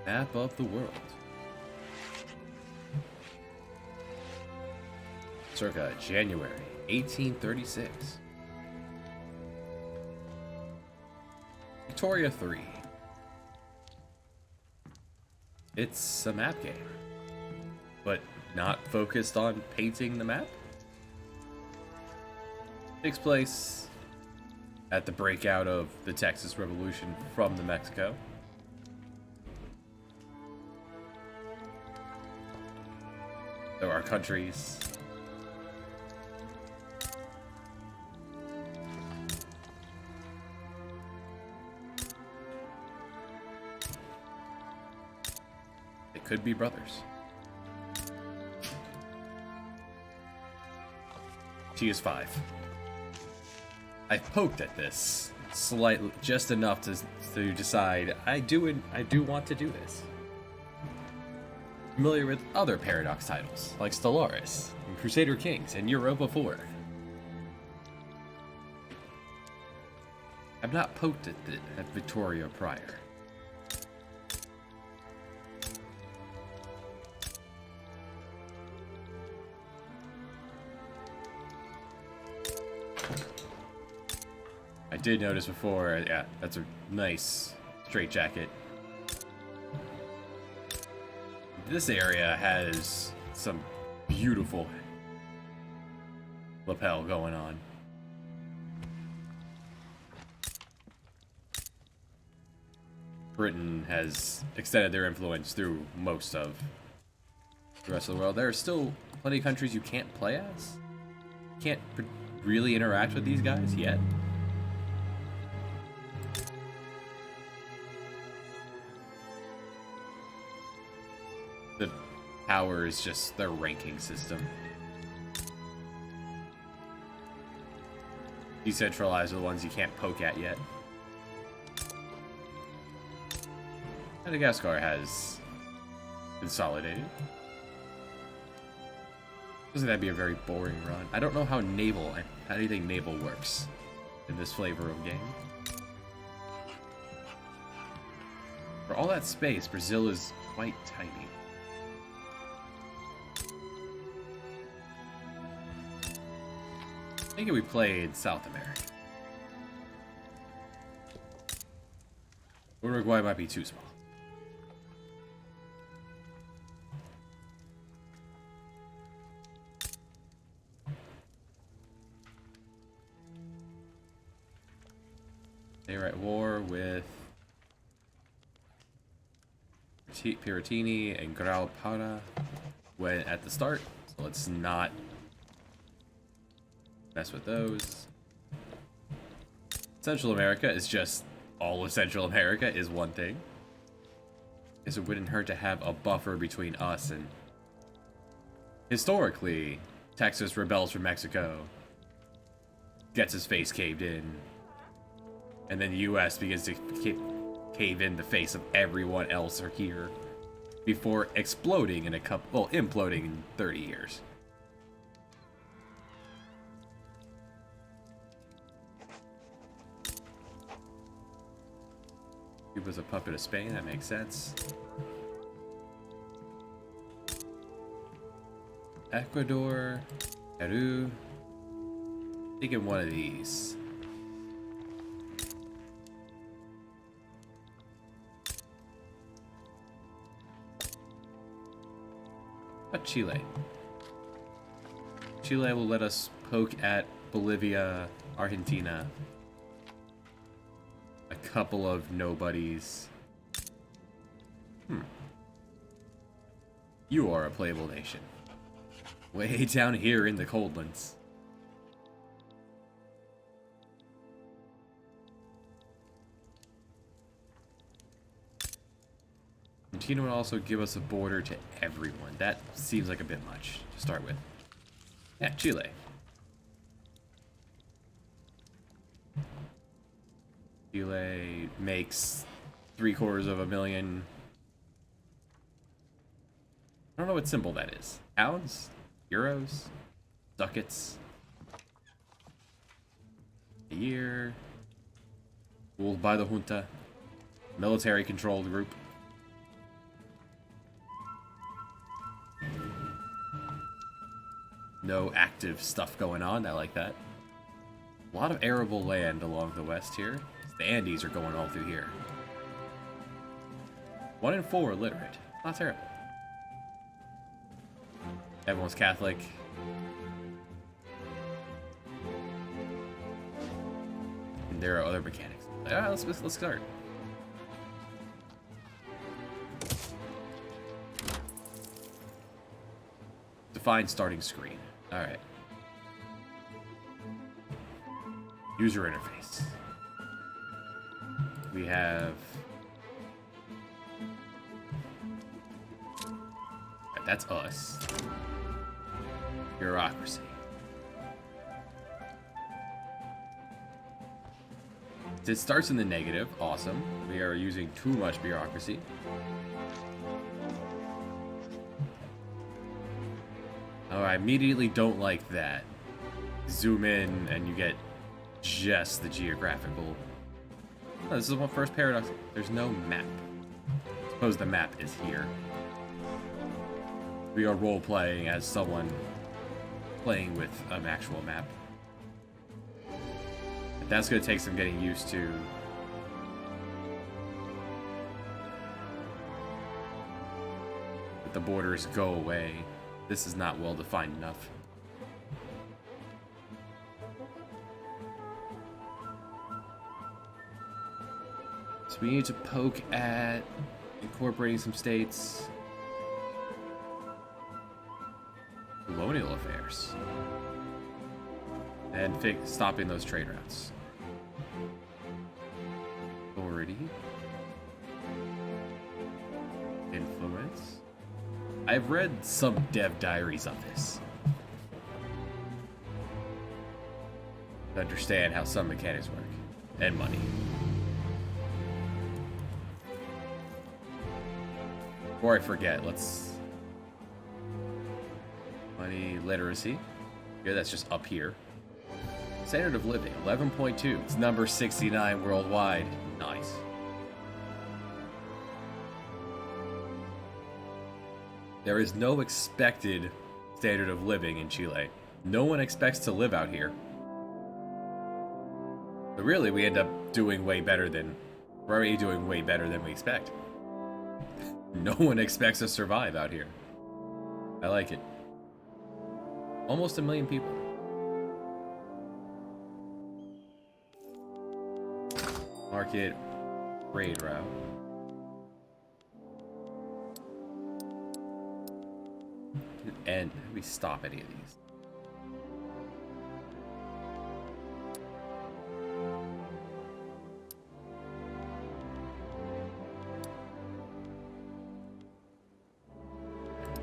Map of the world. Circa January 1836. Victoria 3. It's a map game, but not focused on painting the map. Takes place at the breakout of the Texas Revolution from New Mexico. There are countries. They could be brothers. She is 5. I've poked at this slightly, just enough to decide I do want to do this. Familiar with other Paradox titles like Stellaris and Crusader Kings and Europa 4. I've not poked at Victoria prior. I did notice before, yeah, that's a nice straight jacket. This area has some beautiful lapel going on. Britain has extended their influence through most of the rest of the world. There are still plenty of countries you can't play as. You can't really interact with these guys yet. The power is just their ranking system. Decentralized are the ones you can't poke at yet. Madagascar has consolidated. Doesn't that be a very boring run? I don't know how anything naval works in this flavor of game. For all that space, Brazil is quite tiny. I think we played South America. Uruguay might be too small. They were at war with Piratini and Graupada when at the start, so let's not mess with those. Central America is just all of Central America is one thing. Guess it wouldn't hurt to have a buffer between us and... Historically, Texas rebels from Mexico, gets his face caved in, and then the US begins to cave in the face of everyone else here before exploding in imploding in 30 years. Cuba's a puppet of Spain, that makes sense. Ecuador, Peru. Thinking one of these. But Chile. Chile will let us poke at Bolivia, Argentina. A couple of nobodies. You are a playable nation. Way down here in the Coldlands. Argentina would also give us a border to everyone. That seems like a bit much to start with. Yeah, Chile. Chile makes 750,000. I don't know what symbol that is. Pounds? Euros? Ducats? A year. Ruled by the junta. Military controlled group. No active stuff going on. I like that. A lot of arable land along the west here. The Andes are going all through here. 1 in 4 literate. Not terrible. Everyone's Catholic. And there are other mechanics. Alright, let's start. Define starting screen. Alright. User interface. We have... Right, that's us. Bureaucracy. It starts in the negative. Awesome. We are using too much bureaucracy. Oh, I immediately don't like that. Zoom in and you get just the geographical. Oh, this is the first paradox. There's no map. Suppose the map is here. We are role-playing as someone playing with an actual map. But that's going to take some getting used to. But the borders go away. This is not well defined enough. So we need to poke at incorporating some states. Colonial affairs. And stopping those trade routes. Authority. Influence. I've read some dev diaries on this to understand how some mechanics work. And money. Before I forget, let's... Money, literacy. Yeah, that's just up here. Standard of living, 11.2. It's number 69 worldwide. Nice. There is no expected standard of living in Chile. No one expects to live out here. But really, we end up doing way better than... We're already doing way better than we expect. No one expects to survive out here. I like it. Almost 1 million people. Market, trade route. And we stop any of these.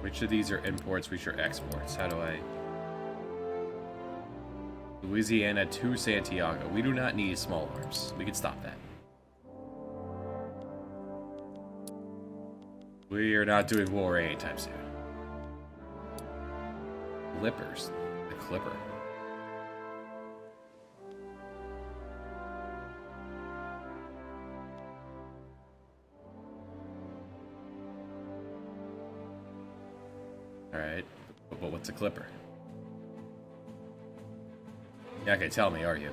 Which of these are imports, which are exports? How do I... Louisiana to Santiago. We do not need small arms. We can stop that. We are not doing war anytime soon. Clippers. The Clipper. Alright. But what's a Clipper? You're not gonna tell me, are you?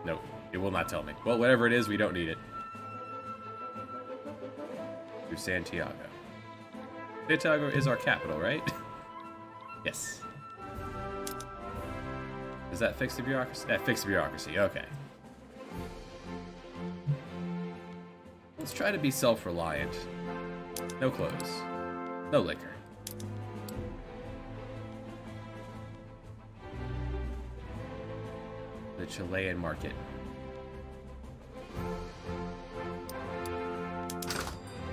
Nope. It will not tell me. Well, whatever it is, we don't need it. To Santiago. Santiago is our capital, right? Yes. Does that fix the bureaucracy? That fixed the bureaucracy, okay. Let's try to be self-reliant. No clothes. No liquor. The Chilean market.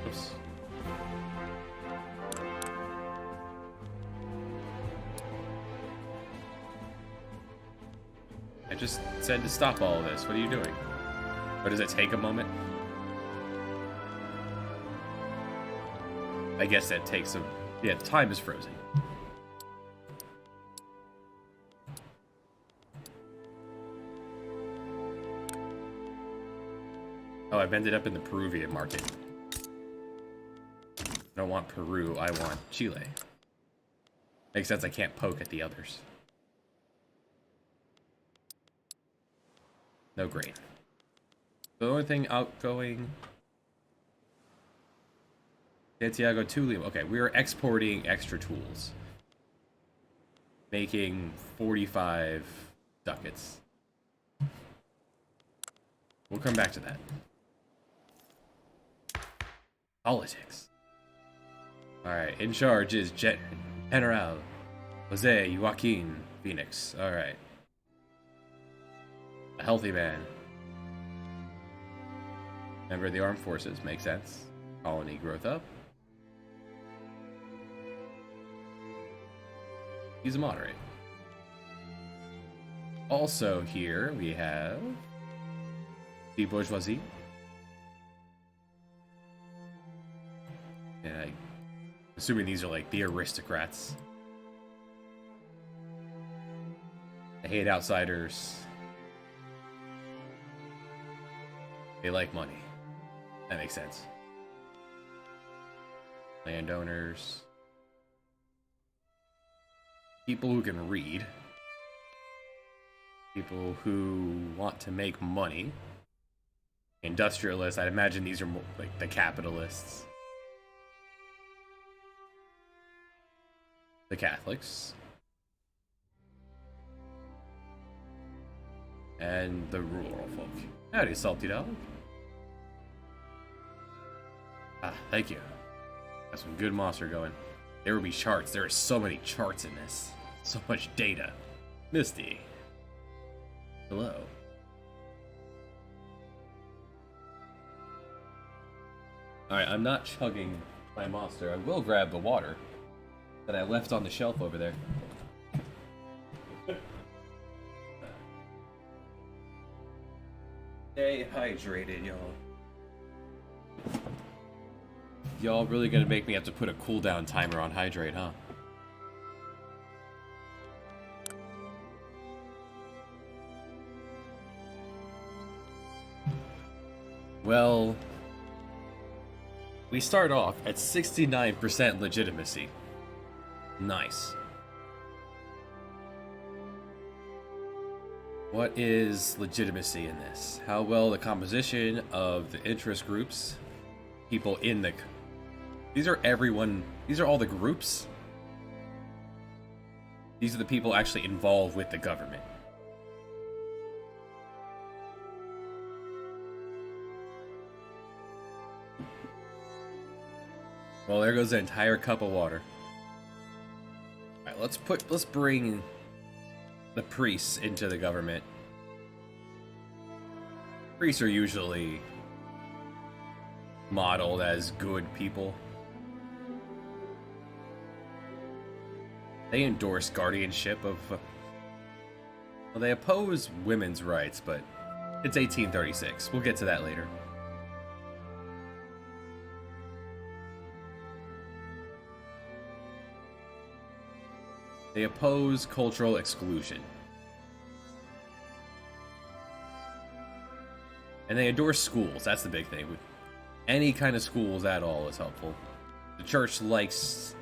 Oops. I just said to stop all of this. What are you doing? Or does it take a moment? I guess that takes a... Yeah, time is frozen. Oh, I've ended up in the Peruvian market. I don't want Peru, I want Chile. Makes sense I can't poke at the others. No grain. The only thing outgoing... Santiago to Lima. Okay, we are exporting extra tools. Making 45 ducats. We'll come back to that. Politics. Alright, in charge is General Jose Joaquin Phoenix. Alright. A healthy man. Member of the armed forces. Makes sense. Colony growth up. He's a moderate. Also here we have the bourgeoisie. And I'm assuming these are like the aristocrats. They hate outsiders. They like money. That makes sense. Landowners. People who can read. People who want to make money. Industrialists. I'd imagine these are more like the capitalists. The Catholics. And the rural folk. Howdy, salty dog. Ah, thank you. Got some good monster going. There will be charts. There are so many charts in this. So much data. Misty. Hello. Alright, I'm not chugging my monster. I will grab the water that I left on the shelf over there. Stay hydrated, y'all. Y'all really gonna make me have to put a cooldown timer on hydrate, huh? Well, we start off at 69% legitimacy. Nice. What is legitimacy in this? How well the composition of the interest groups, people in the... These are everyone... These are all the groups. These are the people actually involved with the government. Well, there goes the entire cup of water. Alright, let's bring the priests into the government. Priests are usually modeled as good people. They endorse guardianship of... well, they oppose women's rights, but it's 1836. We'll get to that later. They oppose cultural exclusion. And they endorse schools. That's the big thing. Any kind of schools at all is helpful. The church likes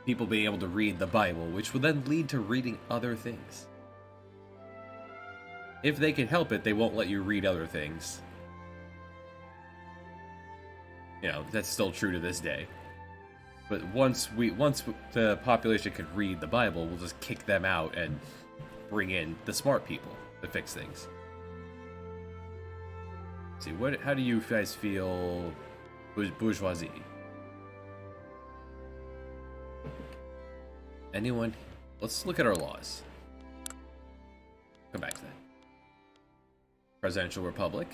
people being able to read the Bible, which will then lead to reading other things. If they can help it, they won't let you read other things. You know, that's still true to this day. But once the population could read the Bible, we'll just kick them out and bring in the smart people to fix things. Let's see, how do you guys feel bourgeoisie? Anyone? Let's look at our laws. Come back to that. Presidential republic.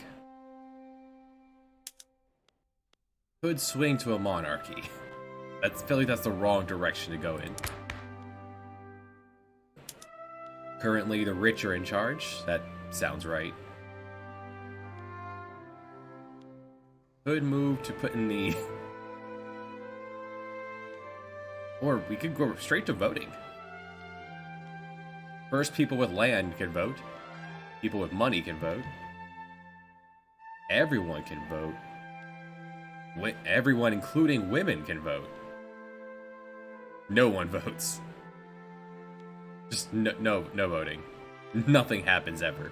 Could swing to a monarchy. I feel like that's the wrong direction to go in. Currently, the rich are in charge. That sounds right. Could move to put in the... Or we could go straight to voting. First, people with land can vote. People with money can vote. Everyone can vote. Everyone, including women, can vote. No one votes. Just no voting. Nothing happens ever.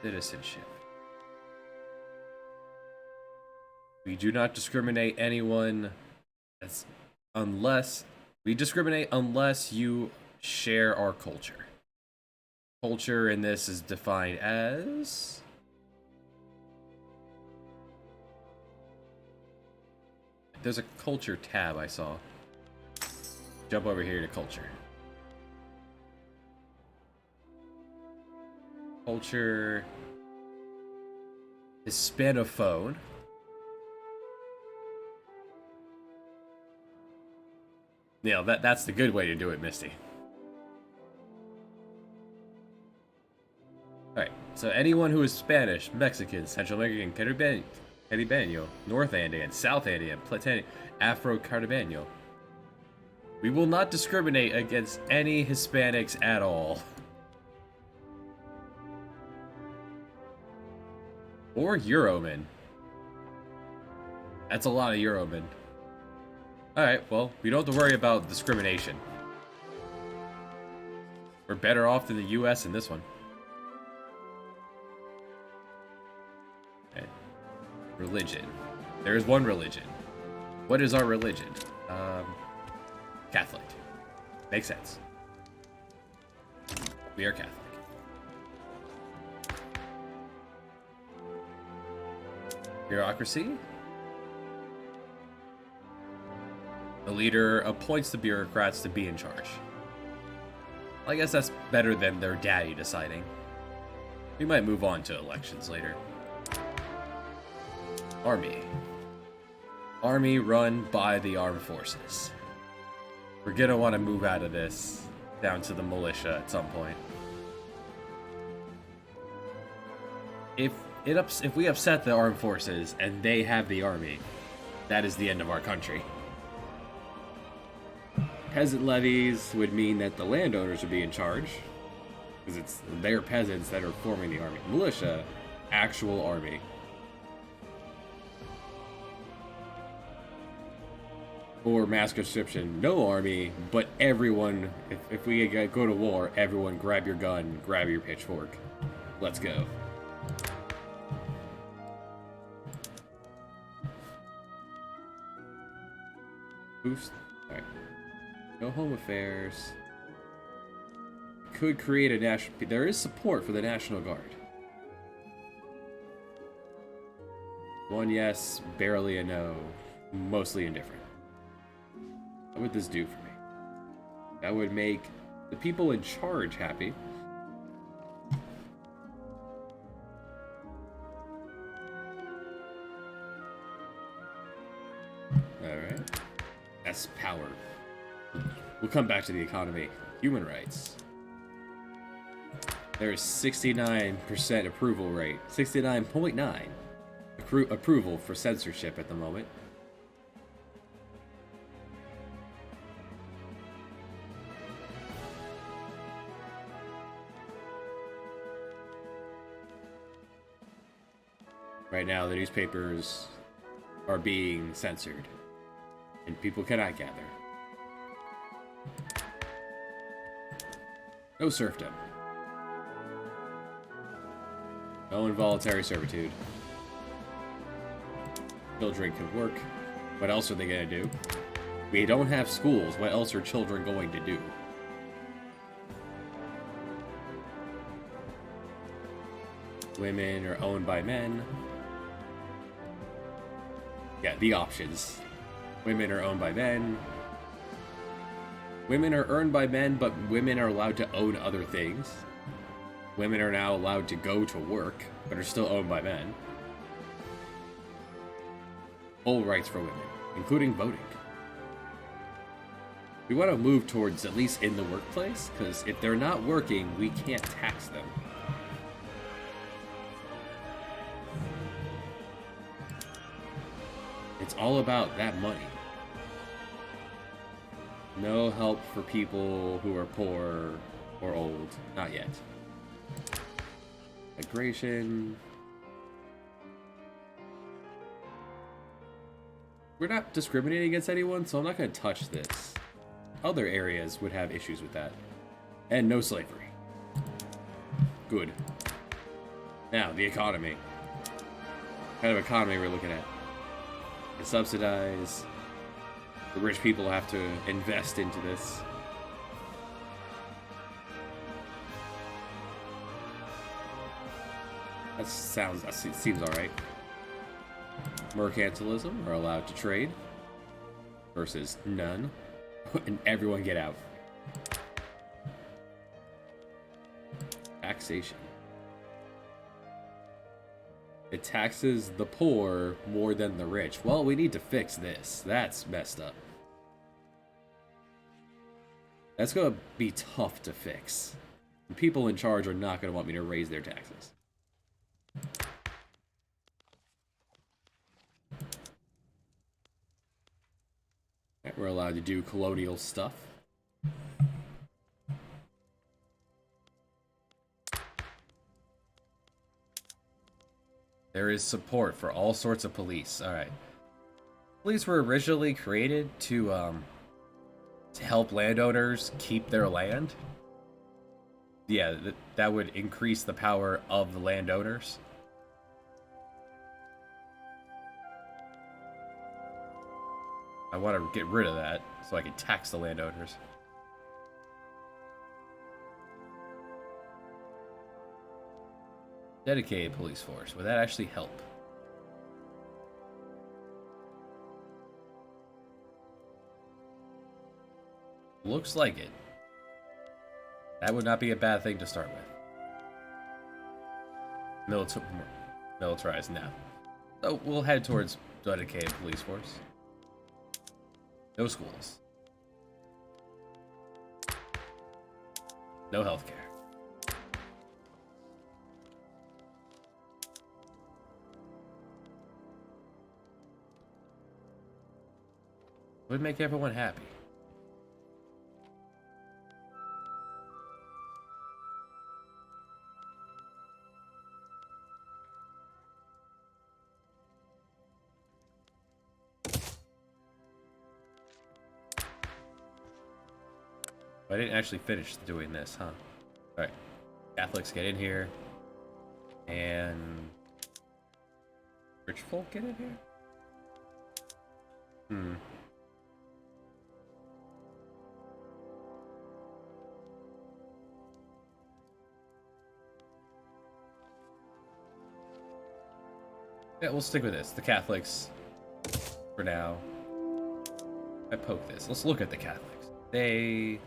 Citizenship. We do not discriminate anyone unless you share our culture. Culture in this is defined as there's a culture tab I saw. Jump over here to culture. Culture Hispanophone. Yeah, that's the good way to do it, Misty. Alright, so anyone who is Spanish, Mexican, Central American, Caribeño, North Andean, South Andean, Platanic, Afro-Caribeño. We will not discriminate against any Hispanics at all. Or Euromen. That's a lot of Euromen. Alright, well, we don't have to worry about discrimination. We're better off than the US in this one. Okay. Religion. There is one religion. What is our religion? Catholic. Makes sense. We are Catholic. Bureaucracy. The leader appoints the bureaucrats to be in charge. I guess that's better than their daddy deciding. We might move on to elections later. Army. Army run by the armed forces. We're gonna want to move out of this down to the militia at some point. If we upset the armed forces and they have the army, that is the end of our country. Peasant levies would mean that the landowners would be in charge, because it's their peasants that are forming the army. Militia, actual army. Or mass conscription, no army, but everyone, if we go to war, everyone grab your gun, grab your pitchfork. Let's go. Boost. Alright. No home affairs. Could create a national... There is support for the National Guard. One yes, barely a no. Mostly indifferent. What would this do for me? That would make the people in charge happy. Alright. That's power. We'll come back to the economy. Human rights. There is 69% approval rate. 69.9% approval for censorship at the moment. Right now, the newspapers are being censored, and people cannot gather. No serfdom. No involuntary servitude. Children can work. What else are they going to do? We don't have schools. What else are children going to do? Women are owned by men. Yeah, the options. Women are owned by men. Women are earned by men, but women are allowed to own other things. Women are now allowed to go to work, but are still owned by men. Full rights for women, including voting. We want to move towards at least in the workplace, because if they're not working, we can't tax them. It's all about that money. No help for people who are poor or old. Not yet. Migration. We're not discriminating against anyone, so I'm not going to touch this. Other areas would have issues with that. And no slavery. Good. Now, the economy. What kind of economy we're looking at? You subsidize. The rich people have to invest into this. That seems alright. Mercantilism, are allowed to trade. Versus none. And everyone get out. Taxation. It taxes the poor more than the rich. Well, we need to fix this. That's messed up. That's gonna be tough to fix. The people in charge are not gonna want me to raise their taxes. Right, we're allowed to do colonial stuff. There is support for all sorts of police. Alright. Police were originally created to help landowners keep their land. Yeah, that would increase the power of the landowners. I want to get rid of that so I can tax the landowners. Dedicated police force. Would that actually help? Looks like it. That would not be a bad thing to start with. Militarized now. So we'll head towards dedicated police force. No schools. No healthcare. Would make everyone happy. I didn't actually finish doing this, huh? Alright. Catholics get in here. And rich folk get in here? Hmm. Yeah, we'll stick with this. The Catholics, for now. I poke this. Let's look at the Catholics. They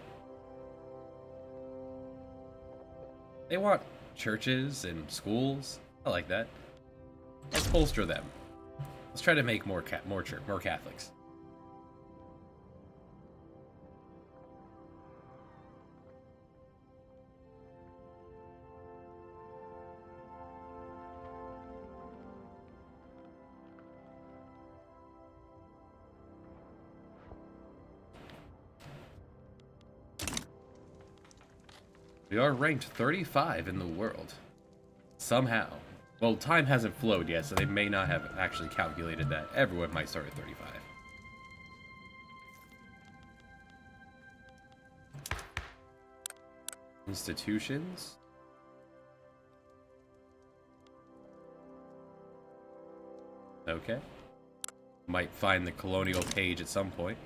want churches and schools. I like that. Let's bolster them. Let's try to make more Catholics. We are ranked 35 in the world. Somehow. Well, time hasn't flowed yet, so they may not have actually calculated that. Everyone might start at 35. Institutions. Okay. Might find the colonial page at some point.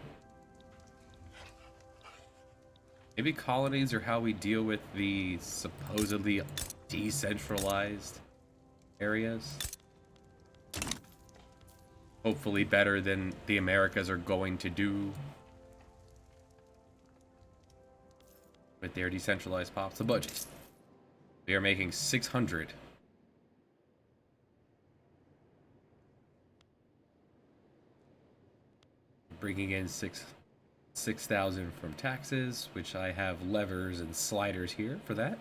Maybe colonies are how we deal with the supposedly decentralized areas. Hopefully better than the Americas are going to do with their decentralized pops. The budget. We are making 600. Bringing in 6,000 from taxes, which I have levers and sliders here for that.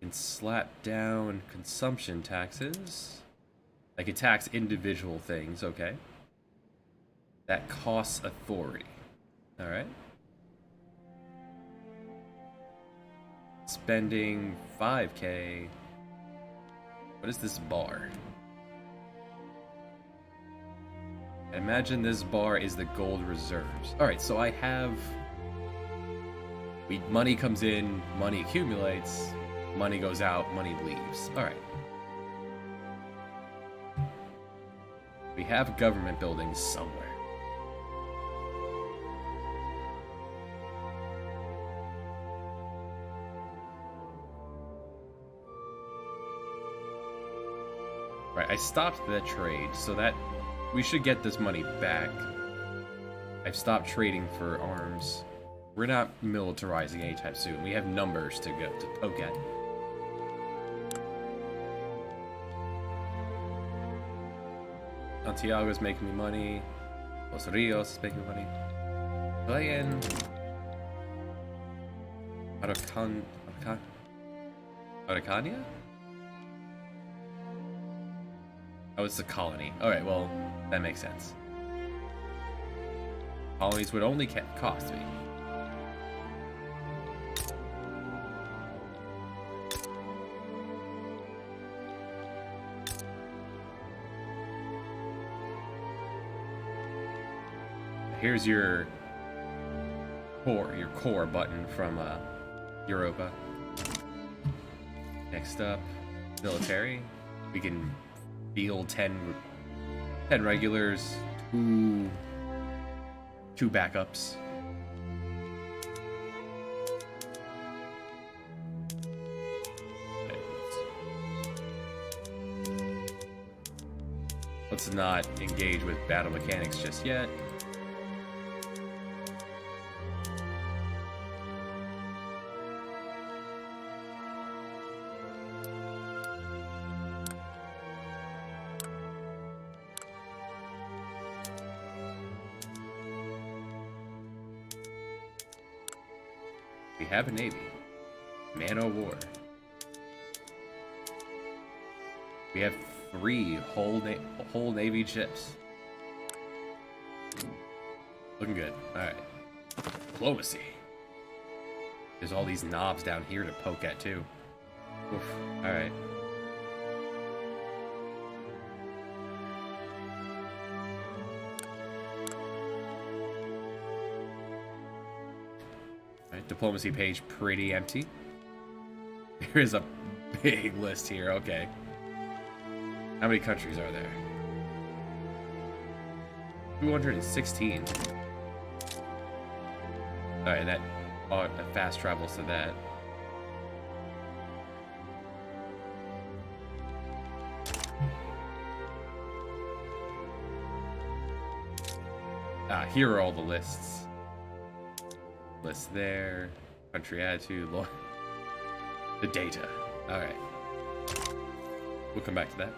And slap down consumption taxes. I could tax individual things, okay. That costs authority. Alright. Spending 5K What is this bar? I imagine this bar is the gold reserves. Alright, so I have... money comes in, money accumulates, money goes out, money leaves. Alright. We have government buildings somewhere. Right, I stopped that trade, so that we should get this money back. I've stopped trading for arms. We're not militarizing anytime soon. We have numbers to go to poke at. Santiago's making me money. Los Rios is making me money. Playing Araucania? Oh, it's a colony. Alright, well, that makes sense. Colonies would only cost me. Here's your core button from Europa. Next up, military. We can field 10 regulars, two backups. Let's not engage with battle mechanics just yet. We have a navy. Man o' war. We have 3 whole navy ships. Looking good. Alright. Diplomacy. There's all these knobs down here to poke at too. Oof. Alright. Diplomacy page pretty empty. There is a big list here. Okay. How many countries are there? 216. Alright, that fast travels to that. Here are all the lists. List there, country attitude, the data. Alright. We'll come back to that.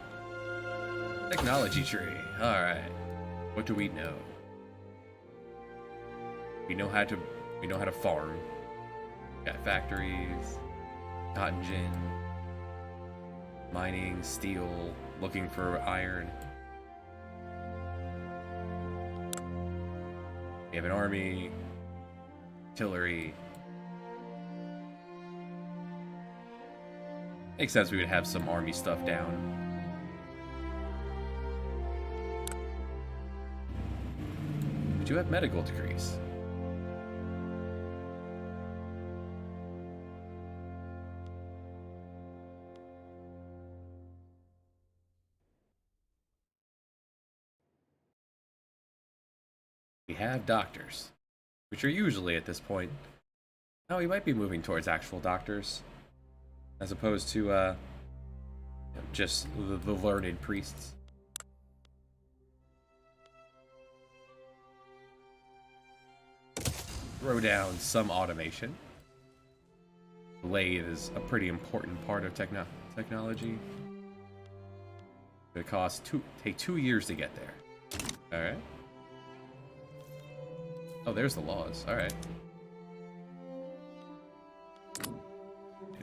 Technology tree. Alright. What do we know? We know how to farm. Got factories, cotton gin, mining, steel, looking for iron. We have an army. Artillery. Makes sense we would have some army stuff down. We do have medical degrees. We have doctors, which are usually at this point. Now we might be moving towards actual doctors, as opposed to just the learned priests. Throw down some automation. Lathe is a pretty important part of technology. It costs take 2 years to get there. All right. Oh, there's the laws. All right.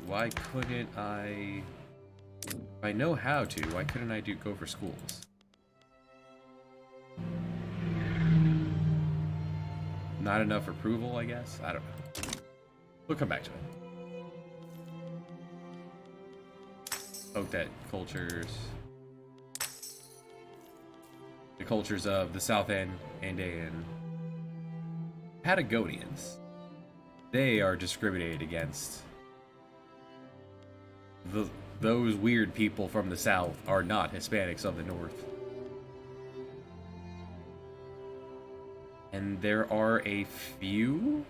Why couldn't I? If I know how to, why couldn't I go for schools? Not enough approval, I guess. I don't know. We'll come back to it. poked at cultures. The cultures of the South Andean Patagonians. They are discriminated against. Those weird people from the South are not Hispanics of the North. And there are a few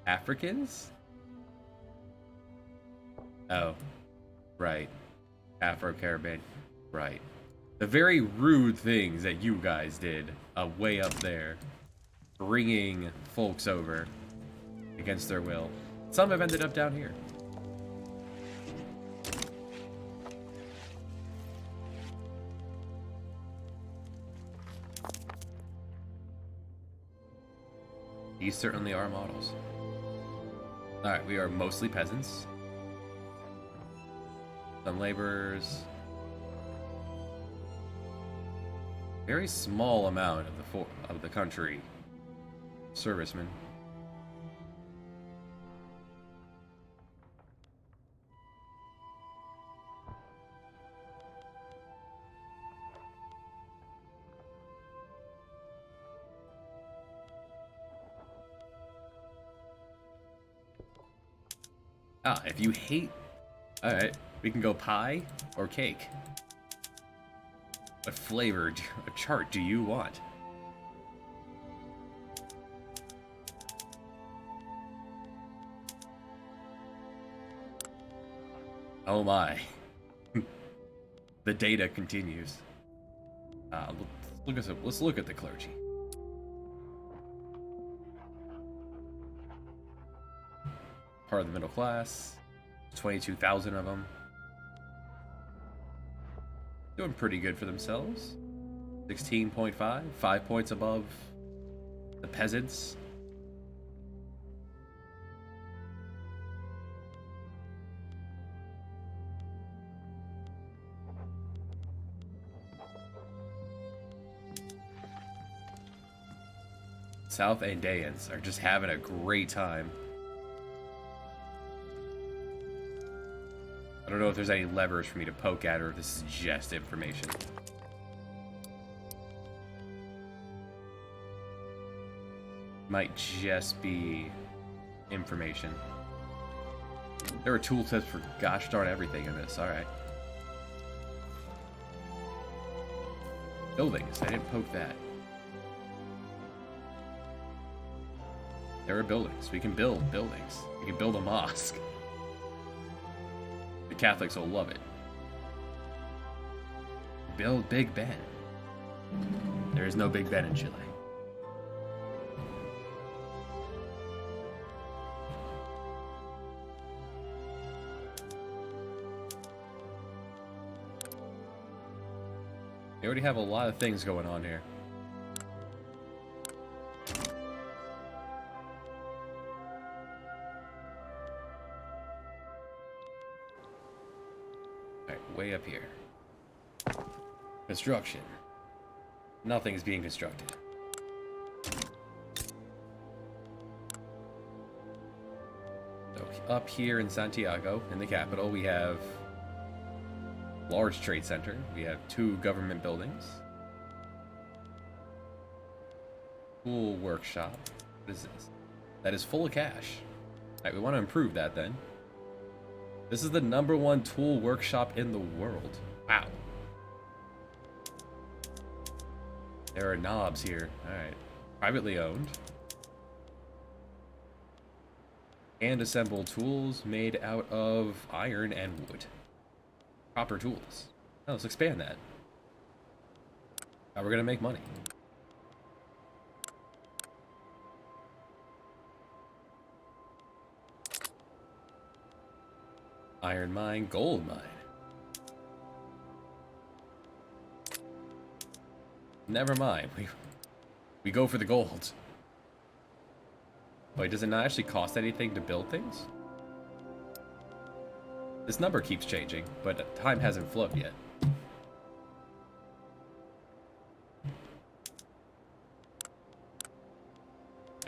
Africans? Oh, right. Afro-Caribbean. Right. The very rude things that you guys did way up there. Bringing folks over against their will. Some have ended up down here. These certainly are models. Alright, we are mostly peasants. Some laborers. Very small amount of the country. Servicemen. Ah, if you hate... Alright, we can go pie or cake. What flavor chart do you want? Oh my. The data continues. Let's look at the clergy. Part of the middle class. 22,000 of them. Doing pretty good for themselves. 16.5, 5 points above the peasants. South Andeans are just having a great time. I don't know if there's any levers for me to poke at or if this is just information. Might just be information. There are tooltips for gosh darn everything in this, alright. Buildings, I didn't poke that. There are buildings. We can build buildings. We can build a mosque. The Catholics will love it. Build Big Ben. There is no Big Ben in Chile. They already have a lot of things going on here. Way up here. Construction. Nothing is being constructed. So up here in Santiago, in the capital, we have large trade center. We have 2 government buildings. Tool workshop. What is this? That is full of cash. Alright, we want to improve that then. This is the #1 tool workshop in the world. Wow. There are knobs here. Alright. Privately owned. Hand assemble tools made out of iron and wood. Proper tools. Oh, let's expand that. How we're gonna make money. Iron mine, gold mine. Never mind. We go for the gold. Wait, does it not actually cost anything to build things? This number keeps changing, but time hasn't flowed yet.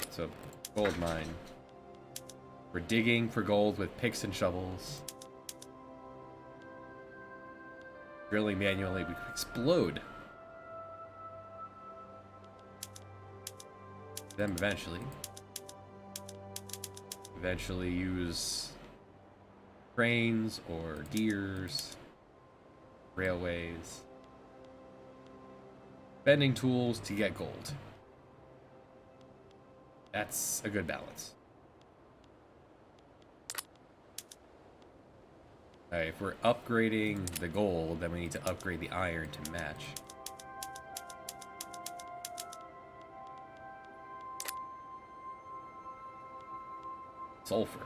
So, gold mine. We're digging for gold with picks and shovels. Drilling manually, we could explode them eventually. Eventually use trains or gears, railways, bending tools to get gold. That's a good balance. Alright, if we're upgrading the gold, then we need to upgrade the iron to match. Sulfur.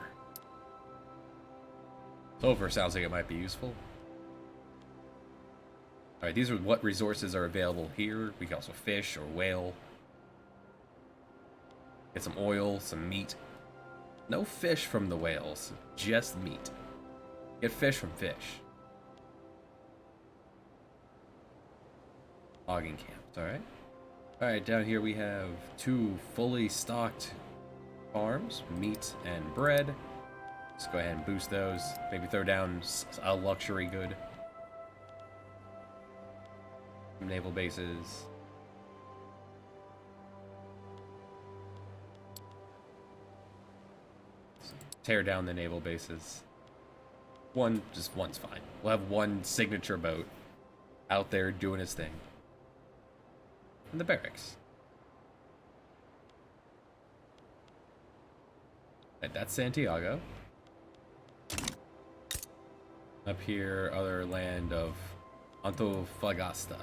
Sulfur sounds like it might be useful. Alright, these are what resources are available here. We can also fish or whale. Get some oil, some meat. No fish from the whales, just meat. Get fish from fish. Logging camps, alright. Alright, down here we have 2 fully stocked farms, meat and bread. Let's go ahead and boost those. Maybe throw down a luxury good. Naval bases. Tear down the naval bases. Just one's fine. We'll have one signature boat out there doing his thing. And the barracks. Right, that's Santiago. Up here, other land of Antofagasta.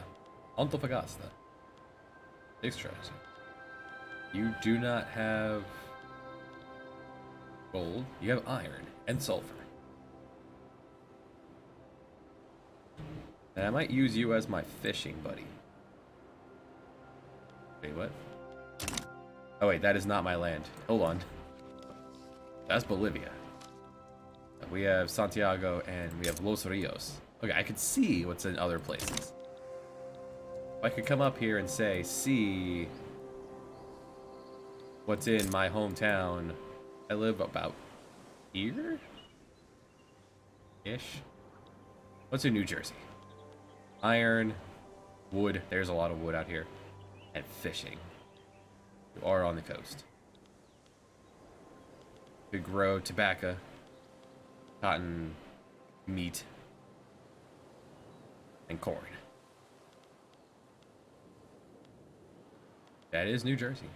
Antofagasta. Extraction. You do not have gold. You have iron and sulfur. And I might use you as my fishing buddy. Wait, what? Oh wait, that is not my land. Hold on. That's Bolivia. We have Santiago and we have Los Rios. Okay, I could see what's in other places. I could come up here and say, see what's in my hometown. I live about here? Ish. What's in New Jersey? Iron, wood, there's a lot of wood out here, and fishing. You are on the coast. You grow tobacco, cotton, meat, and corn. That is New Jersey.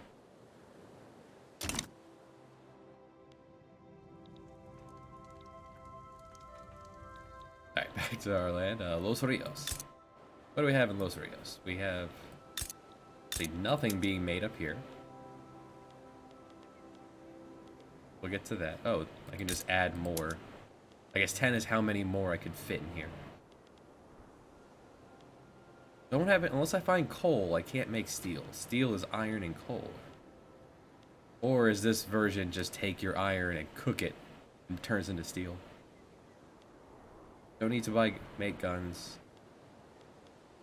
Alright, back to our land, Los Rios. What do we have in Los Rios? We have nothing being made up here. We'll get to that. Oh, I can just add more. I guess 10 is how many more I could fit in here. Don't have it unless I find coal. I can't make steel. Steel is iron and coal. Or is this version just take your iron and cook it and it turns into steel? Don't need to make guns.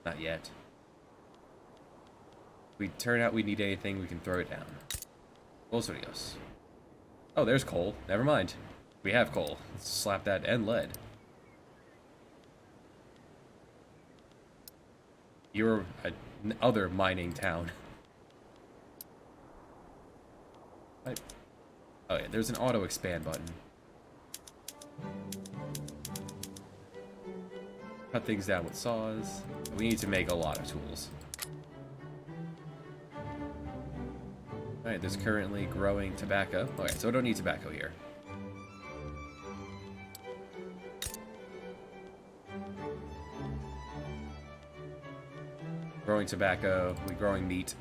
Not yet. If we turn out we need anything, we can throw it down. Los Rios. Oh, there's coal. Never mind. We have coal. Let's slap that and lead. You're another mining town. Oh yeah, there's an auto expand button. Cut things down with saws. We need to make a lot of tools. Alright, there's currently growing tobacco. Okay, so I don't need tobacco here. Growing tobacco, we're growing meat.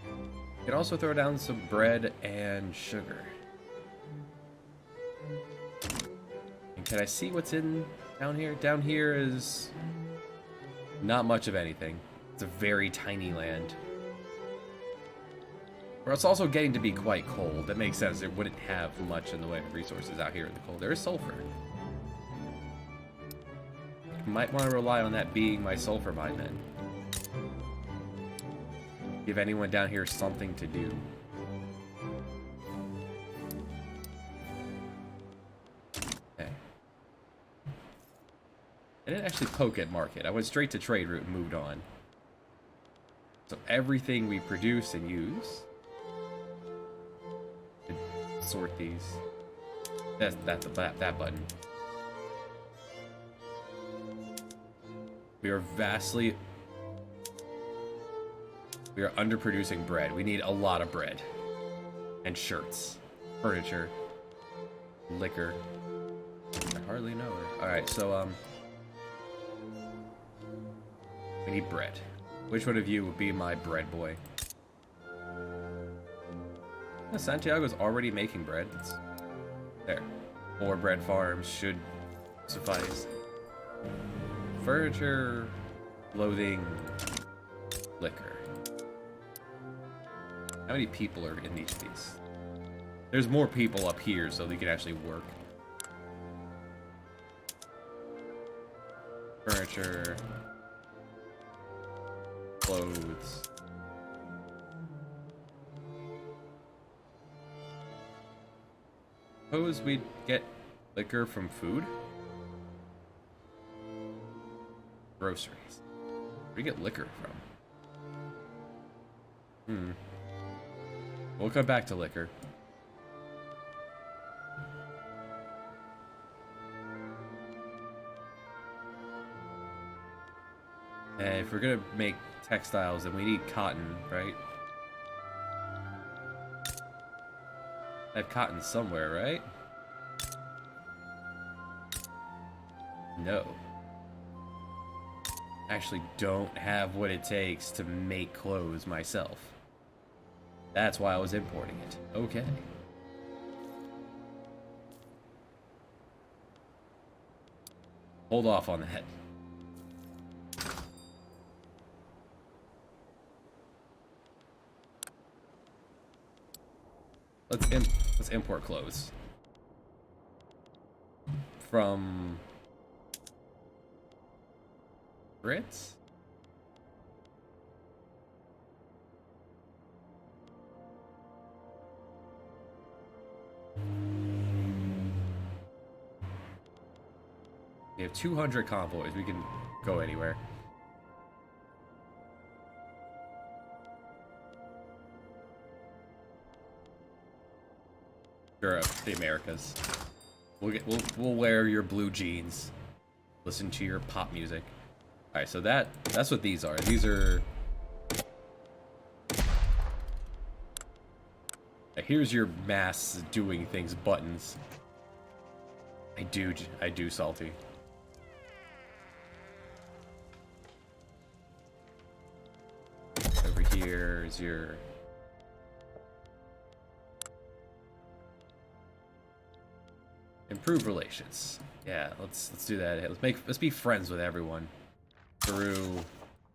You can also throw down some bread and sugar. And can I see what's in down here? Down here is not much of anything. It's a very tiny land. But it's also getting to be quite cold. That makes sense. It wouldn't have much in the way of resources out here in the cold. There is sulfur. You might want to rely on that being my sulfur mine then. Give anyone down here something to do. Okay. I didn't actually poke at market. I went straight to trade route and moved on. So everything we produce and use. Sort these. That button. We are underproducing bread. We need a lot of bread. And shirts. Furniture. Liquor. I hardly know her. Alright, so, we need bread. Which one of you would be my bread boy? Santiago's already making bread. There. 4 bread farms should suffice. Furniture, clothing, liquor. How many people are in each of these? There's more people up here, so they can actually work. Furniture, clothes. Suppose we'd get liquor from food? Groceries. Where do we get liquor from? We'll come back to liquor. And if we're gonna make textiles, then we need cotton, right? I have cotton somewhere, right? No. Actually don't have what it takes to make clothes myself. That's why I was importing it. Okay. Hold off on that. Let's import clothes from Brits. We have 200 convoys. We can go anywhere. Europe, the Americas. We'll wear your blue jeans. Listen to your pop music. All right, so that's what these are. These are. Here's your mass doing things buttons. I do salty. Over here is your. Improve relations. Yeah, let's do that. Let's be friends with everyone. Peru,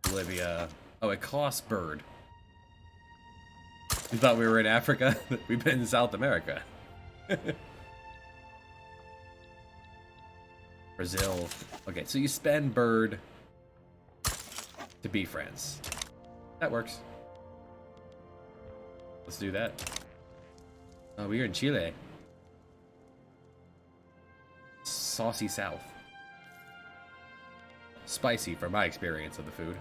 Bolivia. Oh, it costs bird. You thought we were in Africa? We've been in South America. Brazil. Okay, so you spend bird to be friends. That works. Let's do that. Oh, we're in Chile. Saucy South. Spicy from my experience of the food.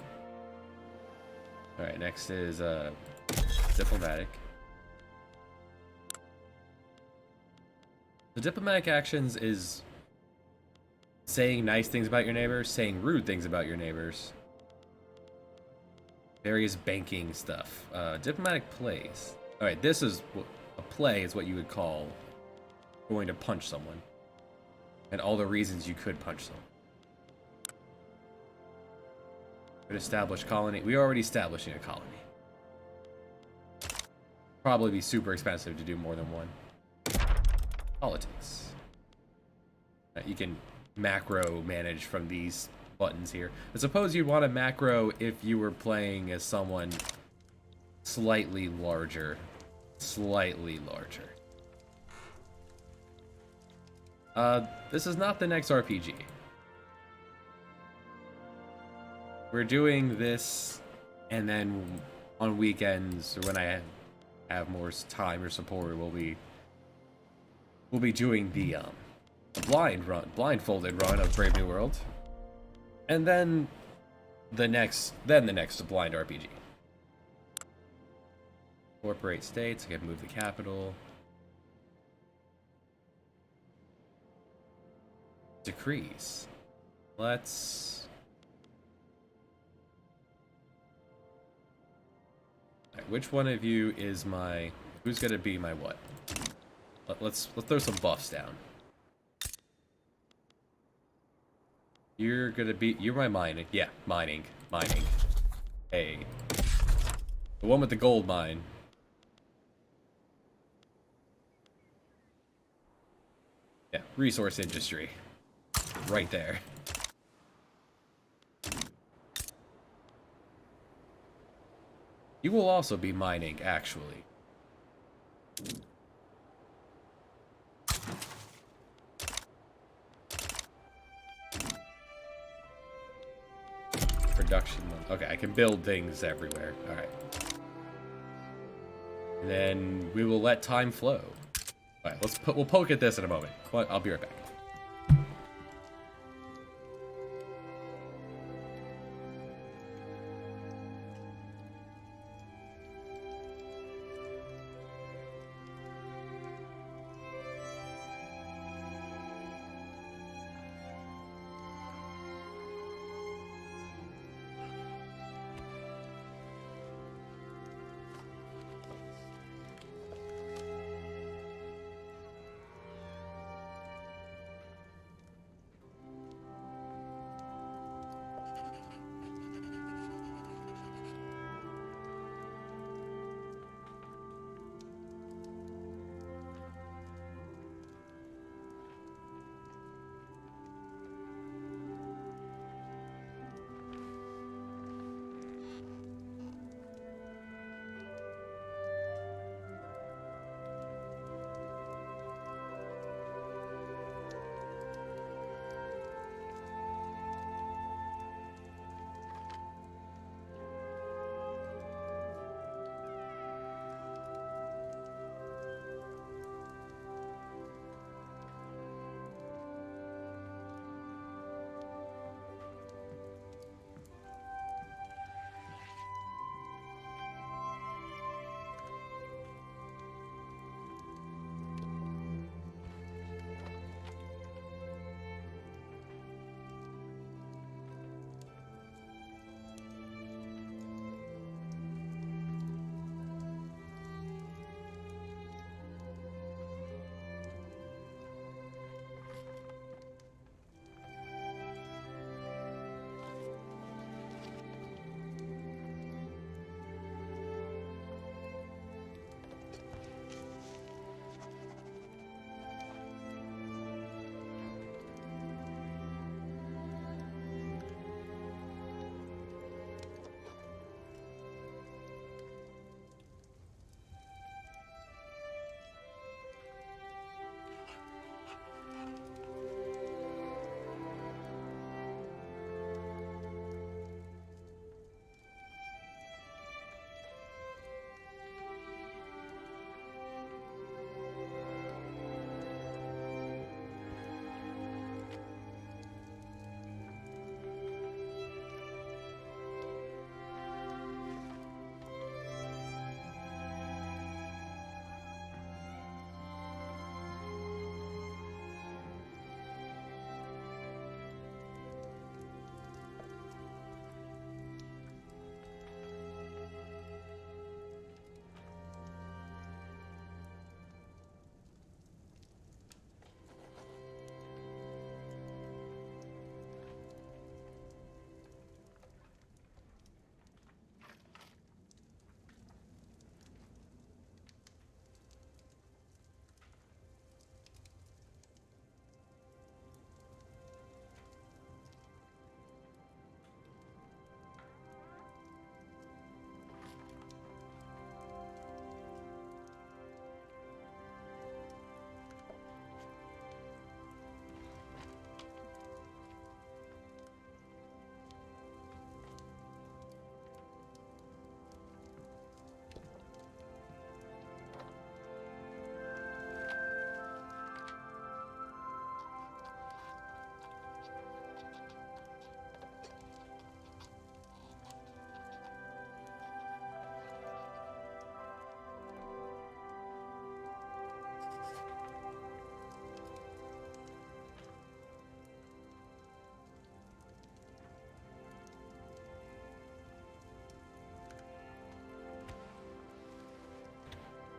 Alright, next is diplomatic. The diplomatic actions is saying nice things about your neighbors, saying rude things about your neighbors. Various banking stuff. Diplomatic plays. Alright, this is a play is what you would call going to punch someone. And all the reasons you could punch someone. Could establish colony. We are already establishing a colony. Probably be super expensive to do more than one. Politics. You can macro manage from these buttons here. I suppose you'd want to macro if you were playing as someone slightly larger. Slightly larger. This is not the next RPG. We're doing this, and then on weekends, or when I have more time or support, we'll be doing the blindfolded run of Brave New World. And then the next blind RPG. Incorporate states. I can move the capital. Decrease. Let's. Right, which one of you is my? Who's gonna be my what? Let's throw some buffs down. You're gonna be. You're my mining. Yeah, mining. Hey, the one with the gold mine. Yeah, resource industry. Right there. You will also be mining, actually. Production. Okay, I can build things everywhere. Alright. And then we will let time flow. Alright, we'll poke at this in a moment. I'll be right back.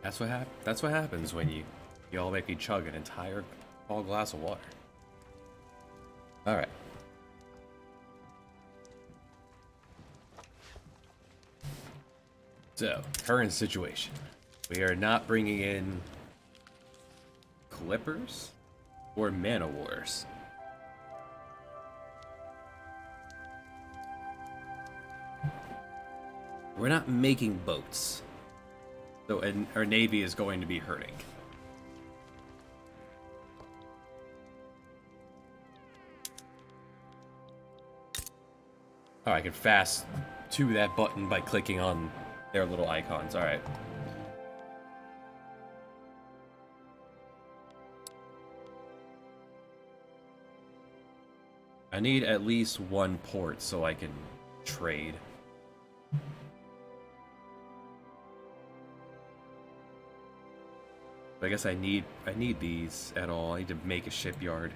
That's what happens when you all make me chug an entire tall glass of water. All right. So, current situation. We are not bringing in Clippers or Man of Wars. We're not making boats. So, and our Navy is going to be hurting. Oh, I can fast to that button by clicking on their little icons. All right. I need at least one port so I can trade. But I guess I need these at all. I need to make a shipyard.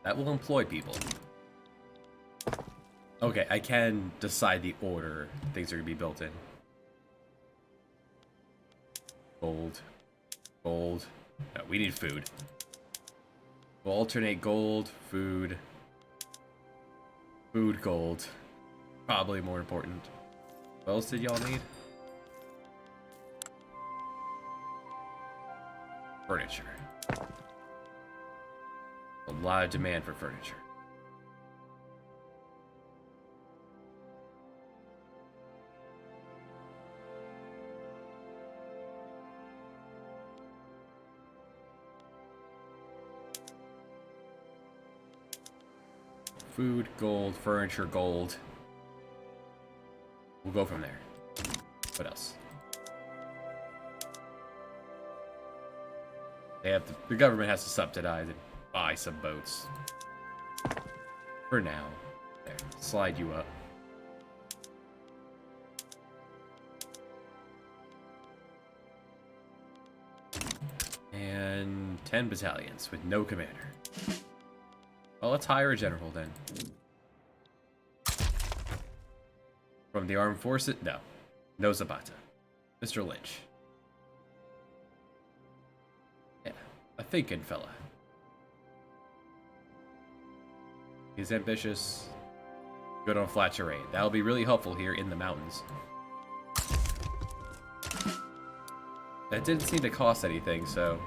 That will employ people. Okay, I can decide the order things are going to be built in. Gold. Gold. No, we need food. We'll alternate gold, food. Food, gold. Probably more important. What else did y'all need? Furniture. A lot of demand for furniture. Food, gold, furniture, gold. We'll go from there. What else? They have the government has to subsidize and buy some boats. For now. There. Slide you up. And 10 battalions with no commander. Well, let's hire a general then. From the armed forces? No. No Zapata. Mr. Lynch. Yeah, a thinking fella. He's ambitious. Good on flat terrain. That'll be really helpful here in the mountains. That didn't seem to cost anything, so...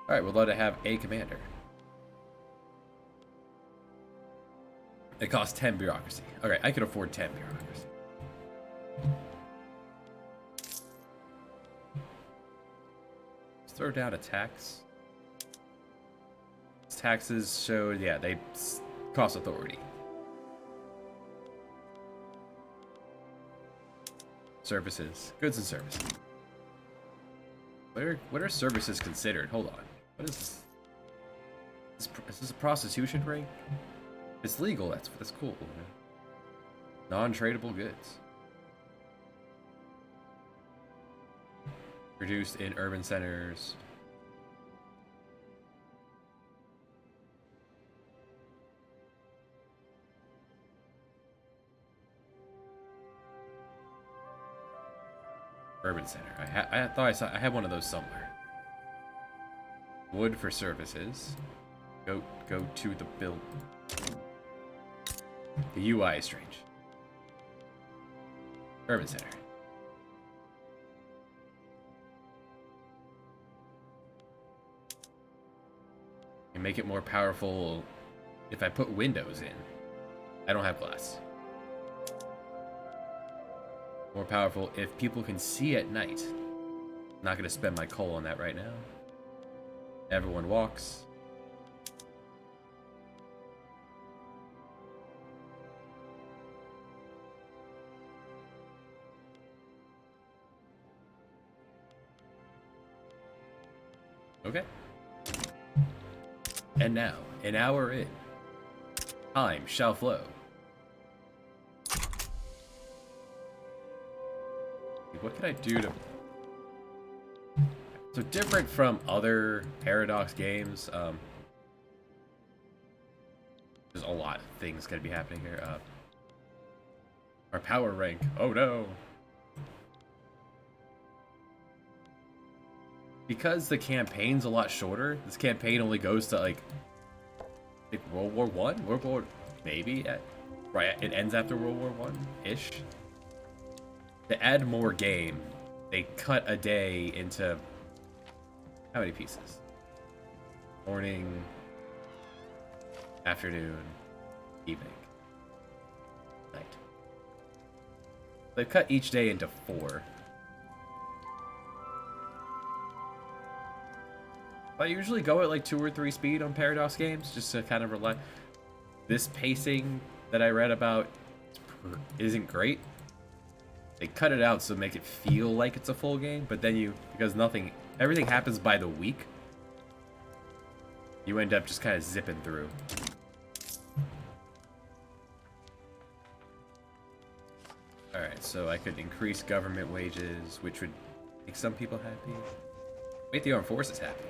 Alright, we'll let it have a commander. It costs 10 bureaucracy. Okay, I can afford 10 bureaucracy. Let's throw down a tax. Taxes showed, yeah, they cost authority. Services. Goods and services. What are services considered? Hold on. What is this? Is this a prostitution ring? It's legal. That's cool. Non-tradable goods. Produced in urban centers. Urban center. I thought I had one of those somewhere. Wood for services. Go to the build. The UI is strange. Urban center. And make it more powerful if I put windows in. I don't have glass. More powerful if people can see at night. I'm not going to spend my coal on that right now. Everyone walks. Okay. And now, an hour in, time shall flow. What can I do to So different from other Paradox games, there's a lot of things gonna be happening here. Our power rank. Oh no. Because the campaign's a lot shorter, this campaign only goes to like World War One? World War maybe right, it ends after World War One-ish. To add more game, they cut a day into how many pieces? Morning, afternoon, evening, night. They've cut each day into 4. I usually go at like 2 or 3 speed on Paradox games, just to kind of rely. This pacing that I read about isn't great. They cut it out to make it feel like it's a full game, but then because everything happens by the week, you end up just kind of zipping through. Alright, so I could increase government wages, which would make some people happy. Make the armed forces happy.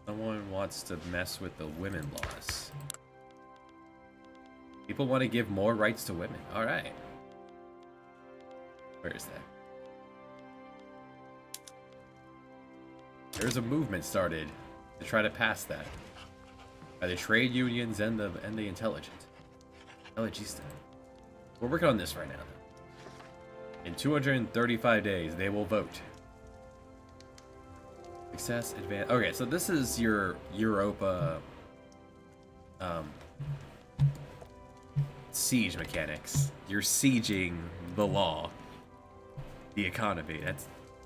Someone wants to mess with the women laws. People want to give more rights to women. Alright. Where is that? There's a movement started to try to pass that by the trade unions and the intelligent. Intelligista. We're working on this right now. In 235 days, they will vote. Success, advance. Okay, so this is your Europa siege mechanics. You're sieging the law, the economy.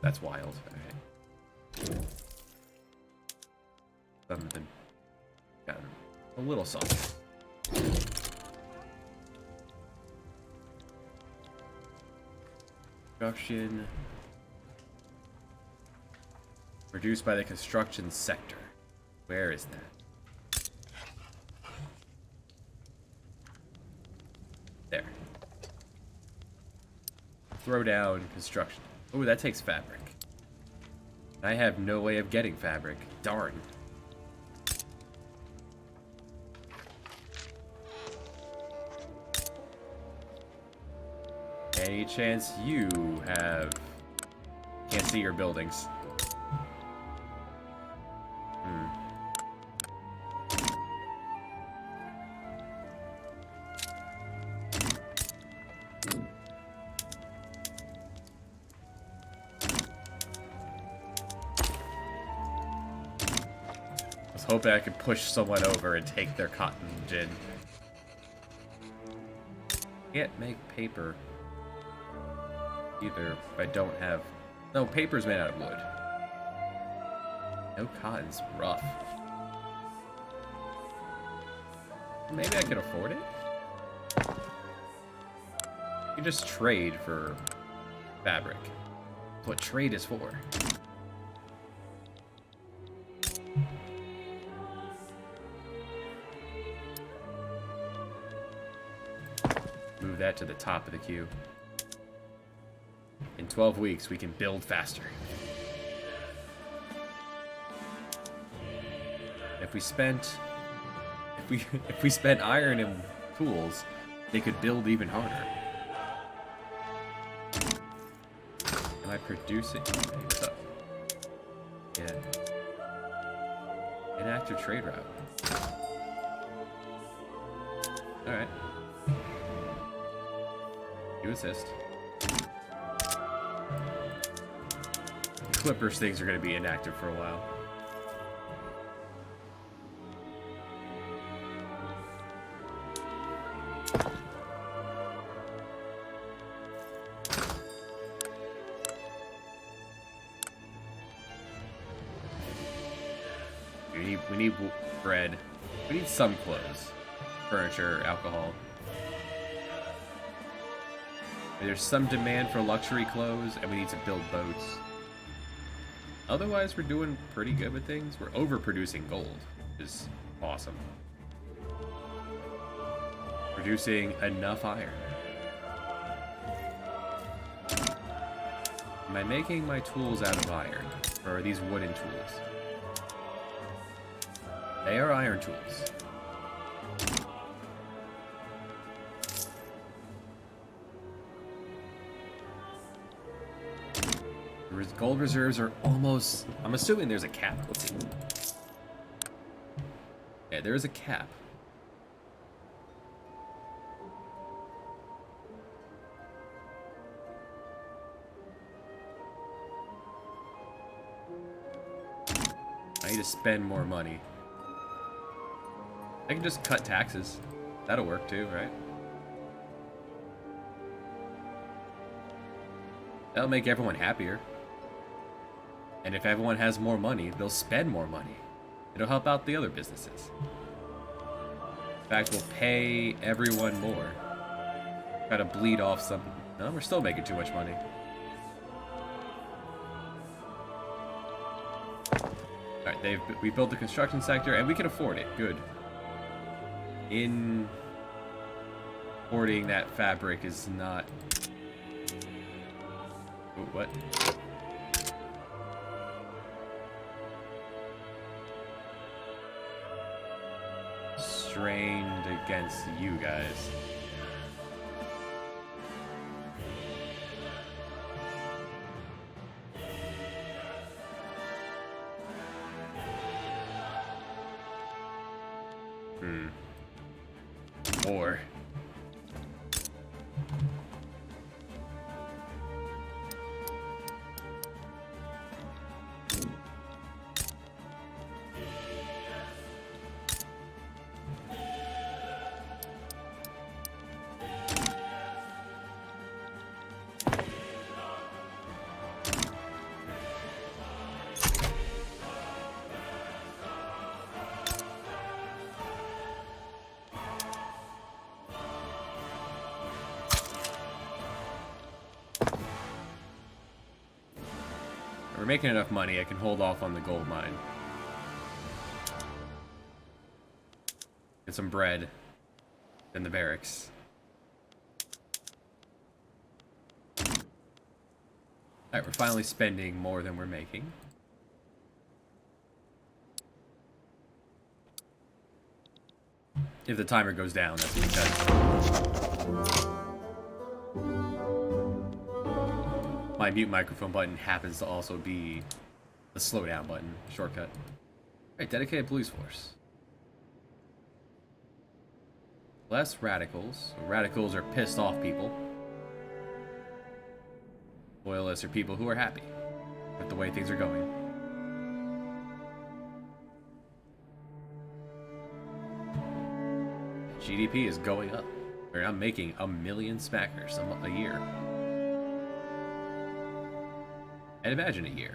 That's wild. Alright. Something gotten a little soft. Construction reduced by the construction sector. Where is that? There. Throw down construction. Oh, that takes fabric. I have no way of getting fabric. Darn. Any chance you can't see your buildings? Hoping I could push someone over and take their cotton gin. Can't make paper either if I don't have... No, paper's made out of wood. No cotton's rough. Maybe I can afford it? You can just trade for fabric. That's what trade is for. Move that to the top of the queue. In 12 weeks, we can build faster. If we spent iron and tools, they could build even harder. Am I producing? Hey, what's up? Yeah. Inactive trade route. All right. You assist. Clippers things are going to be inactive for a while. We need bread. We need some clothes, furniture, alcohol. There's some demand for luxury clothes, and we need to build boats. Otherwise, we're doing pretty good with things. We're overproducing gold, which is awesome. Producing enough iron. Am I making my tools out of iron? Or are these wooden tools? They are iron tools. Gold reserves are almost... I'm assuming there's a cap. Let's see. Yeah, there is a cap. I need to spend more money. I can just cut taxes. That'll work too, right? That'll make everyone happier. And if everyone has more money, they'll spend more money. It'll help out the other businesses. In fact, we'll pay everyone more. Gotta bleed off some... No, we're still making too much money. Alright, we built the construction sector, and we can afford it. Good. Importing that fabric is not... Ooh, what? Strained against you guys. Or we're making enough money, I can hold off on the gold mine. Get some bread in the barracks. Alright, we're finally spending more than we're making. If the timer goes down, that's because my mute microphone button happens to also be the slowdown button, shortcut. Alright, dedicated police force. Less radicals. So radicals are pissed off people. Loyalists are people who are happy with the way things are going. GDP is going up. I'm making 1 million smackers a year. And imagine a year.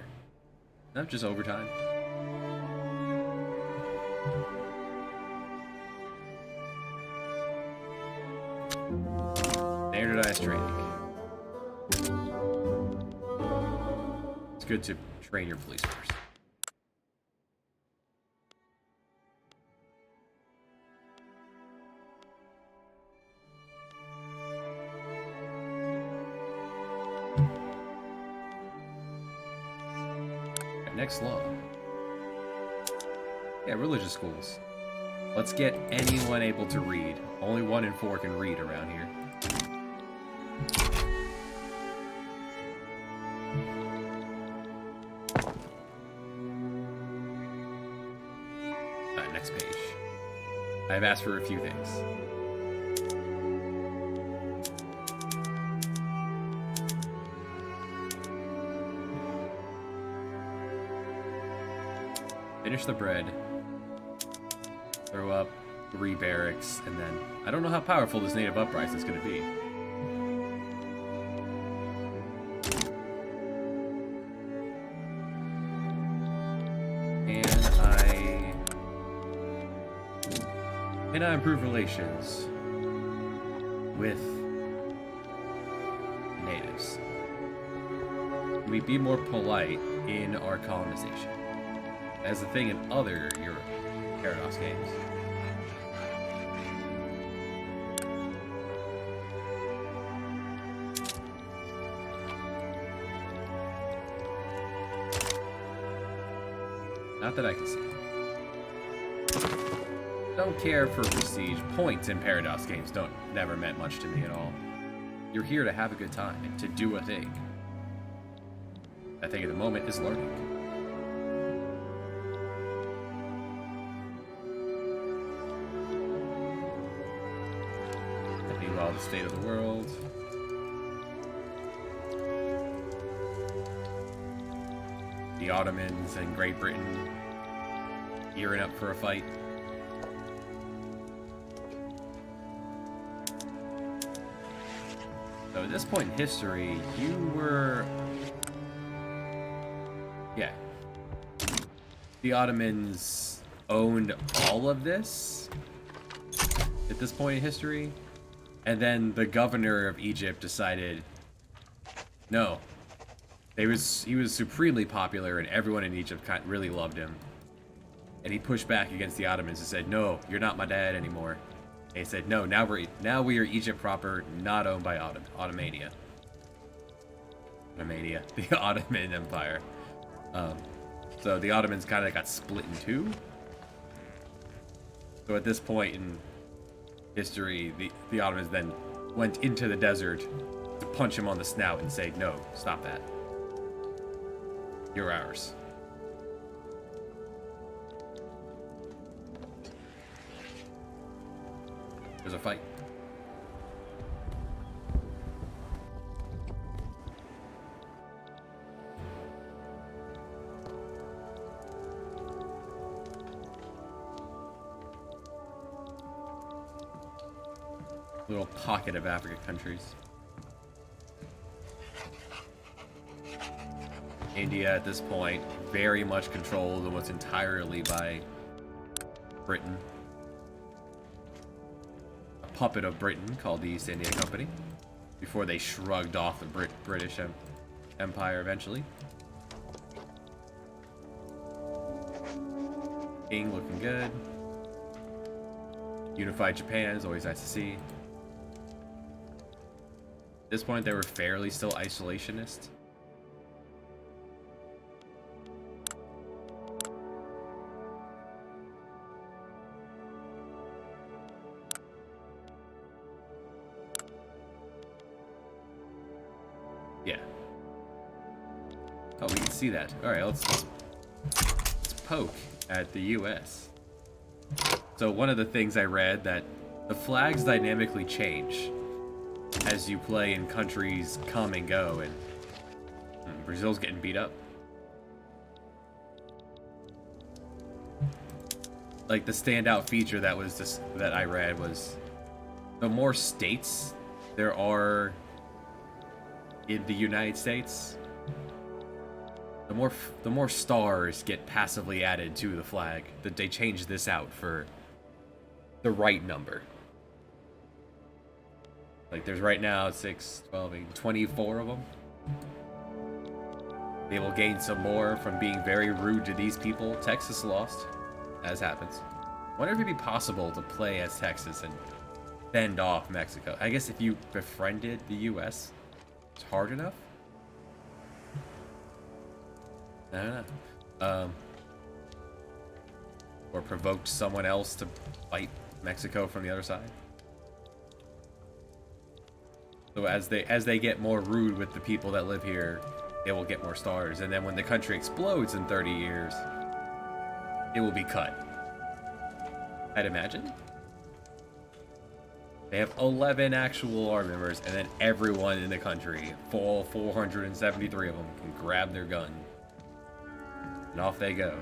Not just overtime. Standardized training. It's good to train your police force. Next law. Yeah, religious schools. Let's get anyone able to read. Only 1 in 4 can read around here. Next page. I've asked for a few things. Finish the bread, throw up 3 barracks, and then I don't know how powerful this native uprising is going to be. Can I improve relations with natives? Can we be more polite in our colonization? As the thing in other Europe Paradox games. Not that I can see. Don't care for prestige. Points in Paradox games never meant much to me at all. You're here to have a good time, to do a thing. I think at the moment is learning. And meanwhile, the state of the world. The Ottomans and Great Britain gearing up for a fight. So at this point in history, you were... Yeah. The Ottomans owned all of this at this point in history. And then the governor of Egypt decided, no. He was supremely popular and everyone in Egypt really loved him. And he pushed back against the Ottomans and said, no, you're not my dad anymore. And he said, no, now we are Egypt proper, not owned by Ottomania. The Ottoman Empire. So the Ottomans kind of got split in two. So at this point in history, the Ottomans then went into the desert to punch him on the snout and say, no, stop that. You're ours. There's a fight. Little pocket of African countries. India at this point, very much controlled almost entirely by Britain. A puppet of Britain called the East India Company, before they shrugged off the British Empire eventually. King looking good. Unified Japan is always nice to see. At this point, they were fairly still isolationist. Yeah. Oh, we can see that. All right, let's poke at the U.S. So one of the things I read that the flags dynamically change as you play in countries come and go, and Brazil's getting beat up. Like the standout feature that I read was the more states there are in the United States, the more stars get passively added to the flag. That they changed this out for the right number. Like there's right now 6, 12, 8, 24 of them. They will gain some more from being very rude to these people. Texas lost, as happens. Wonder if it'd be possible to play as Texas and fend off Mexico. I guess if you befriended the US, it's hard enough. I don't know. Or provoked someone else to fight Mexico from the other side. So as they get more rude with the people that live here, they will get more stars. And then when the country explodes in 30 years, it will be cut. I'd imagine. They have 11 actual army members, and then everyone in the country, all 473 of them, can grab their gun. And off they go.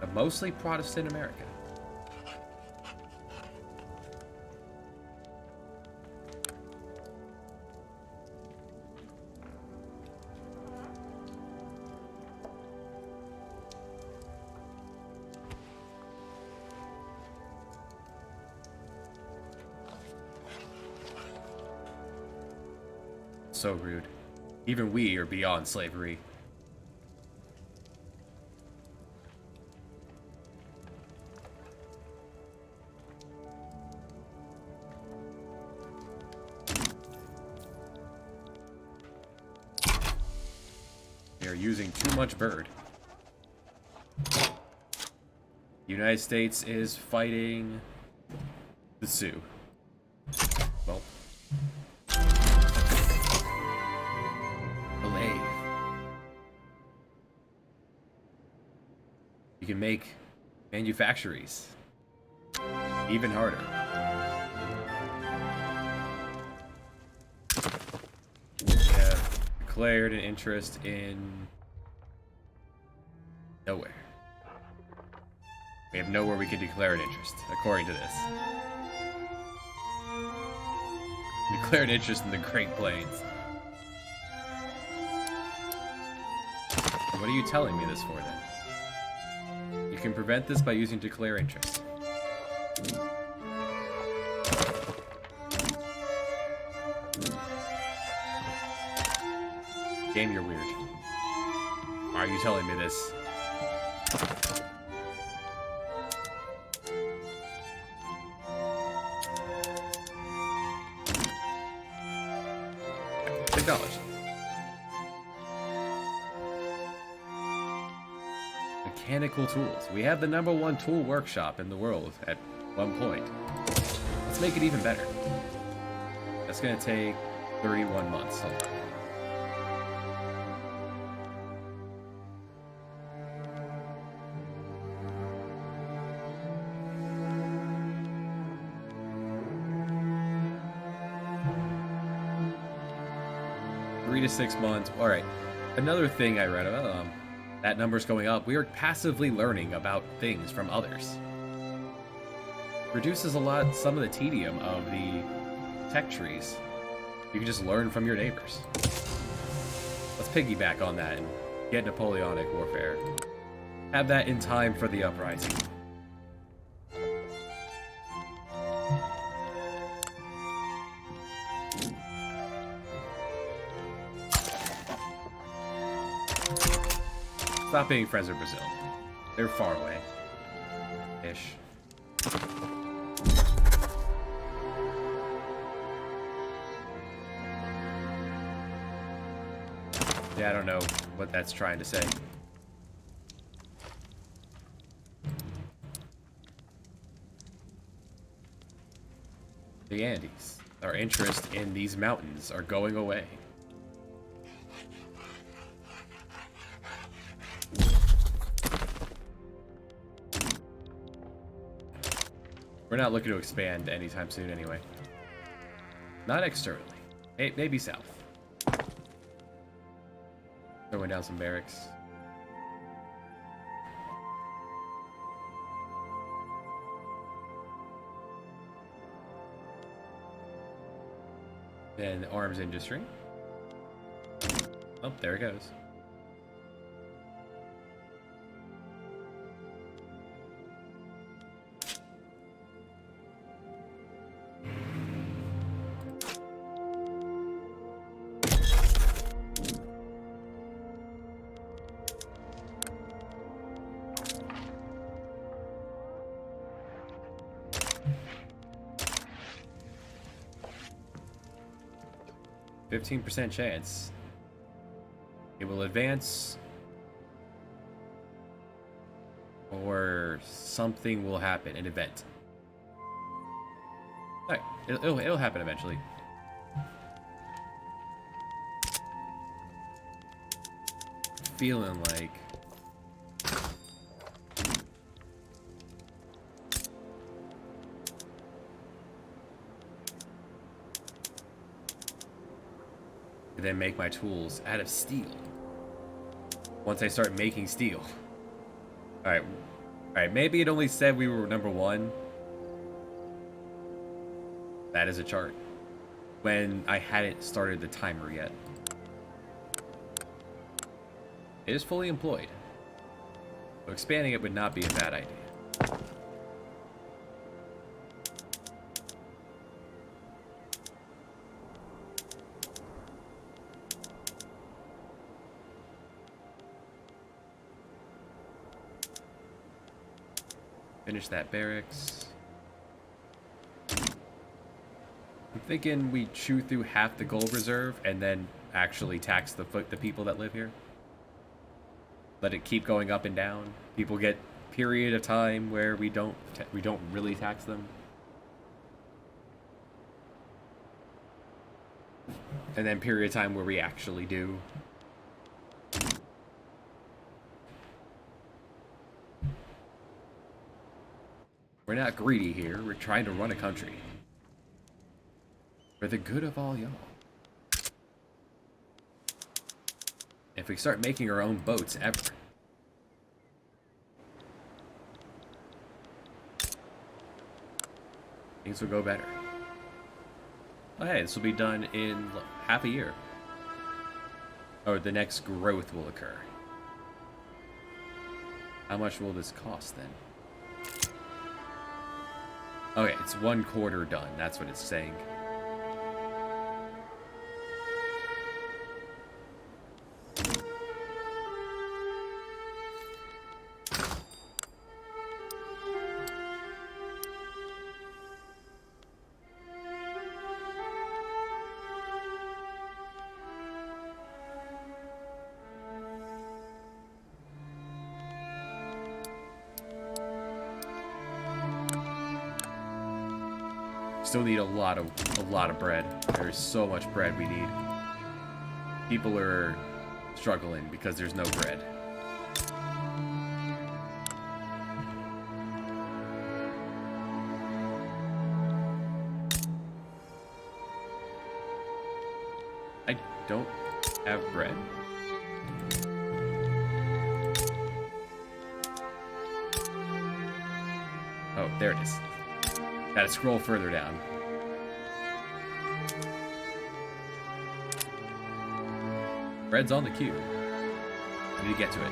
A mostly Protestant America. So rude. Even we are beyond slavery. are using too much bird. The United States is fighting the Sioux. Well. Belay. You can make manufactories even harder. We have declared an interest in nowhere. We have nowhere we can declare an interest, according to this. Declare an interest in the Great Plains. What are you telling me this for, then? You can prevent this by using declare interest. Game, you're weird. Why are you telling me this? Acknowledged. Mechanical tools. We have the #1 tool workshop in the world at one point. Let's make it even better. That's gonna take 31 months. Hold on. To 6 months. All right. Another thing I read about that number's going up. We are passively learning about things from others. Reduces some of the tedium of the tech trees. You can just learn from your neighbors. Let's piggyback on that and get Napoleonic warfare. Have that in time for the uprising. Stop being friends with Brazil. They're far away. Ish. Yeah, I don't know what that's trying to say. The Andes. Our interest in these mountains are going away. We're not looking to expand anytime soon anyway. Not externally. Maybe south. Throwing down some barracks. Then arms industry. Oh, there it goes. %, chance. It will advance, or something will happen, an event. Alright, it'll happen eventually. Feeling like and then make my tools out of steel. Once I start making steel. Alright, maybe it only said we were #1. That is a chart. When I hadn't started the timer yet. It is fully employed. So expanding it would not be a bad idea. Finish that barracks. I'm thinking we chew through half the gold reserve and then actually tax the people that live here. Let it keep going up and down. People get period of time where we don't really tax them. And then period of time where we actually do. We're not greedy here. We're trying to run a country. For the good of all y'all. If we start making our own boats ever. Things will go better. Oh, hey, this will be done in half a year. Or the next growth will occur. How much will this cost then? Okay, it's 1/4 done. That's what it's saying. Still need a lot of bread. There's so much bread we need. People are struggling because there's no bread. I don't have bread. Oh, there it is. Gotta scroll further down. Bread's on the queue. I need to get to it.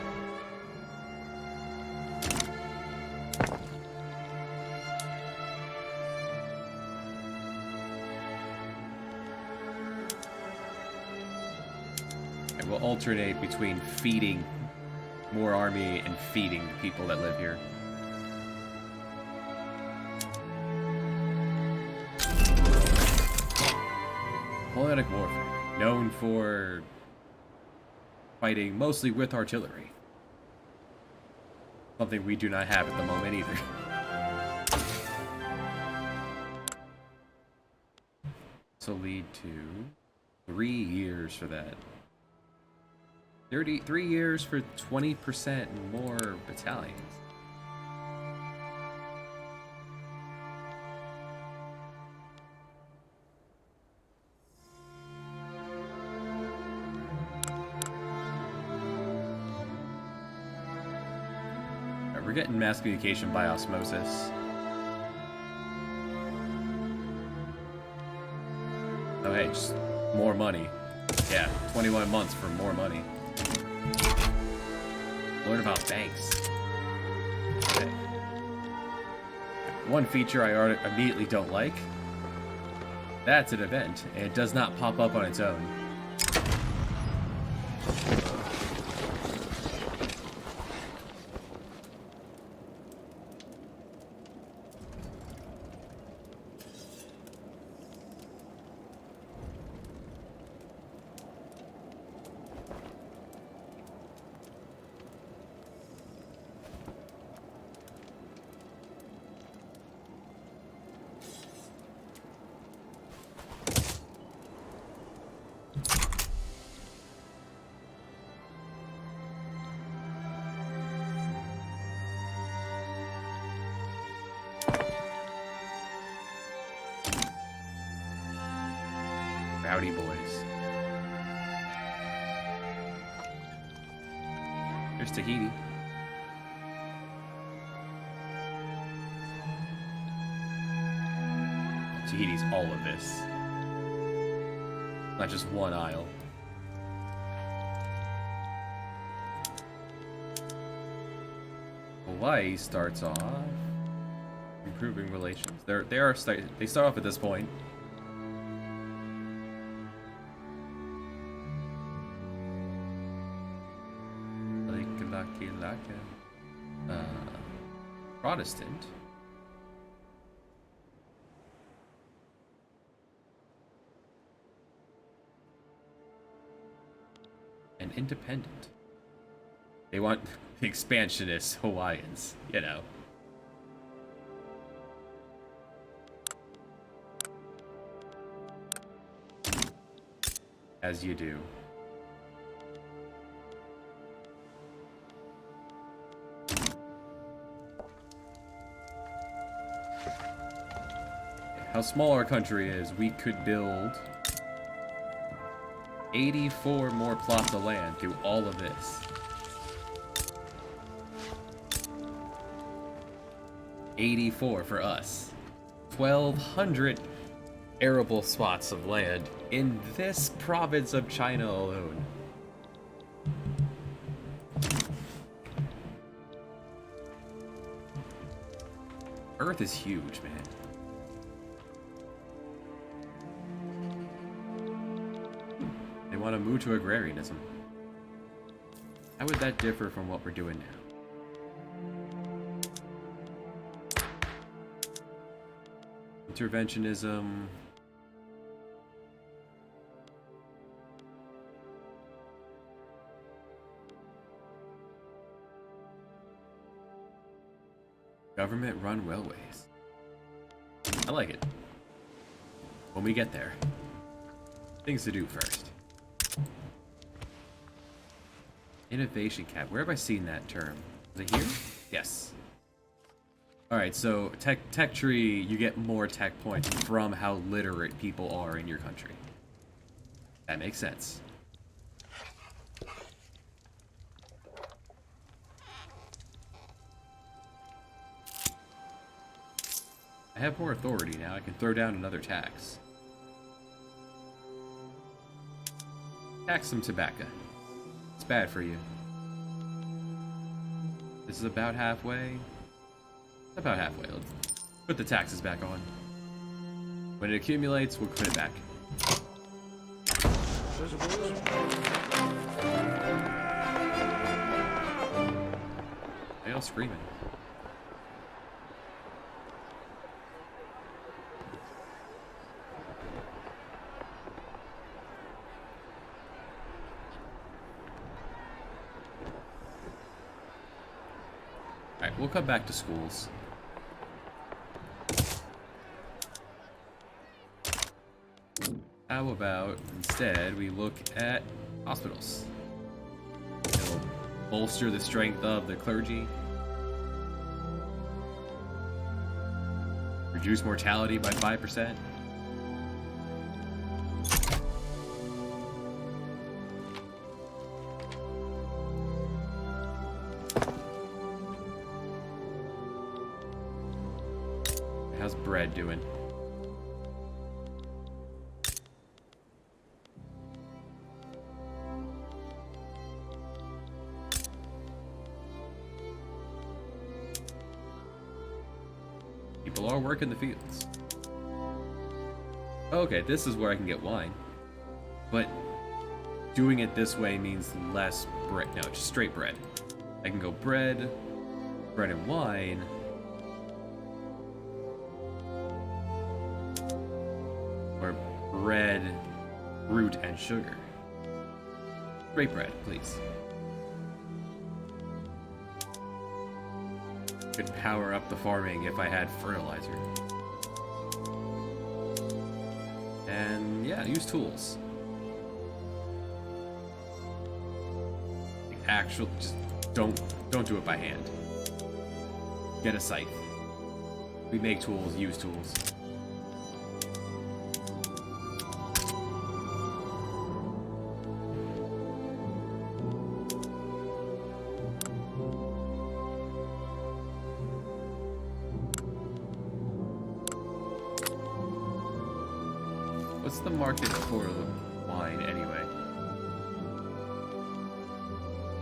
And we'll alternate between feeding more army and feeding the people that live here. Napoleonic warfare, known for fighting mostly with artillery. Something we do not have at the moment either. So lead to 3 years for that. 3 years for 20% more battalions. We're getting mass communication by osmosis. Oh hey, just more money. Yeah, 21 months for more money. Learn about banks. Okay. One feature I immediately don't like. That's an event, and it does not pop up on its own. Rowdy boys. There's Tahiti. Tahiti's all of this. Not just one isle. Hawaii starts off improving relations. They start off at this point. Protestant. And independent. They want expansionist Hawaiians, you know. As you do. How small our country is, we could build 84 more plots of land through all of this. 84 for us. 1,200 arable spots of land in this province of China alone. Earth is huge, man. They want to move to agrarianism. How would that differ from what we're doing now? Interventionism. Government-run railways. I like it. When we get there. Things to do first. Innovation cap. Where have I seen that term? Is it here? Yes. Alright, so tech tree, you get more tech points from how literate people are in your country. That makes sense. I have more authority now. I can throw down another tax. Tax some tobacco. It's bad for you. This is about halfway. About halfway. Let's put the taxes back on. When it accumulates, we'll put it back. They all screaming. Alright, we'll come back to schools. How about instead we look at hospitals? It'll bolster the strength of the clergy. Reduce mortality by 5%. How's bread doing? People are working the fields. Okay, this is where I can get wine. But doing it this way means less bread. No, just straight bread. I can go bread, bread and wine. Or bread, fruit, and sugar. Straight bread, please. Could power up the farming if I had fertilizer. And yeah, use tools. Actual, just don't do it by hand. Get a scythe. We make tools, use tools. What's the market for wine anyway?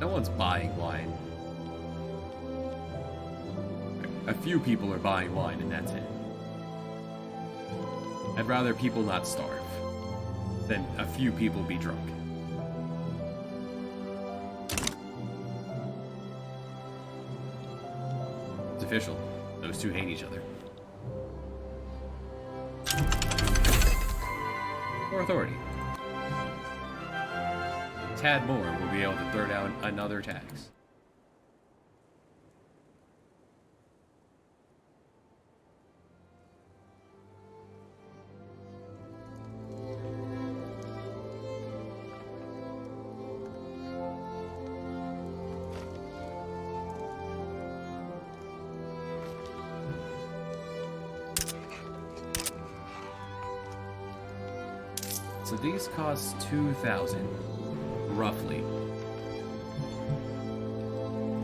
No one's buying wine. A few people are buying wine and that's it. I'd rather people not starve than a few people be drunk. It's official. Those two hate each other. More authority. Tad more will be able to throw down another tax. So these cost 2,000, roughly.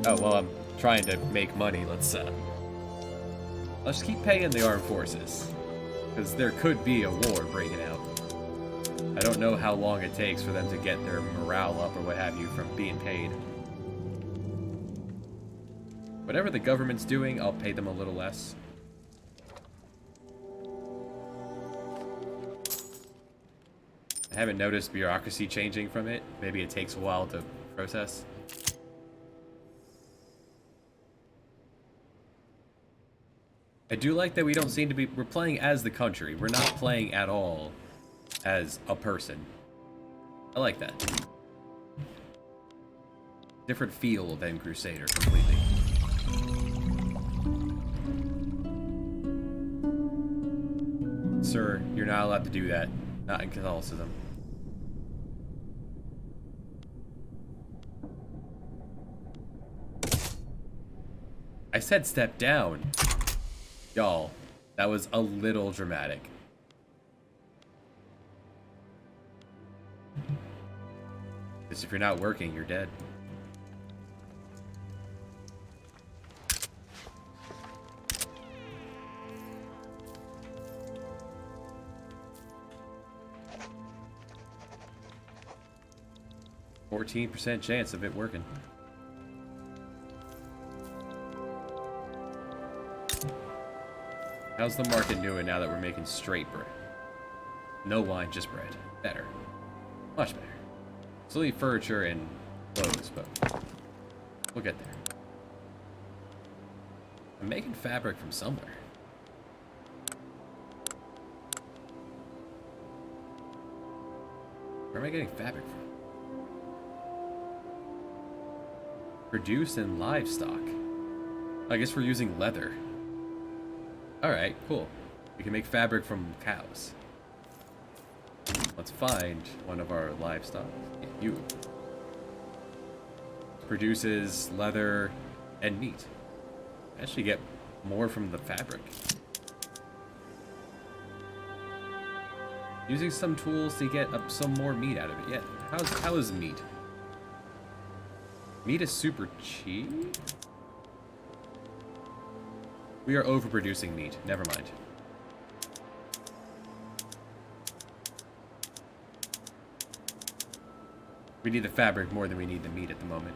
Oh, well, I'm trying to make money. Let's keep paying the armed forces. Because there could be a war breaking out. I don't know how long it takes for them to get their morale up or what have you from being paid. Whatever the government's doing, I'll pay them a little less. I haven't noticed bureaucracy changing from it. Maybe it takes a while to process. I do like that we don't seem to be... We're playing as the country. We're not playing at all as a person. I like that. Different feel than Crusader, completely. Sir, you're not allowed to do that. Not in Catholicism. I said step down. Y'all, that was a little dramatic. Because if you're not working, you're dead. %, chance of it working. How's the market doing now that we're making straight bread? No wine, just bread. Better. Much better. Still need furniture and clothes, but we'll get there. I'm making fabric from somewhere. Where am I getting fabric from? Produce in livestock. I guess we're using leather. Alright, cool. We can make fabric from cows. Let's find one of our livestock. You. Produces leather and meat. Actually get more from the fabric. Using some tools to get up some more meat out of it. Yeah, how is meat? Meat is super cheap? We are overproducing meat. Never mind. We need the fabric more than we need the meat at the moment.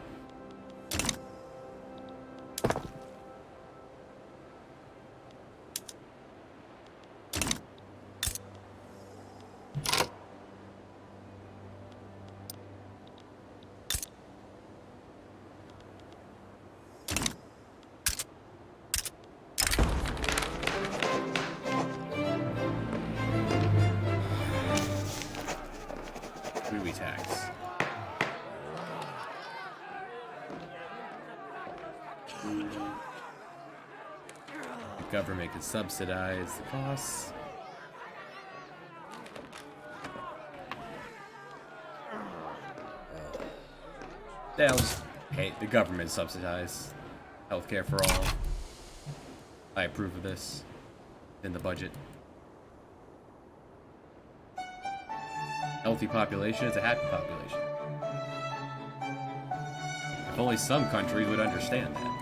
Tax. The government can subsidize the costs. They'll just pay the government subsidize healthcare for all. I approve of this in the budget. Healthy population is a happy population. If only some countries would understand that.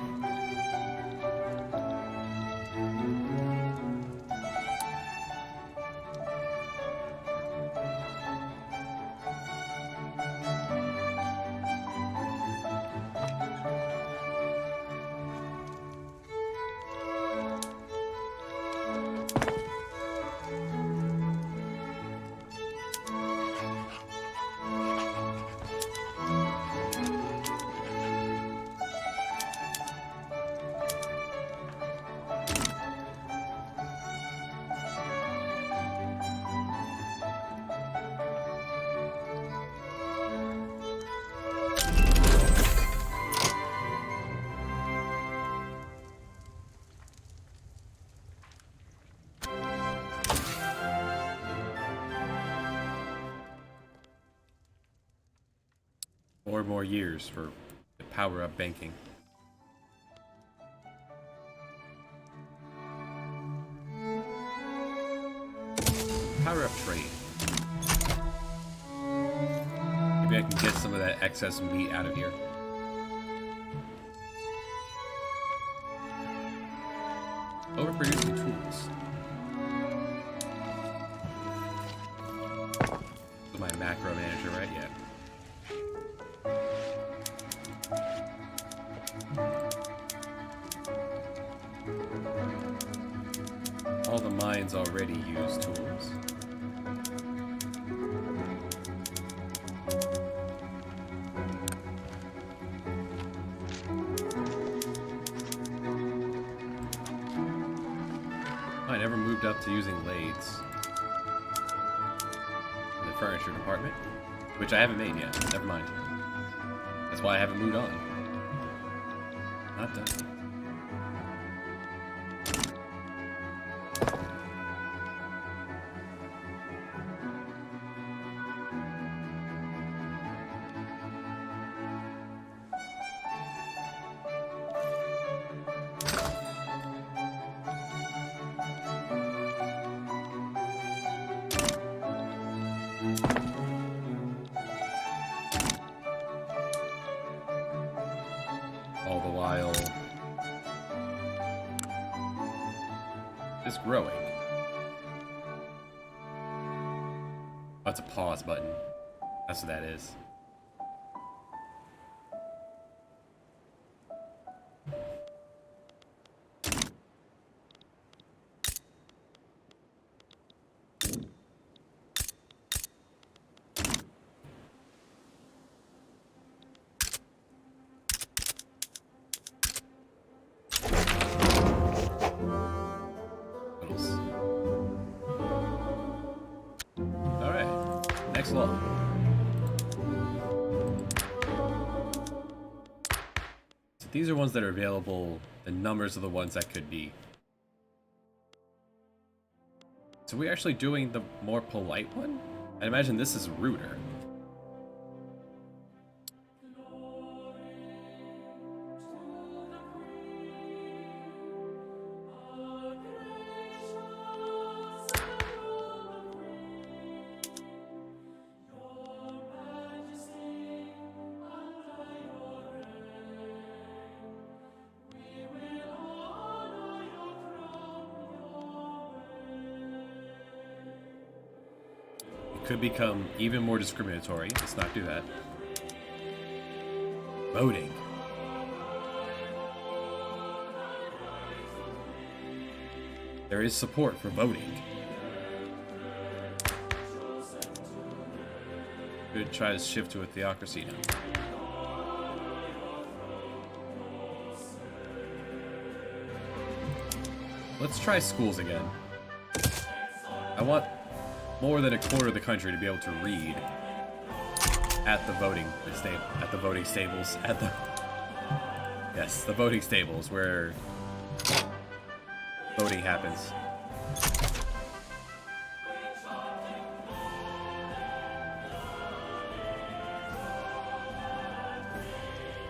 More years for the power up banking. Power up trade. Maybe I can get some of that excess meat out of here. Overproducing tools. Is my macro manager right yet? All the mines already use tools. I never moved up to using lathes in the furniture department, which I haven't made yet. Never mind. That's why I haven't moved on. Not done. All the while, just growing. That's a pause button. That's what that is. Next law. So these are ones that are available. The numbers are the ones that could be. So we're actually doing the more polite one? I imagine this is ruder. Could become even more discriminatory. Let's not do that. Voting. There is support for voting. Could try to shift to a theocracy now. Let's try schools again. I want more than a quarter of the country to be able to read at the voting stables, yes, the voting stables where voting happens.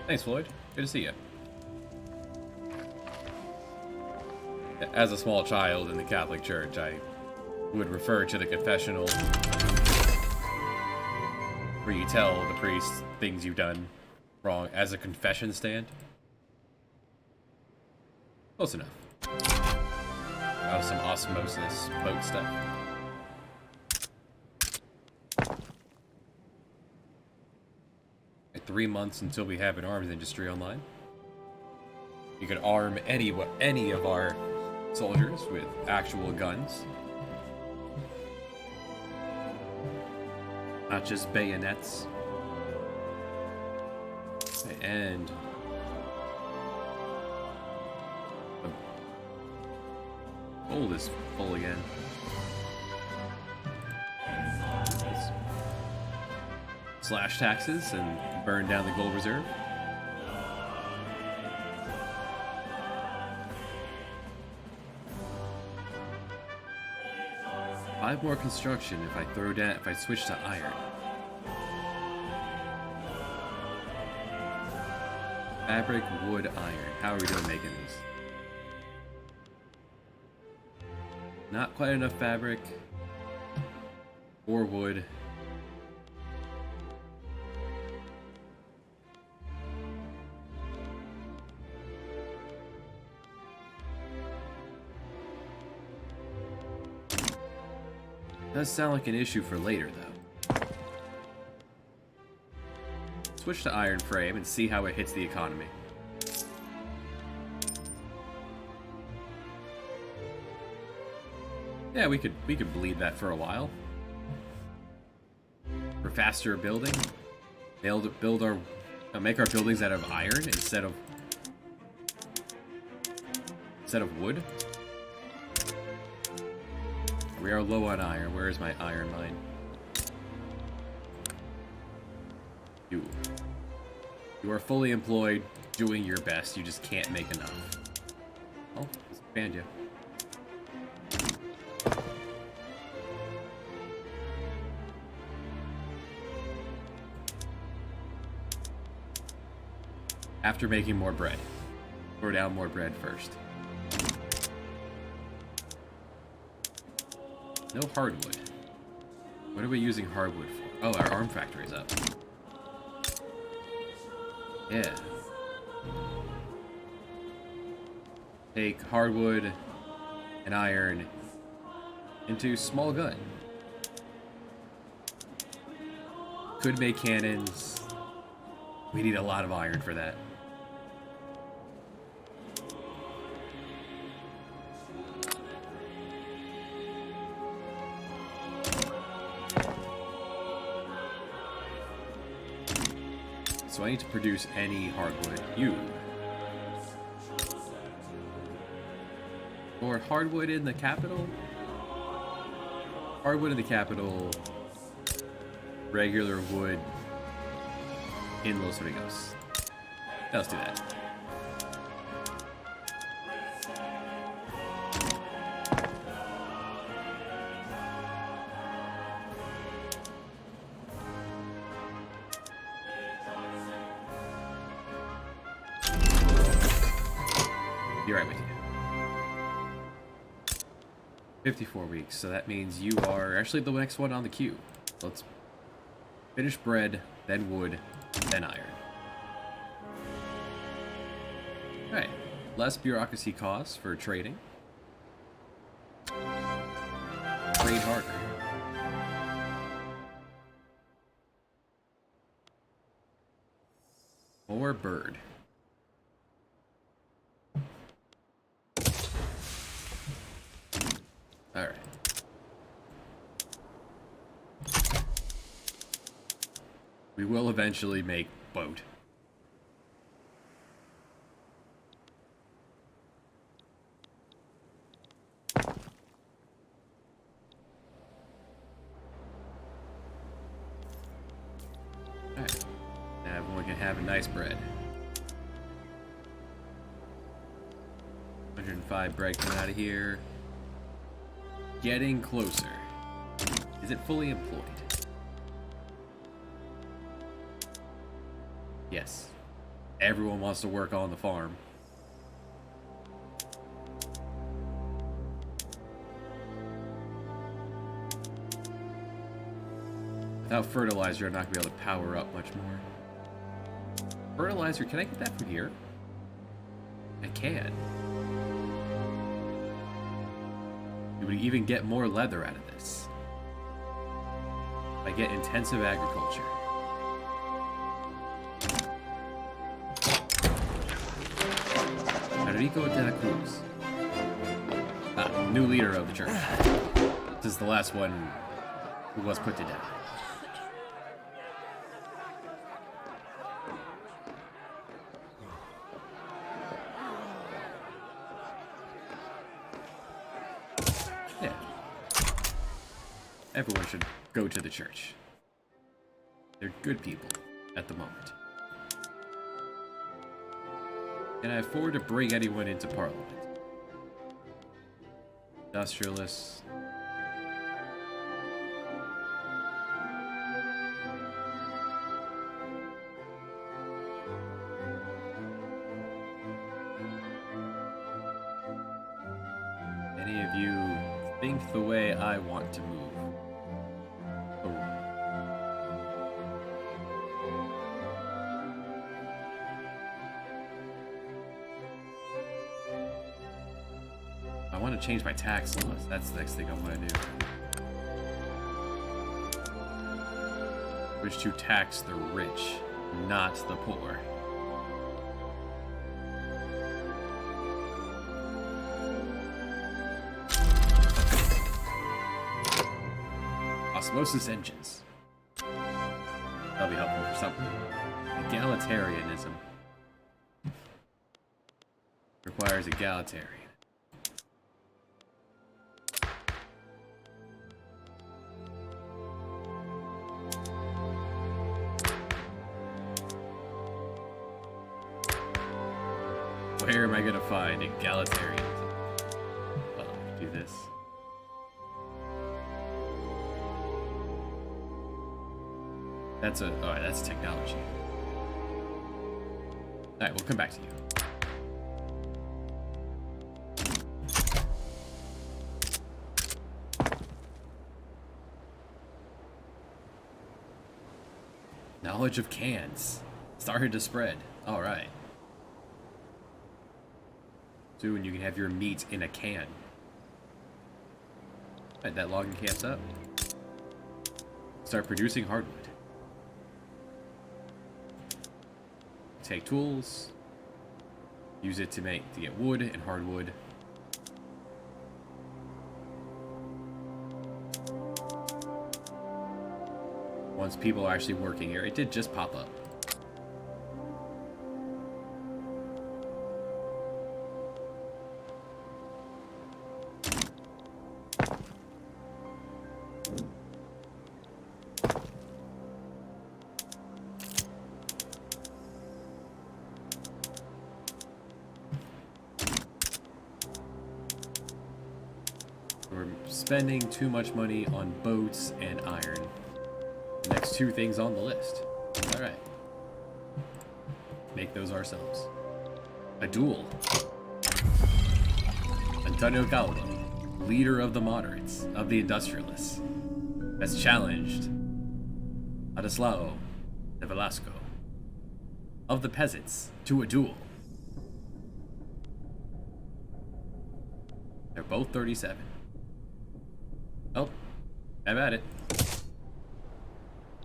Thanks, Floyd. Good to see you. As a small child in the Catholic Church, I would refer to the confessional where you tell the priest things you've done wrong as a confession stand. Close enough. That was some osmosis boat stuff. At 3 months until we have an arms industry online. You could arm any of our soldiers with actual guns. Not just bayonets. And the gold is full again. Slash taxes and burn down the gold reserve. Five more construction if I switch to iron. Fabric, wood, iron. How are we doing making these? Not quite enough fabric or wood. Does sound like an issue for later, though. Switch to iron frame and see how it hits the economy. Yeah, we could bleed that for a while. For faster building, make our buildings out of iron instead of wood. We are low on iron. Where is my iron mine? You are fully employed, doing your best. You just can't make enough. Oh, let's expand you. After making more bread. Throw down more bread first. No hardwood. What are we using hardwood for? Oh, our arm factory's up. Yeah. Take hardwood and iron into small gun. Could make cannons. We need a lot of iron for that. So I need to produce any hardwood. Or hardwood in the capital? Hardwood in the capital. Regular wood in Los Rigos. Let's do that. You're right with you. 54 weeks, so that means you are actually the next one on the queue. Let's finish bread, then wood, then iron. Alright, less bureaucracy costs for trading. Trade harder. More bird. Alright. We will eventually make boat. Alright. Now everyone can have a nice bread. 105 bread coming out of here. Getting closer. Is it fully employed? Yes. Everyone wants to work on the farm. Without fertilizer, I'm not going to be able to power up much more. Fertilizer, can I get that from here? I can. You would even get more leather out of this. I get intensive agriculture. Enrico de la Cruz. New leader of the church. This is the last one who was put to death. Yeah. Everyone should go to the church. They're good people at the moment. Can I afford to bring anyone into Parliament? Industrialists. Any of you think the way I want to move? I want to change my tax laws. That's the next thing I want to do. Wish to tax the rich, not the poor. Osmosis engines. That'll be helpful for something. Egalitarianism. Requires egalitarian. Where am I gonna find egalitarianism? Well, do this. That's a... Alright, that's technology. Alright, we'll come back to you. Knowledge of cans. Started to spread. Alright. Soon you can have your meat in a can. Alright, that logging camp's up. Start producing hardwood. Take tools. Use it to get wood and hardwood. Once people are actually working here, it did just pop up. We're spending too much money on boats and iron. The next two things on the list. Alright. Make those ourselves. A duel. Antonio Calvo, leader of the moderates, of the industrialists, has challenged Ladislao de Velasco of the peasants to a duel. They're both 37. Oh, have at it.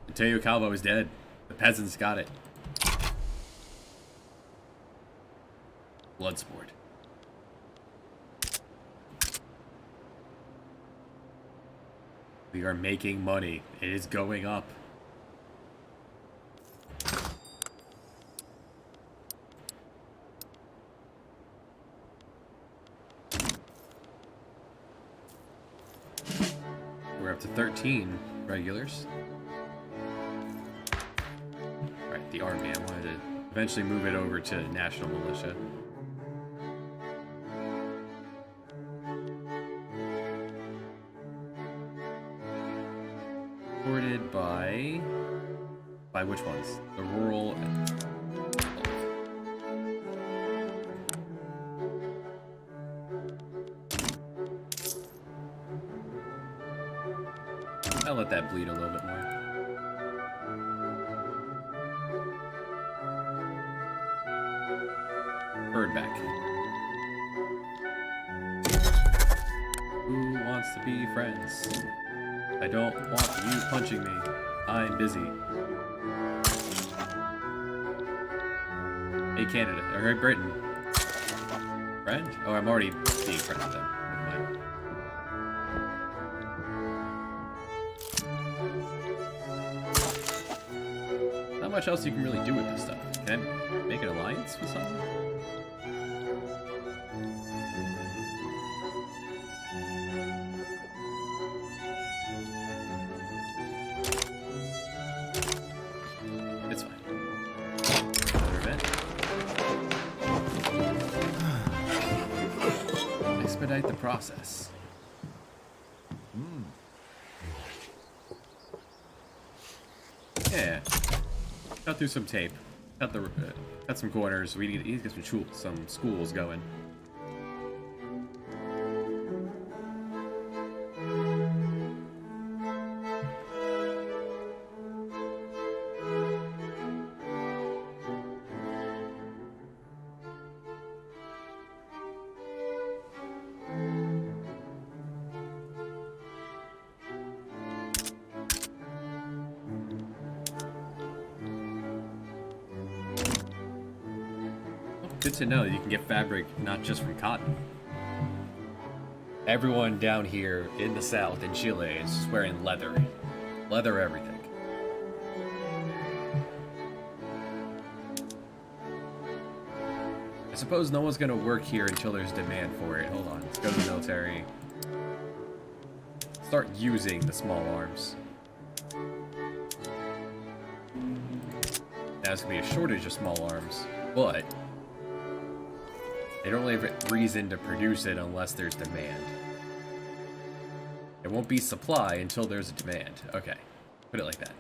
Antonio Calvo is dead. The peasants got it. Bloodsport. We are making money. It is going up. We're up to 13 regulars. Alright, the army. I wanted to eventually move it over to national militia. Supported by which ones? The rural and I'll let that bleed a little bit more. Bird back. Who wants to be friends? I don't want you punching me. I'm busy. Hey Canada, or hey Britain. Friend? Oh, I'm already being friends with them. Never mind. Not much else you can really do with this stuff. Can I make an alliance with someone? It's fine. Another event. Expedite the process. Yeah. Cut through some tape. Cut some corners. We need to get some schools going. good to know that you can get fabric not just from cotton. Everyone down here in the south, in Chile, is just wearing leather. Leather everything. I suppose no one's gonna work here until there's demand for it. Hold on, let's go to the military. Start using the small arms. Now there's gonna be a shortage of small arms, but they don't really have a reason to produce it unless there's demand. It won't be supply until there's a demand. Okay, put it like that.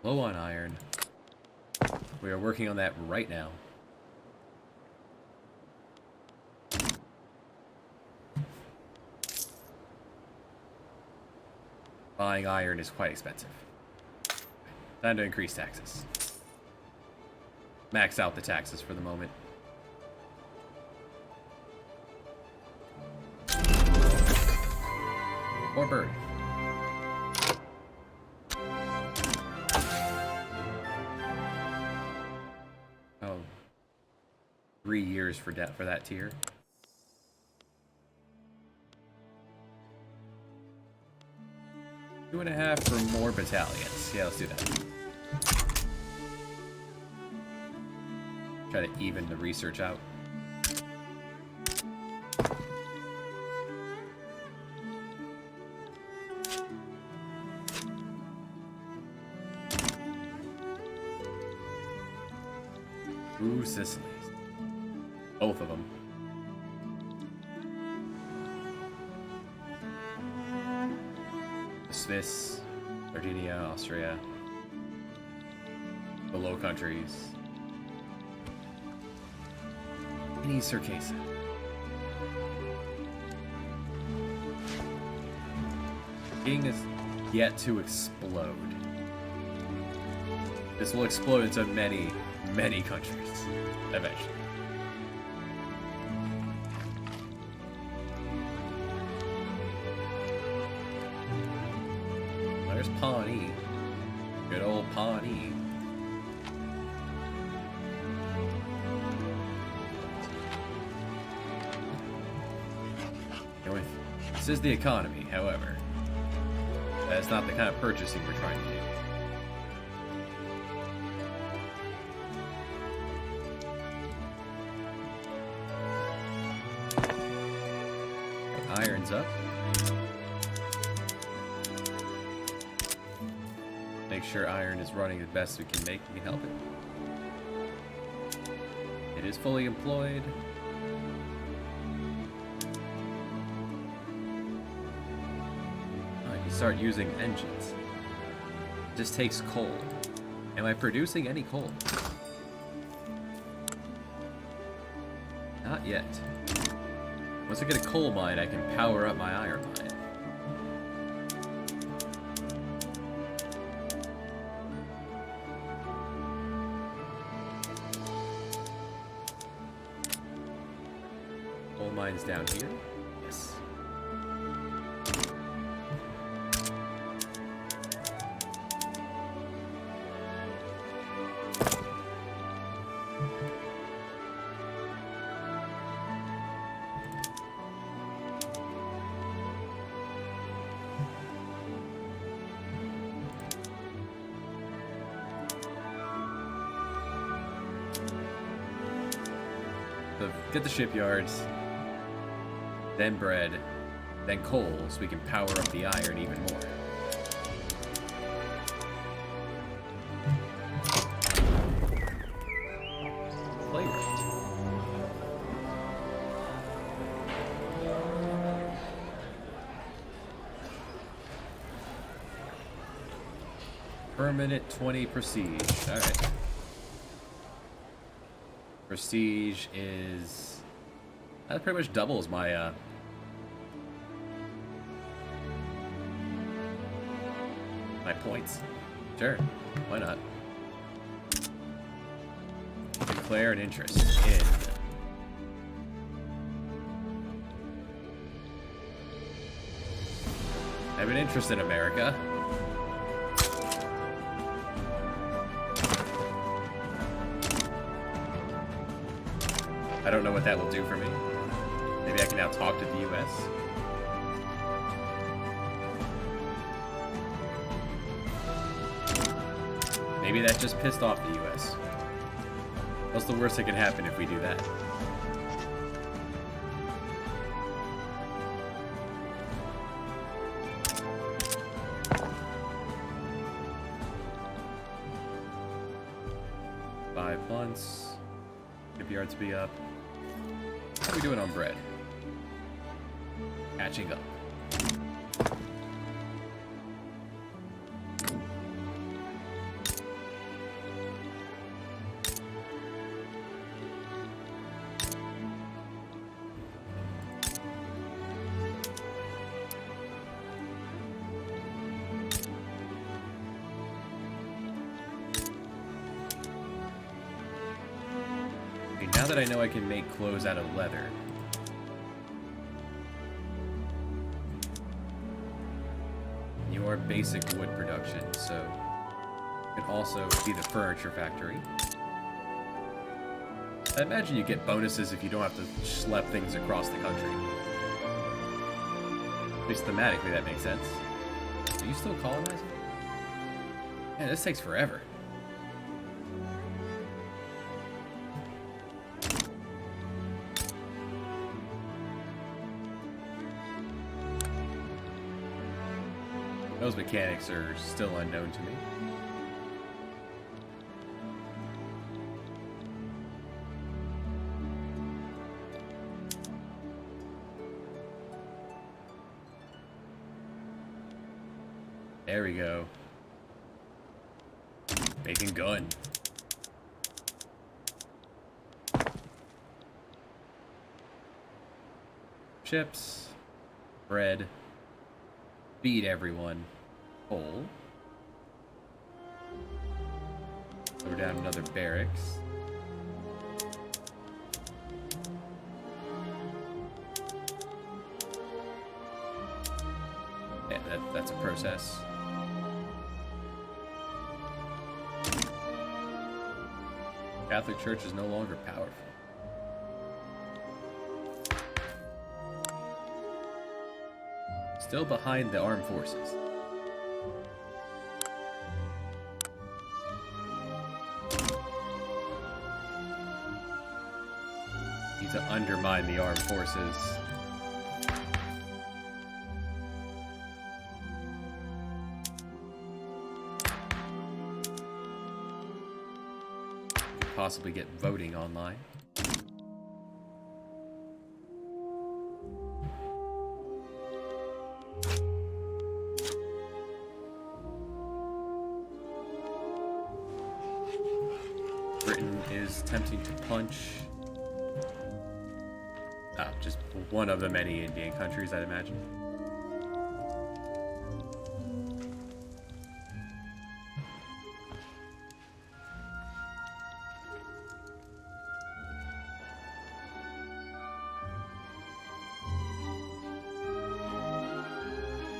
Low on iron. We are working on that right now. Buying iron is quite expensive. Time to increase taxes. Max out the taxes for the moment. Or bird. Oh. 3 years for that tier. Two and a half for more battalions. Yeah, let's do that. Try to even the research out. Ooh, Sicily. Both of them. The Swiss, Sardinia, Austria, the Low Countries, any Circassa. King is yet to explode. This will explode into many, many countries eventually. There's Pawnee. Good old Pawnee. This is the economy, however. That's not the kind of purchasing we're trying to do. Iron's up. Make sure iron is running as best we can make. We can help it. It is fully employed. I can start using engines. It just takes coal. Am I producing any coal? Not yet. Once I get a coal mine, I can power up my iron mine. Coal mine's down here? Yes. So get the shipyards, then bread, then coal, so we can power up the iron even more. Playwright. Permanent 20 prestige. Alright. Prestige is... that pretty much doubles my, my points. Sure, why not? Declare an interest in... I have an interest in America. I don't know what that will do for me. Maybe I can now talk to the US. Maybe that just pissed off the US. What's the worst that can happen if we do that? Months. Shipyards be up. How are we doing on bread? Catching up. Now that I know I can make clothes out of leather. You are basic wood production, so you can also be the furniture factory. I imagine you get bonuses if you don't have to schlep things across the country. At least thematically that makes sense. Are you still colonizing? Man, this takes forever. Those mechanics are still unknown to me. There we go. Making gun. Chips. Bread. Feed everyone. Coal. Throw down another barracks. Yeah, that's a process. Catholic Church is no longer powerful. Still behind the armed forces. Need to undermine the armed forces. Could possibly get voting online. Britain is attempting to punch just one of the many Indian countries, I'd imagine.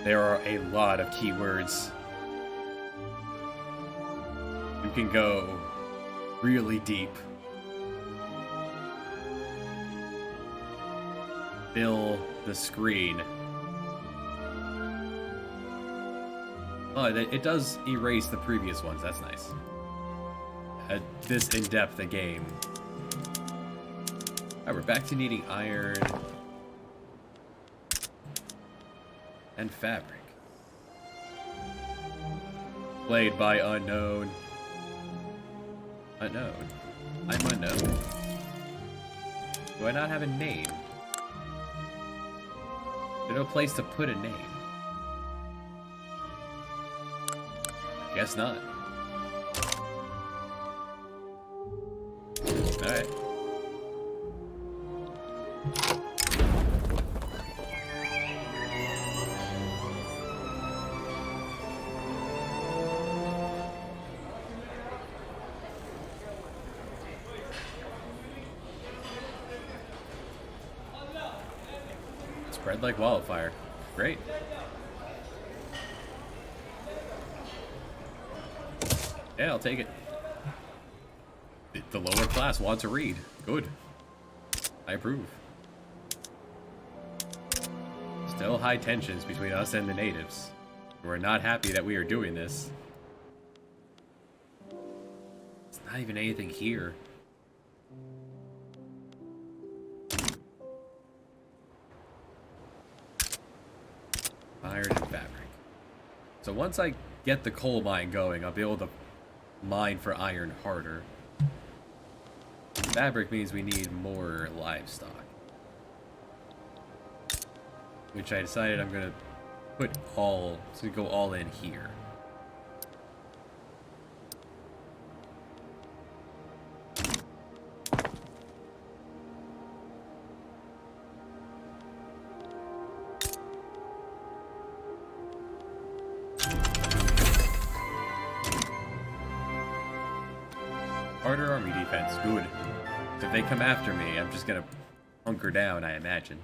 There are a lot of keywords. You can go really deep. Fill the screen. Oh, it does erase the previous ones. That's nice. This in-depth a game. Alright, we're back to needing iron and fabric. Played by unknown. Unknown. I'm unknown. Do I not have a name? There's no place to put a name. Guess not. Alright. Spread like wildfire. Great. Yeah, I'll take it. The lower class want to read. Good. I approve. Still high tensions between us and the natives. We're not happy that we are doing this. It's not even anything here. Iron and fabric. So once I get the coal mine going, I'll be able to mine for iron harder. Fabric means we need more livestock. Which I decided I'm gonna put all, so go all in here. Harder army defense, good. If they come after me, I'm just gonna hunker down, I imagine.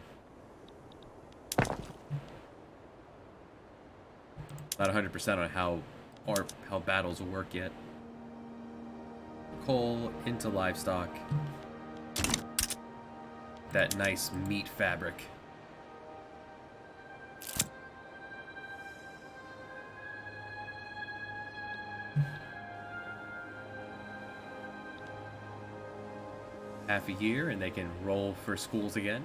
Not 100% on how battles will work yet. Coal into livestock. That nice meat fabric. Half a year and they can roll for schools again.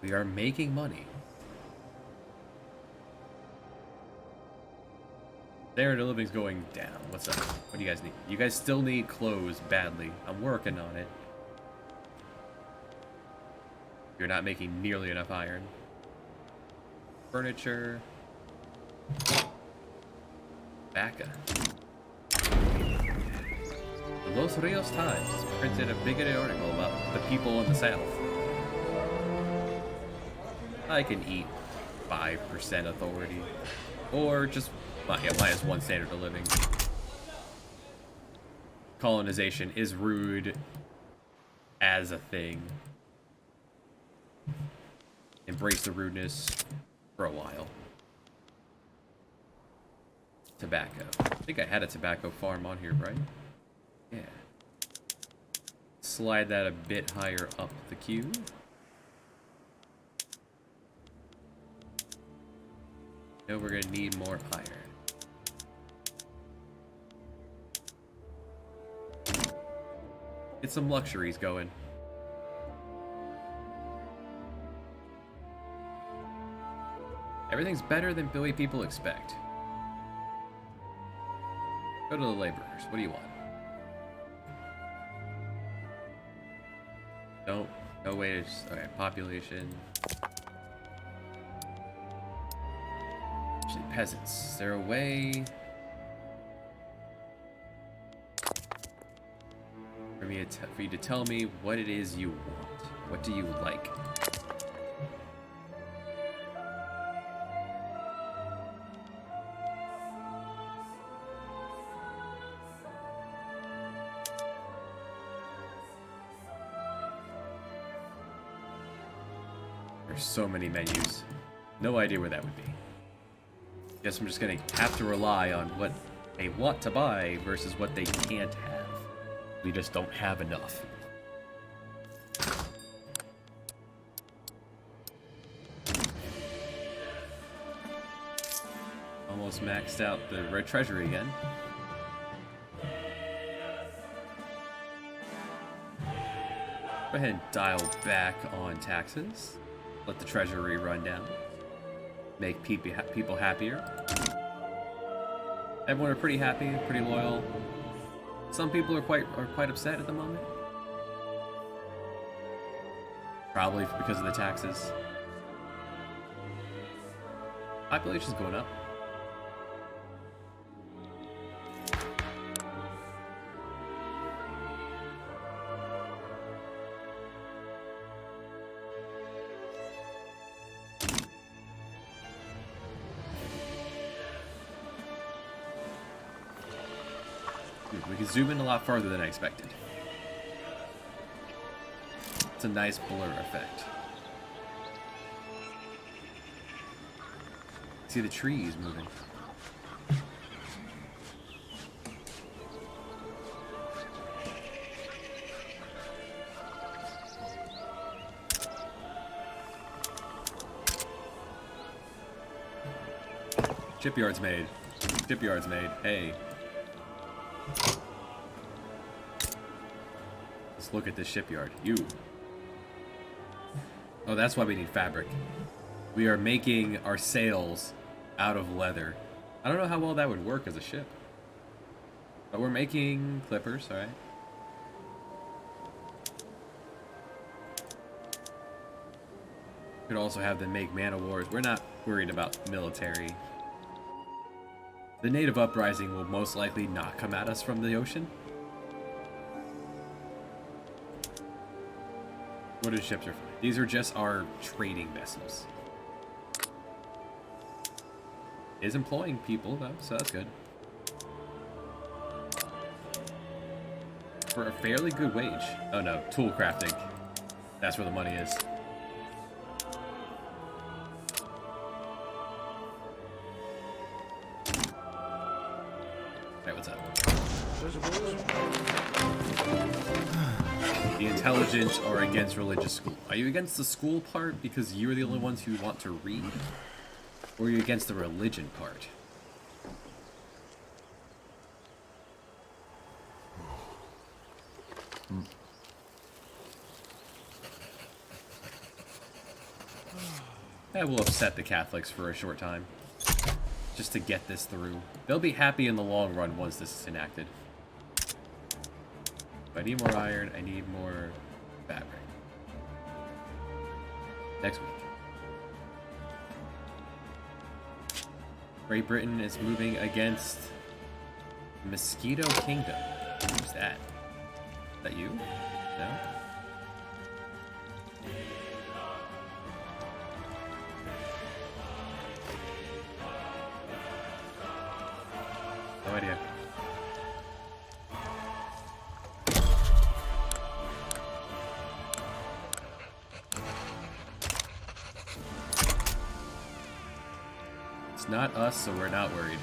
We are making money. Standard of living's going down. What's up? What do you guys need? You guys still need clothes badly. I'm working on it. You're not making nearly enough iron. Furniture. Tobacco. The Los Rios Times printed a bigoted article about the people in the South. I can eat 5% authority. Or just minus 1 standard of living. Colonization is rude as a thing. Embrace the rudeness for a while. Tobacco. I think I had a tobacco farm on here, right? Yeah. Slide that a bit higher up the queue. No, we're gonna need more iron. Get some luxuries going. Everything's better than Billy people expect. Go to the laborers. What do you want? No way to just, okay, population. Actually, peasants. Is there a way for you to tell me what it is you want? What do you like? There's so many menus. No idea where that would be. Guess I'm just gonna have to rely on what they want to buy versus what they can't have. We just don't have enough. Almost maxed out the red treasury again. Go ahead and dial back on taxes. Let the treasury run down. Make people happier. Everyone are pretty happy, pretty loyal. Some people are quite upset at the moment. Probably because of the taxes. Population's going up. We can zoom in a lot farther than I expected. It's a nice blur effect. See the trees moving. Shipyard's made. Shipyard's made. Hey. Let's look at this shipyard. You. Oh, that's why we need fabric. We are making our sails out of leather. I don't know how well that would work as a ship. But we're making clippers, alright. Could also have them make man of wars. We're not worried about military. The native uprising will most likely not come at us from the ocean. What are ships are for? These are just our trading vessels. Is employing people though, so that's good. For a fairly good wage. Oh no, tool crafting. That's where the money is. Alright, what's up? The intelligent are against religious school. Are you against the school part because you're the only ones who want to read? Or are you against the religion part? That will upset the Catholics for a short time. Just to get this through. They'll be happy in the long run once this is enacted. I need more iron, I need more fabric. Next week. Great Britain is moving against Mosquito Kingdom. Who's that? Is that you? No? No idea. It's not us, so we're not worried.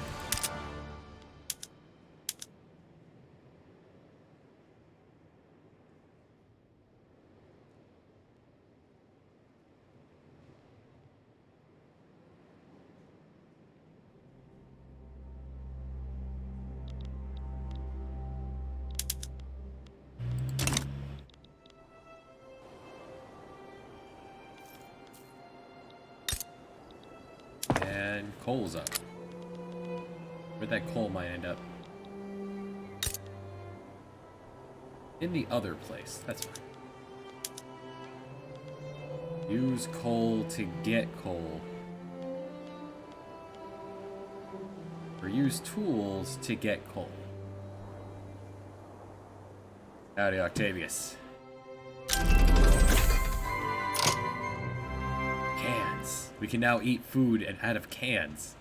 And coal's up. Where'd that coal mine end up? In the other place. That's fine. Use coal to get coal. Or use tools to get coal. Howdy, Octavius. Cans. We can now eat food and out of cans.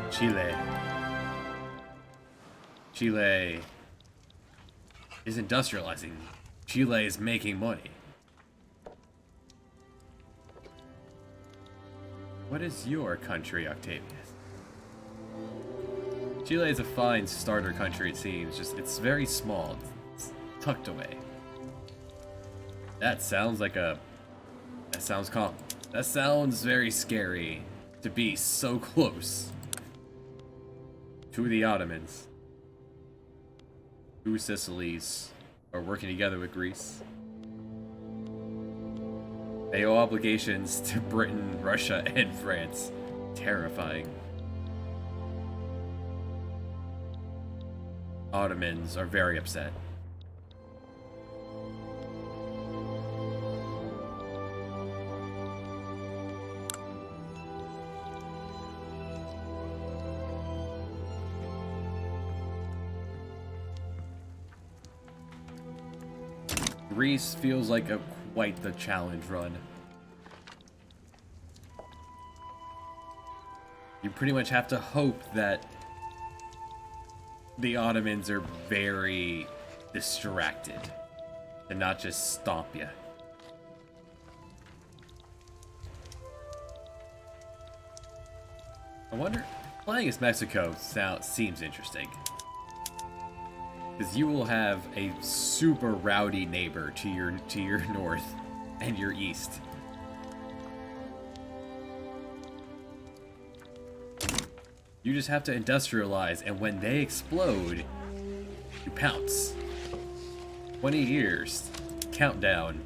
Chile. Chile is industrializing. Chile is making money. What is your country, Octavius? Chile is a fine starter country, it seems. Just, it's very small. It's tucked away. That sounds like a... That sounds calm. That sounds very scary to be so close to the Ottomans. Two Sicilies are working together with Greece. They owe obligations to Britain, Russia, and France. Terrifying. Ottomans are very upset. Greece feels like quite the challenge run. You pretty much have to hope that the Ottomans are very distracted and not just stomp you. I wonder, playing as Mexico seems interesting. Because you will have a super rowdy neighbor to your north and your east. You just have to industrialize, and when they explode, you pounce. 20 years. Countdown.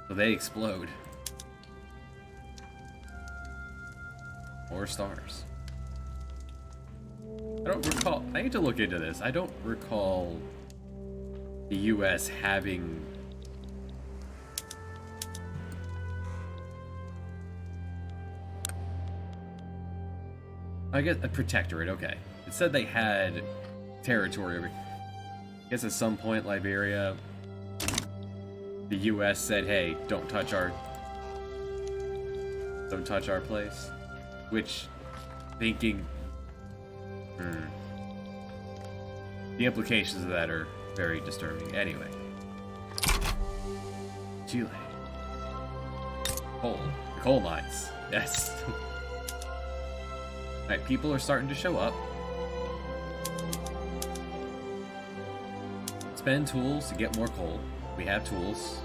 So they explode. More stars. I don't recall. I need to look into this. I don't recall the US having. I guess a protectorate, okay. It said they had territory over. I guess at some point, Liberia, the US said, hey, don't touch our place. Which, thinking, the implications of that are very disturbing. Anyway. Chile. Coal. The coal mines. Yes. Alright, people are starting to show up. Spend tools to get more coal. We have tools.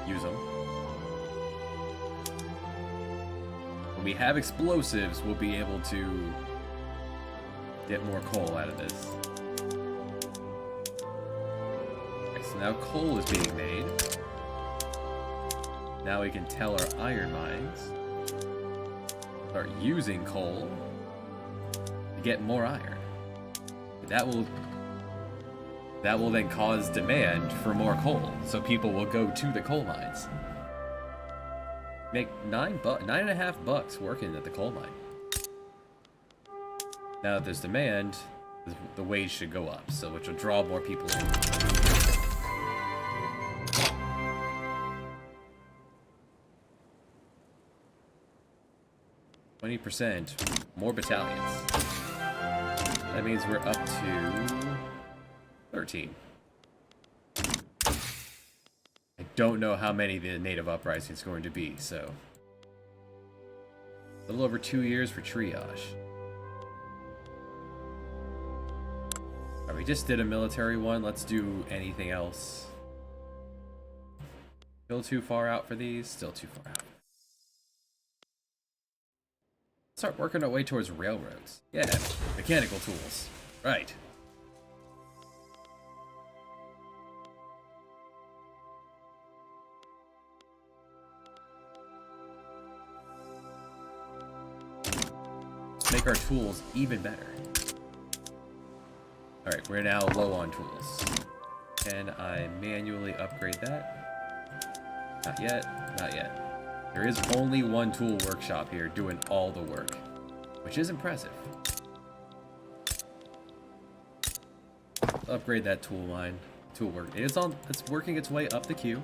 Use them. When we have explosives, we'll be able to get more coal out of this. Okay, so now coal is being made. Now we can tell our iron mines. Start using coal to get more iron. That will then cause demand for more coal, so people will go to the coal mines. Make $9.50 working at the coal mine. Now that there's demand, the wage should go up, so which will draw more people in. 20% more battalions. That means we're up to 13. I don't know how many the native uprising is going to be, so a little over 2 years for triage. Alright, we just did a military one. Let's do anything else. Still too far out for these? Still too far out. Start working our way towards railroads. Yeah, mechanical tools. Right. Make our tools even better. Alright, we're now low on tools. Can I manually upgrade that? Not yet, not yet. There is only one tool workshop here doing all the work, which is impressive. Let's upgrade that tool line. Tool work. It's working its way up the queue.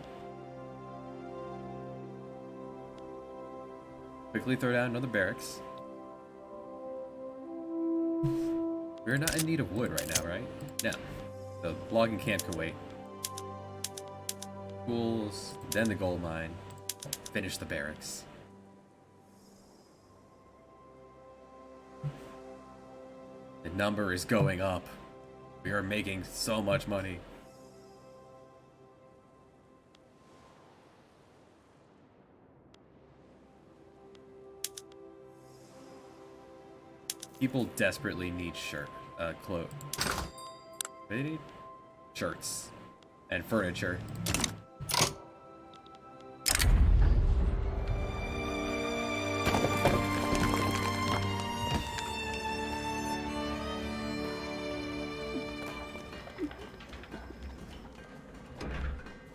Quickly throw down another barracks. We're not in need of wood right now, right? No. The logging camp can wait. Tools, then the gold mine. Finish the barracks. The number is going up. We are making so much money. People desperately need clothes. What do they need? Shirts. And furniture.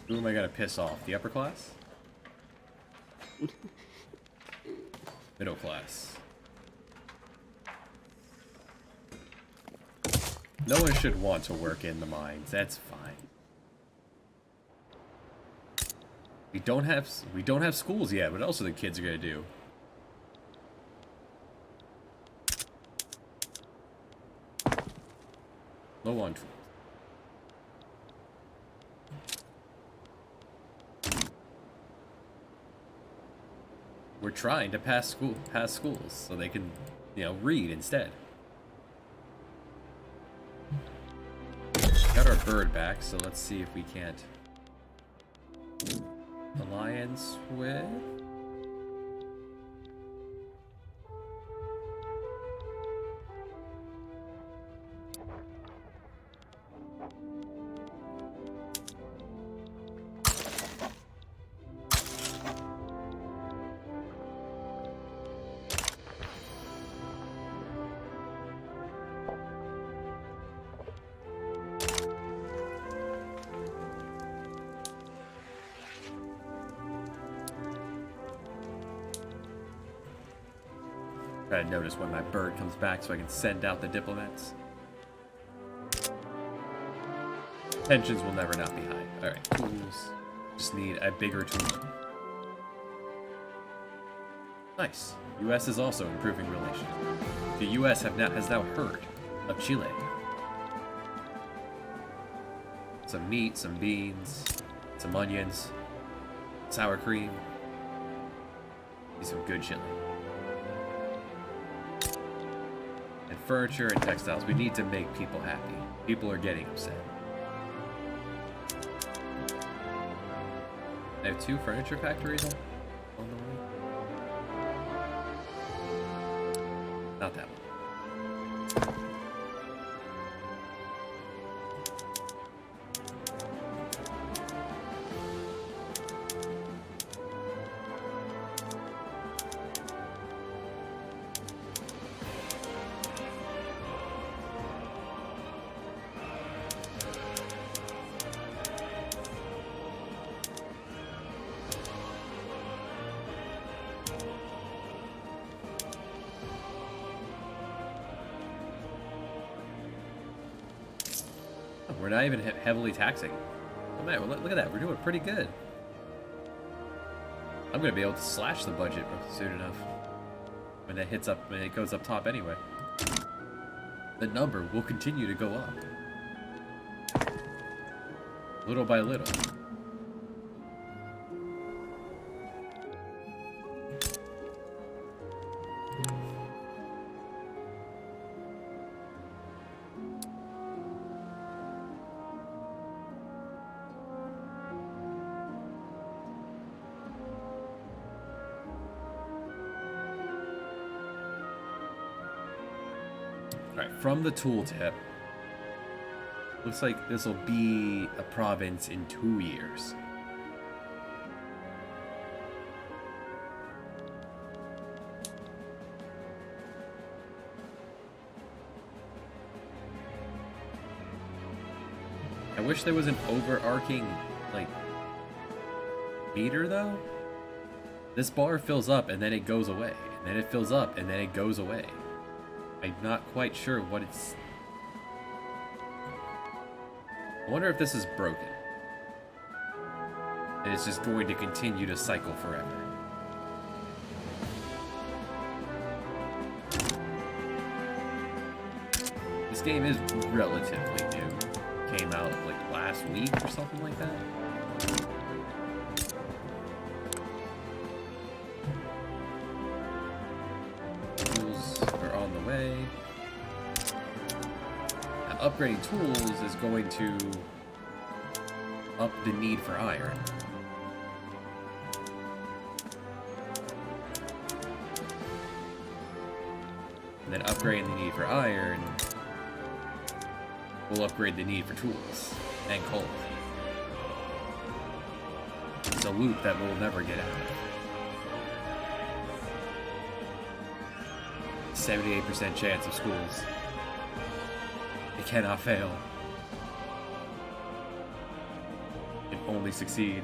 Who am I gonna piss off? The upper class? Middle class. No one should want to work in the mines. That's fine. We don't have schools yet. What else are the kids gonna do? Low on tools. we're trying to pass schools so they can, read instead. Got our bird back, so let's see if we can't alliance with. Try to notice when my bird comes back so I can send out the diplomats. Tensions will never not be high. Alright, tools. Just need a bigger tool. Nice. US is also improving relations. The US has now heard of Chile. Some meat, some beans, some onions, sour cream. Need some good chili. And furniture and textiles. We need to make people happy. People are getting upset. I have 2 furniture factories on the way. Not that one. We're not even heavily taxing. Oh man, look at that. We're doing pretty good. I'm gonna be able to slash the budget soon enough when it goes up top anyway. The number will continue to go up, little by little. Alright, from the tooltip, looks like this will be a province in 2 years. I wish there was an overarching, meter though. This bar fills up and then it goes away, and then it fills up and then it goes away. I'm not quite sure what it's... I wonder if this is broken. And it's just going to continue to cycle forever. This game is relatively new. Came out last week or something like that. Way. Now, upgrading tools is going to up the need for iron. And then upgrading the need for iron will upgrade the need for tools and coal. It's a loop that we'll never get out of. 78% chance of schools. It cannot fail. It can only succeed.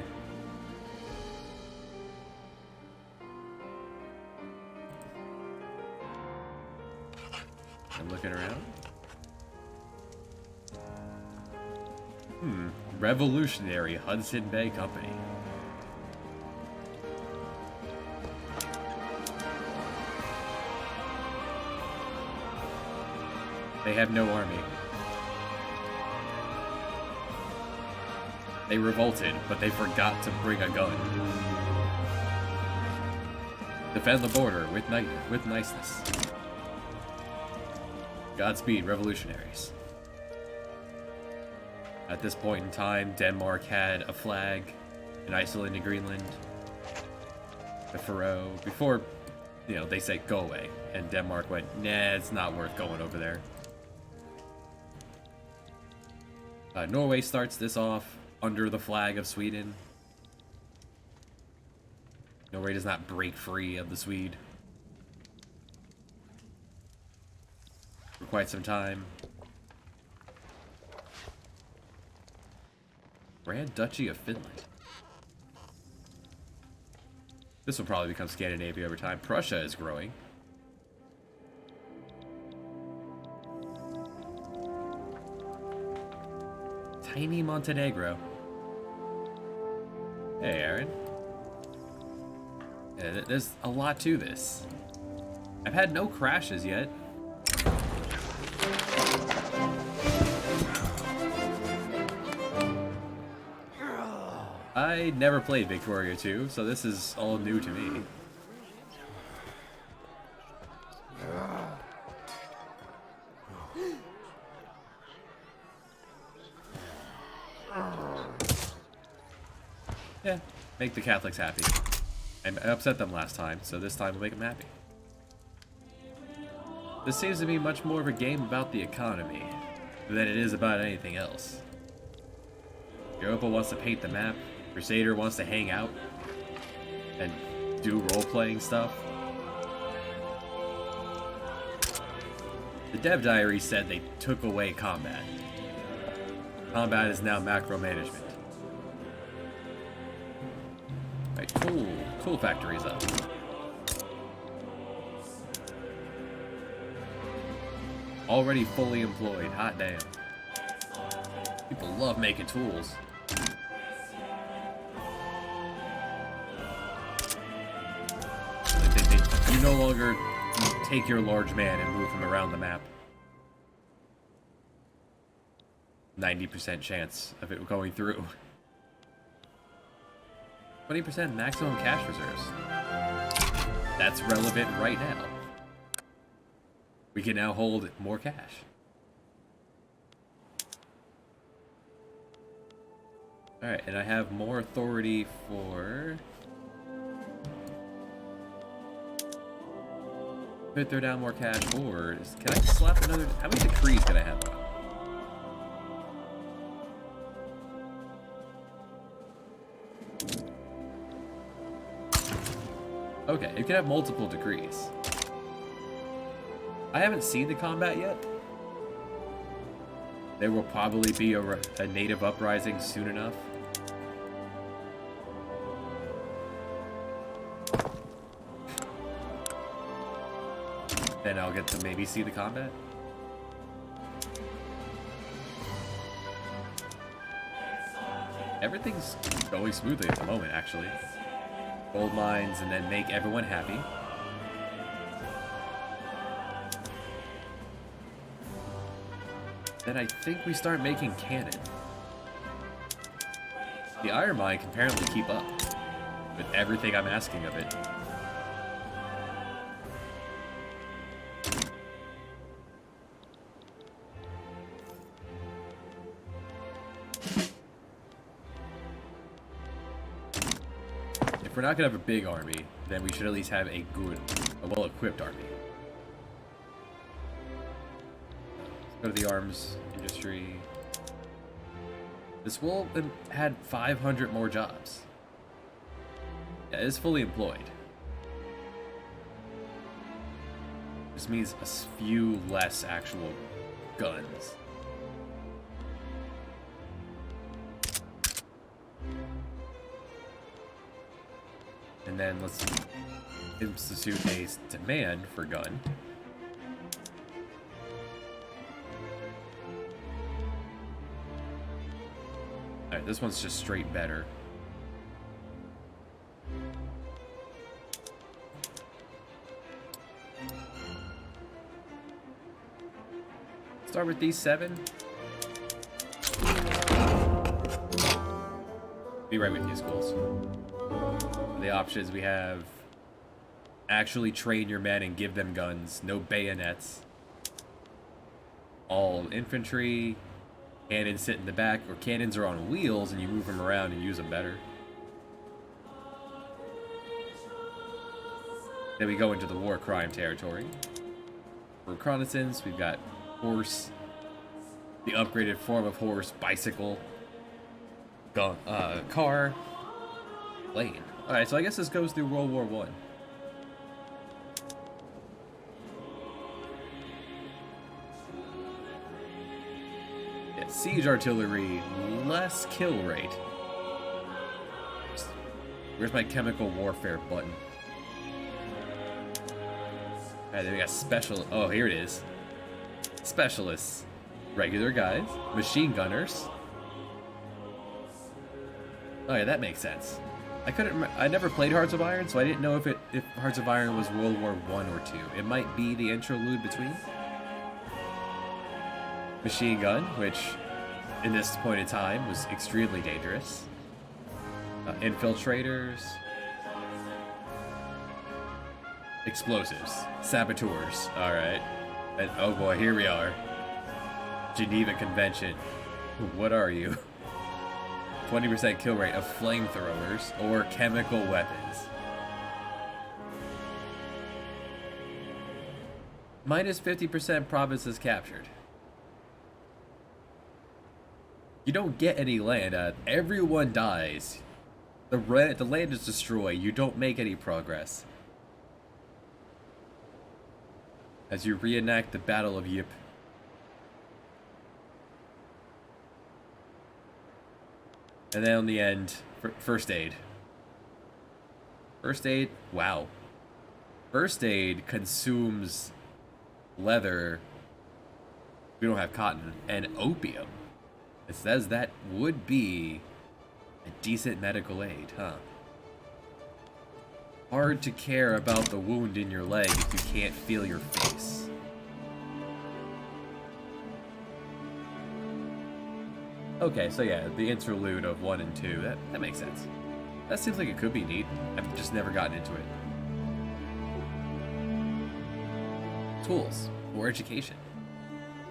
I'm looking around. Revolutionary Hudson Bay Company. They have no army. They revolted, but they forgot to bring a gun. Defend the border with niceness. Godspeed, revolutionaries. At this point in time, Denmark had a flag in Iceland and Greenland. The Faroe, before, you know, they said go away, and Denmark went, nah, it's not worth going over there. Norway starts this off under the flag of Sweden. Norway does not break free of the Swede for quite some time. Grand Duchy of Finland. This will probably become Scandinavia over time. Prussia is growing. Tiny Montenegro. Hey, Aaron. Yeah, there's a lot to this. I've had no crashes yet. I never played Victoria 2, so this is all new to me. Yeah, make the Catholics happy. I upset them last time, so this time we'll make them happy. This seems to be much more of a game about the economy than it is about anything else. Europa wants to paint the map, Crusader wants to hang out and do role-playing stuff. The dev diary said they took away combat. Combat is now macro management. Right, tool factory's up. Already fully employed, hot damn. People love making tools. Like you no longer take your large man and move him around the map. 90% chance of it going through. 20% maximum cash reserves. That's relevant right now. We can now hold more cash. Alright, and I have more authority for... Could throw down more cash, or... Can I slap another... How many decrees can I have on? Okay, you can have multiple decrees. I haven't seen the combat yet. There will probably be a native uprising soon enough. Then I'll get to maybe see the combat. Everything's going smoothly at the moment, actually. Gold mines and then make everyone happy. Then I think we start making cannon. The iron mine can apparently keep up with everything I'm asking of it. If we're not gonna have a big army, then we should at least have a well-equipped army. Let's go to the arms industry. This will add 500 more jobs. Yeah, it is fully employed. This means a few less actual guns. And then let's institute a demand for gun. Alright, this one's just straight better. Start with these 7. Be right with you, schools. The options we have Actually train your men and give them guns. No bayonets. All infantry. Cannons sit in the back, or cannons are on wheels and you move them around and use them better. Then we go into the war crime territory. For reconnaissance, we've got horse, the upgraded form of horse, bicycle, gun, car, plane. Alright, so I guess this goes through World War I. Yeah, siege artillery, less kill rate. Where's my chemical warfare button? Alright, then we got special. Oh, here it is. Specialists. Regular guys. Machine gunners. Oh yeah, that makes sense. I never played Hearts of Iron, so I didn't know if Hearts of Iron was World War I or II. It might be the interlude between. Machine gun, which in this point in time was extremely dangerous. Infiltrators. Explosives. Saboteurs. Alright. And oh boy, here we are. Geneva Convention. What are you? 20% kill rate of flamethrowers or chemical weapons. Minus 50% provinces captured. You don't get any land. Everyone dies. The land is destroyed. You don't make any progress. As you reenact the Battle of Yip. And then on the end, first aid. First aid, wow. First aid consumes leather. We don't have cotton. And opium. It says that would be a decent medical aid, huh? Hard to care about the wound in your leg if you can't feel your face. Okay, so yeah, the interlude of 1 and 2, that makes sense. That seems like it could be neat. I've just never gotten into it. Tools for education.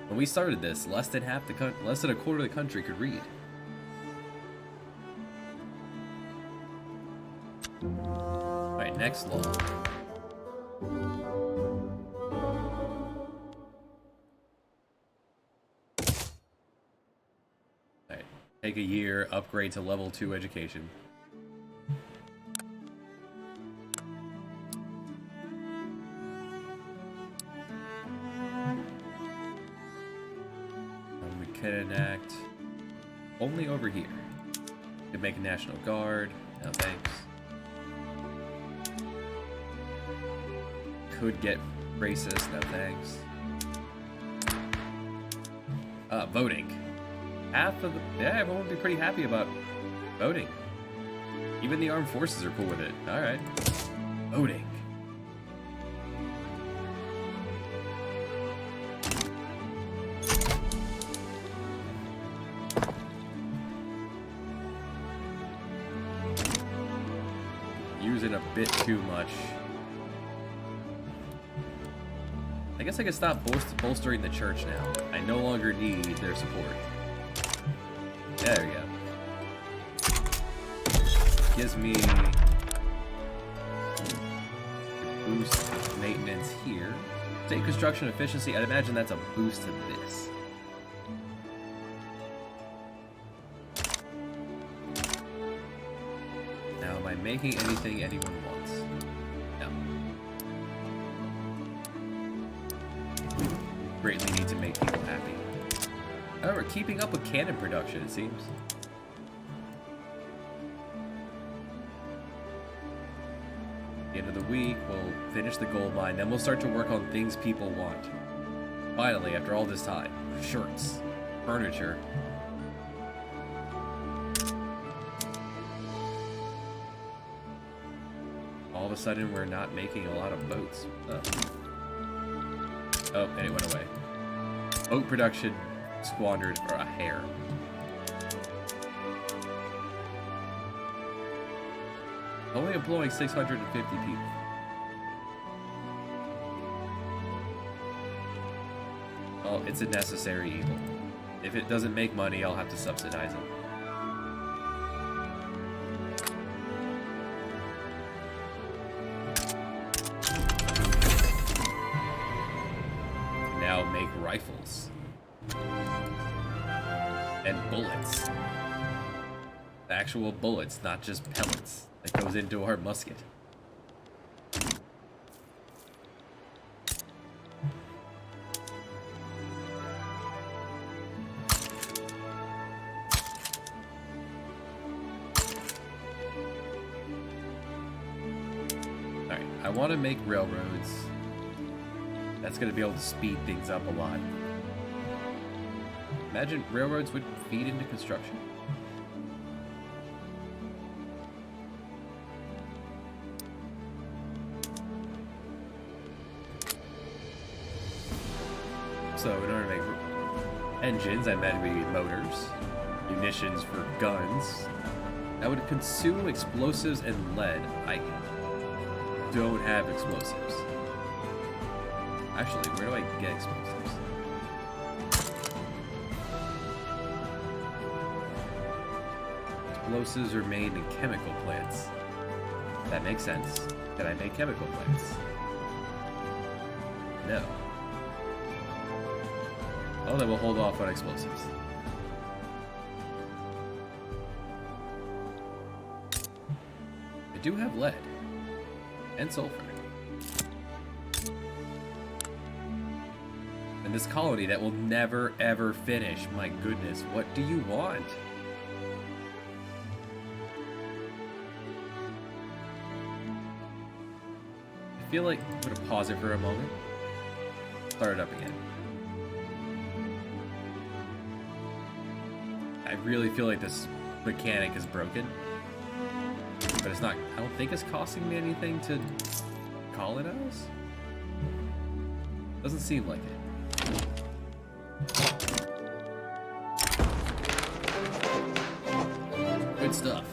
When we started this, less than a quarter of the country could read. Alright, next law. Alright, take a year, upgrade to level 2 education. We can enact only over here. Could make a National Guard. No thanks. Could get racist, no thanks. Voting. Half of the... Yeah, everyone would be pretty happy about voting. Even the armed forces are cool with it. Alright. Voting. Using a bit too much. I guess I can stop bolstering the church now. I no longer need their support. There we go. Gives me boost maintenance here. State construction efficiency, I'd imagine that's a boost to this. Now, am I making anything anyone wants? No. Greatly need to make people happy. Oh, we're keeping up with cannon production, it seems. At the end of the week, we'll finish the gold mine, then we'll start to work on things people want. Finally, after all this time, shirts, furniture. All of a sudden, we're not making a lot of boats. Oh, and it went away. Boat production squandered for a hair. Only employing 650 people. Well, it's a necessary evil. If it doesn't make money, I'll have to subsidize it. Now make rifles. And bullets. Actual bullets, not just pellets. That goes into our musket. Alright, I want to make railroads. That's going to be able to speed things up a lot. Imagine railroads would feed into construction. So in order to make engines, I imagine we need motors, munitions for guns. That would consume explosives and lead. I don't have explosives. Actually, where do I get explosives? Explosives are made in chemical plants. That makes sense. Can I make chemical plants? No. Oh, then we'll hold off on explosives. I do have lead. And sulfur. And this colony that will never ever finish. My goodness, what do you want? I feel like I'm gonna pause it for a moment. Start it up again. I really feel like this mechanic is broken. But it's not, I don't think it's costing me anything to colonize? Doesn't seem like it. Good stuff.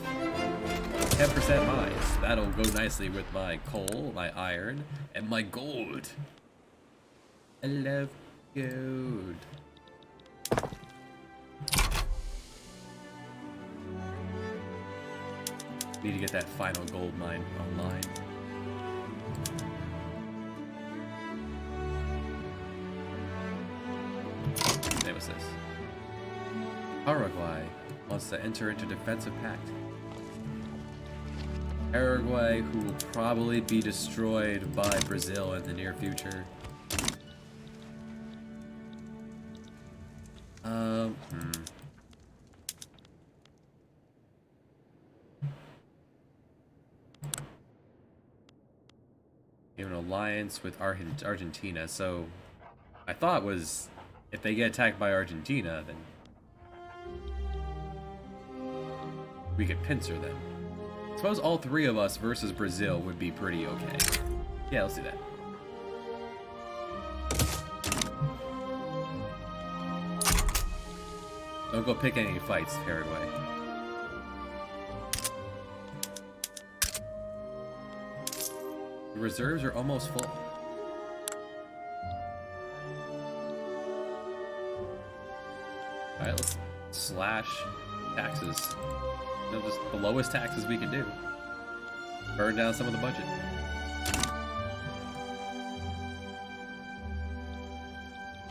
10% mines. That'll go nicely with my coal, my iron, and my gold. I love gold. Need to get that final gold mine online. Hey, what's this? Paraguay wants to enter into defensive pact. Paraguay, who will probably be destroyed by Brazil in the near future. An alliance with Argentina, so I thought was if they get attacked by Argentina, then we could pincer them. I suppose all three of us versus Brazil would be pretty okay. Yeah, let's do that. Don't go pick any fights, Paraguay. The reserves are almost full. Alright, let's slash taxes. You know, just the lowest taxes we can do. Burn down some of the budget.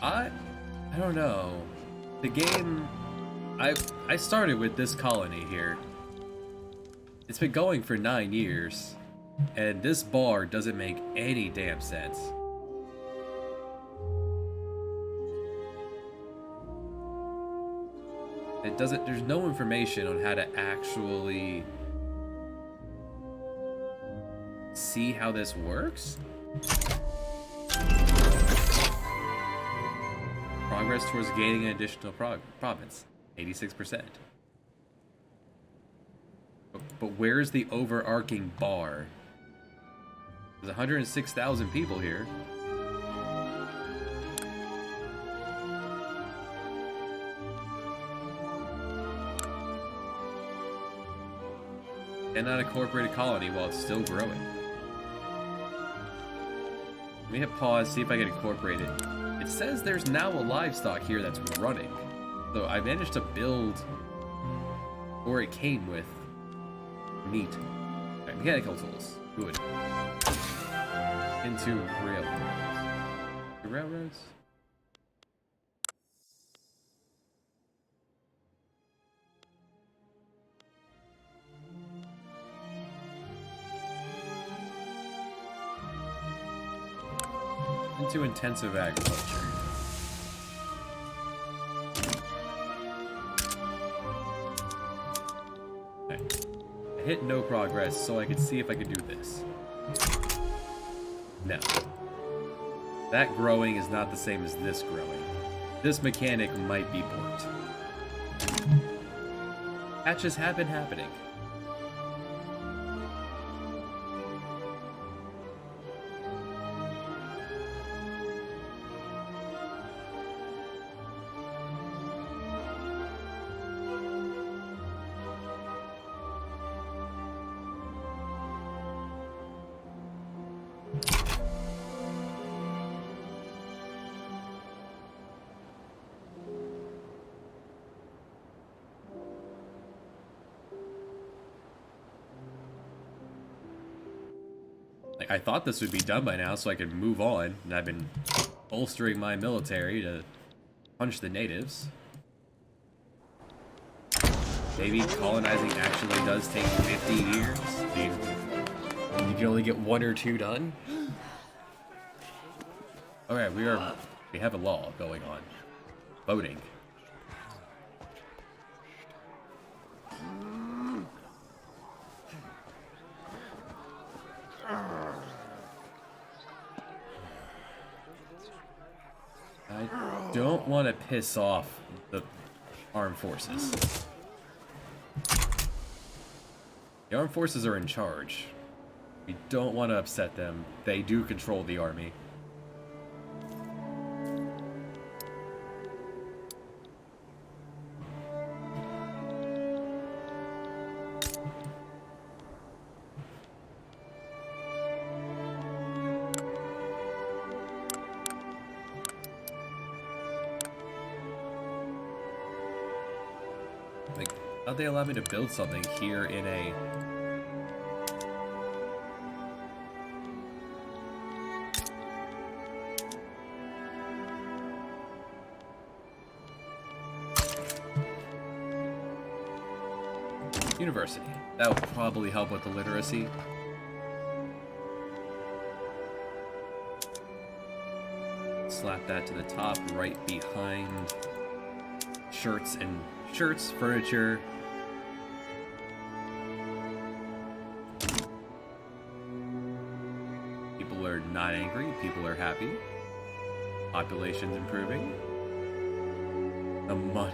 I don't know. The game, I started with this colony here. It's been going for 9 years. And this bar doesn't make any damn sense. It doesn't, there's no information on how to actually see how this works. Progress towards gaining an additional province, 86%. But where's the overarching bar? There's 106,000 people here. And not a incorporated colony while it's still growing. Let me hit pause, see if I can incorporate it. It says there's now a livestock here that's running. So I managed to build, or it came with, meat. Right, mechanical tools. Good. Into railroads. The railroads? Into intensive agriculture. Okay. I hit no progress so I could see if I could do this. No. That growing is not the same as this growing. This mechanic might be borked. Hatches have been happening. Like, I thought this would be done by now so I could move on, and I've been bolstering my military to punch the natives. Maybe colonizing actually does take 50 years. You can only get 1 or 2 done. Okay, we have a law going on. Voting. I don't want to piss off the armed forces. The armed forces are in charge. We don't want to upset them. They do control the army. Like, how'd they allow me to build something here in a... university. That would probably help with the literacy. Slap that to the top, right behind shirts, furniture. People are not angry, people are happy. Population's improving.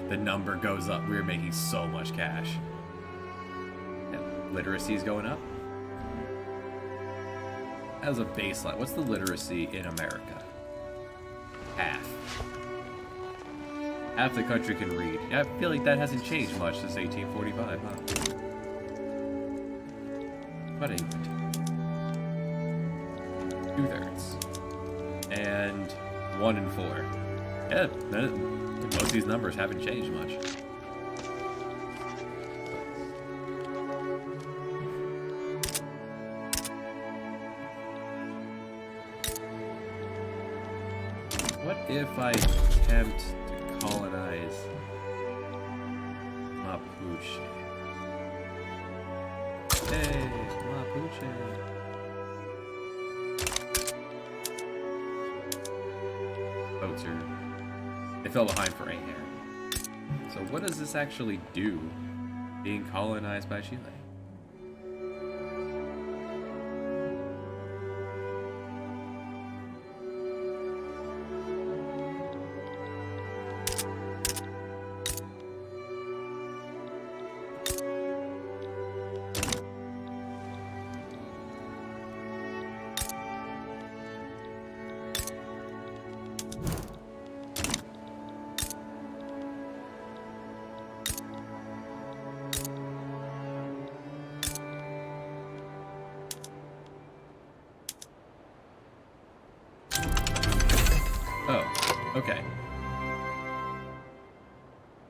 The number goes up. We're making so much cash. Literacy's going up. As a baseline, what's the literacy in America? Half. Half the country can read. I feel like that hasn't changed much since 1845, huh? But England. 2/3. And 1 in 4. Yeah, most of these numbers haven't changed much. What if I attempt to colonize Mapuche? Hey, Mapuche. Boats are... They fell behind for 8 here. So what does this actually do, being colonized by Chile? Oh. Okay.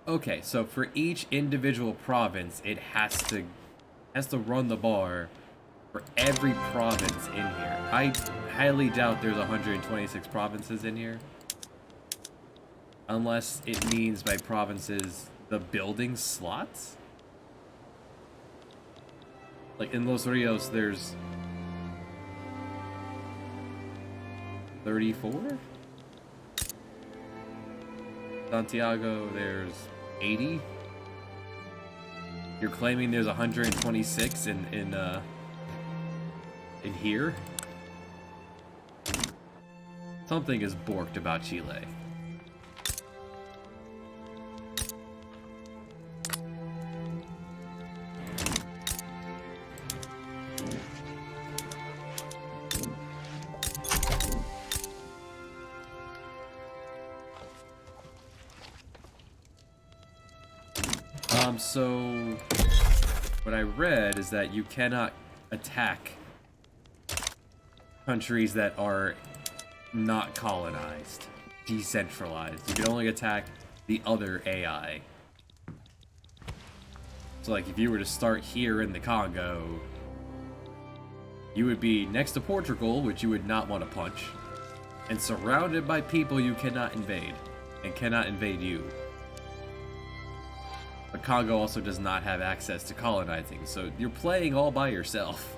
Okay, so for each individual province, it has to run the bar for every province in here. I highly doubt there's 126 provinces in here. Unless it means by provinces the building slots? Like in Los Rios, there's 34? Santiago, there's 80? You're claiming there's 126 in here? Something is borked about Chile. So what I read is that you cannot attack countries that are not colonized, decentralized. You can only attack the other AI. So like if you were to start here in the Congo, you would be next to Portugal, which you would not want to punch, and surrounded by people you cannot invade, and cannot invade you. But Congo also does not have access to colonizing, so you're playing all by yourself.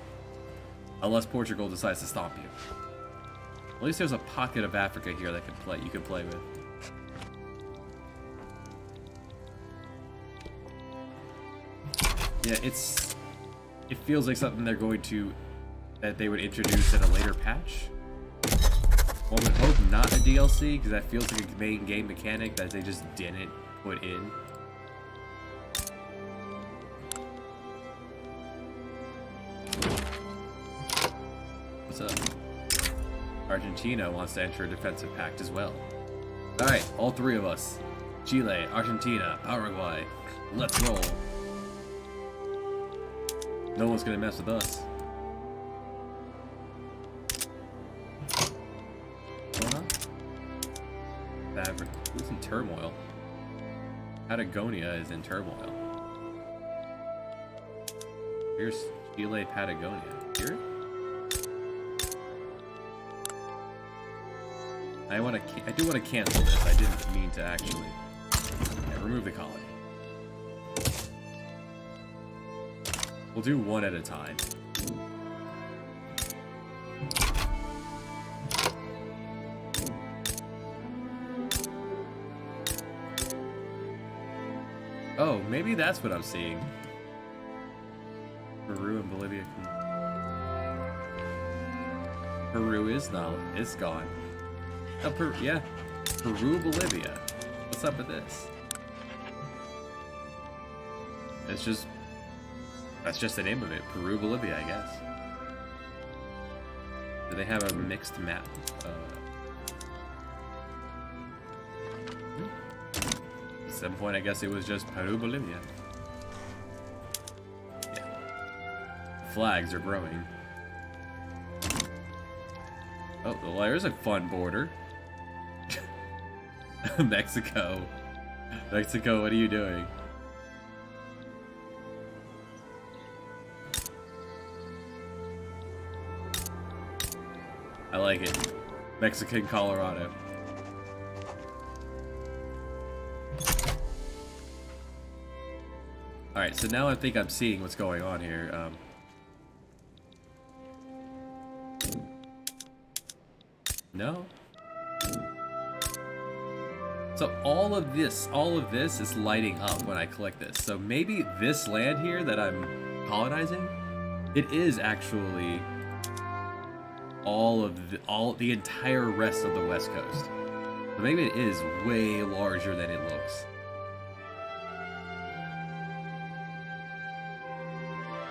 Unless Portugal decides to stomp you. At least there's a pocket of Africa here that you can play with. Yeah, it feels like something that they would introduce in a later patch. One would hope not a DLC, because that feels like a main game mechanic that they just didn't put in. What's up? Argentina wants to enter a defensive pact as well. Alright, all three of us. Chile, Argentina, Paraguay. Let's roll. No one's gonna mess with us. What's going on? Fabric. Who's in turmoil? Patagonia is in turmoil. Here's Chile, Patagonia. Here? I do want to cancel this. I didn't mean to actually. Yeah, remove the colony. We'll do one at a time. Oh, maybe that's what I'm seeing. Peru and Bolivia. Peru is gone. Oh, yeah. Peru, Bolivia. What's up with this? That's just the name of it. Peru, Bolivia, I guess. Do they have a mixed map? At some point, I guess it was just Peru, Bolivia. Yeah. Flags are growing. Oh, well, there's a fun border. Mexico. Mexico, what are you doing? I like it. Mexican Colorado. Alright, so now I think I'm seeing what's going on here. No? So all of this is lighting up when I click this. So maybe this land here that I'm colonizing, it is actually all the entire rest of the West Coast. But maybe it is way larger than it looks.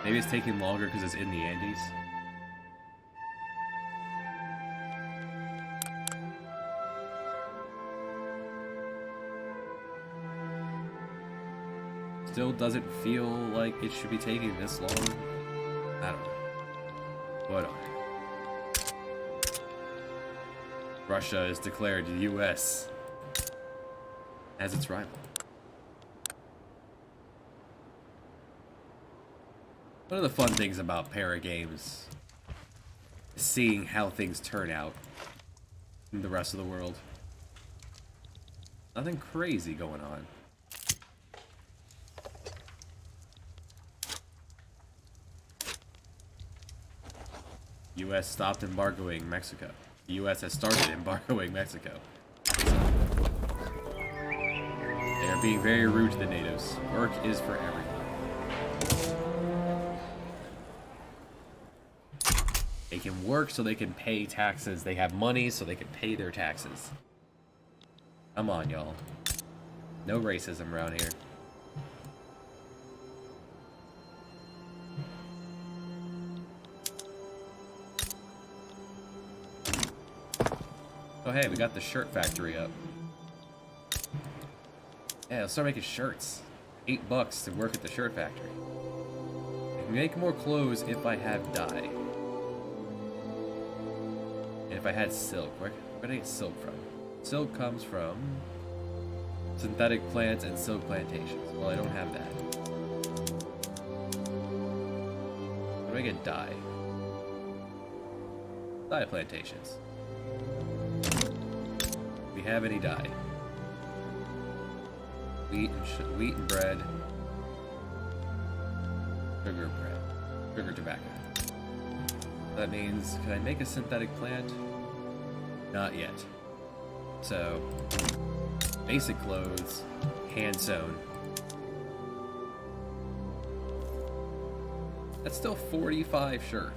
Maybe it's taking longer because it's in the Andes. Still doesn't feel like it should be taking this long. I don't know. Whatever. Russia is declared U.S. as its rival. One of the fun things about para games is seeing how things turn out in the rest of the world. Nothing crazy going on. U.S. stopped embargoing Mexico. The U.S. has started embargoing Mexico. They are being very rude to the natives. Work is for everyone. They can work so they can pay taxes. They have money so they can pay their taxes. Come on, y'all. No racism around here. Oh hey, we got the shirt factory up. Yeah, let's start making shirts. $8 to work at the shirt factory. I can make more clothes if I have dye. And if I had silk. Where did I get silk from? Silk comes from synthetic plants and silk plantations. Well, I don't have that. Where do I get dye? Dye plantations. Do we have any dye? Wheat and bread. Sugar bread. Sugar tobacco. That means, can I make a synthetic plant? Not yet. So, basic clothes, hand sewn. That's still 45 sure.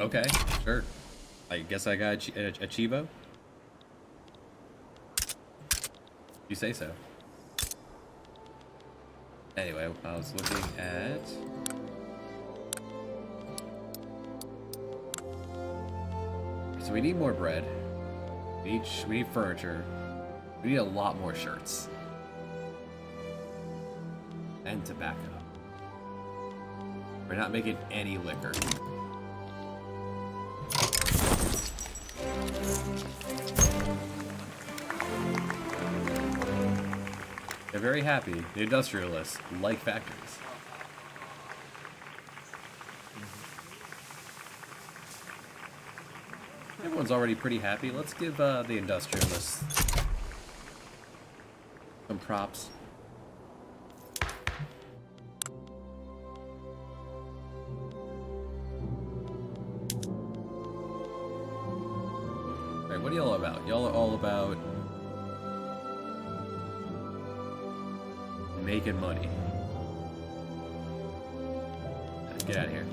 Okay, sure. I guess I got a Chivo. You say so. Anyway, I was looking at... So we need more bread. We need furniture. We need a lot more shirts. And tobacco. We're not making any liquor. They're very happy. The industrialists like factories. Everyone's already pretty happy. Let's give the industrialists some props. Alright, what are y'all about? Y'all are all about making money. Let's get out of here.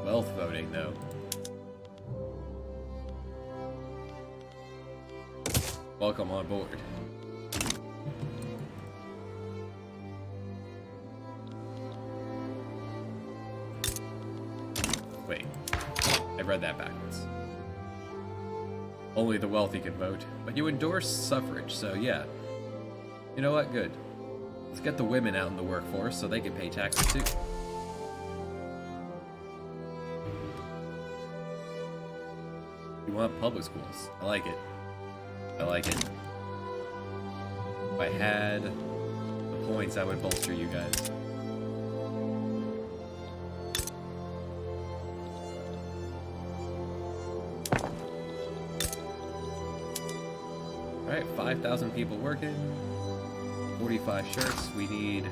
Wealth voting, though. Welcome on board. Wait, I read that backwards. Only the wealthy can vote, but you endorse suffrage, so yeah. You know what? Good. Let's get the women out in the workforce so they can pay taxes too. You want public schools. I like it. I like it. If I had the points, I would bolster you guys. Alright, 5,000 people working. 45 shirts. We need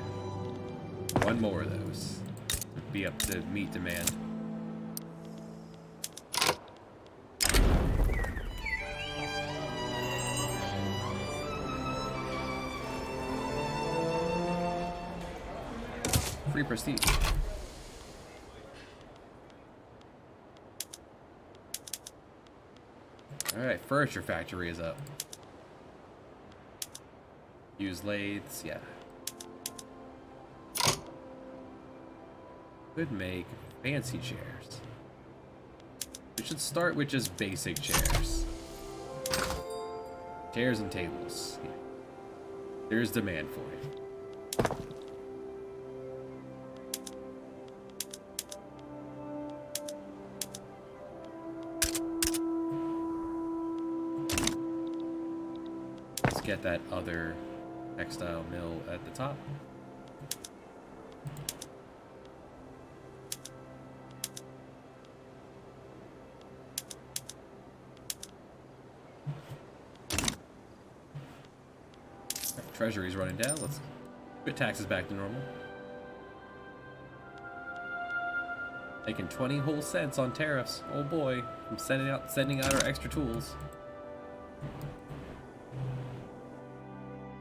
one more of those to be up to meet demand. Free prestige. Alright, furniture factory is up. Use lathes, yeah. could make fancy chairs. We should start with just basic chairs. Chairs and tables. Yeah. There's demand for it. Let's get that other textile mill at the top. Treasury's running down. Let's put taxes back to normal. Making 20 whole cents on tariffs. Oh boy, I'm sending out our extra tools.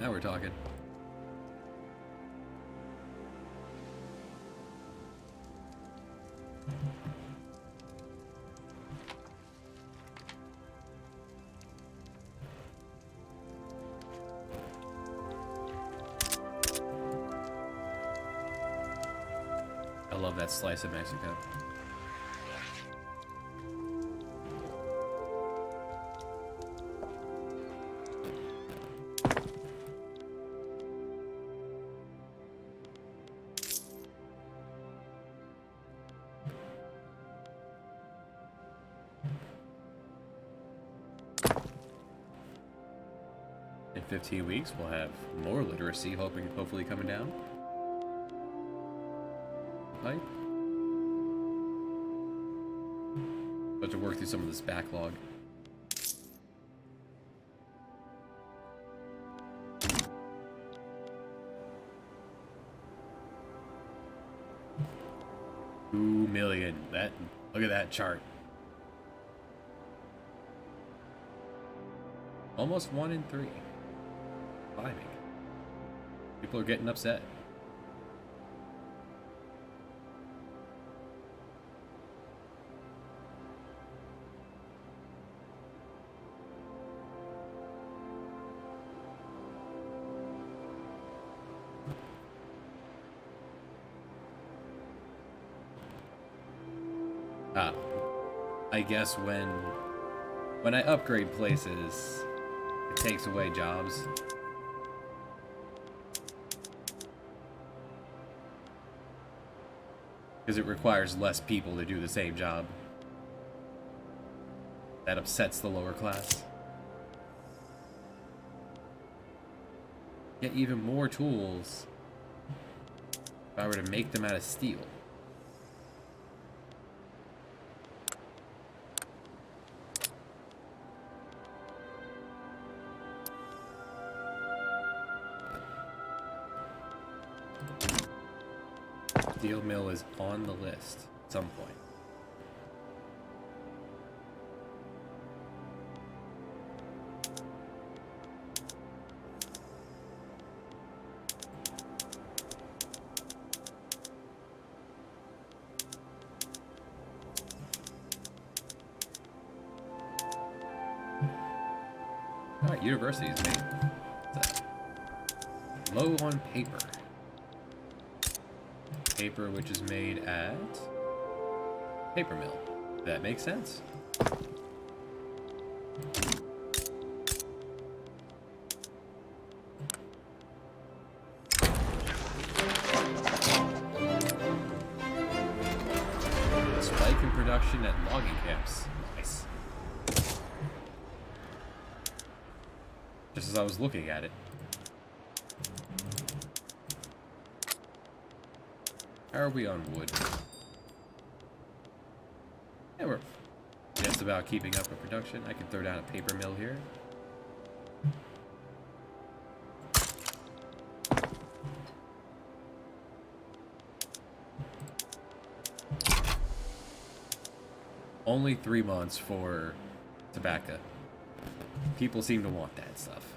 Now we're talking. I love that slice of Mexico. In 15 weeks, we'll have more literacy, hopefully coming down. Right? But to work through some of this backlog. $2 million. Look at that chart. Almost 1 in 3. Climbing. People are getting upset. I guess when I upgrade places, it takes away jobs. Because it requires less people to do the same job. That upsets the lower class. Get even more tools if I were to make them out of steel. Steel mill is on the list at some point. Alright, universities made. What's that? Low on paper. Paper which is made at paper mill. That makes sense. Spike in production at logging camps. Nice. Just as I was looking at it. How are we on wood? Yeah, we're just about keeping up with production. I can throw down a paper mill here. Only 3 months for tobacco. People seem to want that stuff.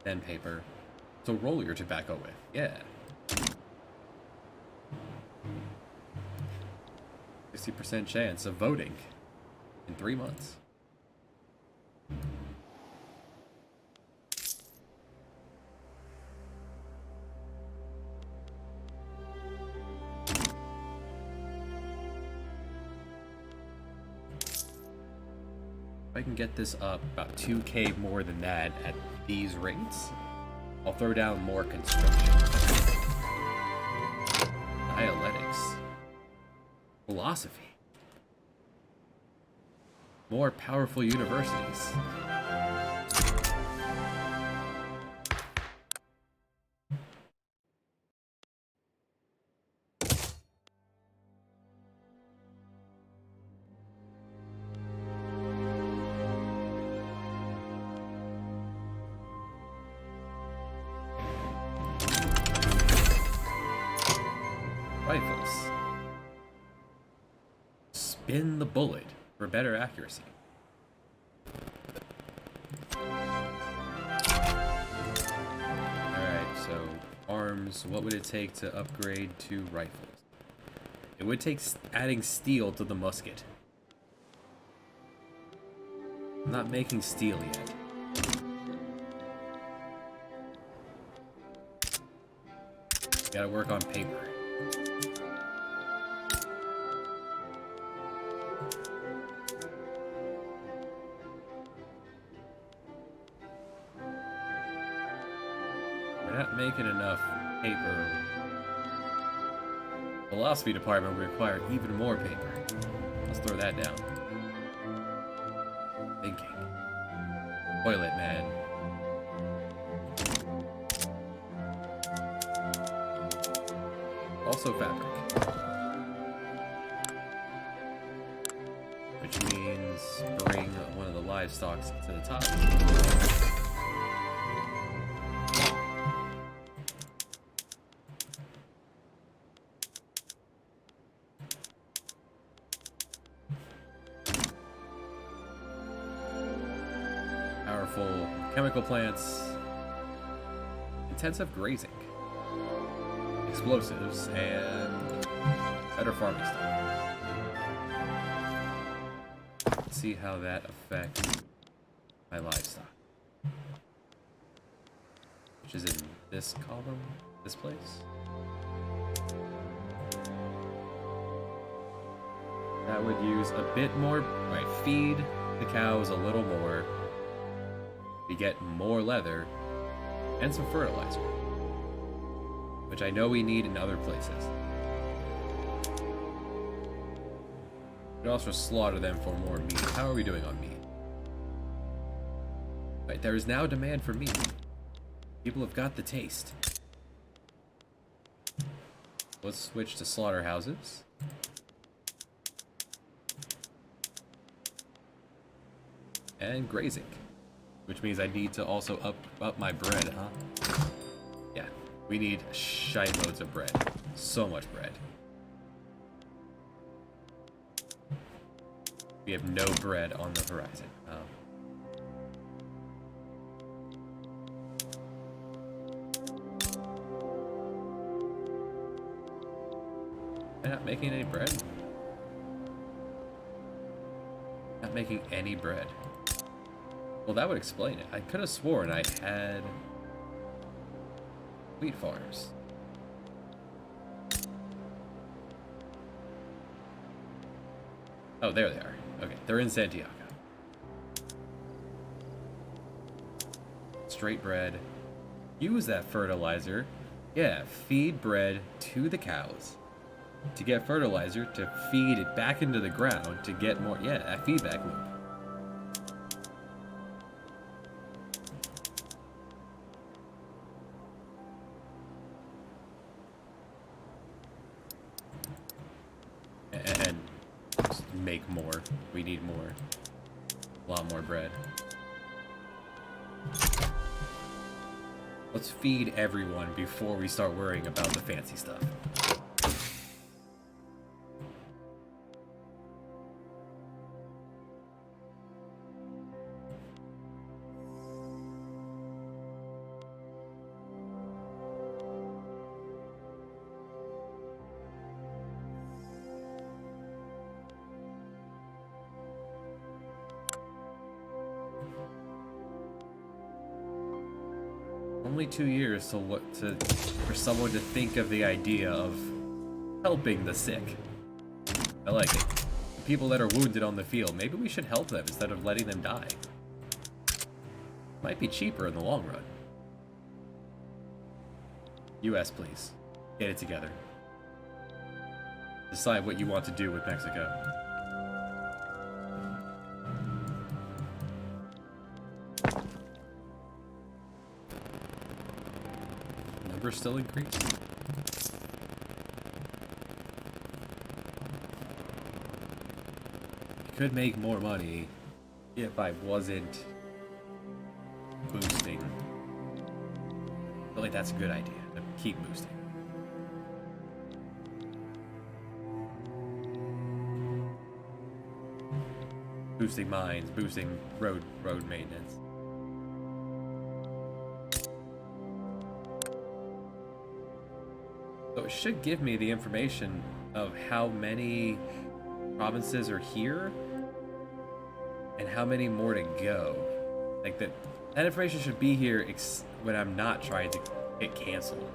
Then paper. So roll your tobacco with. Yeah. 60% chance of voting in 3 months. If I can get this up about 2k more than that at these rates, I'll throw down more construction. Dialectics. Philosophy. More powerful universities. Rifles. Spin the bullet for better accuracy. Alright, so arms, what would it take to upgrade to rifles? It would take adding steel to the musket. I'm not making steel yet. Gotta work on paper. We're not making enough paper. Philosophy department would require even more paper. Let's throw that down. Thinking. Toilet man. Also fabric. Which means bring one of the livestock to the top. Powerful chemical plants. Intensive grazing. Explosives, and better farming stuff. Let's see how that affects my livestock. Which is in this column, this place. That would use a bit more, right, feed the cows a little more. We get more leather and some fertilizer. Which I know we need in other places. We can also slaughter them for more meat. How are we doing on meat? Right, there is now demand for meat. People have got the taste. Let's switch to slaughterhouses. And grazing. Which means I need to also up my bread, huh? Yeah. We need shite loads of bread. So much bread. We have no bread on the horizon. Am I not making any bread? Not making any bread. Well, that would explain it. I could have sworn I had wheat farms. Oh, there they are. Okay, they're in Santiago. Straight bread. Use that fertilizer. Yeah, feed bread to the cows. To get fertilizer, to feed it back into the ground, to get more... Yeah, that feedback loop. And make more. We need more. A lot more bread. Let's feed everyone before we start worrying about the fancy stuff. Only 2 years for someone to think of the idea of helping the sick. I like it. people that are wounded on the field. Maybe we should help them instead of letting them die. Might be cheaper in the long run. US, please. Get it together. Decide what you want to do with Mexico. Numbers still increasing. Could make more money if I wasn't boosting. I feel like that's a good idea to keep boosting. Boosting mines, boosting road maintenance. So it should give me the information of how many provinces are here and how many more to go. Like that information should be here when I'm not trying to get canceled.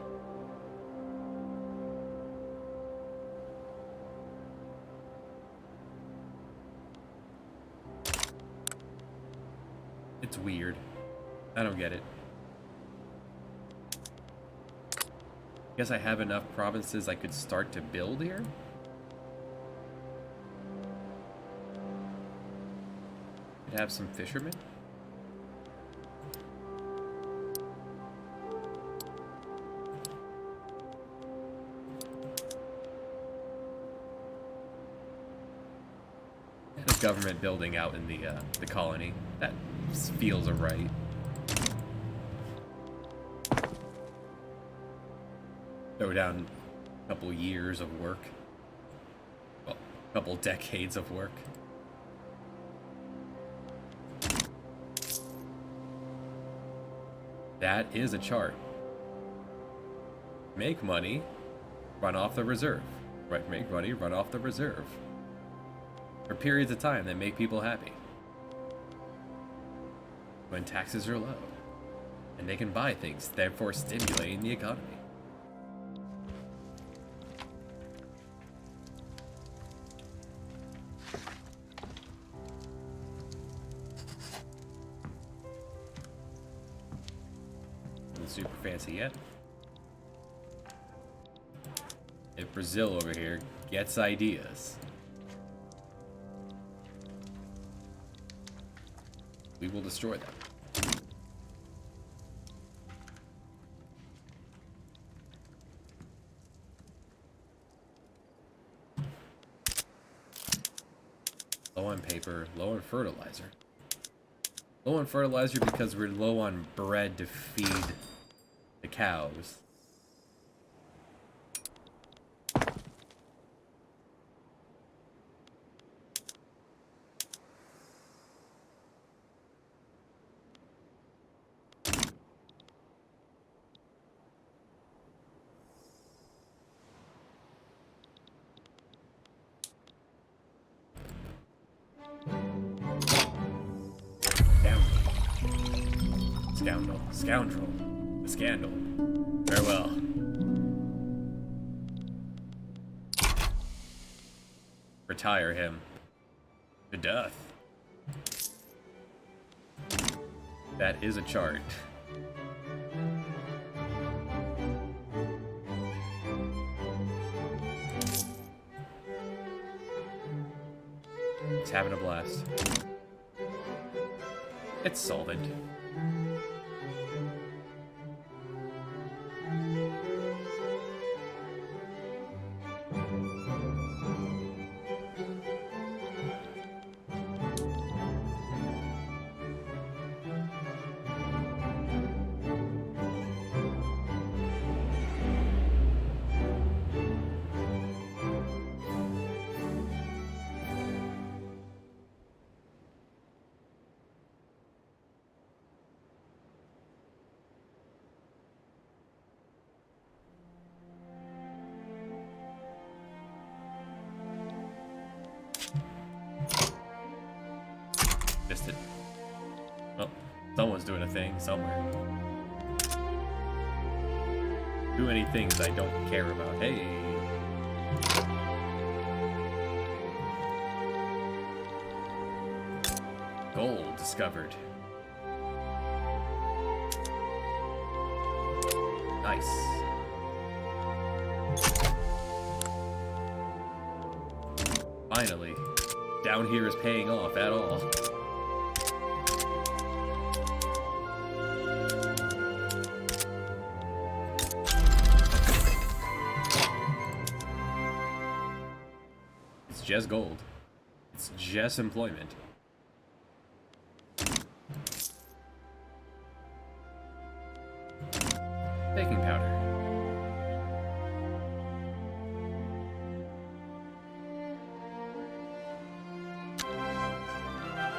It's weird. I don't get it. Guess I have enough provinces I could start to build here? Could have some fishermen? And a government building out in the colony. That feels alright. Throw down a couple years of work. Well, a couple decades of work. That is a chart. Make money, run off the reserve. Right, make money, run off the reserve. For periods of time that make people happy. When taxes are low. And they can buy things, therefore stimulating the economy. Super fancy yet. If Brazil over here gets ideas, we will destroy them. Low on paper, low on fertilizer. Low on fertilizer because we're low on bread to feed the cows. Scoundrel. A scandal. Farewell. Retire him. To death. That is a chart. It's having a blast. It's solvent. Missed it. Well, someone's doing a thing somewhere. Too many things I don't care about. Hey. Gold discovered. Nice. Finally, down here is paying off at all. It's just gold. It's just employment. Baking powder.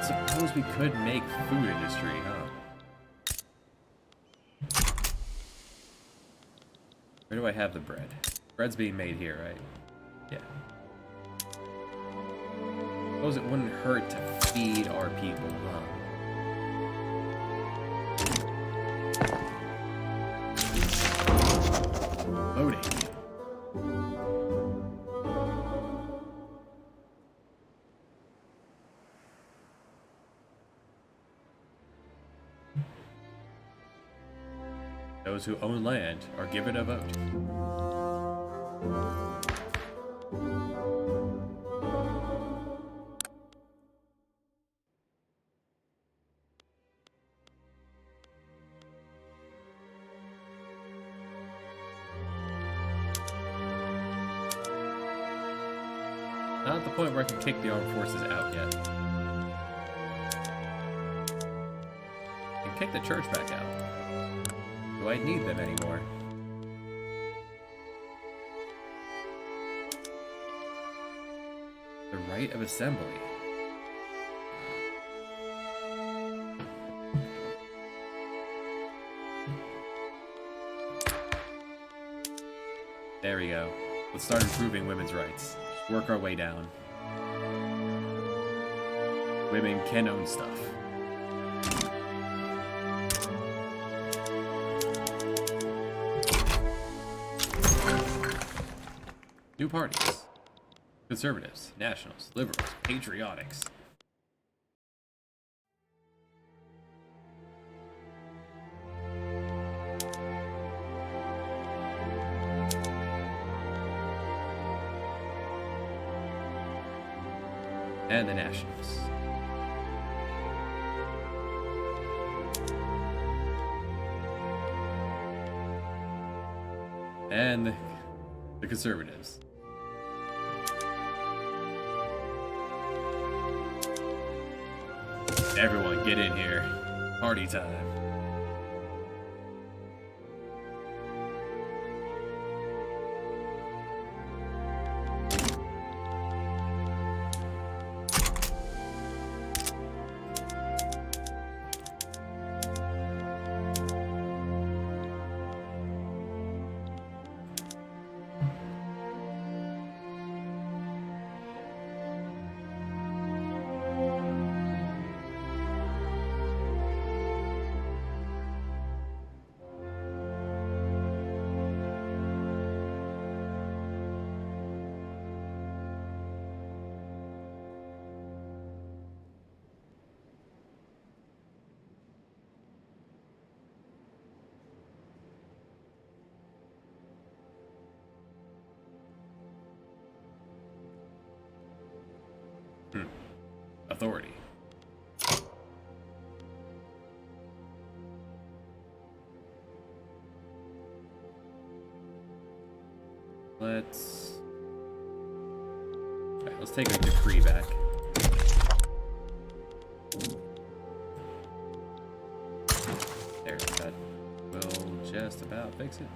Suppose we could make food industry, huh? Where do I have the bread? Bread's being made here, right? Yeah. Suppose it wouldn't hurt to feed our people, huh? Loading. Those who own land are given a vote. Not at the point where I can kick the armed forces out yet. I can kick the church back out. Do I need them anymore? The right of assembly. There we go. Let's start improving women's rights. Work our way down. Women can own stuff. New parties. Conservatives, nationals, liberals, patriotics. And the nationals. And the conservatives. Everyone get in here. Party time. Authority. Let's take a decree back. There, that will just about fix it.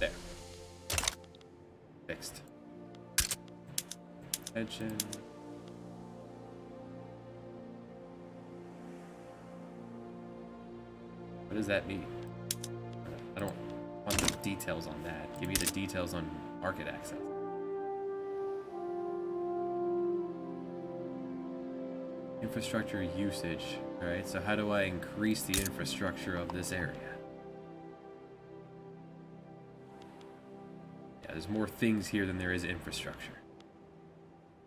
There. Fixed. Pension. What does that mean? I don't want the details on that. Give me the details on market access. Infrastructure usage. Alright, so how do I increase the infrastructure of this area? Yeah, there's more things here than there is infrastructure.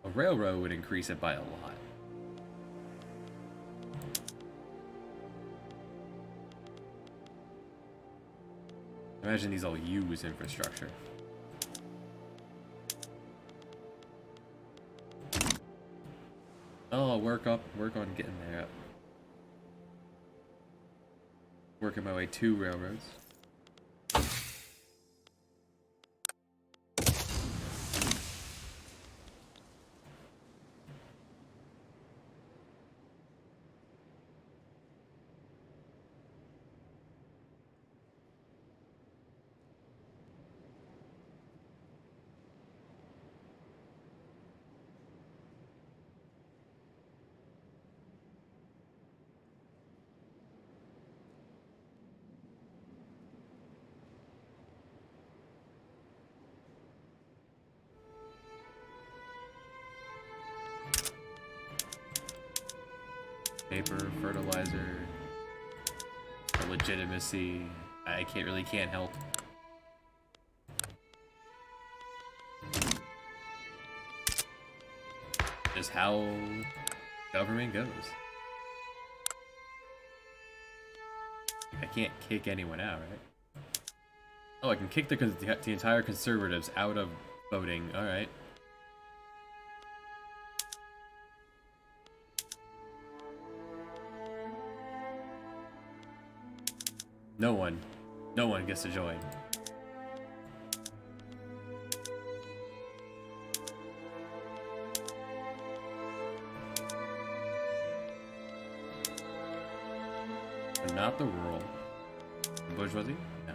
A railroad would increase it by a lot. Imagine these all use infrastructure. Oh, I'll work on getting there. Working my way to railroads. Paper, fertilizer, legitimacy. I can't help. Just how government goes. I can't kick anyone out, right? Oh, I can kick the entire conservatives out of voting. All right. No one gets to join. Not the rural. Bourgeoisie? No.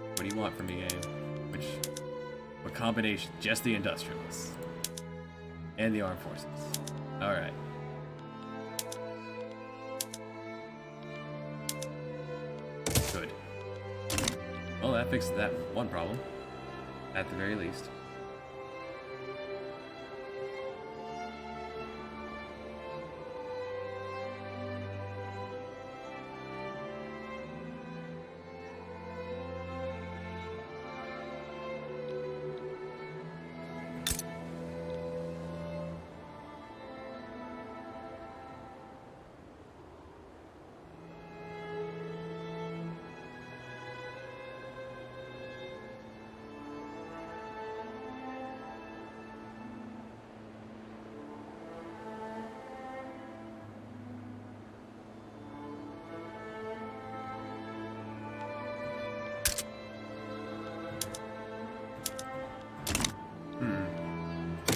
What do you want from me, eh? What combination? Just the industrialists. And the armed forces. Alright. Good. Well, that fixes that one problem. At the very least.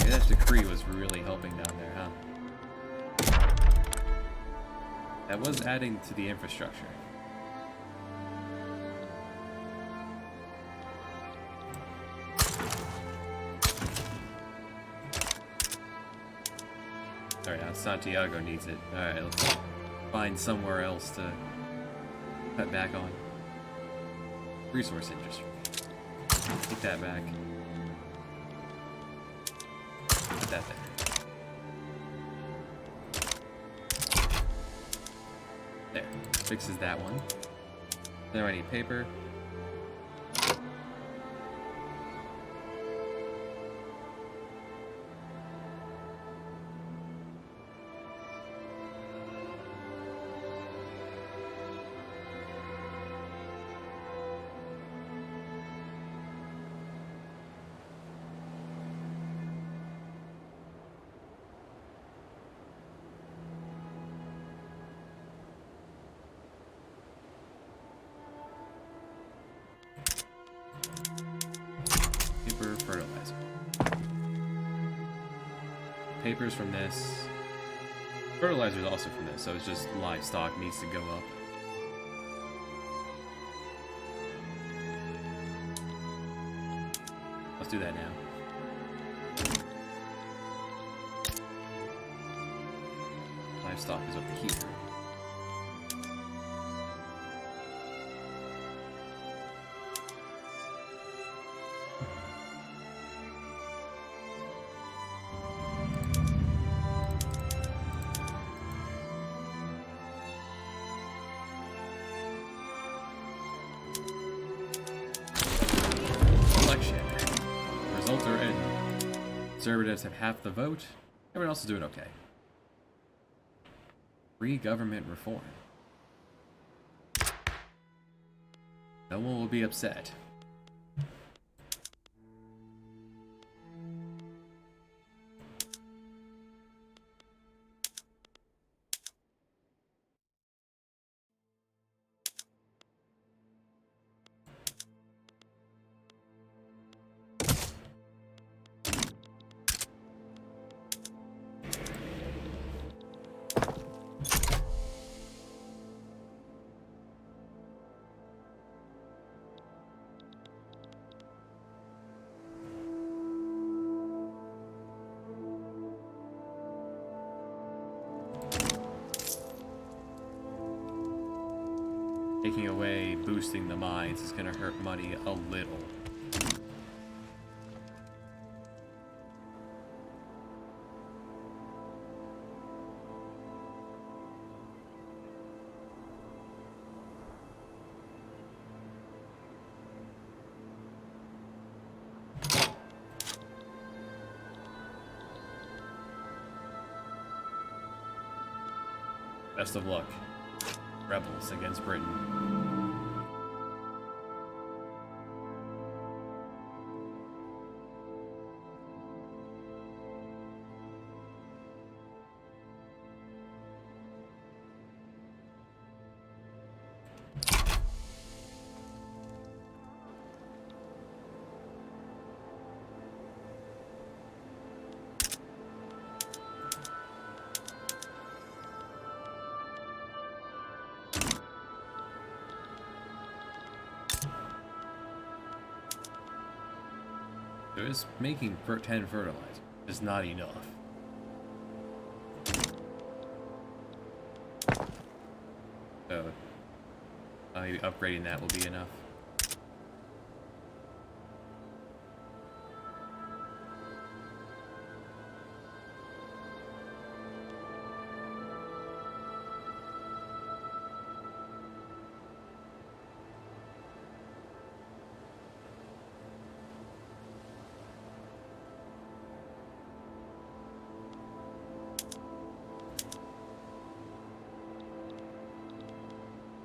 That decree was really helping down there, huh? That was adding to the infrastructure. Alright, now Santiago needs it. Alright, let's find somewhere else to cut back on. Resource industry. Take that back. That there. Fixes that one. Now I need paper. Fertilizer. Paper's from this. Fertilizer's also from this, so it's just livestock needs to go up. Let's do that now. Livestock is over here. Conservatives have half the vote. Everyone else is doing okay. Free government reform. No one will be upset. Taking away boosting the mines is going to hurt money a little. Best of luck. Rebels against Britain. So it's making 10 fertilizer is not enough. So maybe upgrading that will be enough.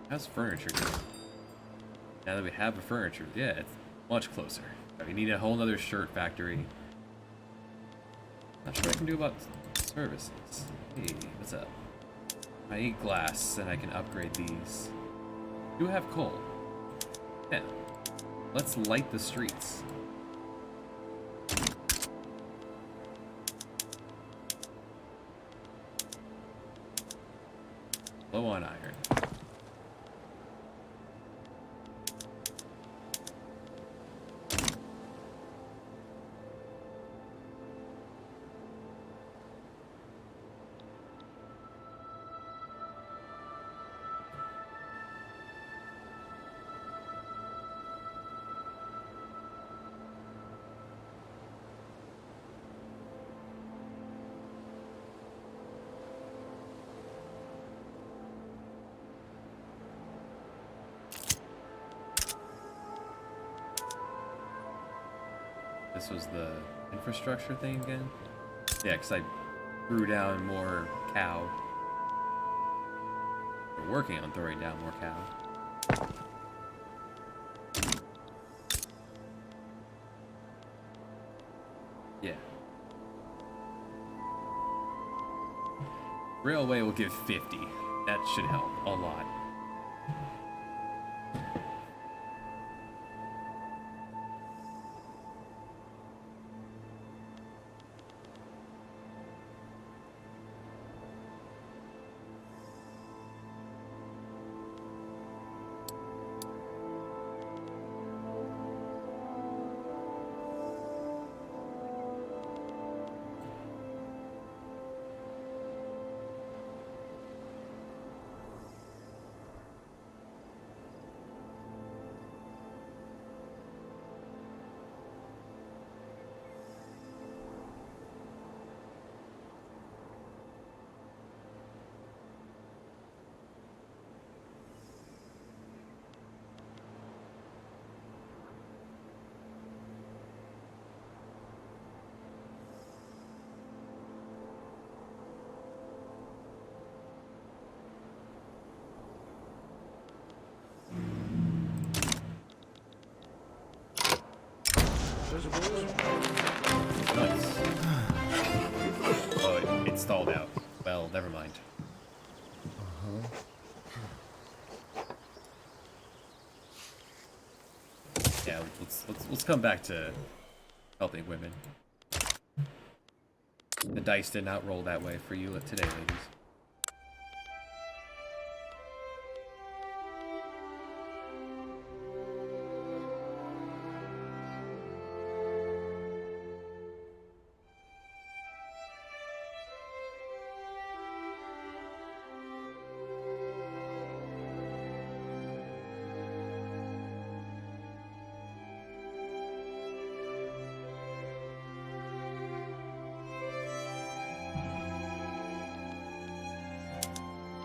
How's furniture doing? Now that we have a furniture, yeah, it's much closer. We need a whole other shirt factory. Not sure what I can do about services. Hey, what's up? I need glass, and I can upgrade these. Do have coal. Yeah. Let's light the streets. Low on iron. This was the infrastructure thing again? Yeah, because I threw down more cow. We're working on throwing down more cow. Yeah. Railway will give 50. That should help a lot. Nice. Oh, it stalled out. Well, never mind. Yeah, let's come back to helping women. The dice did not roll that way for you today, ladies.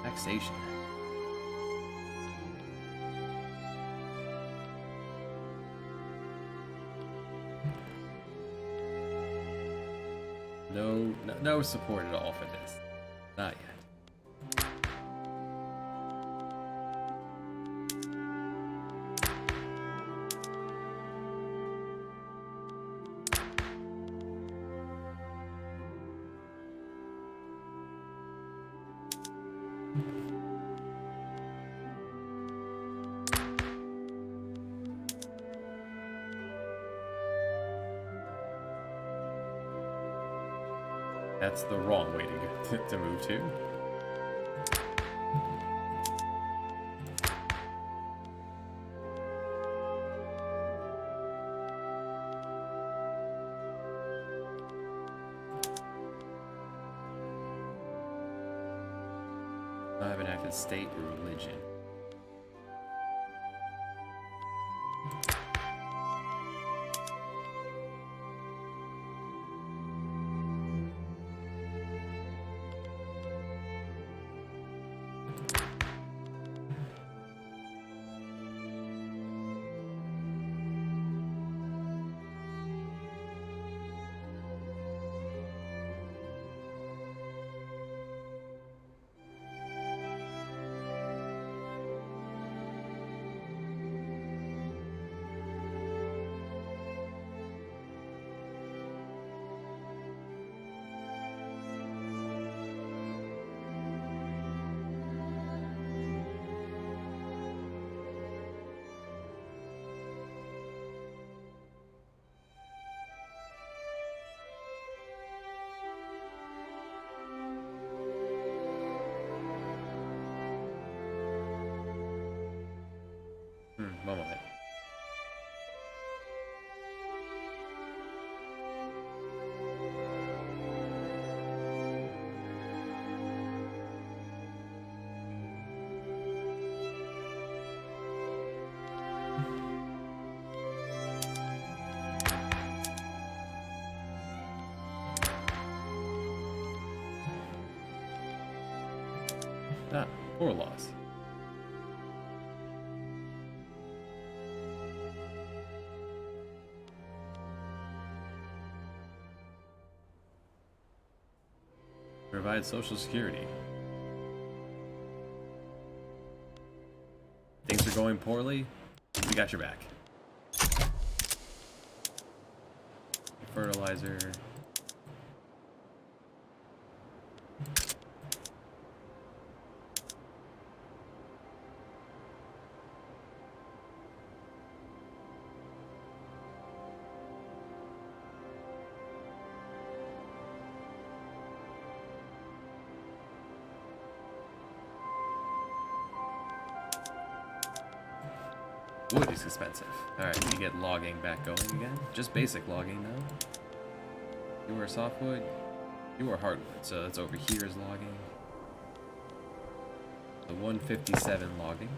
Taxation. No support at all for this. Not yet. That's the wrong way to move to. I have an active state or religion. One moment. Ah, poor loss. Provide Social Security. Things are going poorly, we got your back. Fertilizer. Wood is expensive. Alright, we get logging back going again. Just basic logging though. You are softwood, you are hardwood, so that's over here is logging. The 157 logging.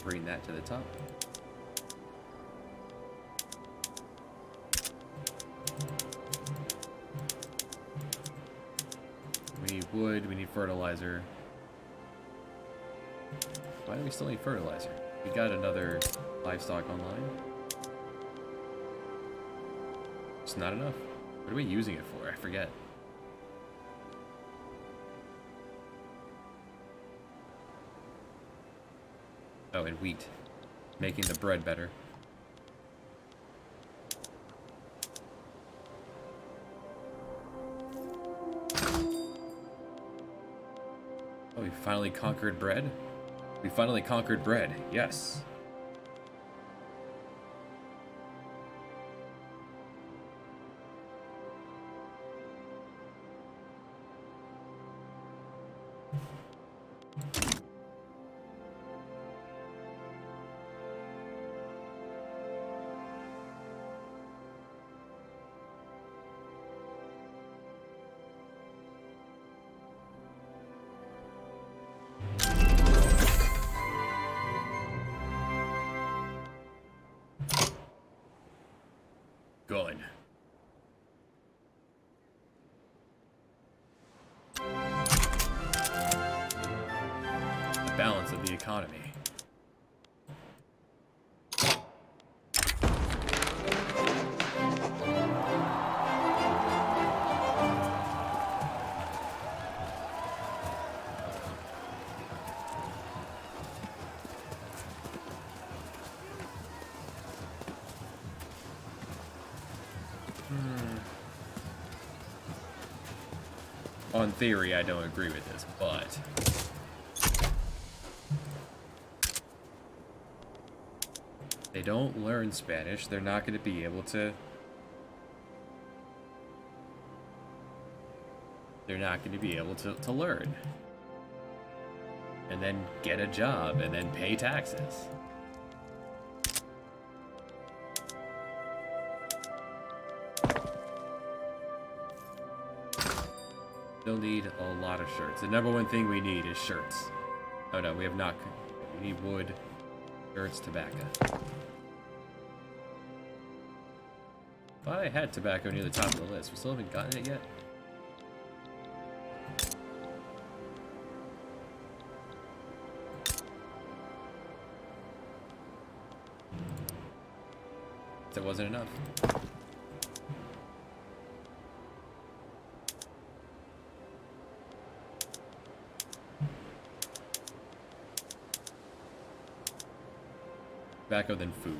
Bring that to the top. We need wood, we need fertilizer. Why do we still need fertilizer? We got another livestock online. It's not enough. What are we using it for? I forget. Oh, and wheat. Making the bread better. Oh, we finally conquered bread? We finally conquered bread, yes. Good. The balance of the economy. On theory, I don't agree with this, but they don't learn Spanish, they're not going to be able to. They're not going to be able to learn. And then get a job, and then pay taxes. Still need a lot of shirts. The number one thing we need is shirts. Oh no, we have not. We need wood, shirts, tobacco. Thought I had tobacco near the top of the list. We still haven't gotten it yet. That wasn't enough. Tobacco, then food.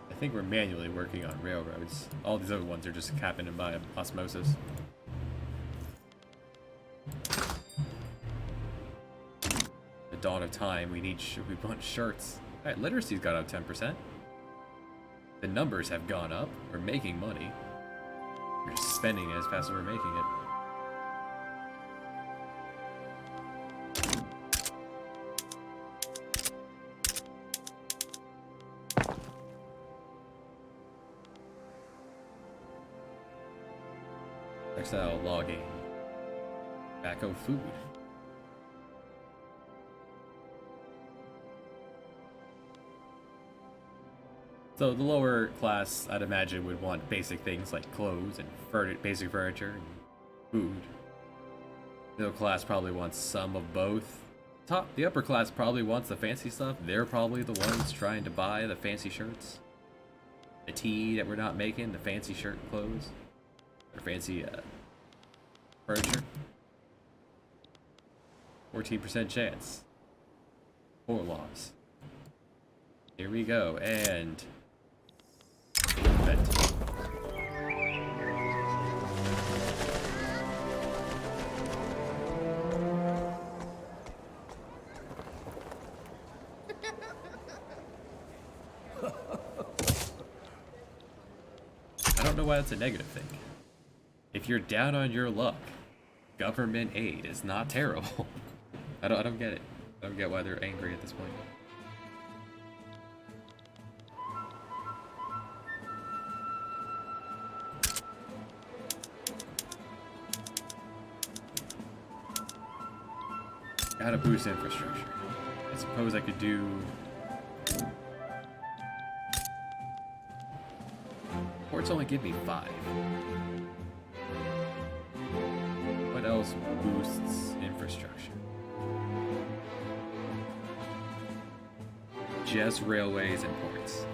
I think we're manually working on railroads. All these other ones are just happening by osmosis. The dawn of time, we want shirts. Alright, literacy's got up 10%. The numbers have gone up. We're making money. We're just spending it as fast as we're making it. Textile, logging, tobacco, food. So the lower class, I'd imagine, would want basic things like clothes and basic furniture and food. Middle class probably wants some of both. The upper class probably wants the fancy stuff. They're probably the ones trying to buy the fancy shirts. The tea that we're not making, the fancy shirt clothes. Or fancy furniture. 14% chance. 4 laws. Here we go, and event. I don't know why that's a negative thing. If you're down on your luck, government aid is not terrible. I don't get it. I don't get why they're angry at this point. Gotta boost infrastructure. I suppose I could do... Ports only give me 5. What else boosts infrastructure? Just railways and ports.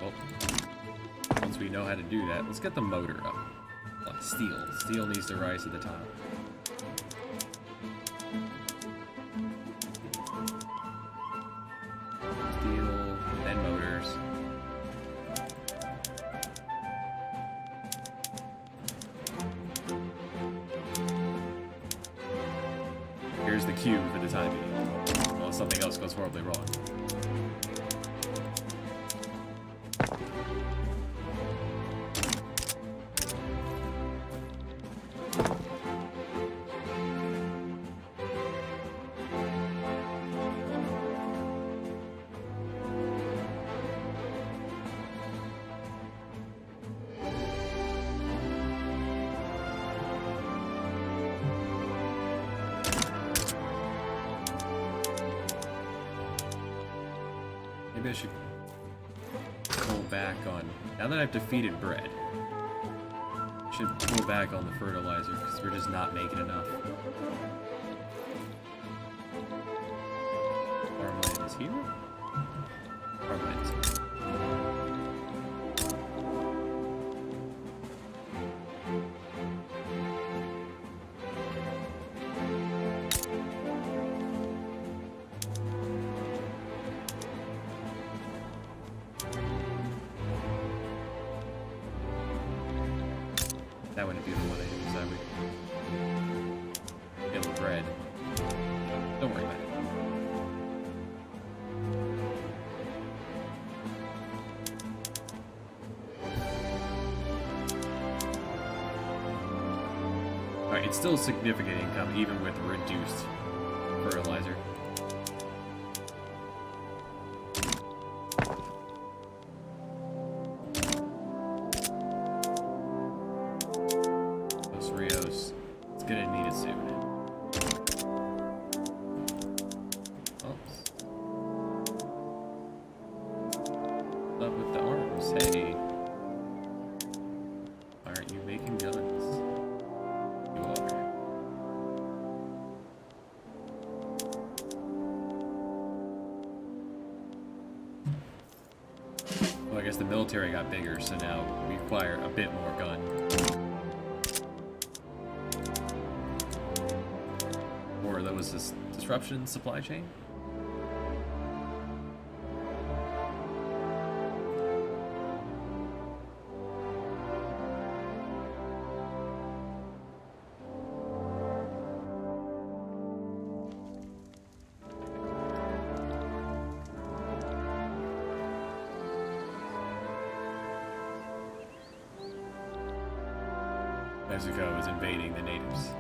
Well, once we know how to do that, let's get the motor up. Like steel. Steel needs to rise to the top. Steel, then motors. Here's the cue for the time being. Unless something else goes horribly wrong. Maybe I should pull back on... Now that I've defeated bread, I should pull back on the fertilizer, because we're just not making enough. Farmland is here? Farmland is here. That wouldn't be the one I use, that would... Yellow bread. Don't worry about it. Alright, it's still significant income, even with reduced fertilizer. Up with the arms, hey. Aren't you making guns? You are. Well, I guess the military got bigger, so now we require a bit more gun. Or there was this disruption in the supply chain? Mexico is invading the natives.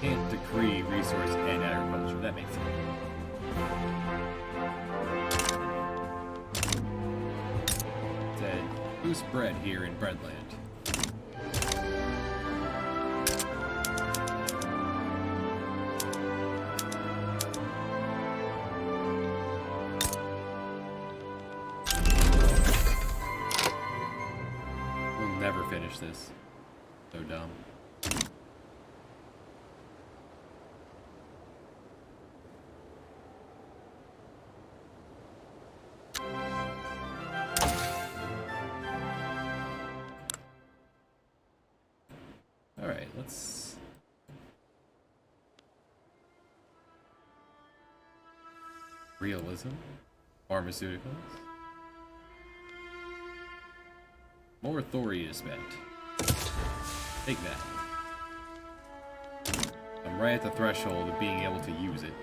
Can't decree resource and agriculture. That makes sense. Said, boost bread here in Breadland. We'll never finish this. So dumb. let's... Realism. Pharmaceuticals. More authority is spent. Take that. I'm right at the threshold of being able to use it.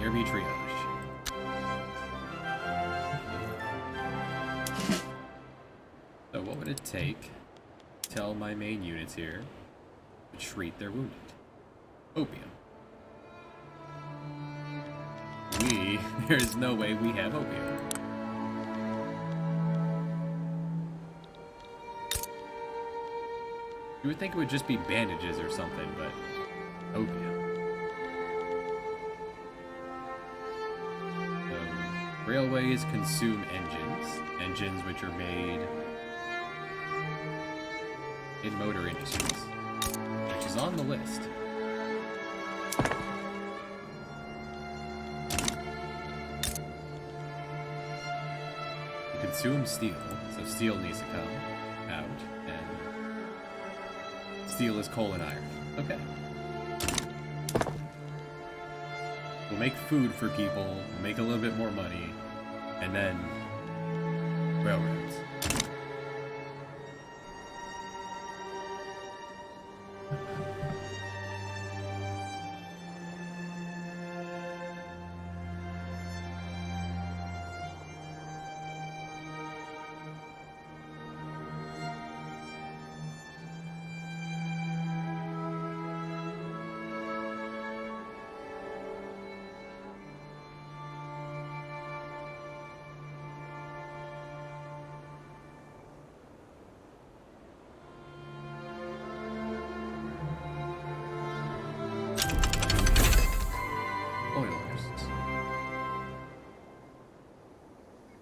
Airby triage. So what would it take to tell my main units here to treat their wounded? Opium. There's no way we have opium. You would think it would just be bandages or something, but opium. Railways consume engines which are made in motor industries, which is on the list. They consume steel, so steel needs to come out, and steel is coal and iron. Okay. We'll make food for people, we'll make a little bit more money, and then railroads.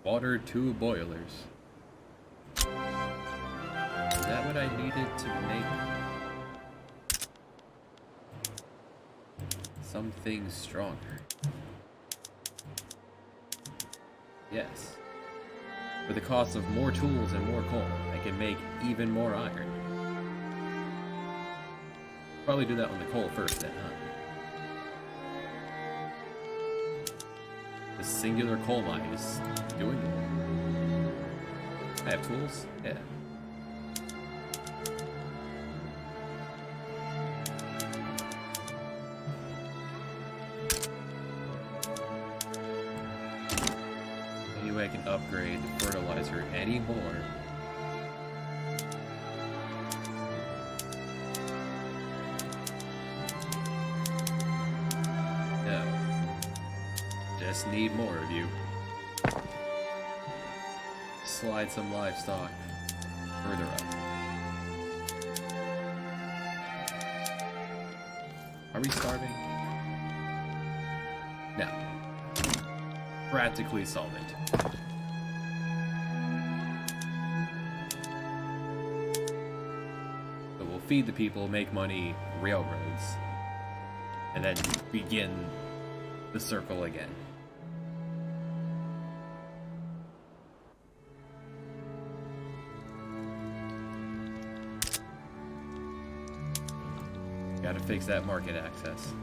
Water 2 boilers. Is that what I needed to make something stronger? Yes. For the cost of more tools and more coal, I can make even more iron. Probably do that on the coal first then, huh? The singular coal mine is doing it. I have tools? Yeah. Anyway, I can upgrade the fertilizer anymore. No. Just need more of you. Slide some livestock further up. Are we starving? No. Practically solvent. So we'll feed the people, make money, railroads, and then begin the circle again. Gotta fix that market access.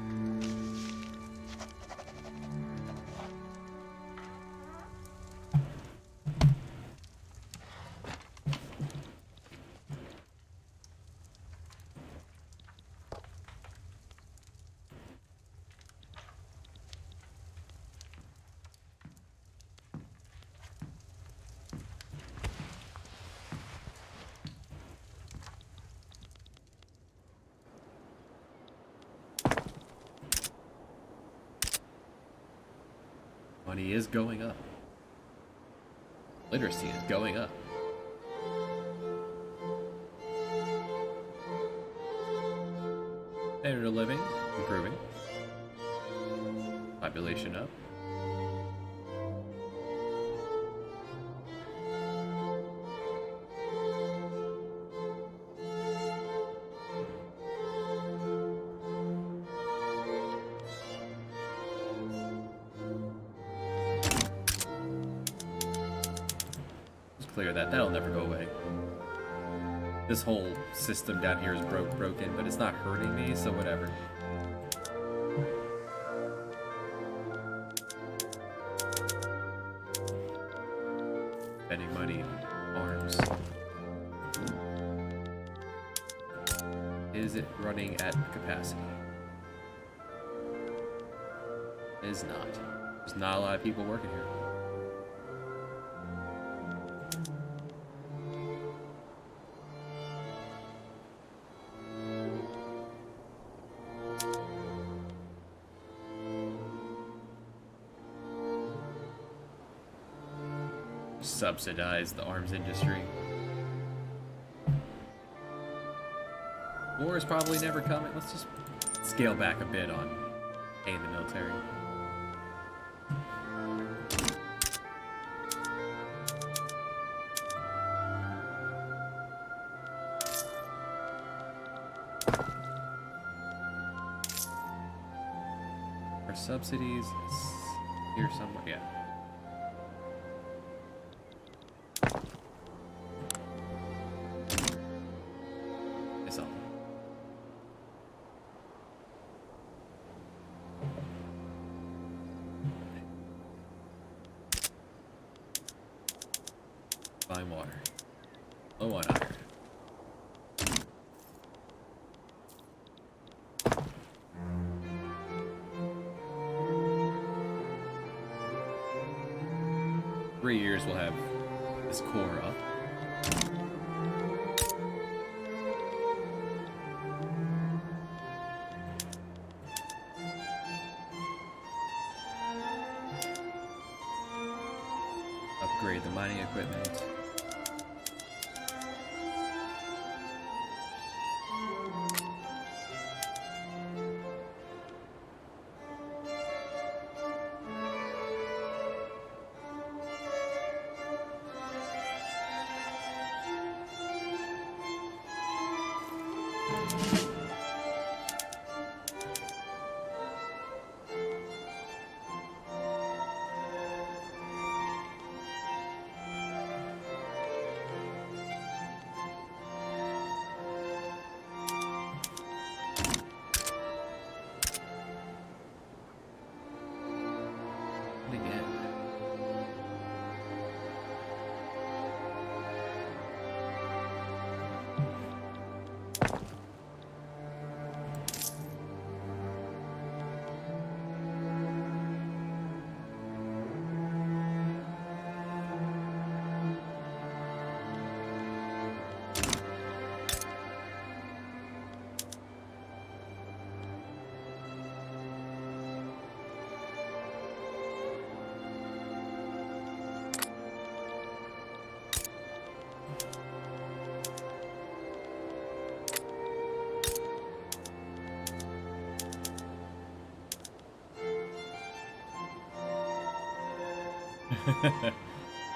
Money is going up. Literacy is going up. Standard of living, improving. Population up. clear that. That'll never go away. This whole system down here is broken, but it's not hurting me, so whatever. Spending money on arms. Is it running at capacity? It is not. There's not a lot of people working here. Subsidize the arms industry. War is probably never coming. Let's just scale back a bit on paying the military. Our subsidies is here somewhere. Yeah. Fine water. Low on iron. Three years we'll have this core up. Upgrade the mining equipment.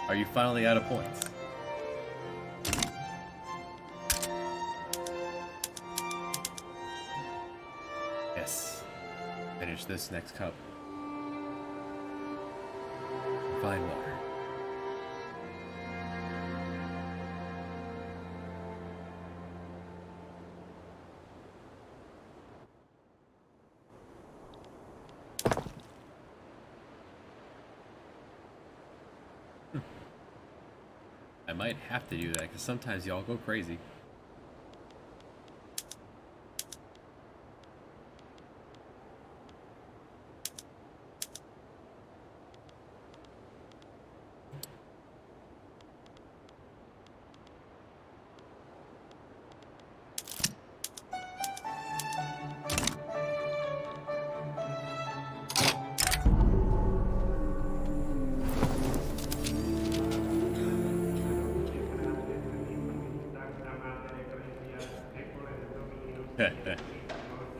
Are you finally out of points? Yes. Finish this next cup. Fine water. I might have to do that because sometimes y'all go crazy.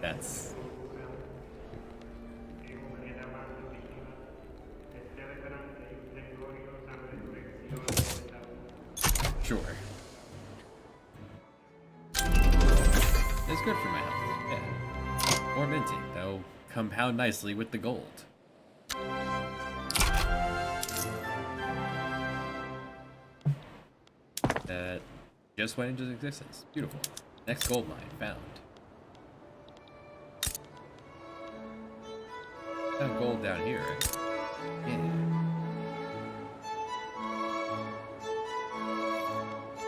That's sure. It's good for my health. Yeah. More minting, though, compound nicely with the gold. that just went into existence. Beautiful. Next gold mine found. Found gold down here. Yeah.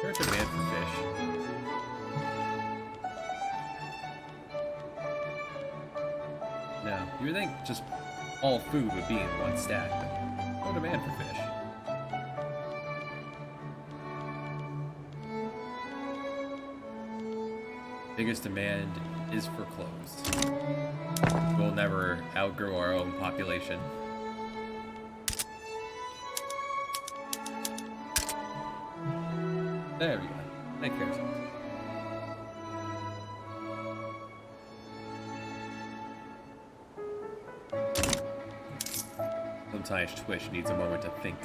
There's a demand for fish. No, you would think just all food would be in one stack, but no demand for fish. Biggest demand is for clothes. We'll never outgrow our own population. There we go. Take care of yourself. Sometimes Twitch needs a moment to think.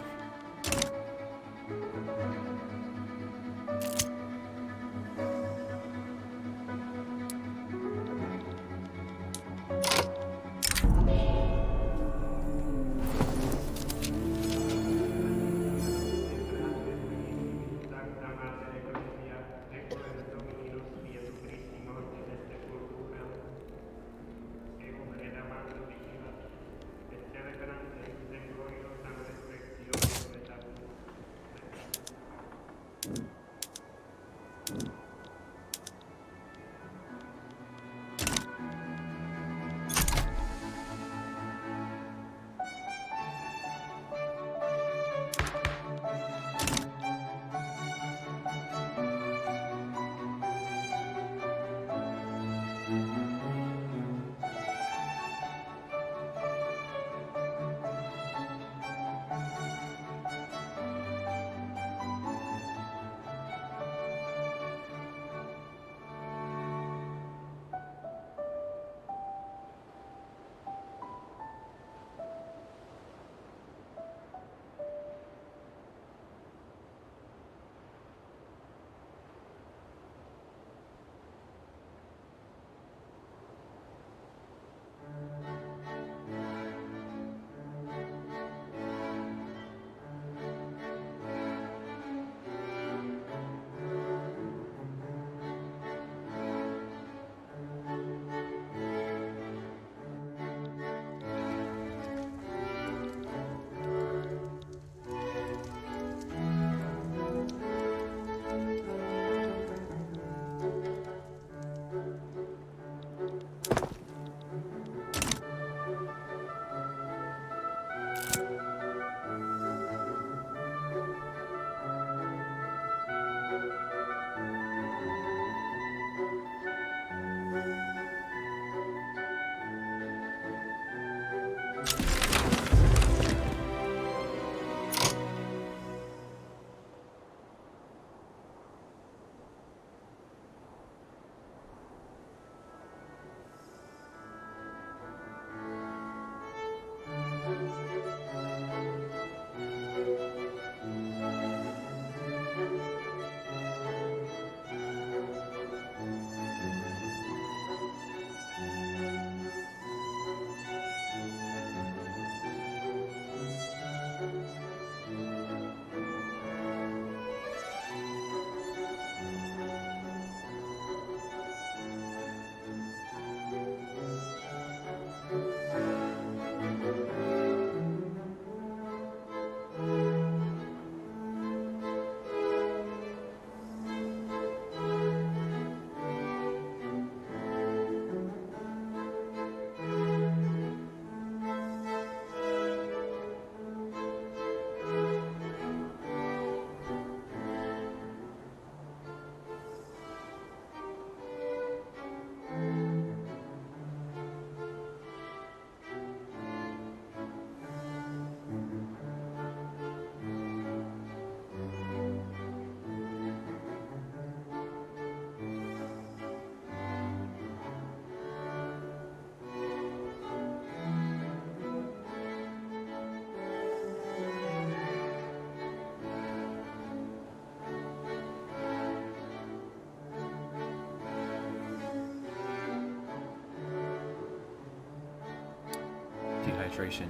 Dehydration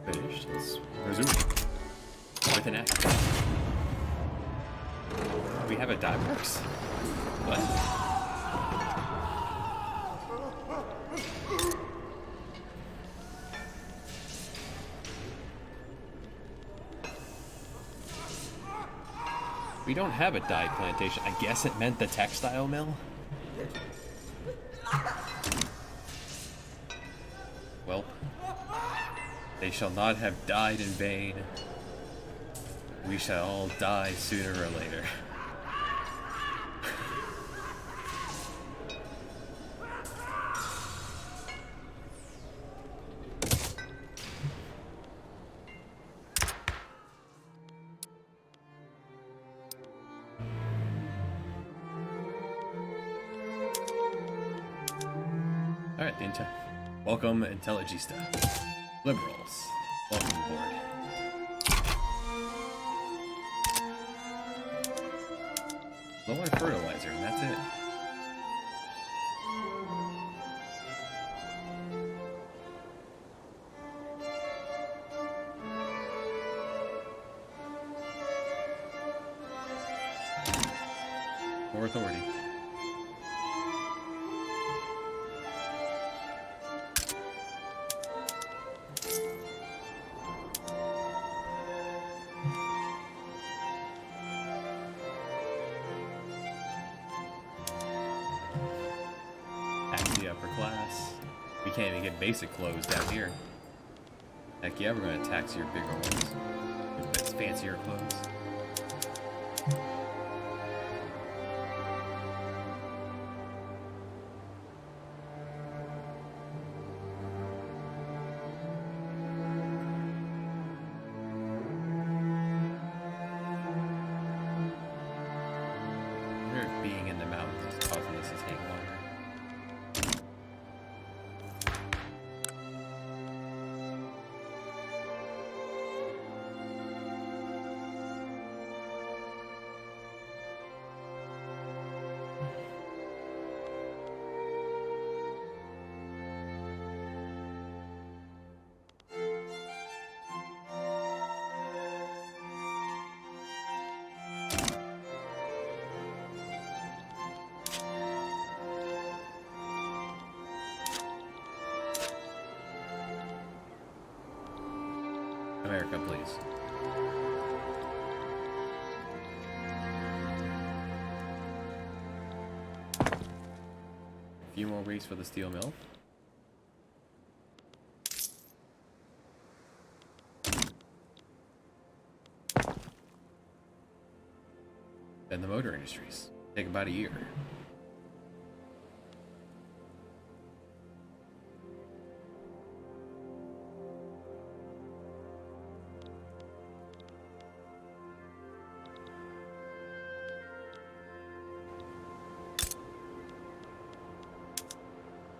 finished. Let's resume with an action. we have a dye works? What? We don't have a dye plantation. I guess it meant the textile mill? Well, they shall not have died in vain. We shall all die sooner or later. Alright, welcome, Intelligista. Liberals, welcome aboard. Low on fertilizer, and that's it. More authority. We can't even get basic clothes down here. Heck yeah, we're gonna tax your bigger ones. With fancier clothes. Being in the mountains is causing this to take longer. America, please. A few more weeks for the steel mill. Then the motor industries. Take about a year.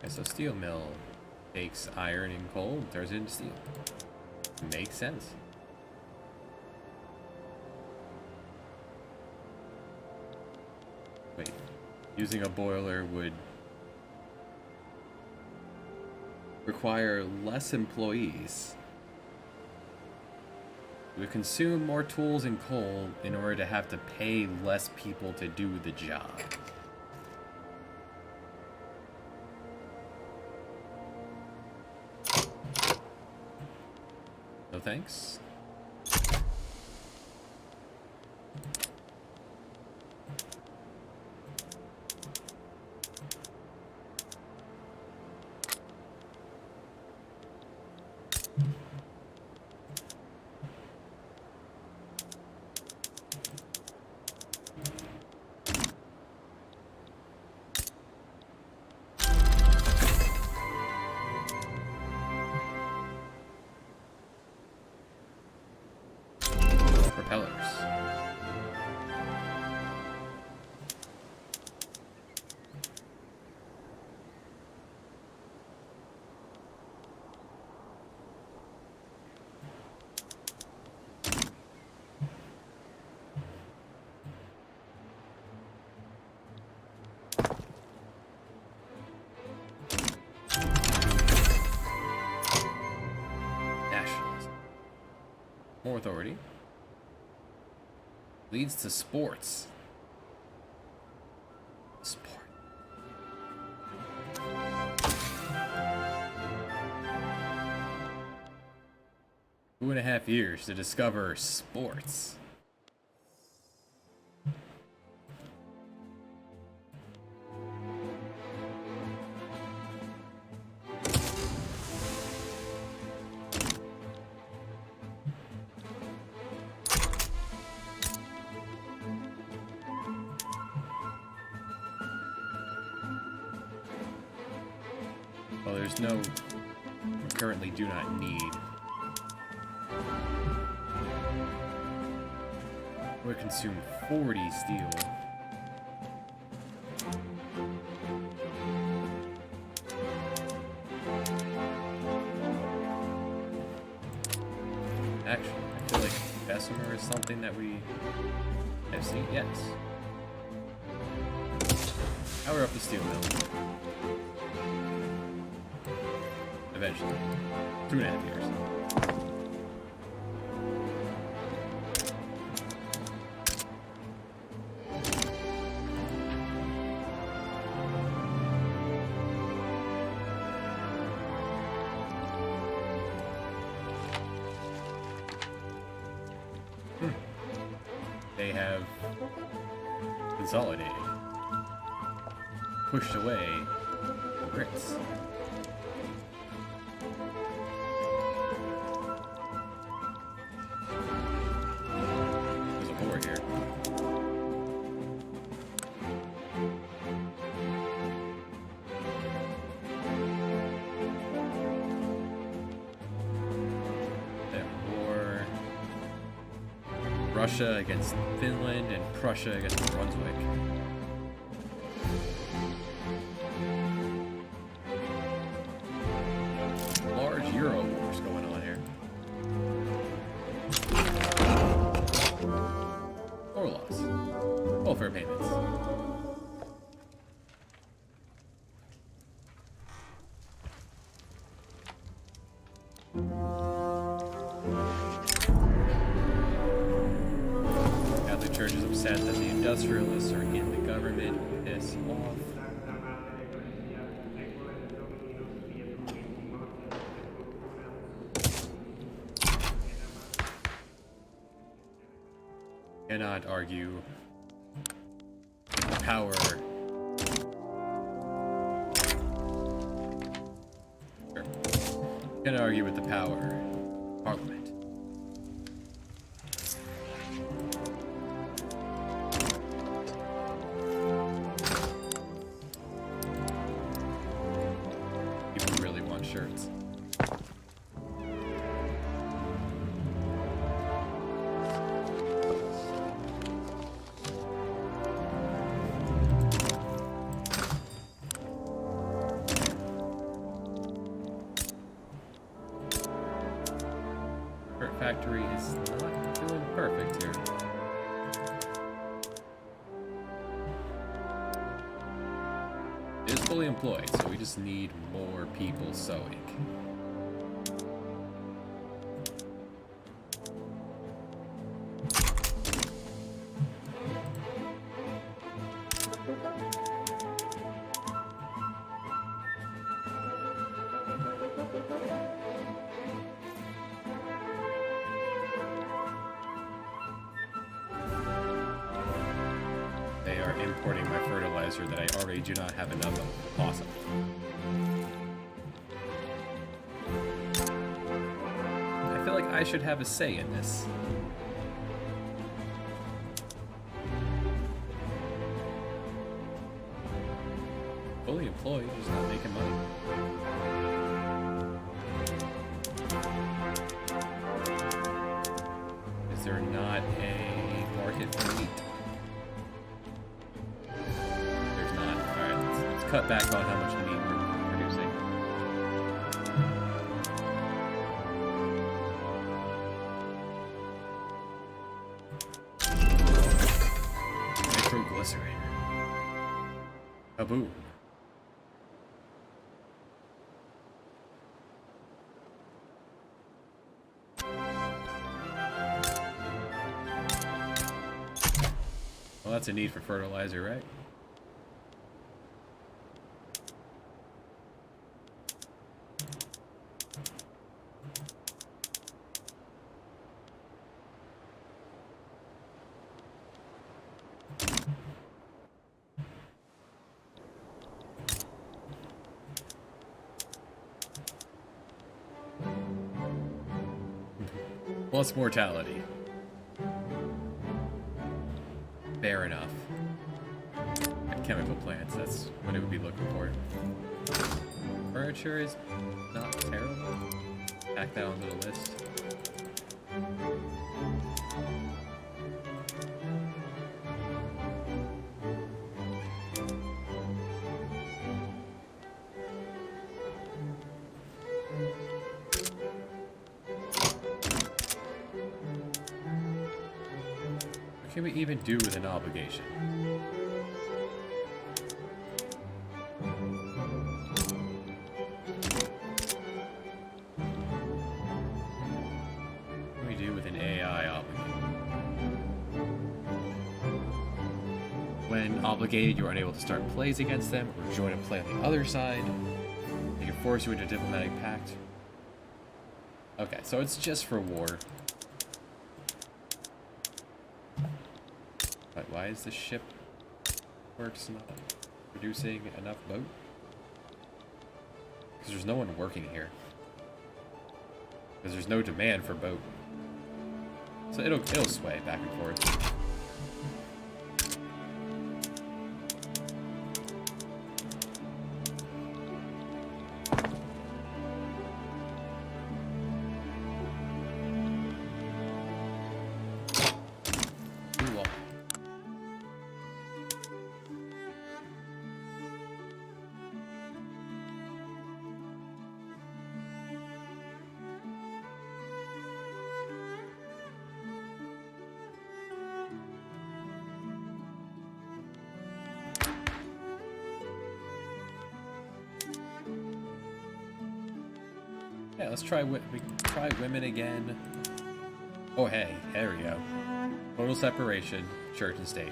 So steel mill takes iron and coal and turns it into steel. Makes sense. Wait, using a boiler would require less employees. It would consume more tools and coal in order to have to pay less people to do the job. No thanks. Propellers. Nationalism. More authority. Leads to sports. 2.5 years to discover sports. Well, there's no... we currently do not need. Would consume 40 steel. Actually, I feel like Bessemer is something that we have seen. Yes. Power up the steel mill. Eventually. 2.5 years. They have consolidated, pushed away the Brits. There's a war here. Russia against Finland and Prussia against Brunswick. Large Euro wars going on here. Or loss. Welfare payments. Church is upset that the industrialists are in the government. Piss off. Cannot argue the power. Sure. Cannot argue with the power. Parliament. Shirts. Shirt factory is not doing perfect here. It is fully employed, so we just need more people sewing. They are importing my fertilizer that I already do not have enough of. Awesome. I feel like I should have a say in this. Fully employed, just not making money. Is there not a market for meat? There's not. Alright, let's cut back on how much meat we're producing. Nitroglycerin. Kaboom. Well, that's a need for fertilizer, right? Plus mortality. Fair enough. And chemical plants, that's what it would be looking for. Furniture is not terrible. Tack that onto the list. What can we even do with an obligation? What can we do with an AI obligation? When obligated, you are unable to start plays against them or join a play on the other side. They can force you into a diplomatic pact. Okay, so it's just for war. But why is this ship works not producing enough boat? Because there's no one working here. Because there's no demand for boat. So it'll sway back and forth. Yeah, let's try women again. Oh, hey, there we go. Total separation, church and state.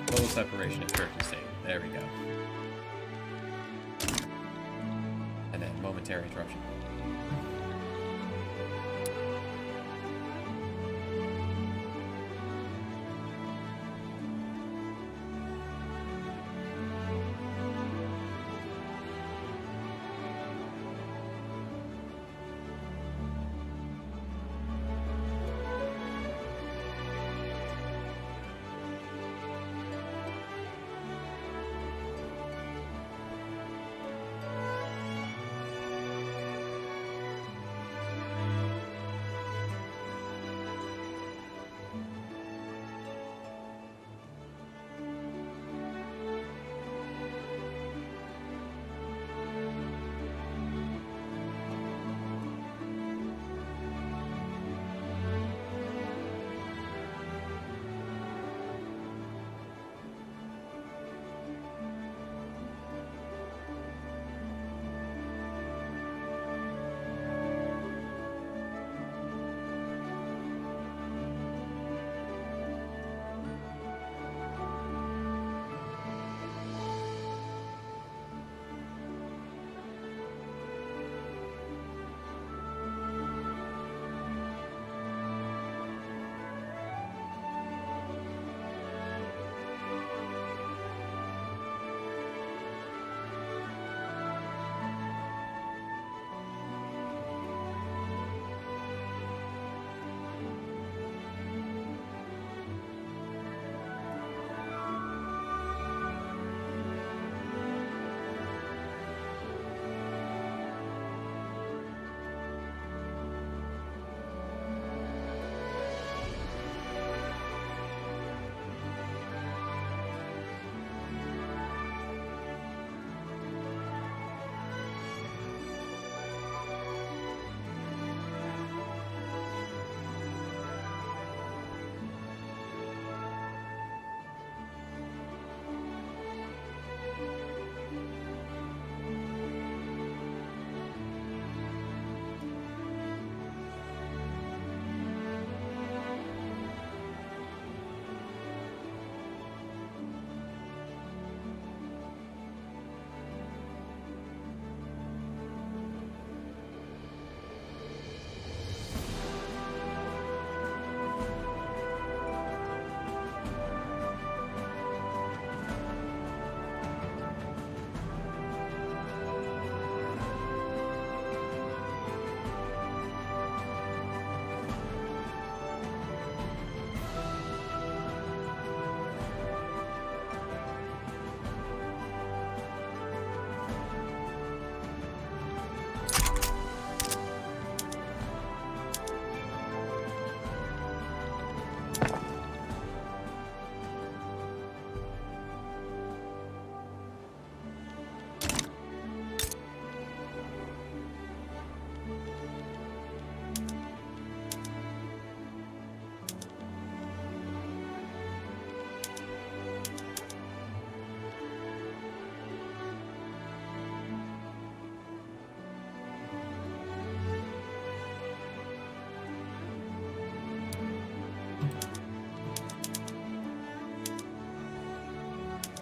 Total separation of church and state. There we go. And then momentary interruption.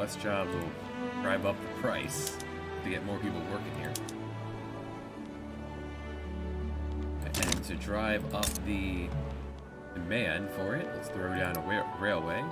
Less jobs will drive up the price to get more people working here. And to drive up the demand for it, let's throw down a railway.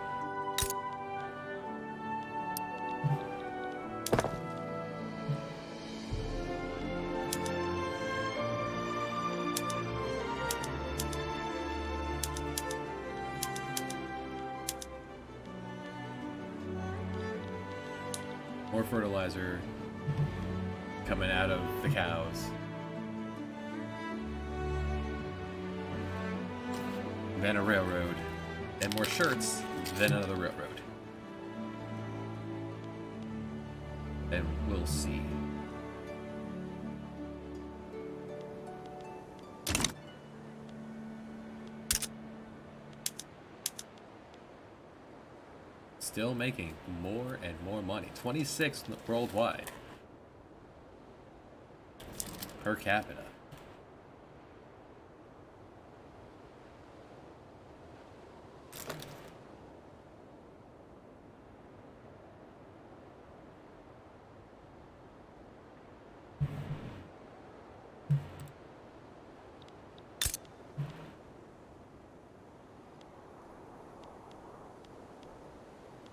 More fertilizer coming out of the cows. Then a railroad. Then more shirts. Then another railroad. And we'll see. Still making more and more money. 26 worldwide. Per capita.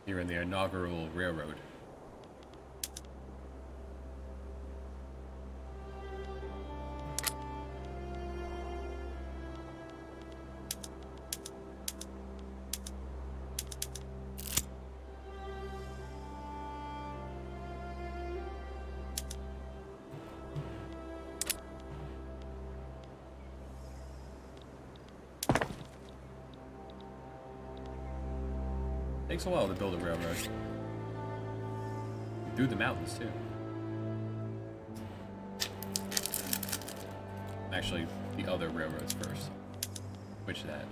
Here in the inaugural railroad. Takes a while to build a railroad. Through the mountains, too. Actually, the other railroads first. Which that?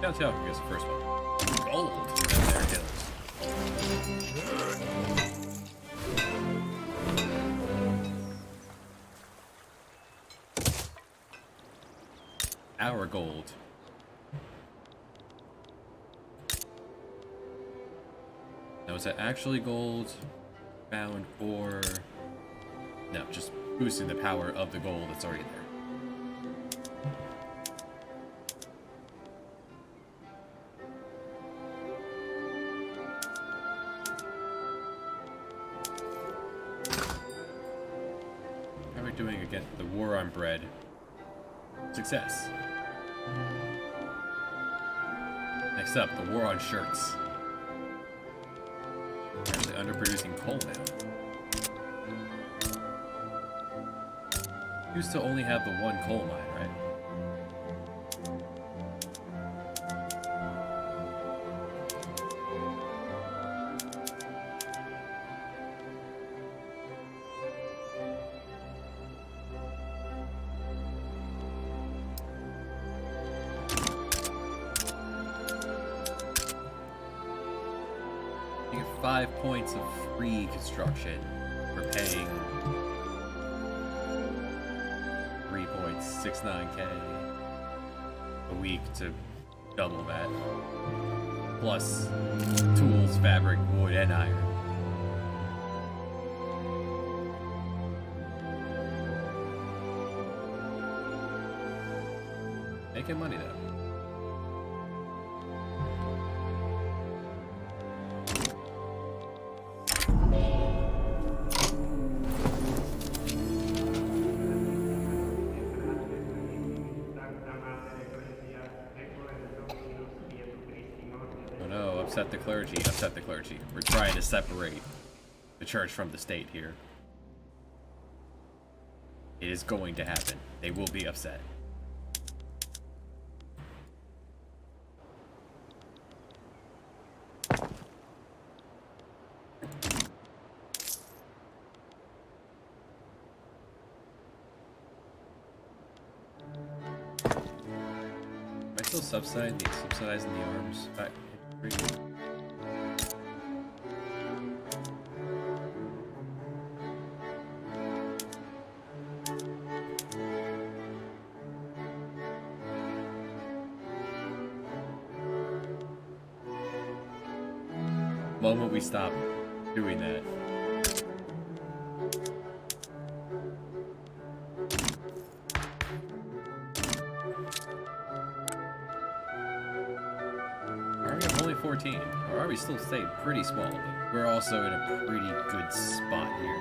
Can't tell who gets the first one. Gold! And there it goes. Our gold. Now, is that actually gold found, or no, just boosting the power of the gold that's already there? How are we doing against the war on bread? Success. Next up, the war on shirts. Actually underproducing coal now. Used to only have the one coal mine, right? You get 5 points of free construction for paying 3.69k a week to double that. Plus tools, fabric, wood, and iron. Making money though. Upset the clergy, upset the clergy. We're trying to separate the church from the state here. It is going to happen. They will be upset. Am I still subsidizing the arms back? moment we stop doing that. Army of only 14. Our army still stayed pretty small, but we're also in a pretty good spot here.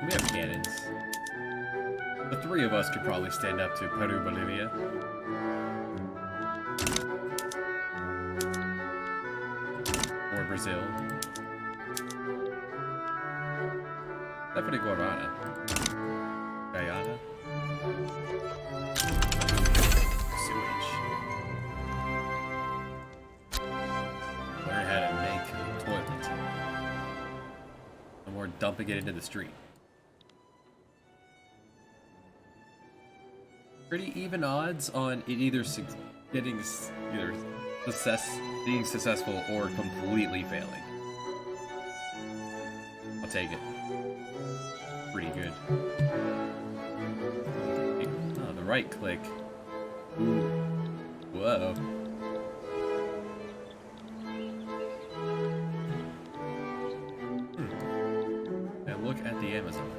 We have cannons. The three of us could probably stand up to Peru, Bolivia. Or Brazil. Definitely Guarana. Guyana. Sewage. Learn how to make a toilet. No more dumping it into the street. Pretty even odds on it either being successful or completely failing. I'll take it. Pretty good. Oh, the right click. Ooh. Whoa. And look at the Amazon.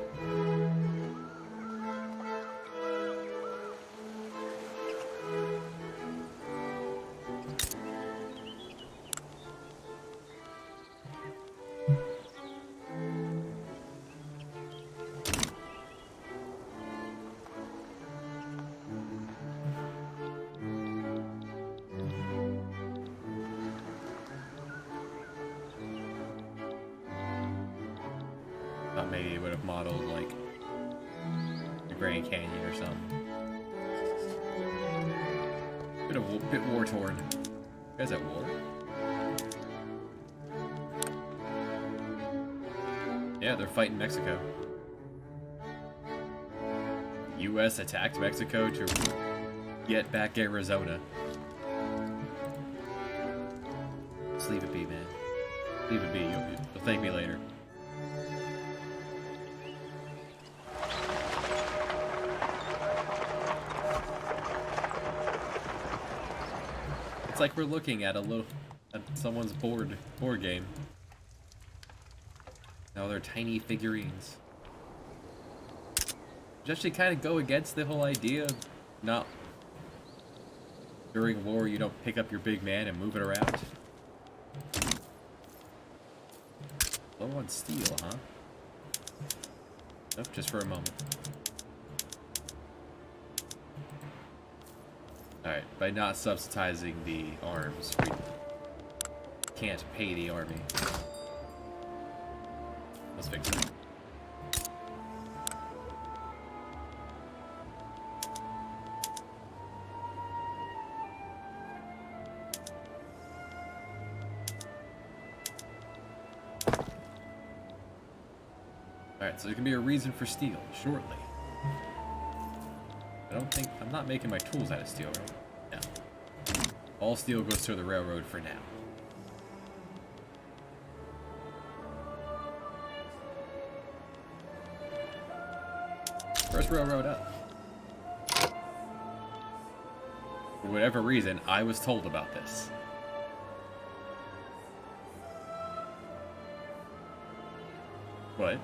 Thought maybe it would have modeled like the Grand Canyon or something. Bit war torn. You guys at war? Yeah, they're fighting Mexico. U.S. attacked Mexico to get back Arizona. Just leave it be, man. Leave it be. You'll thank me later. It's like we're looking at someone's board game. Now they're tiny figurines. Which actually kind of go against the whole idea of not during war you don't pick up your big man and move it around. Low on steel, huh? Nope, just for a moment. Alright, by not subsidizing the arms, we can't pay the army. Let's fix it. Alright, so there can be a reason for steel, shortly. I'm not making my tools out of steel, right? No. All steel goes to the railroad for now. First railroad up. For whatever reason, I was told about this. What?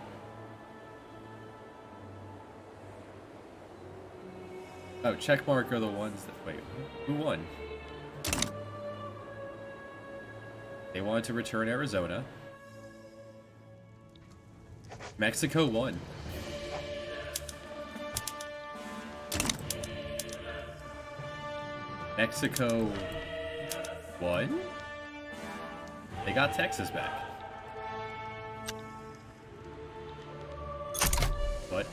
Oh, checkmark are the ones that... Wait, who won? They wanted to return Arizona. Mexico won. Mexico won? They got Texas back. What?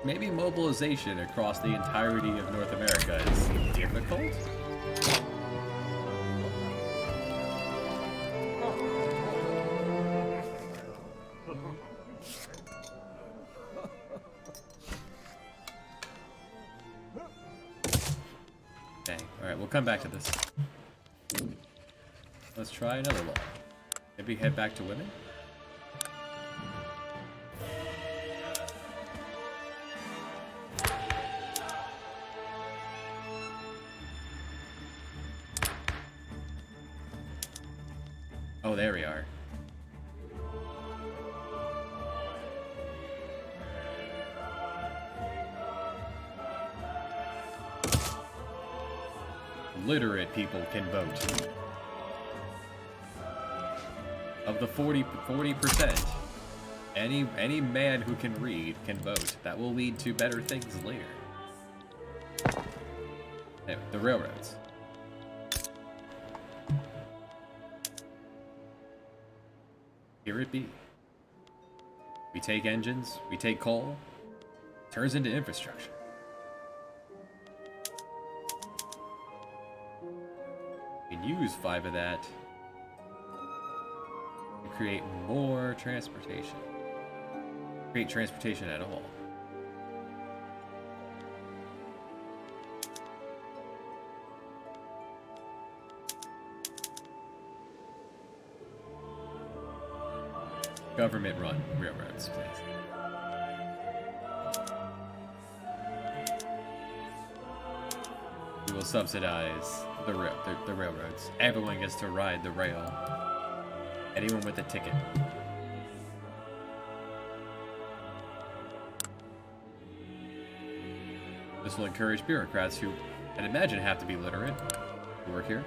Maybe mobilization across the entirety of North America is difficult? Dang. Alright, we'll come back to this. Let's try another law. Maybe head back to women? Oh, there we are. Literate people can vote. Of the 40%, any man who can read can vote. That will lead to better things later. Anyway, the railroads. Here it be. We take engines, we take coal, turns into infrastructure. We can use 5 of that to create more transportation. Create transportation at all. Government-run railroads, please. We will subsidize the railroads. Everyone gets to ride the rail. Anyone with a ticket. This will encourage bureaucrats who, I'd imagine, have to be literate to work here.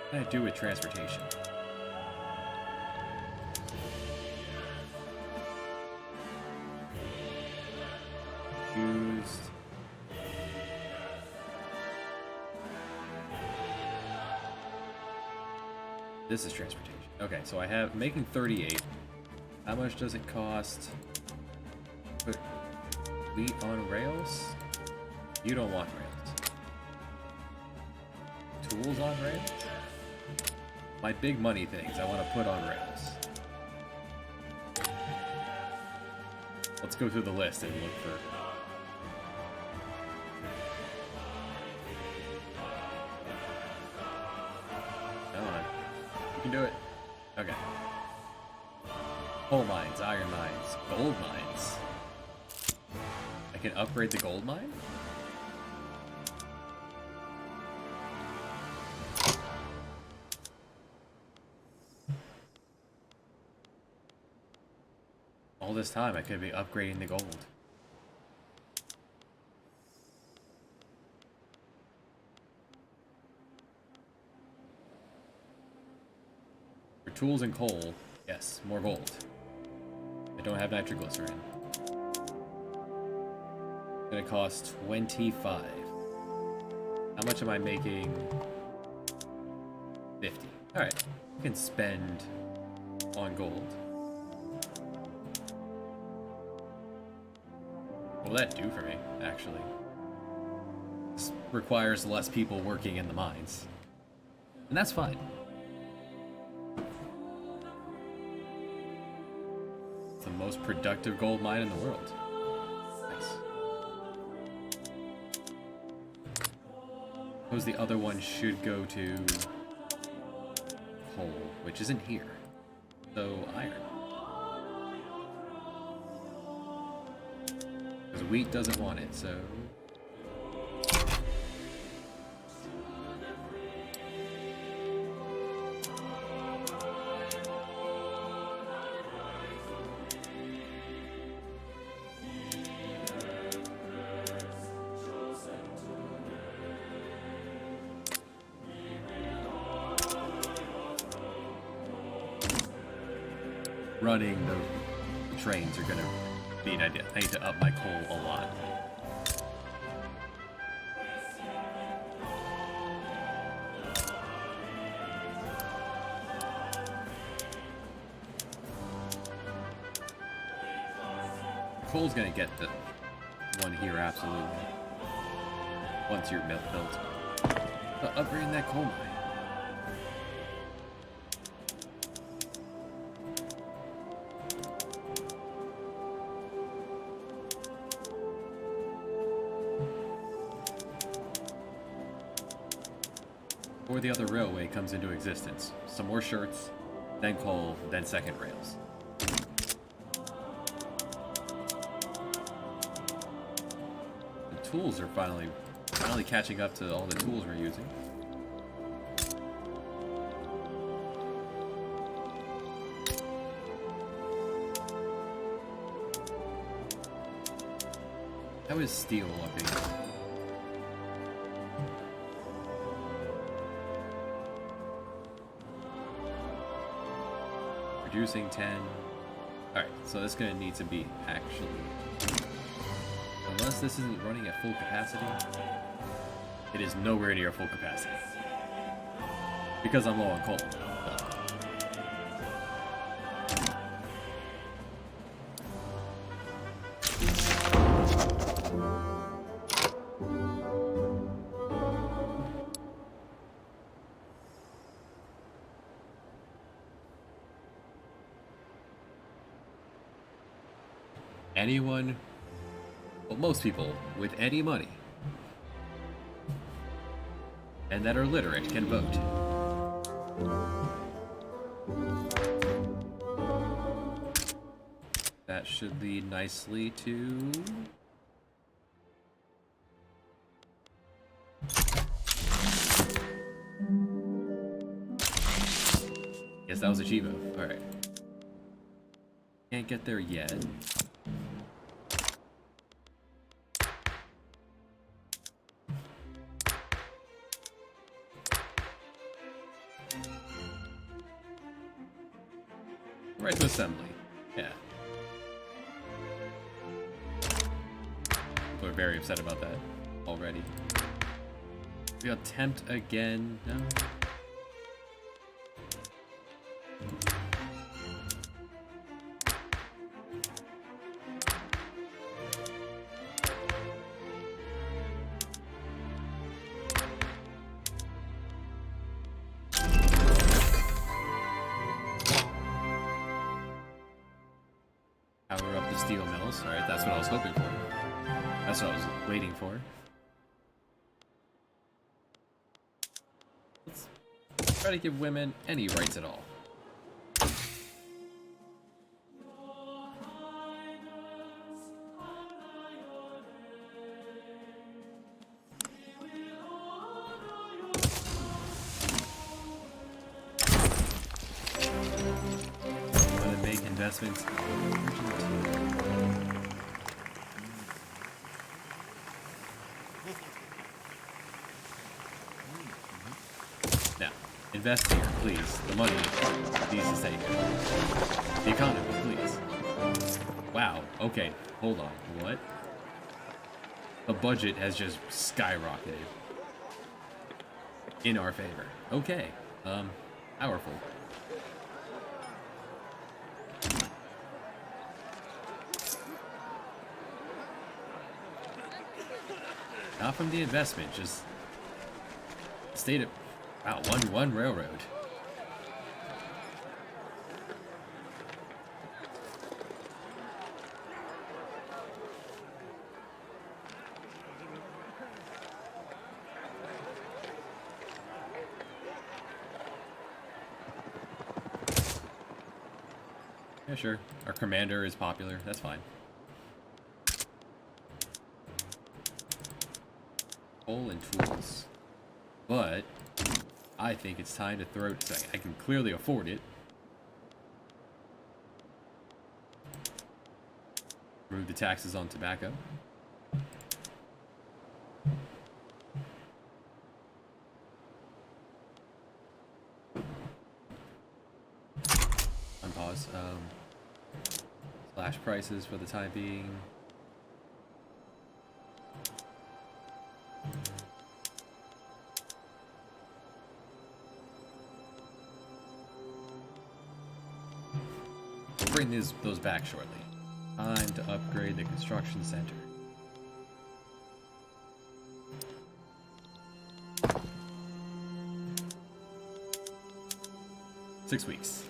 What do I do with transportation? Used. This is transportation. Okay, so I have making 38. How much does it cost? Put wheat on rails? You don't want rails. Tools on rails? My big money things I want to put on rails. Let's go through the list and look for... Come on. You can do it. Okay. Coal mines, iron mines, gold mines. I can upgrade the gold mine? All this time I could be upgrading the gold. For tools and coal, yes, more gold. I don't have nitroglycerin. It's gonna cost 25. How much am I making? 50. Alright, I can spend on gold. What will that do for me, actually? This requires less people working in the mines. And that's fine. It's the most productive gold mine in the world. Nice. Suppose the other one should go to coal, which isn't here. So iron. Because wheat doesn't want it, so... running the trains are gonna be an idea. I need to up my coal a lot. Coal's gonna get the one here, absolutely. Once you're built. But upgrading that coal mine. Before the other railway comes into existence. Some more shirts, then coal, then second rails. The tools are finally catching up to all the tools we're using. How is steel looking? Producing 10. Alright, so that's gonna need to be actually. Unless this isn't running at full capacity. It is nowhere near full capacity. Because I'm low on coal. Anyone, well, most people with any money and that are literate can vote. That should lead nicely to... Yes, that was a Chivo. Alright. Can't get there yet. Right to assembly. Yeah. We're very upset about that already. We attempt again. No. Power up the steel mills. Alright, that's what I was hoping for. That's what I was waiting for. Let's try to give women any rights at all. Want to make investments. Now, invest here, please. The money needs to stay here. The economy, please. Wow, okay, hold on. What? The budget has just skyrocketed. In our favor. Okay. Powerful. Not from the investment, just stayed at wow, one railroad. Yeah, sure. Our commander is popular. That's fine. Coal and tools. But I think it's time to throw it. I can clearly afford it. Remove the taxes on tobacco. Unpause. Slash prices for the time being. We'll bring those back shortly. Time to upgrade the construction center. Six weeks.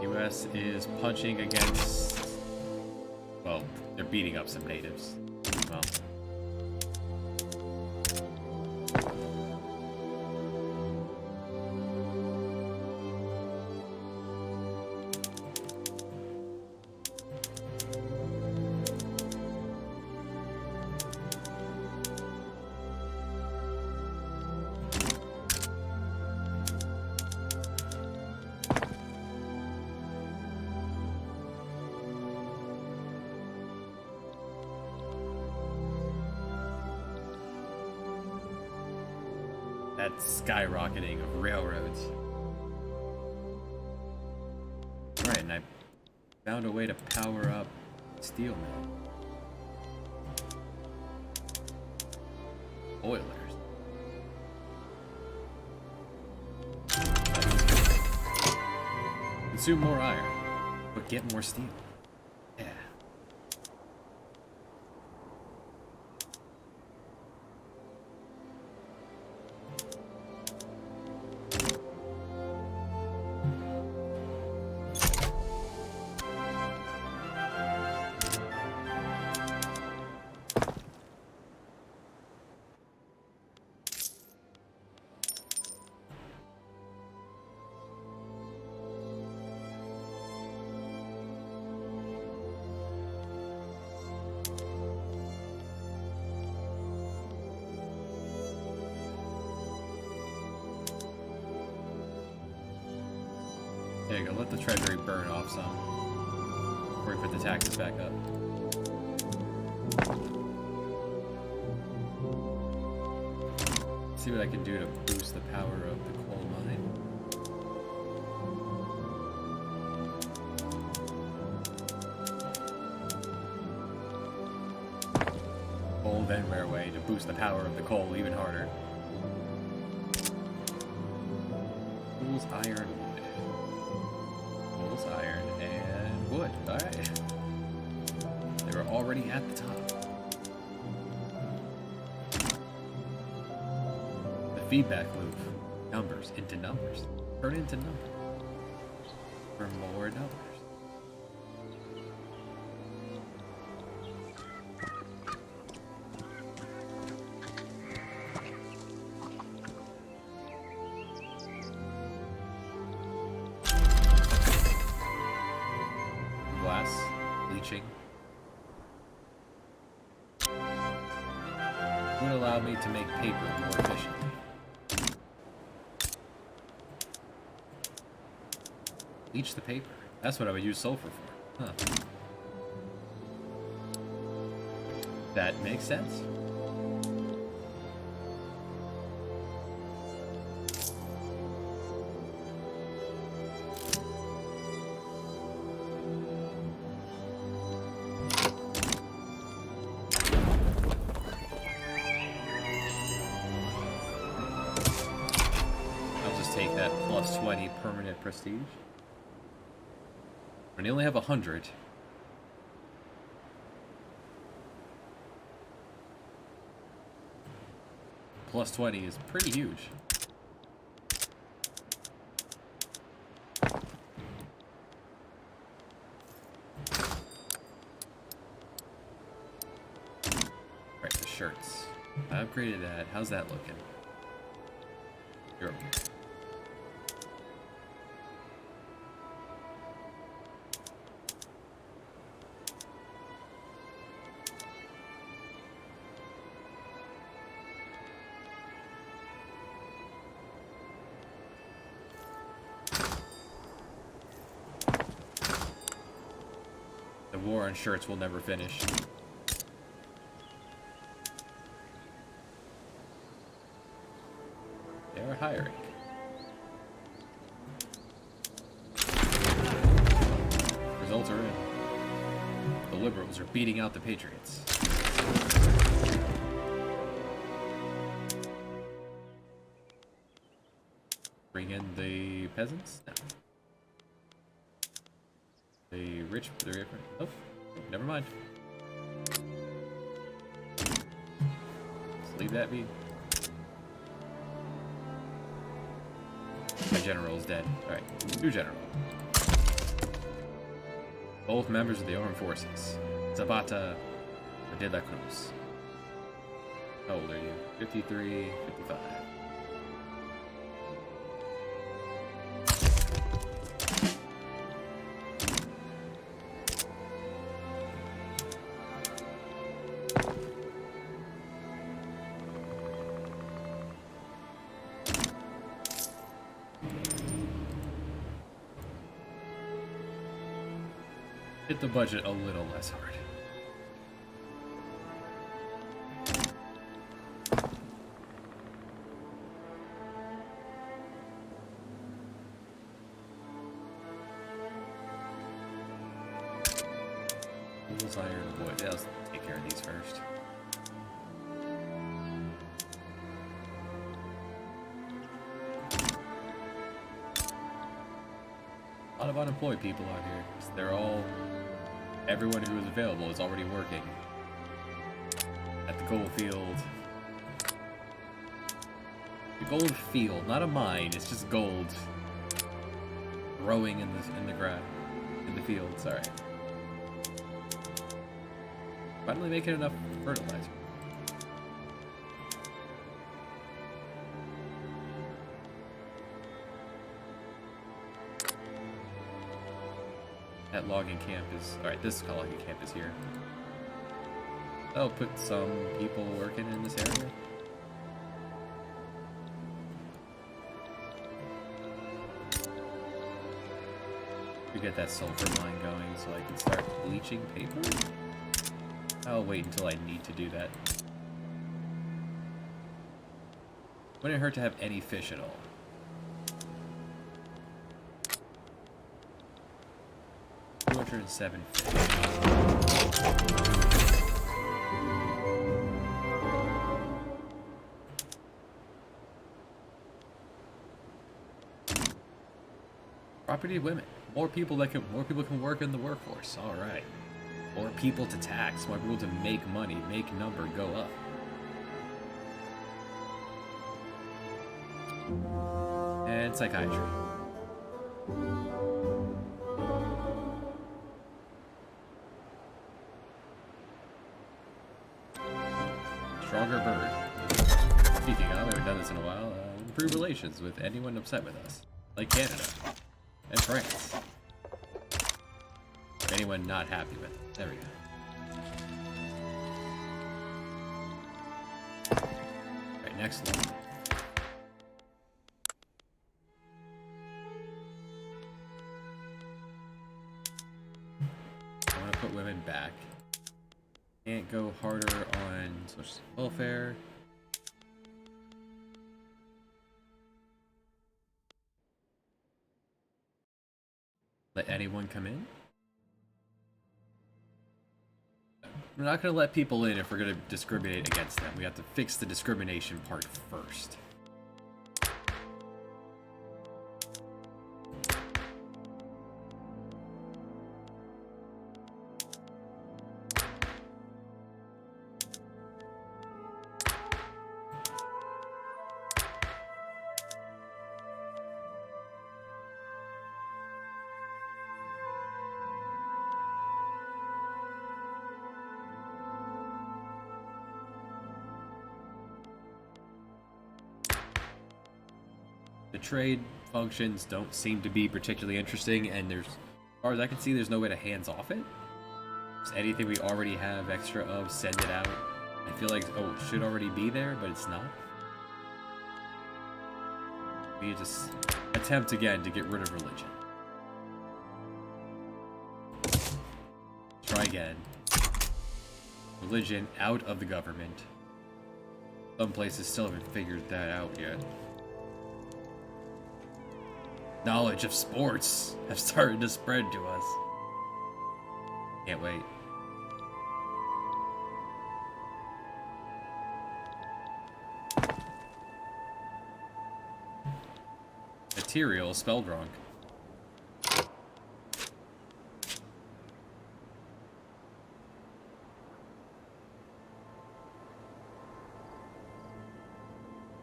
US is punching against, well, they're beating up some natives. Well, that skyrocketing of railroads. Right, and I found a way to power up steel mill. Boilers. Consume more iron, but get more steel. Yeah. There you go, let the treasury burn off some before we put the taxes back up. See what I can do to boost the power of the coal mine. Coal then railway to boost the power of the coal even harder. Tools, iron, iron, and wood. Alright. They were already at the top. The feedback loop. Numbers into numbers. Turn into numbers. For more numbers. Bleaching would allow me to make paper more efficiently. Bleach the paper. That's what I would use sulfur for. Huh. That makes sense. Take that plus 20 permanent prestige. And they only have 100. Plus 20 is pretty huge. Right, the shirts. I upgraded that. How's that looking? You're okay. The war on shirts will never finish. They're hiring. Results are in. The liberals are beating out the patriots. Bring in the peasants? No. The rich, oh, never mind. Just leave that be. My general is dead. Alright, new general. Both members of the armed forces. Zapata or De La Cruz. How old are you? 53, 55. Hit the budget a little less hard. Tools, iron, wood. Yeah, let's take care of these first. A lot of unemployed people out here. They're all... Everyone who is available is already working at the gold field. The gold field, not a mine. It's just gold growing in the ground, in the fields. All right. Finally making enough fertilizer. That logging camp is... Alright, this logging camp is here. I'll put some people working in this area. To get that sulfur mine going so I can start bleaching paper. I'll wait until I need to do that. Wouldn't hurt to have any fish at all. And 7 fish. Property of women. More people can work in the workforce. All right. More people to tax. More people to make money. Make number go up. And psychiatry. Stronger bird. Speaking of, I haven't done this in a while. Improve relations with anyone upset with us, like Canada and France. Or anyone not happy with it. There we go. Alright, next one. I want to put women back. Can't go harder on social welfare. Let anyone come in? We're not going to let people in if we're going to discriminate against them. We have to fix the discrimination part first. The trade functions don't seem to be particularly interesting, and there's, as far as I can see, there's no way to hands off it. Just anything we already have extra of, send it out. I feel like, oh, it should already be there, but it's not. We just attempt again to get rid of religion. Try again. Religion out of the government. Some places still haven't figured that out yet. Knowledge of sports have started to spread to us. Can't wait. Material spelled wrong.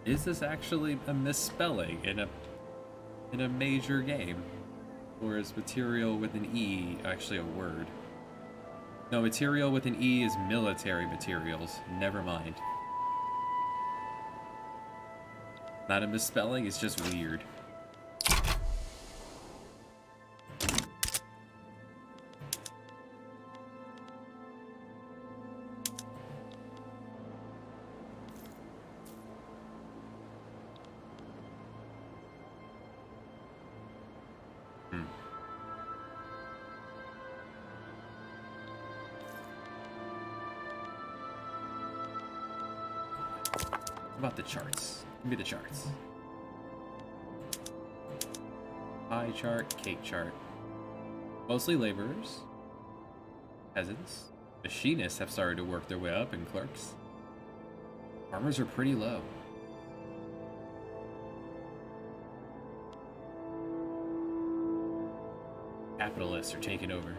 Is this actually a misspelling in a major game? Or is material with an E actually a word? No, material with an E is military materials. Never mind. Not a misspelling, it's just weird. About the charts. Give me the charts. Pie chart, cake chart. Mostly laborers. Peasants. Machinists have started to work their way up, and clerks. Farmers are pretty low. Capitalists are taking over.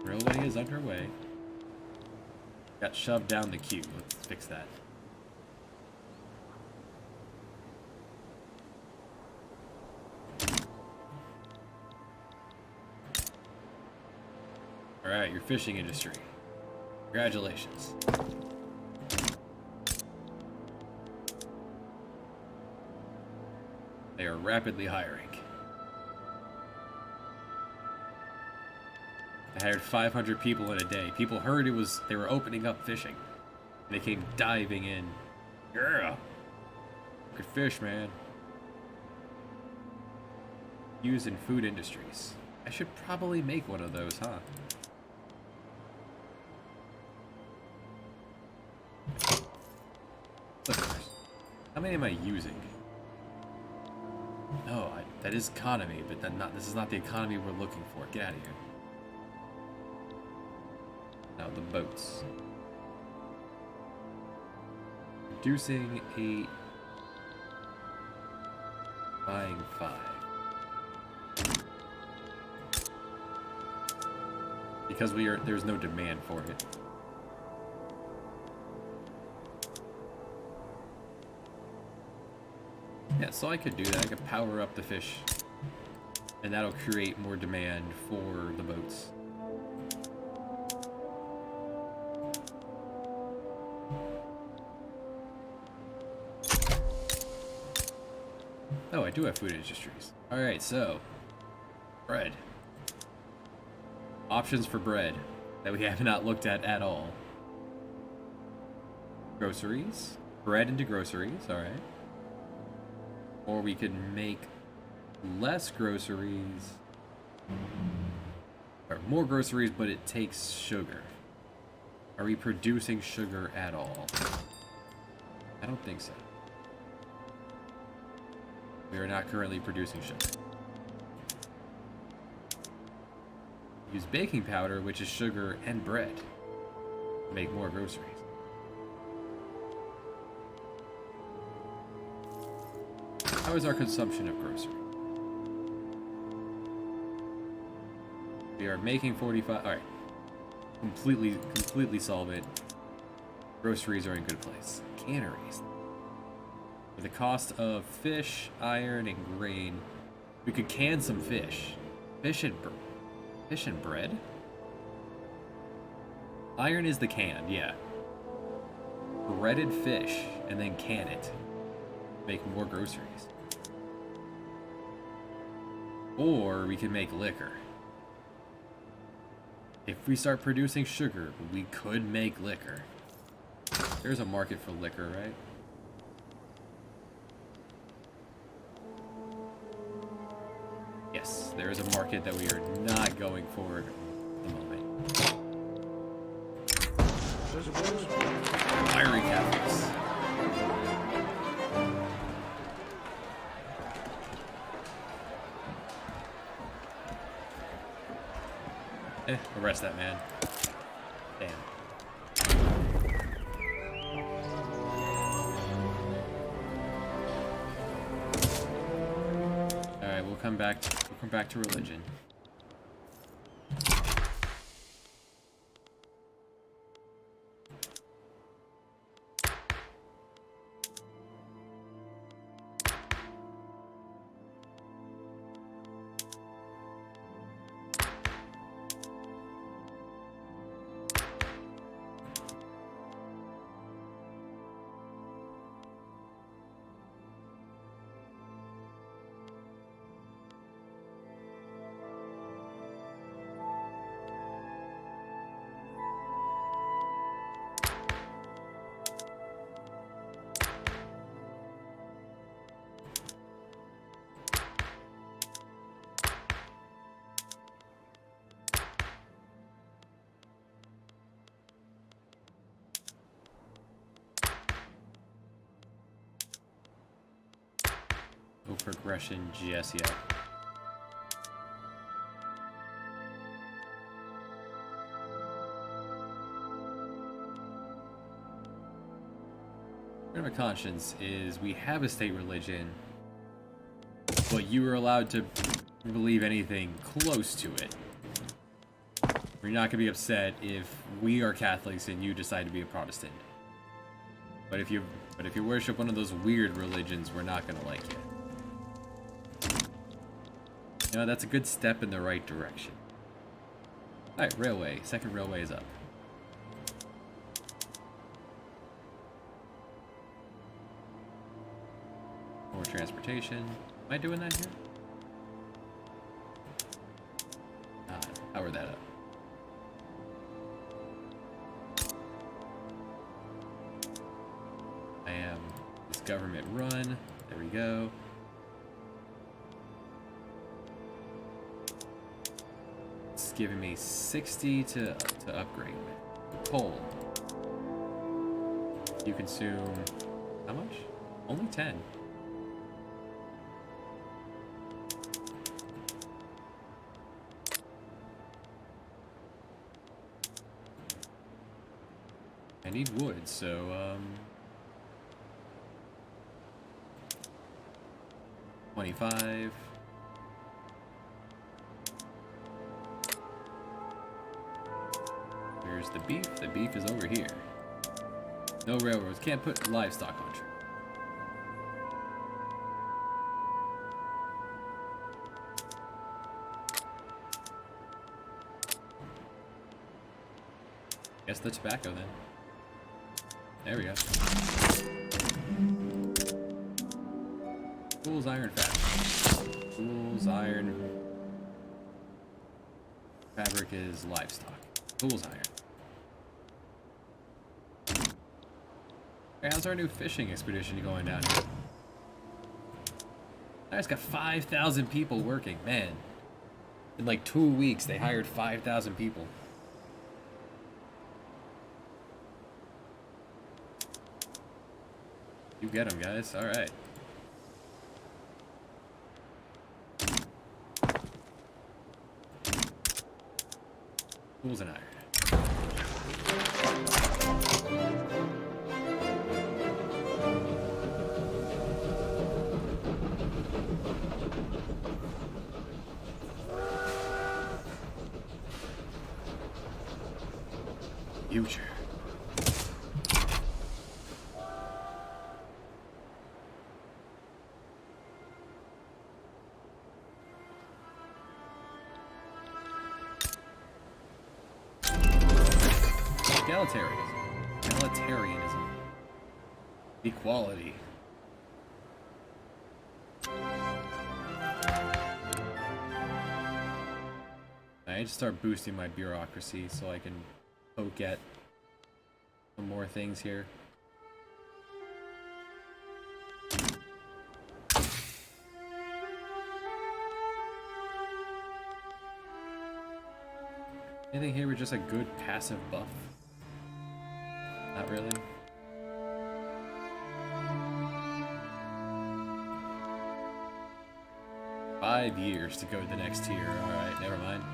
Railway is underway. Got shoved down the queue. Let's fix that. Alright, your fishing industry. Congratulations. They are rapidly hiring. I hired 500 people in a day. People heard they were opening up fishing. And they came diving in. Yeah. Good fish, man. Used in food industries. I should probably make one of those, huh? Liquors. How many am I using? No, that is economy, but this is not the economy we're looking for. Get out of here. Now the boats. Reducing 8. Buying 5. Because there's no demand for it. Yeah, so I could do that. I could power up the fish. And that'll create more demand for the boats. Oh, I do have food industries. Alright, so. Bread. Options for bread that we have not looked at all. Groceries. Bread into groceries, alright. Or we could make less groceries. Or more groceries, but it takes sugar. Are we producing sugar at all? I don't think so. We are not currently producing sugar. Use baking powder, which is sugar and bread, to make more groceries. How is our consumption of grocery? We are making 45. All right, completely solvent. Groceries are in good place. Canneries. For the cost of fish, iron, and grain, we could can some fish. Fish and bread? Iron is the can, yeah. Breaded fish, and then can it. Make more groceries. Or we can make liquor. If we start producing sugar, we could make liquor. There's a market for liquor, right? Yes, there is a market that we are not going for at the moment. Fiery Catholics. Arrest that man. Damn. Alright, we'll come back to religion. progression just yet. Freedom of conscience is we have a state religion, but you are allowed to believe anything close to it. We're not going to be upset if we are Catholics and you decide to be a Protestant. But if you worship one of those weird religions, we're not going to like you. You know, that's a good step in the right direction. Alright, railway. Second railway is up. More transportation. Am I doing that here? Power that up. I am this government run. There we go. It's giving me 60 to upgrade with. Coal. You consume how much? Only 10. I need wood, so 25. Here's the beef. The beef is over here. No railroads. Can't put livestock on track. Guess the tobacco then. There we go. Fool's iron fabric. Fool's iron fabric is livestock. Fool's iron. Hey, how's our new fishing expedition going down here? I just got 5,000 people working, man. In like 2 weeks, they hired 5,000 people. You get them, guys. All right. Tools and iron. Future. Egalitarianism. Equality. I need to start boosting my bureaucracy so I can poke at some more things here. Anything here with just a good passive buff? Not really. Five years to go to the next tier. Alright, never mind.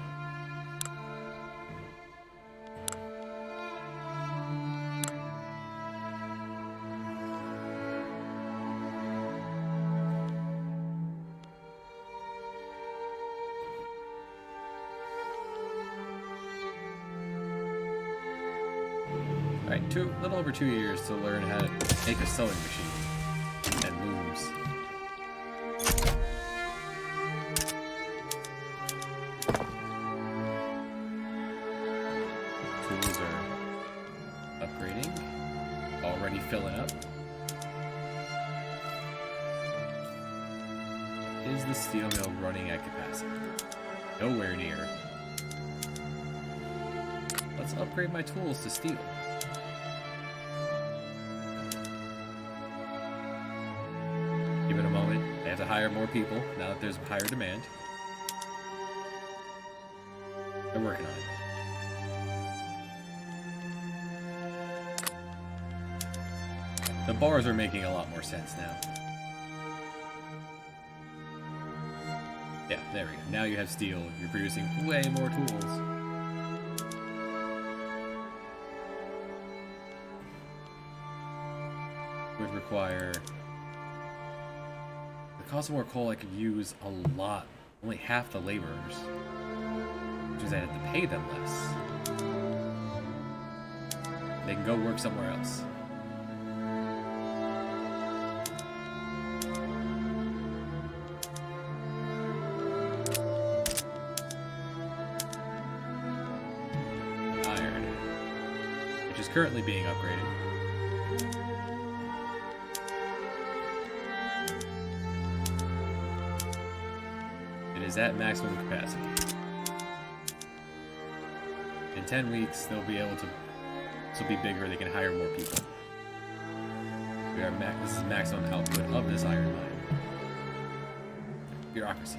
Alright, a little over 2 years to learn how to make a sewing machine and looms. Tools are upgrading, already filling up. Is the steel mill running at capacity? Nowhere near. Let's upgrade my tools to steel. Give it a moment. They have to hire more people now that there's higher demand. They're working on it. The bars are making a lot more sense now. Yeah, there we go. Now you have steel. You're producing way more tools. Would require... The cost of more coal, I could use a lot. Only half the laborers. Which means I have to pay them less. They can go work somewhere else. Iron, which is currently being upgraded. It is at maximum capacity. In 10 weeks, they'll be able to... This will be bigger, they can hire more people. This is maximum output of this iron mine. Bureaucracy.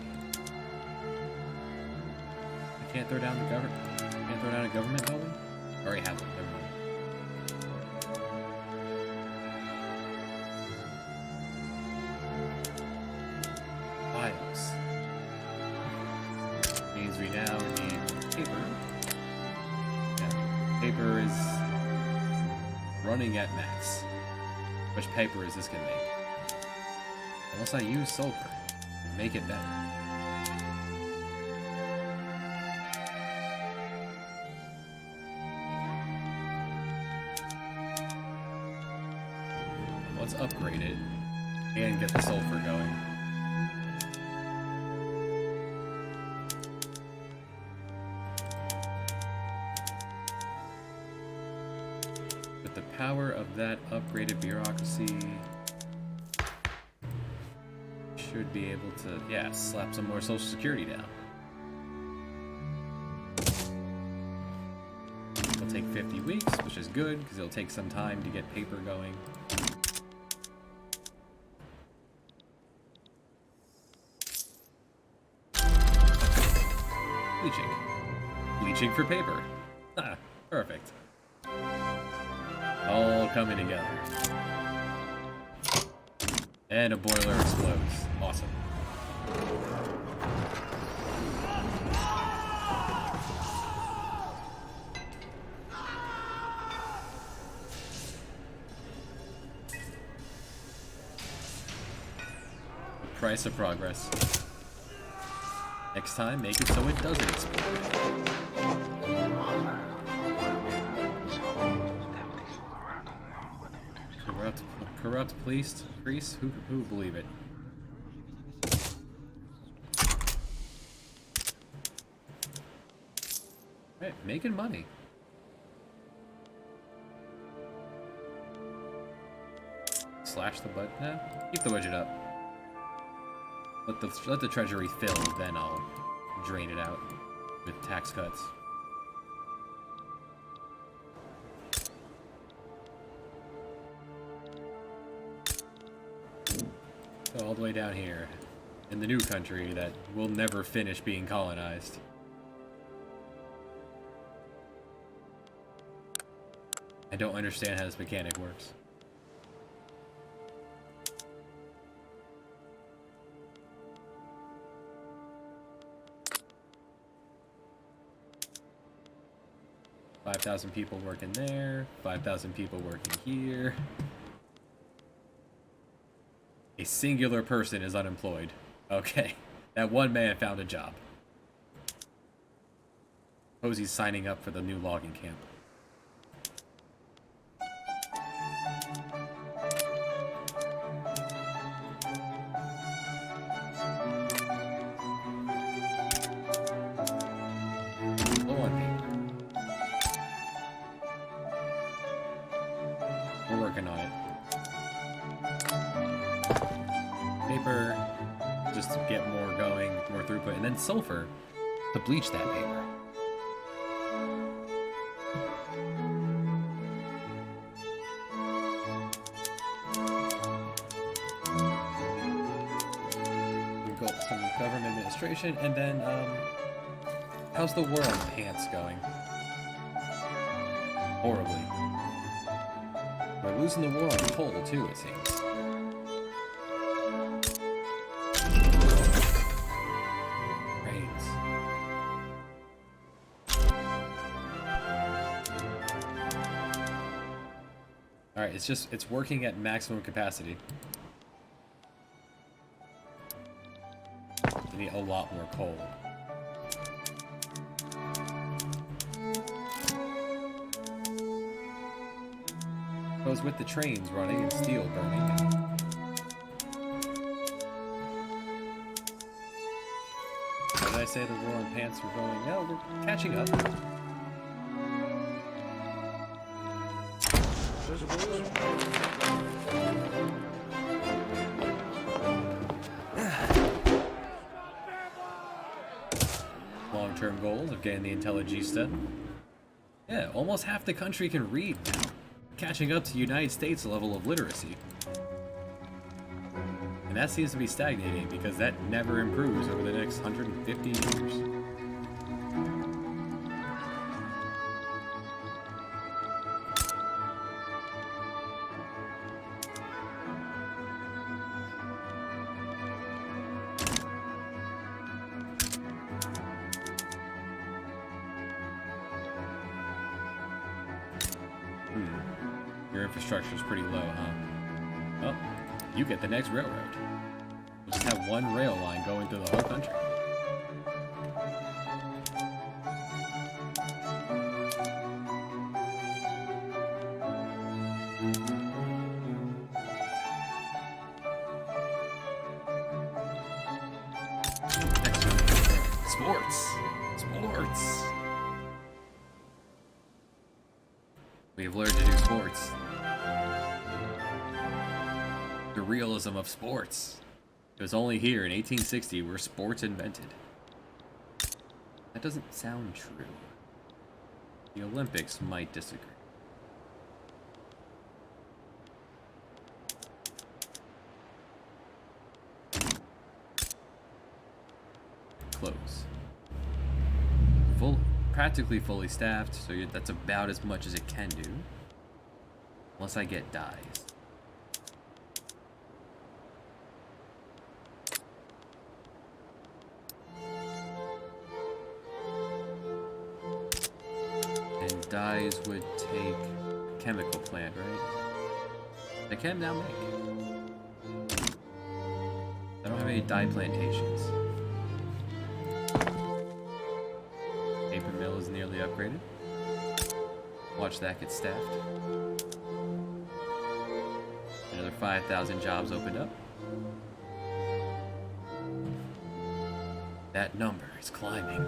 I can't throw down the government. Can't throw down a government building? I already have one, never mind. Files. Means we now need paper. Yeah, paper is running at max. How much paper is this gonna make? Unless I use sulfur and make it better. Let's upgrade it and get the sulfur going. With the power of that upgraded bureaucracy, should be able to, yeah, slap some more Social Security down. It'll take 50 weeks, which is good, because it'll take some time to get paper going. Bleaching. Bleaching for paper. Ah, perfect. All coming together. And a boiler explodes. Awesome. The price of progress. Next time, make it so it doesn't explode. Corrupt police? Who believe it? Right, making money. Slash the budget. Nah, keep the budget up. Let the treasury fill, then I'll drain it out with tax cuts. So all the way down here, in the new country that will never finish being colonized. I don't understand how this mechanic works. $5,000 people working there, 5,000 people working here. A singular person is unemployed. Okay, that one man found a job. Suppose he's signing up for the new logging camp. Low on paper. We're working on it. Paper, just to get more going, more throughput, and then sulfur to bleach that paper. We've got some government administration, and then, how's the war on pants going? Horribly. We're losing the war on coal, too, it seems. Alright, it's working at maximum capacity. We need a lot more coal. Goes with the trains running and steel burning. What did I say the war on pants were going? No, we're catching up. Long-term goals of getting the Intelligista. Yeah, almost half the country can read now. Catching up to United States level of literacy. And that seems to be stagnating because that never improves over the next 150 years. Your infrastructure's pretty low, huh? Oh, you get the next railroad. We'll just have one rail line going through the whole country. Sports! Sports! We have learned to do sports. The realism of sports. It was only here in 1860 where sports invented. That doesn't sound true. The Olympics might disagree. Close. Practically fully staffed, so that's about as much as it can do. Unless I get dyes. And dyes would take chemical plant, right? They can now make. I don't have any dye plantations. Paper mill is nearly upgraded. Watch that get staffed. Another 5,000 jobs opened up. That number is climbing.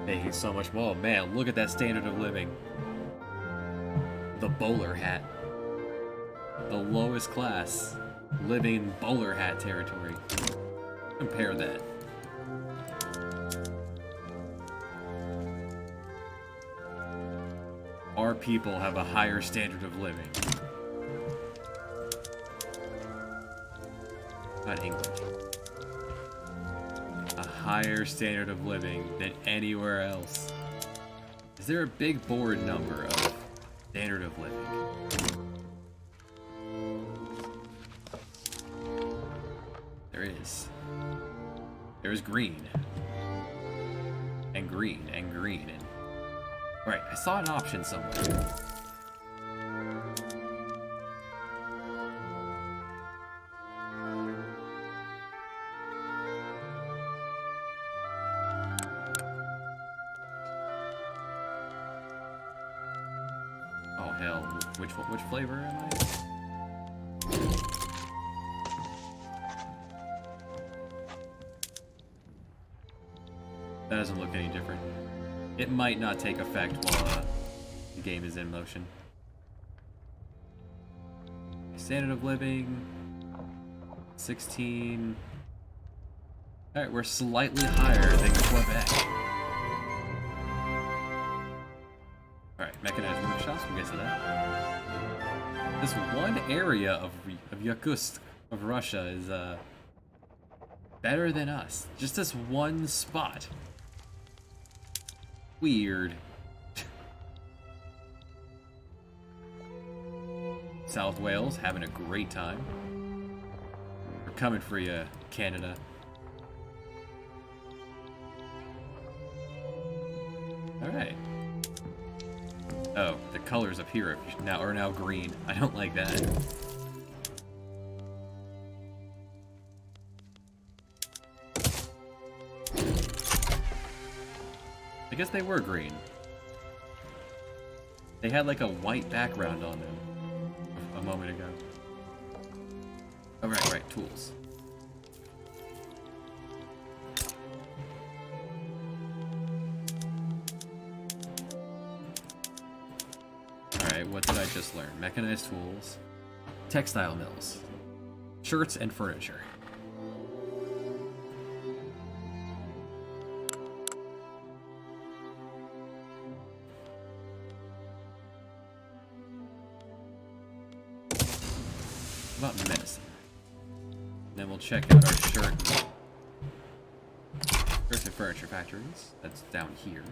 Making so much more. Man, look at that standard of living. The bowler hat. The lowest class living in bowler hat territory. Compare that. Our people have a higher standard of living. Not England. A higher standard of living than anywhere else. Is there a big board number of standard of living? There is. There's green. And green and green and... Right, I saw an option somewhere. Oh hell, which flavor am I? That doesn't look any different. It might not take effect while the game is in motion. Standard of living, 16. Alright, we're slightly higher than Quebec. Alright, mechanized workshops, we'll get to that. This one area of Yakutsk, of Russia, is better than us. Just this one spot. Weird. South Wales having a great time. We're coming for you, Canada. Alright. Oh, the colors up here are now green. I don't like that. I guess they were green. They had like a white background on them a moment ago. Oh, right, tools. Alright, what did I just learn? Mechanized tools, textile mills, shirts, and furniture. About medicine. Then we'll check out our shirts and furniture factories. That's down here.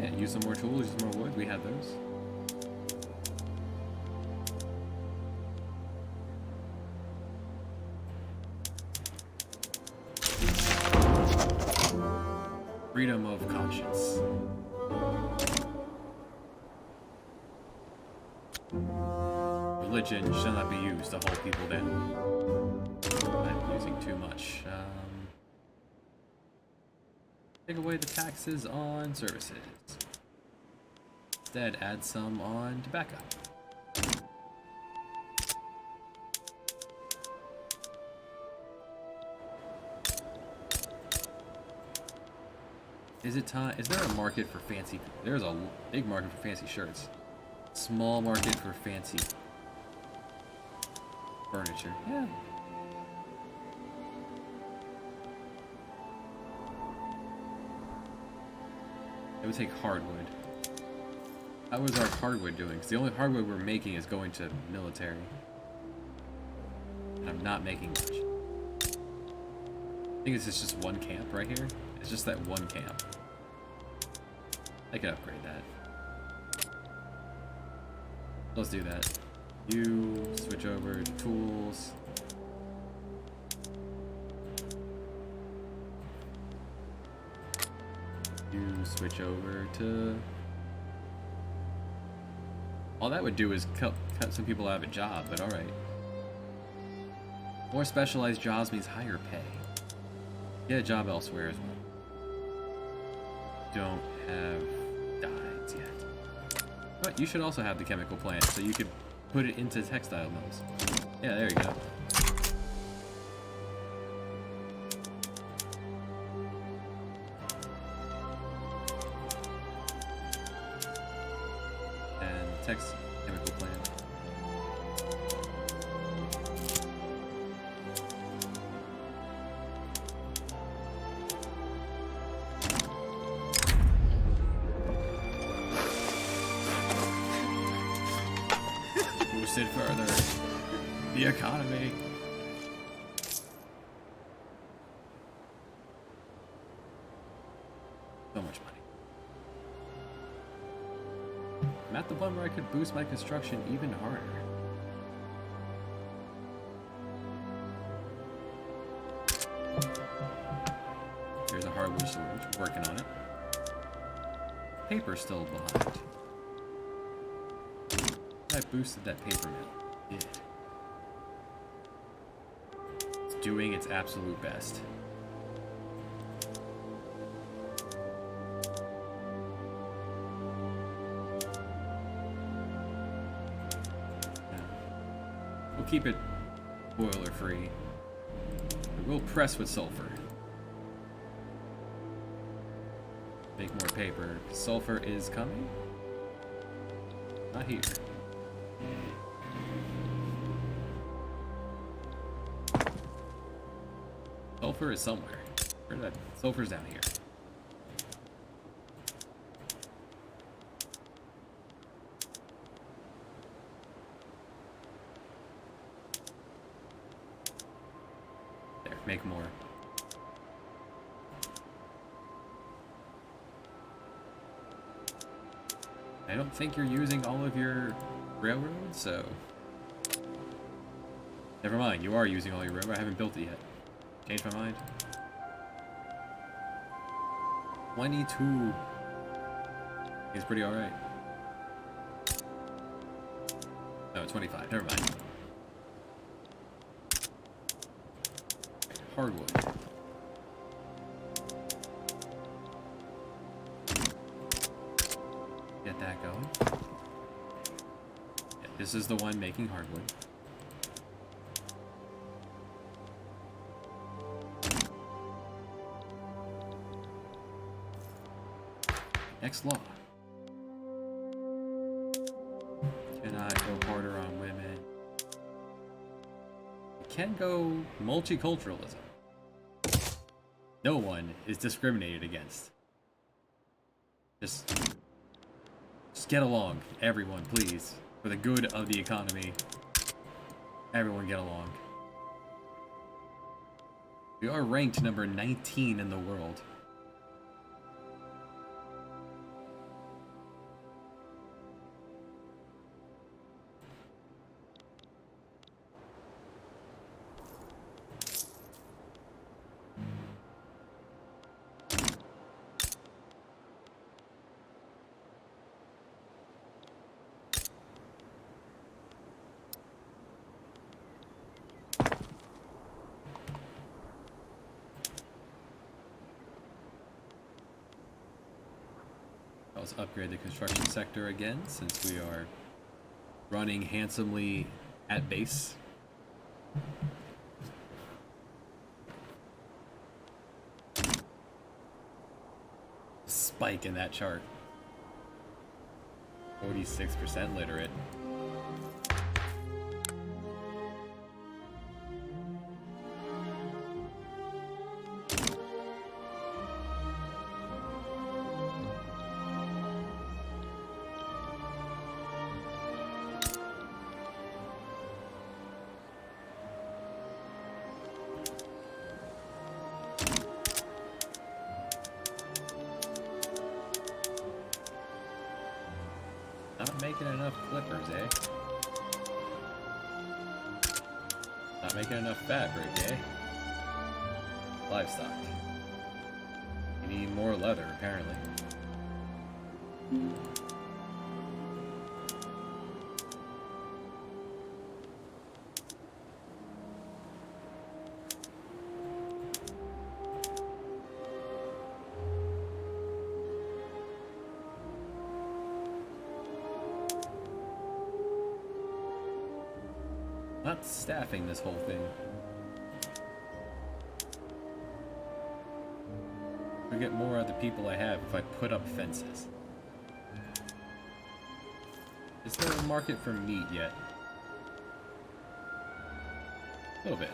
Yeah, use some more tools, use some more wood. We have those. Freedom of conscience. Religion shall not be used to hold people down. I'm using too much. Take away the taxes on services. Instead, add some on tobacco. Is it time? Is there a market for fancy? There's a big market for fancy shirts. Small market for fancy furniture. Yeah. It would take hardwood. How is our hardwood doing? Because the only hardwood we're making is going to military. And I'm not making much. I think it's just one camp right here. It's just that one camp. I could upgrade that. Let's do that. You switch over to tools. You switch over to... All that would do is cut some people out of a job, but alright. More specialized jobs means higher pay. Get a job elsewhere as well. Don't have dyes yet. But you should also have the chemical plant, so you could put it into textile mills. Yeah, there you go. And chemical plant. Boosted further the economy. So much money. I'm at the point where I could boost my construction even harder. Here's a hardwood storage. Working on it. Paper's still behind. I boosted that paper mill. It. It's doing its absolute best. We'll keep it boiler free. We'll press with sulfur. Make more paper. Sulfur is coming? Not here. Sulfur is somewhere. Where's that? Sulfur's down here. There, make more. I don't think you're using all of your railroads, so... Never mind, you are using all your railroad. I haven't built it yet. Changed my mind. 22. He's pretty alright. No, 25. Never mind. Hardwood. Get that going. Yeah, this is the one making hardwood. Next law. Cannot go harder on women. You can go multiculturalism. No one is discriminated against. Just get along, everyone, please. For the good of the economy. Everyone get along. We are ranked number 19 in the world. Let's upgrade the construction sector again, since we are running handsomely at base. Spike in that chart. 46% literate. Not making enough clippers, eh? Not making enough fabric, eh? Livestock. You need more leather, apparently. Not staffing this whole thing. I get more of the people I have if I put up fences. Is there a market for meat yet? A little bit.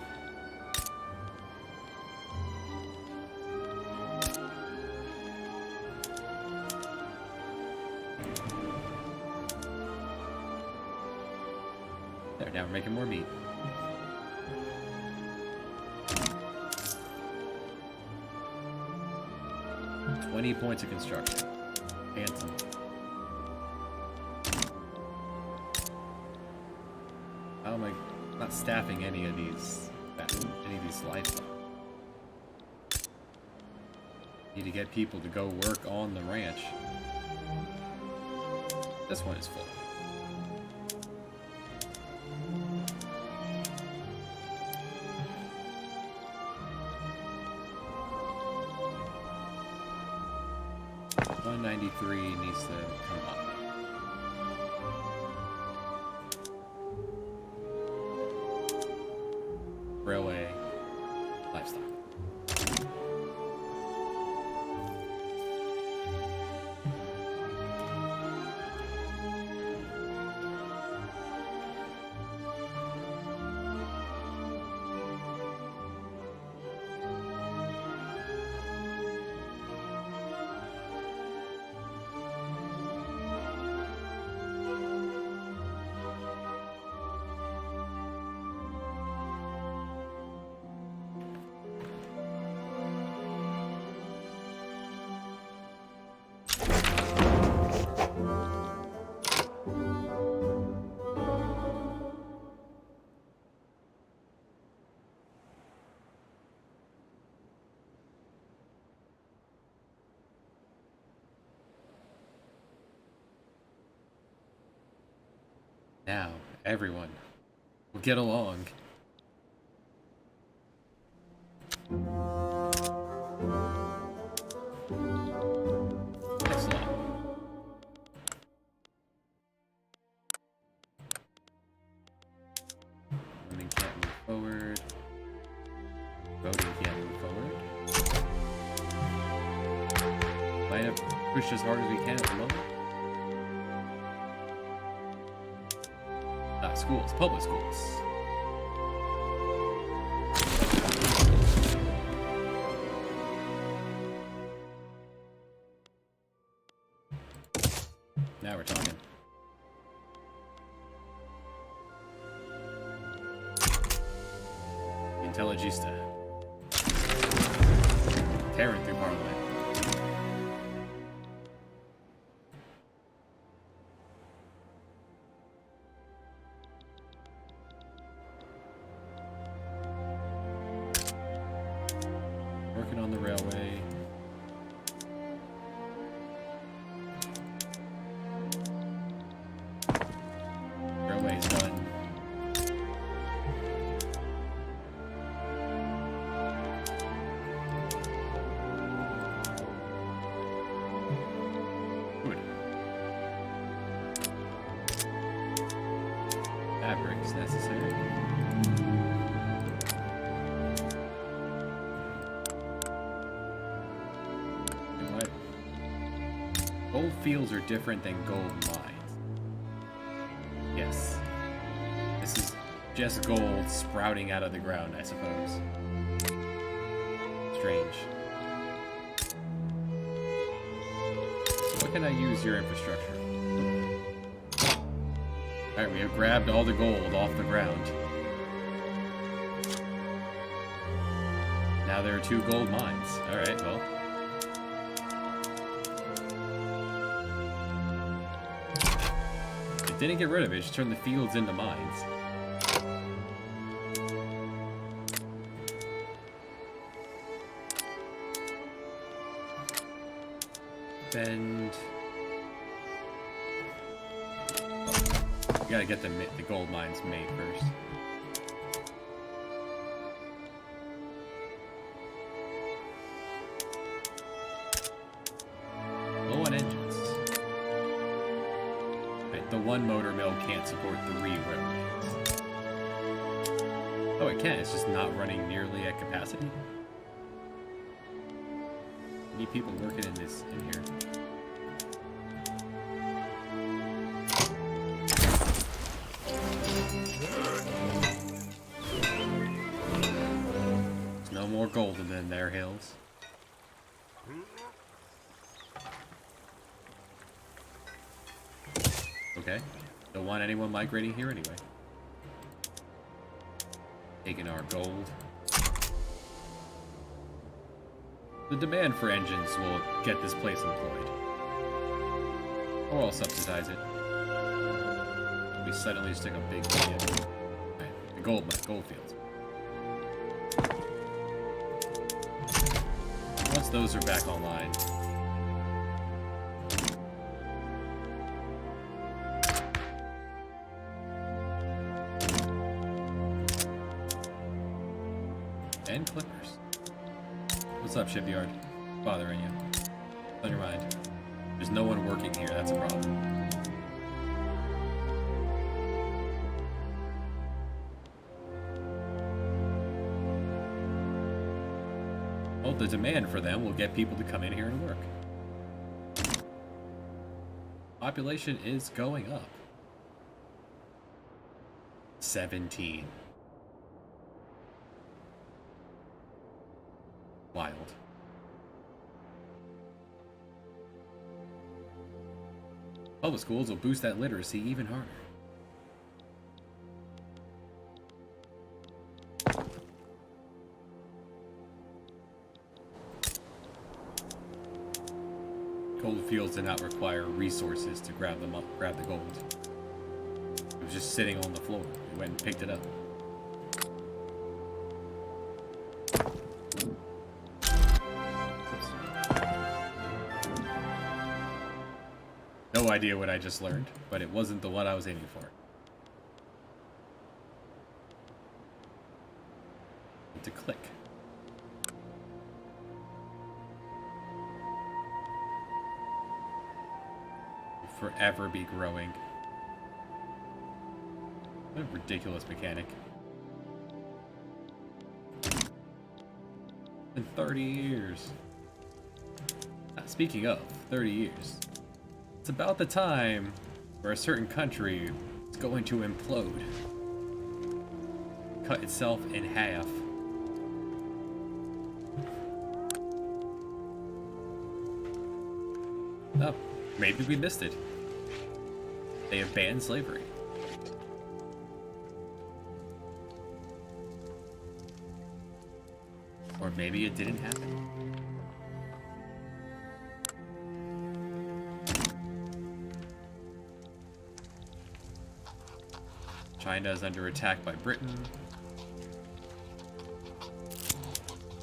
There, now we're making more meat. $20 points of construction. Handsome. How am I not staffing any of these livestock? Need to get people to go work on the ranch. This one is full. $193 needs to come up. Railway, livestock. Now, everyone will get along. Excellent. Women can't move forward. Voting can't move forward. Might have pushed as hard as we can at the moment. Schools, public schools. Now we're talking. Intelligista. Tearing through Parliament. Working on the railway. Railway's done. Good. Fabrics necessary. Gold fields are different than gold mines. Yes. This is just gold sprouting out of the ground, I suppose. Strange. So what can I use your infrastructure? Alright, we have grabbed all the gold off the ground. Now there are 2 gold mines. Alright, well. Didn't get rid of it, just turned the fields into mines. And you gotta get the gold mines made first. Low on engines. The one motor mill can't support 3 railways. Oh, it can. It's just not running nearly at capacity. We need people working in here. There's no more gold in their hills. Okay. Don't want anyone migrating here anyway. Taking our gold. The demand for engines will get this place employed. Or I'll subsidize it. We suddenly stick a big deal. Right, the gold fields. Once those are back online. And clippers. What's up, shipyard? Bothering you. What's on your mind? There's no one working here, that's a problem. Well, the demand for them will get people to come in here and work. Population is going up. 17. Wild. Public schools will boost that literacy even harder. Gold fields did not require resources to grab them up, grab the gold. It was just sitting on the floor. We went and picked it up. No idea what I just learned, but it wasn't the one I was aiming for. to click. Will forever be growing. What a ridiculous mechanic. In 30 years. Speaking of 30 years, it's about the time where a certain country is going to implode. Cut itself in half. Oh, maybe we missed it. They have banned slavery. Or maybe it didn't happen. China is under attack by Britain.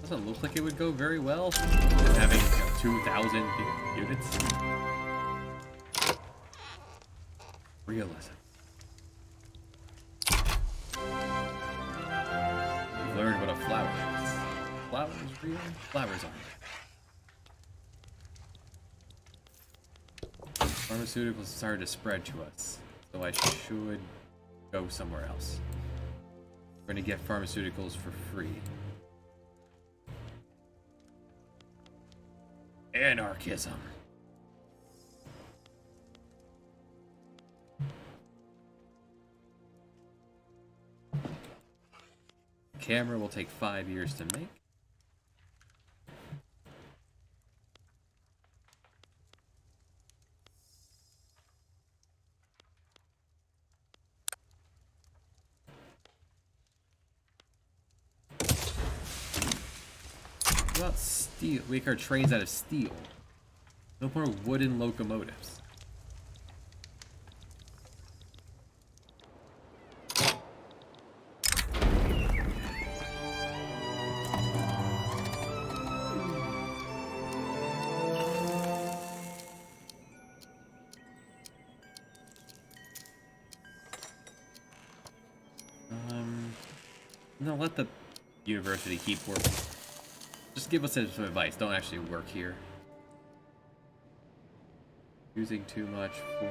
Doesn't look like it would go very well. Just having 2,000 units. Realism. We've learned what a flower is. Flowers real? Flowers aren't. Pharmaceuticals started to spread to us, so I should go somewhere else. We're gonna get pharmaceuticals for free. Anarchism. Camera will take 5 years to make. What about steel? Make our trains out of steel. No more wooden locomotives. No, let the university keep working. Just give us some advice. Don't actually work here. Using too much for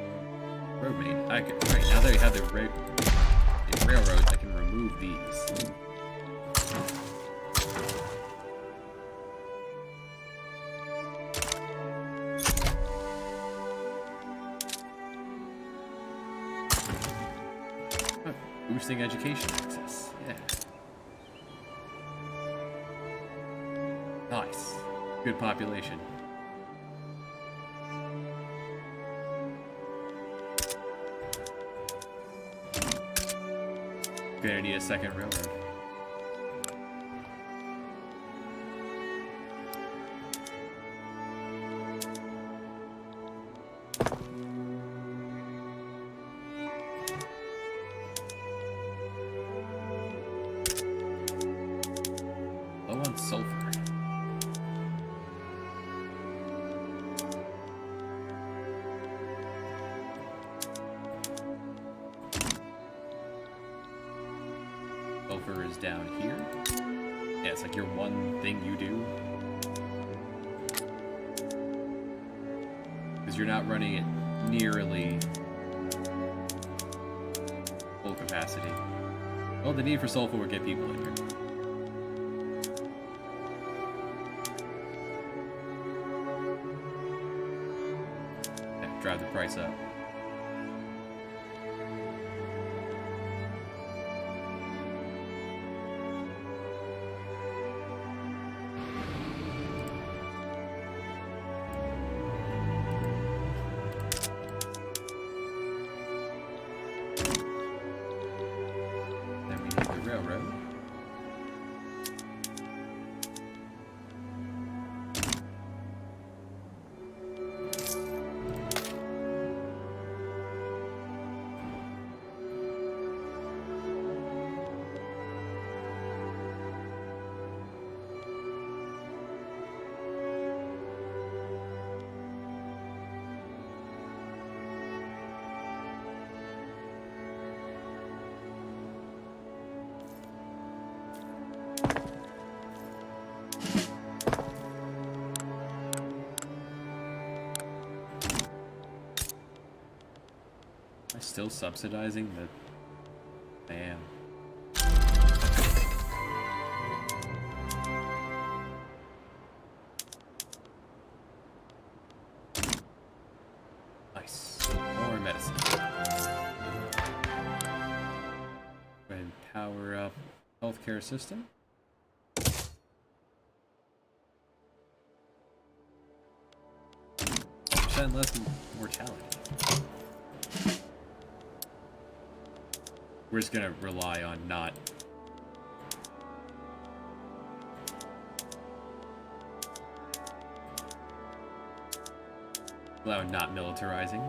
road main. Right, now that we have the railroads, I can remove these. Oh, boosting education access. Yeah. Nice. Good population. Gonna need a second railroad. Low on sulfur. Sulfur is down here. Yeah, it's like your one thing you do. Because you're not running it nearly full capacity. Well, the need for sulfur will get people in here. Yeah, drive the price up. Railroad. I still subsidizing the... I am. Nice. More medicine. Go ahead and power up healthcare system. % less mortality. We're just gonna rely on not militarizing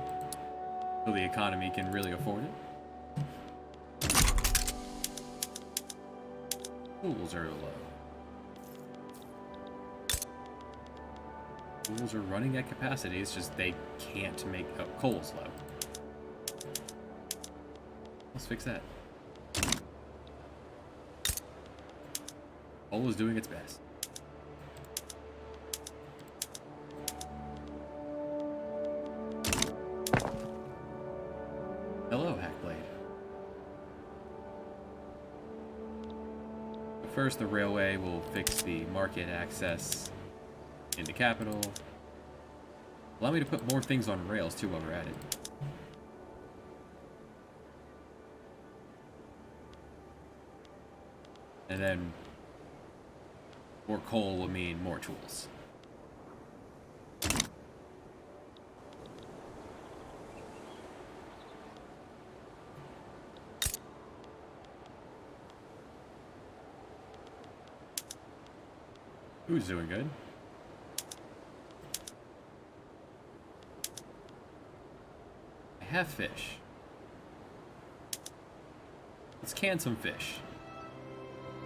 so the economy can really afford it. Schools are low. Schools are running at capacity, it's just they can't make... Oh, coal's low. Let's fix that. Coal is doing its best. Hello, Hackblade. First, the railway will fix the market access in the capital. Allow me to put more things on rails too while we're at it. And then more coal will mean more tools. Who's doing good? I have fish. Let's can some fish.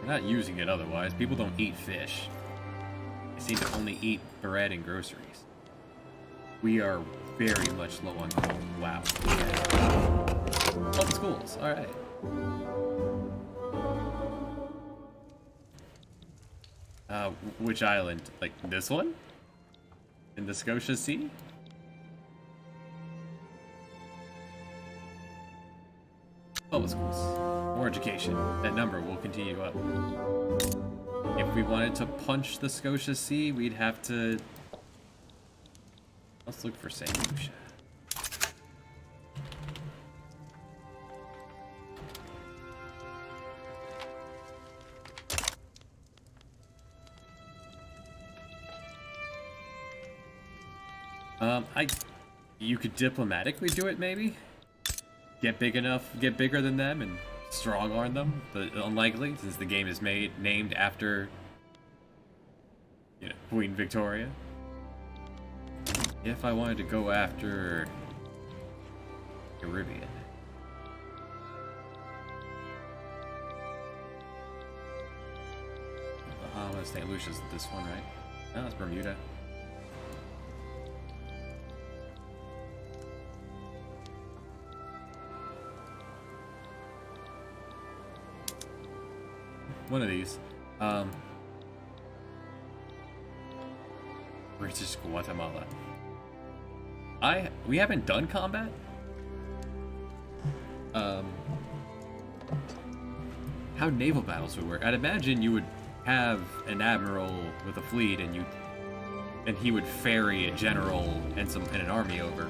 We're not using it otherwise. People don't eat fish. They seem to only eat bread and groceries. We are very much low on coal. Wow. Public schools. Alright. Which island? Like this one? In the Scotia Sea? Public schools. More education. That number will continue up. If we wanted to punch the Scotia Sea, we'd have to... Let's look for St. Lucia. You could diplomatically do it, maybe? Get bigger than them and strong-arm them, but unlikely, since the game is named after, you know, Queen Victoria. If I wanted to go after Caribbean. Bahamas, St. Lucia's this one, right? No, it's Bermuda. One of these. British Guatemala. We haven't done combat? How naval battles would work. I'd imagine you would have an admiral with a fleet and he would ferry a general and an army over.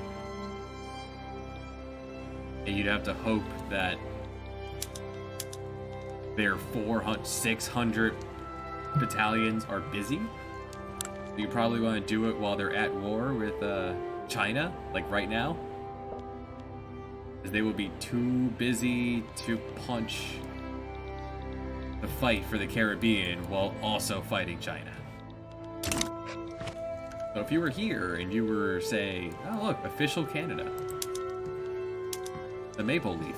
And you'd have to hope that their 600 battalions are busy. You probably want to do it while they're at war with China, like right now. Because they will be too busy to punch the fight for the Caribbean while also fighting China. So if you were here and you were, say, oh look, official Canada. The Maple Leaf.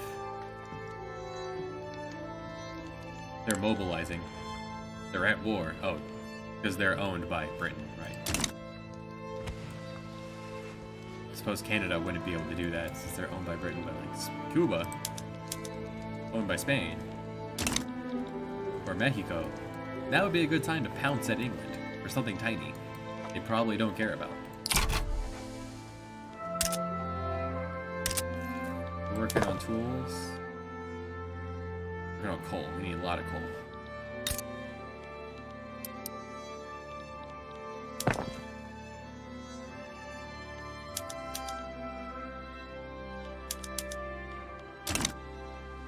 They're mobilizing. They're at war. Oh, because they're owned by Britain, right? I suppose Canada wouldn't be able to do that since they're owned by Britain, but like Cuba, owned by Spain, or Mexico, that would be a good time to pounce at England for something tiny they probably don't care about. working on tools. Working on coal. We need a lot of coal.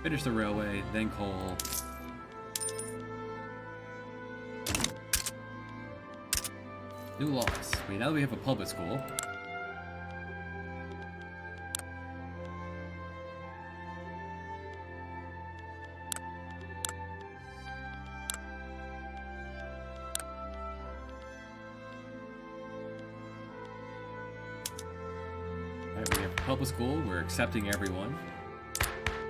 Finish the railway, then coal. New laws. Wait, now that we have a public school. Alright, we have a public school. We're accepting everyone.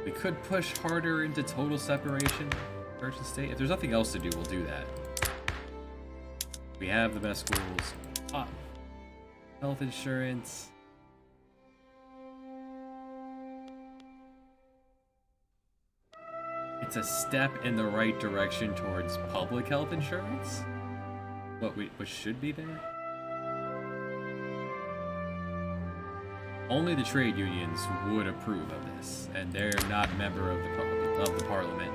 We could push harder into total separation, church and state. If there's nothing else to do, we'll do that. We have the best schools. Ah, health insurance. It's a step in the right direction towards public health insurance. What should be there? Only the trade unions would approve of this, and they're not a member of the parliament.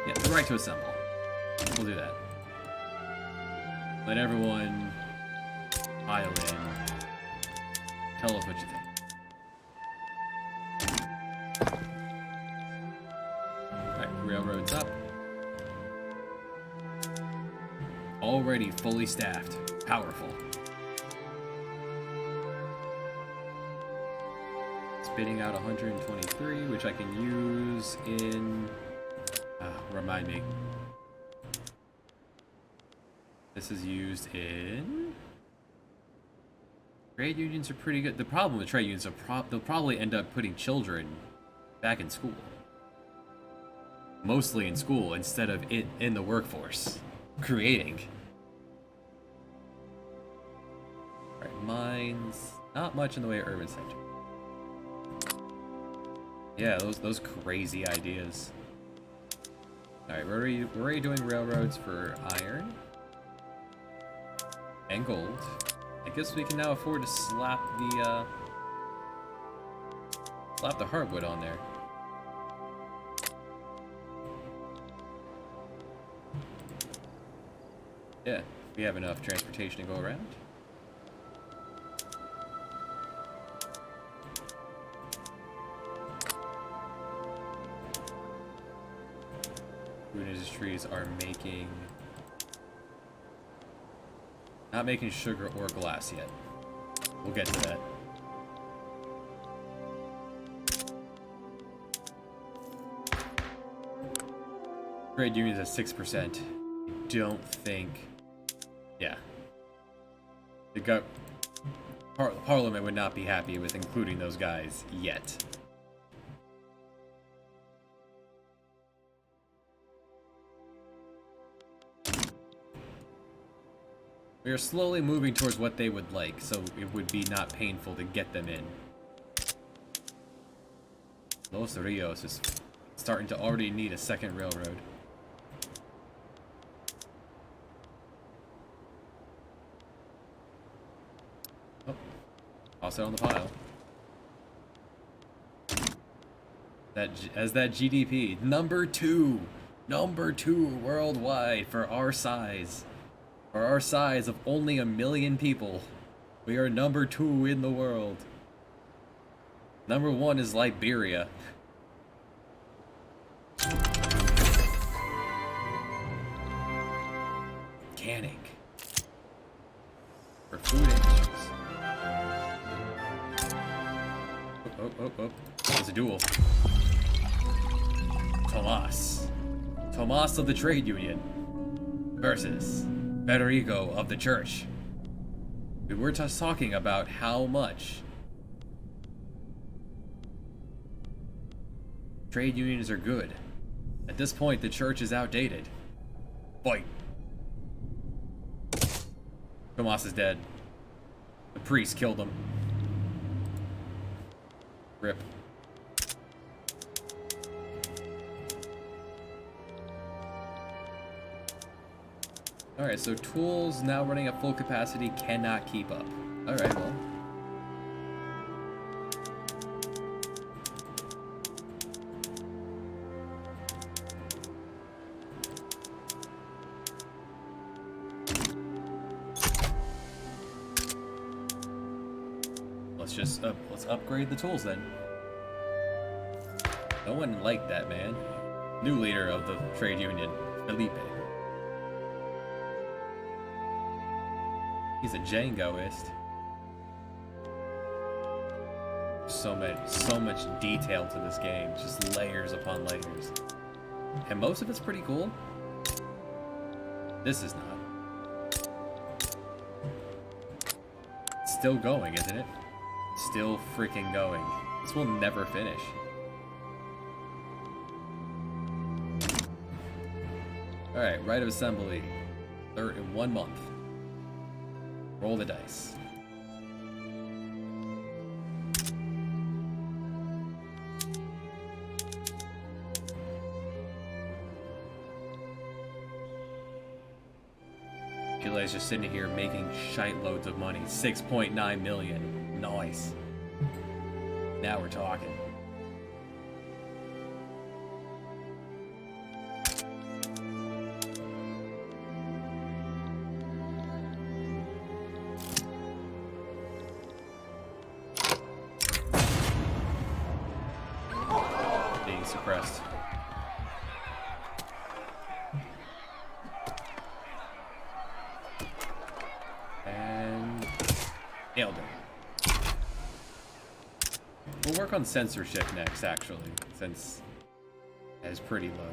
Yeah, the right to assemble. We'll do that. Let everyone pile in. Tell us what you think. Alright, railroad's up. Already fully staffed. Powerful. Spitting out 123, which I can use in... remind me. This is used in... Trade unions are pretty good. The problem with trade unions, they'll probably end up putting children back in school. Mostly in school, instead of in the workforce. Creating. Alright, mines. Not much in the way of urban center. Yeah, those crazy ideas. Alright, we're already doing railroads for iron. And gold. I guess we can now afford to slap the hardwood on there. Yeah, we have enough transportation to go around. Food industries are not making sugar or glass yet. We'll get to that. Trade unions at 6%. Don't think. Yeah. The Parliament would not be happy with including those guys yet. We are slowly moving towards what they would like, so it would be not painful to get them in. Los Rios is starting to already need a second railroad. Oh, toss it on the pile. As that GDP, number two worldwide for our size. For our size of only 1 million people, we are number 2 in the world. Number 1 is Liberia. Canning. For food industries. Oh. There's a duel. Tomas of the trade union versus Federico of the church. We were just talking about how much trade unions are good. At this point, the church is outdated. Fight. Tomas is dead. The priest killed him. Rip. Alright, so tools now running at full capacity cannot keep up. Alright, well. let's upgrade the tools then. No one liked that man. New leader of the trade union, Felipe. He's a Djangoist. So much detail to this game, just layers upon layers. And most of it's pretty cool. This is not. It's still going, isn't it? Still freaking going. This will never finish. Alright, right of assembly. Third in 1 month. Roll the dice. Chile's just sitting here making shite loads of money. 6.9 million. Nice. Now we're talking. Being suppressed. Nailed it. We'll work on censorship next, actually, since that is pretty low.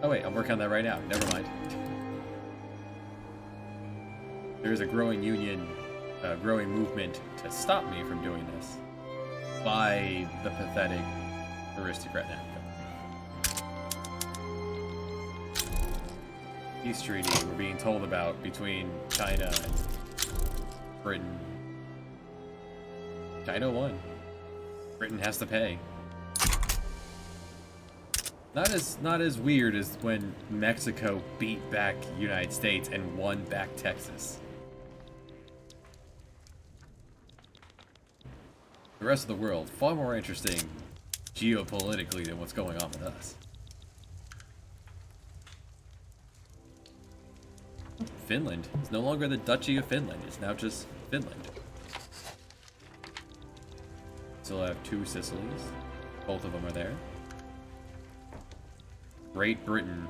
Oh wait, I'm working on that right now. Never mind. There's a growing growing movement to stop me from doing this by the pathetic aristocrat now. Peace treaty we're being told about between China and Britain. China won. Britain has to pay. Not as weird as when Mexico beat back United States and won back Texas. The rest of the world, far more interesting geopolitically than what's going on with us. Finland is no longer the Duchy of Finland, it's now just Finland. Still have 2 Sicilies. Both of them are there. Great Britain.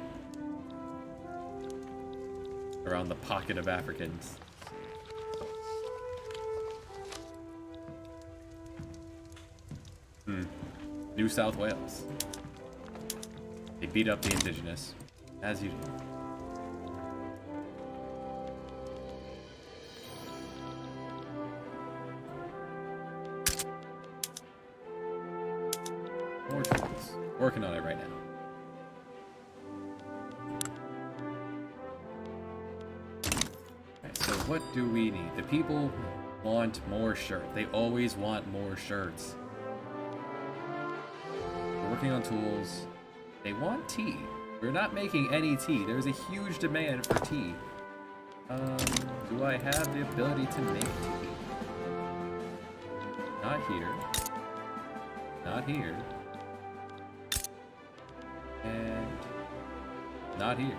Around the pocket of Africans. New South Wales. They beat up the indigenous, as you do. More tools. Working on it right now. Alright, so what do we need? The people want more shirts. They always want more shirts. We're working on tools. They want tea. We're not making any tea. There's a huge demand for tea. Do I have the ability to make tea? Not here. Not here. And not here.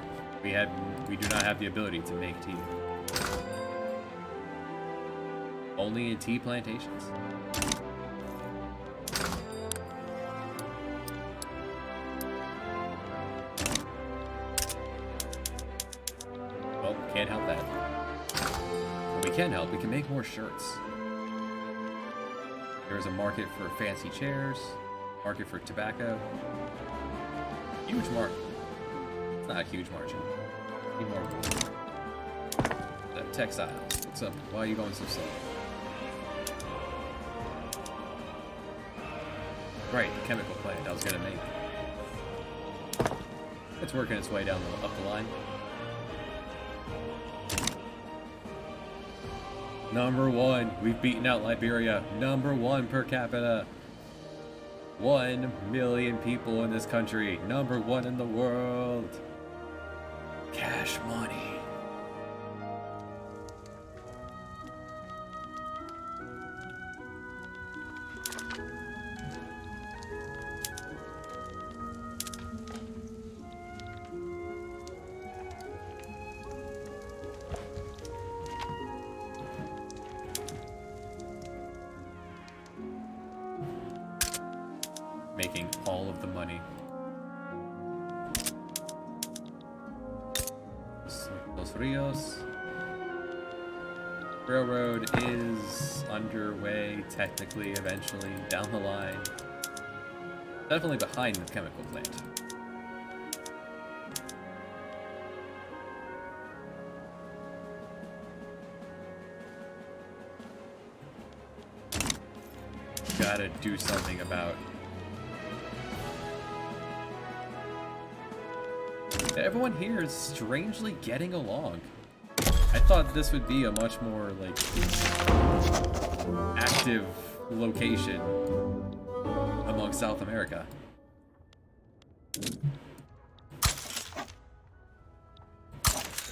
We do not have the ability to make tea. Only in tea plantations. Well, can't help that. What we can help, we can make more shirts. There is a market for fancy chairs, market for tobacco. Huge market. It's not a huge margin. Need more room. Textiles. What's up? Why are you going so slow? Right, the chemical plant I was gonna make. It's working its way down up the line. Number 1. We've beaten out Liberia. Number 1 per capita. 1 million people in this country. Number 1 in the world. Cash money. making all of the money. Los Rios. Railroad is underway, technically, eventually, down the line. Definitely behind the chemical plant. Gotta do something about... Everyone here is strangely getting along. I thought this would be a much more, like, active location among South America.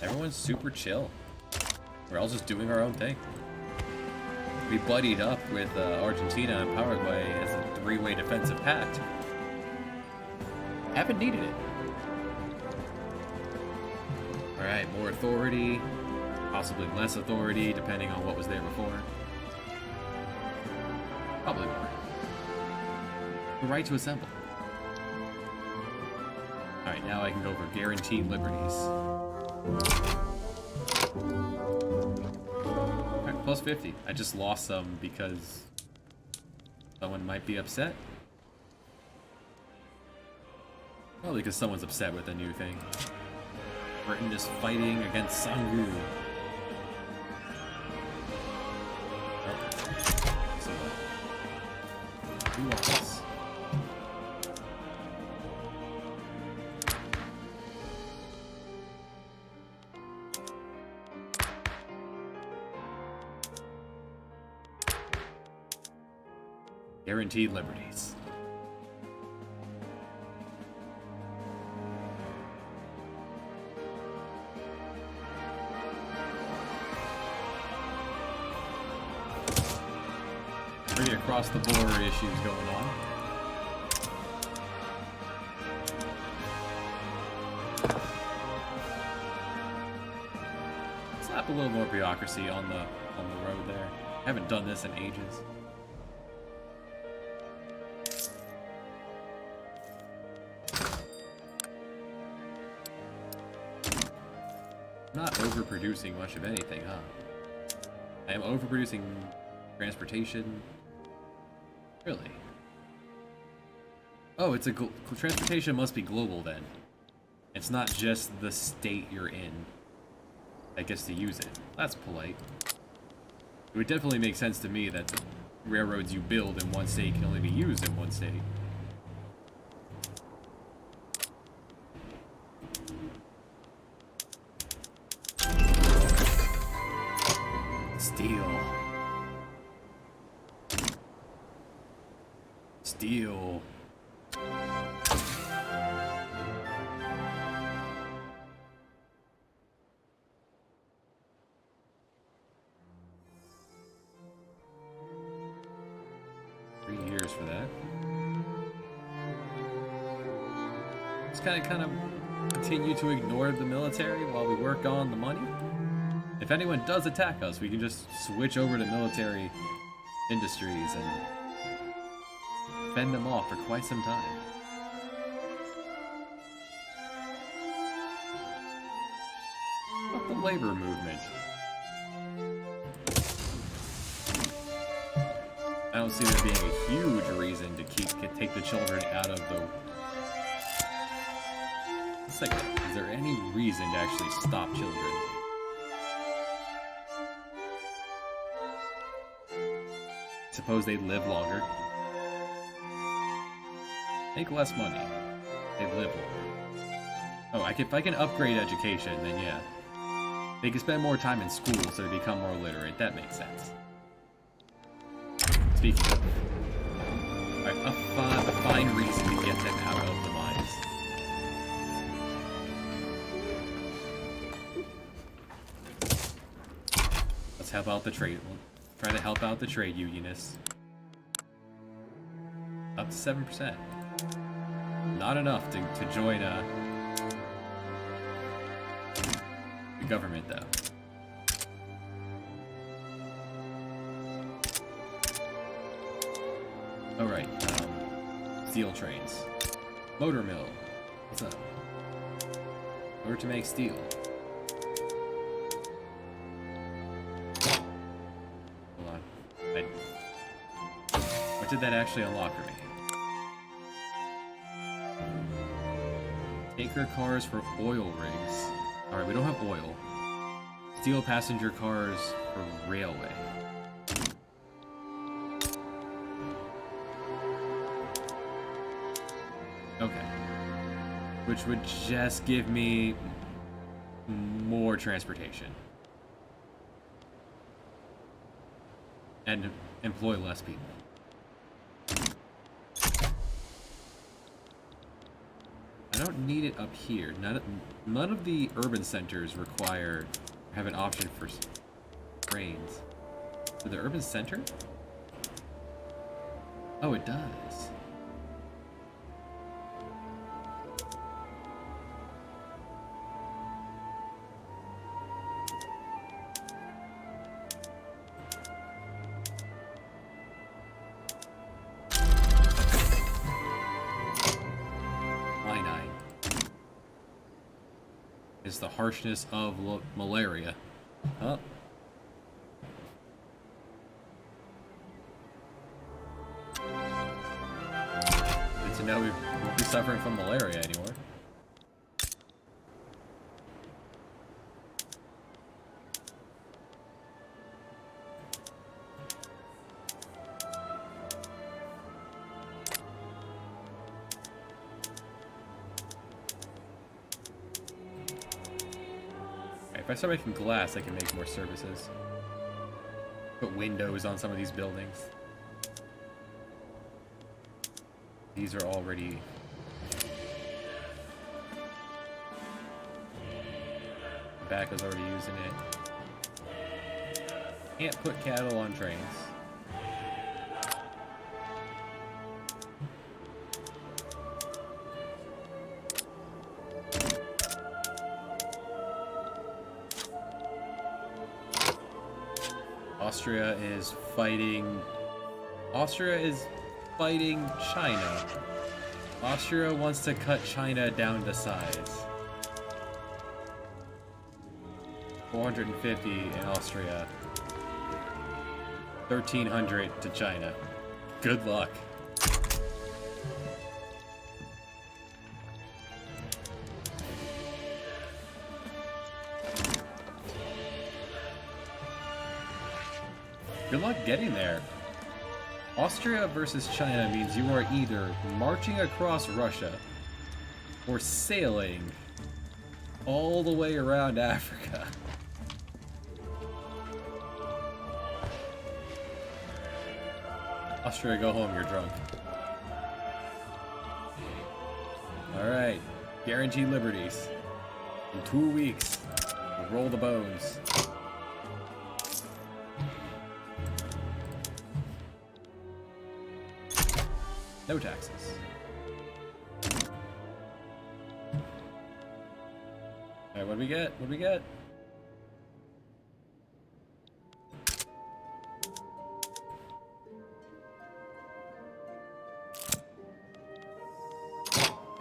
Everyone's super chill. We're all just doing our own thing. We buddied up with Argentina and Paraguay as a three-way defensive pact. Haven't needed it. Alright, more authority. Possibly less authority, depending on what was there before. Probably more. The right to assemble. Alright, now I can go for guaranteed liberties. Alright, plus 50. I just lost some because someone might be upset. Probably because someone's upset with a new thing. Britain is fighting against Sangu. Who wants? Guaranteed liberties. Pretty across the board issues going on. Slap a little more bureaucracy on the road there. I haven't done this in ages. Not overproducing much of anything, huh? I am overproducing transportation. Really? Oh, it's a transportation must be global then. It's not just the state you're in that gets to use it. That's polite. It would definitely make sense to me that the railroads you build in one state can only be used in one state. Steel. Steel. $3 for that. Just kind of continue to ignore the military while we work on the money. If anyone does attack us, we can just switch over to military industries and fend them off for quite some time. What about the labor movement? I don't see there being a huge reason to take the children out of the... It's like, is there any reason to actually stop children? Suppose they live longer. Make less money. They live longer. Oh, if I can upgrade education, then yeah. They can spend more time in school so they become more literate. That makes sense. Speaking of... Alright, a fine reason to get them out of the mines. Let's help out the trade. We'll try to help out the trade unionists. Up to 7%. Not enough to join the government, though. Alright, Steel trains. Motor mill. What's up? Order to make steel. Hold on. What did that actually unlock for me? Tanker cars for oil rigs. Alright, we don't have oil. Steel passenger cars for railway. Okay. Which would just give me more transportation. And employ less people. I don't need it up here. None of the urban centers have an option for trains. For the urban center? Oh, it does. Is the harshness of malaria. Huh? Good to know we won't be suffering from malaria anymore. If I start making glass, I can make more services. Put windows on some of these buildings. These are already... Tobacco's already using it. Can't put cattle on trains. Austria is fighting China. Austria wants to cut China down to size. 450 in Austria. 1,300 to China. Good luck. Good luck getting there. Austria versus China means you are either marching across Russia or sailing all the way around Africa. Austria, go home, you're drunk. Alright, guaranteed liberties. In 2 weeks, we'll roll the bones. No taxes. Alright, what do we get? What do we get?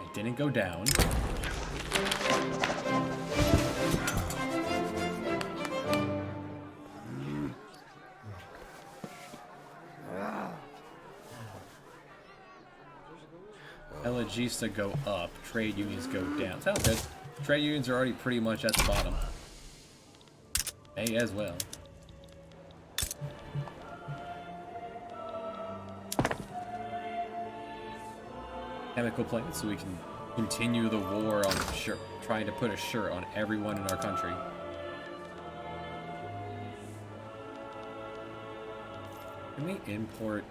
It didn't go down. Elegista go up, trade unions go down. Sounds good. Trade unions are already pretty much at the bottom. May as well. Chemical plants so we can continue the war on trying to put a shirt on everyone in our country. Can we import?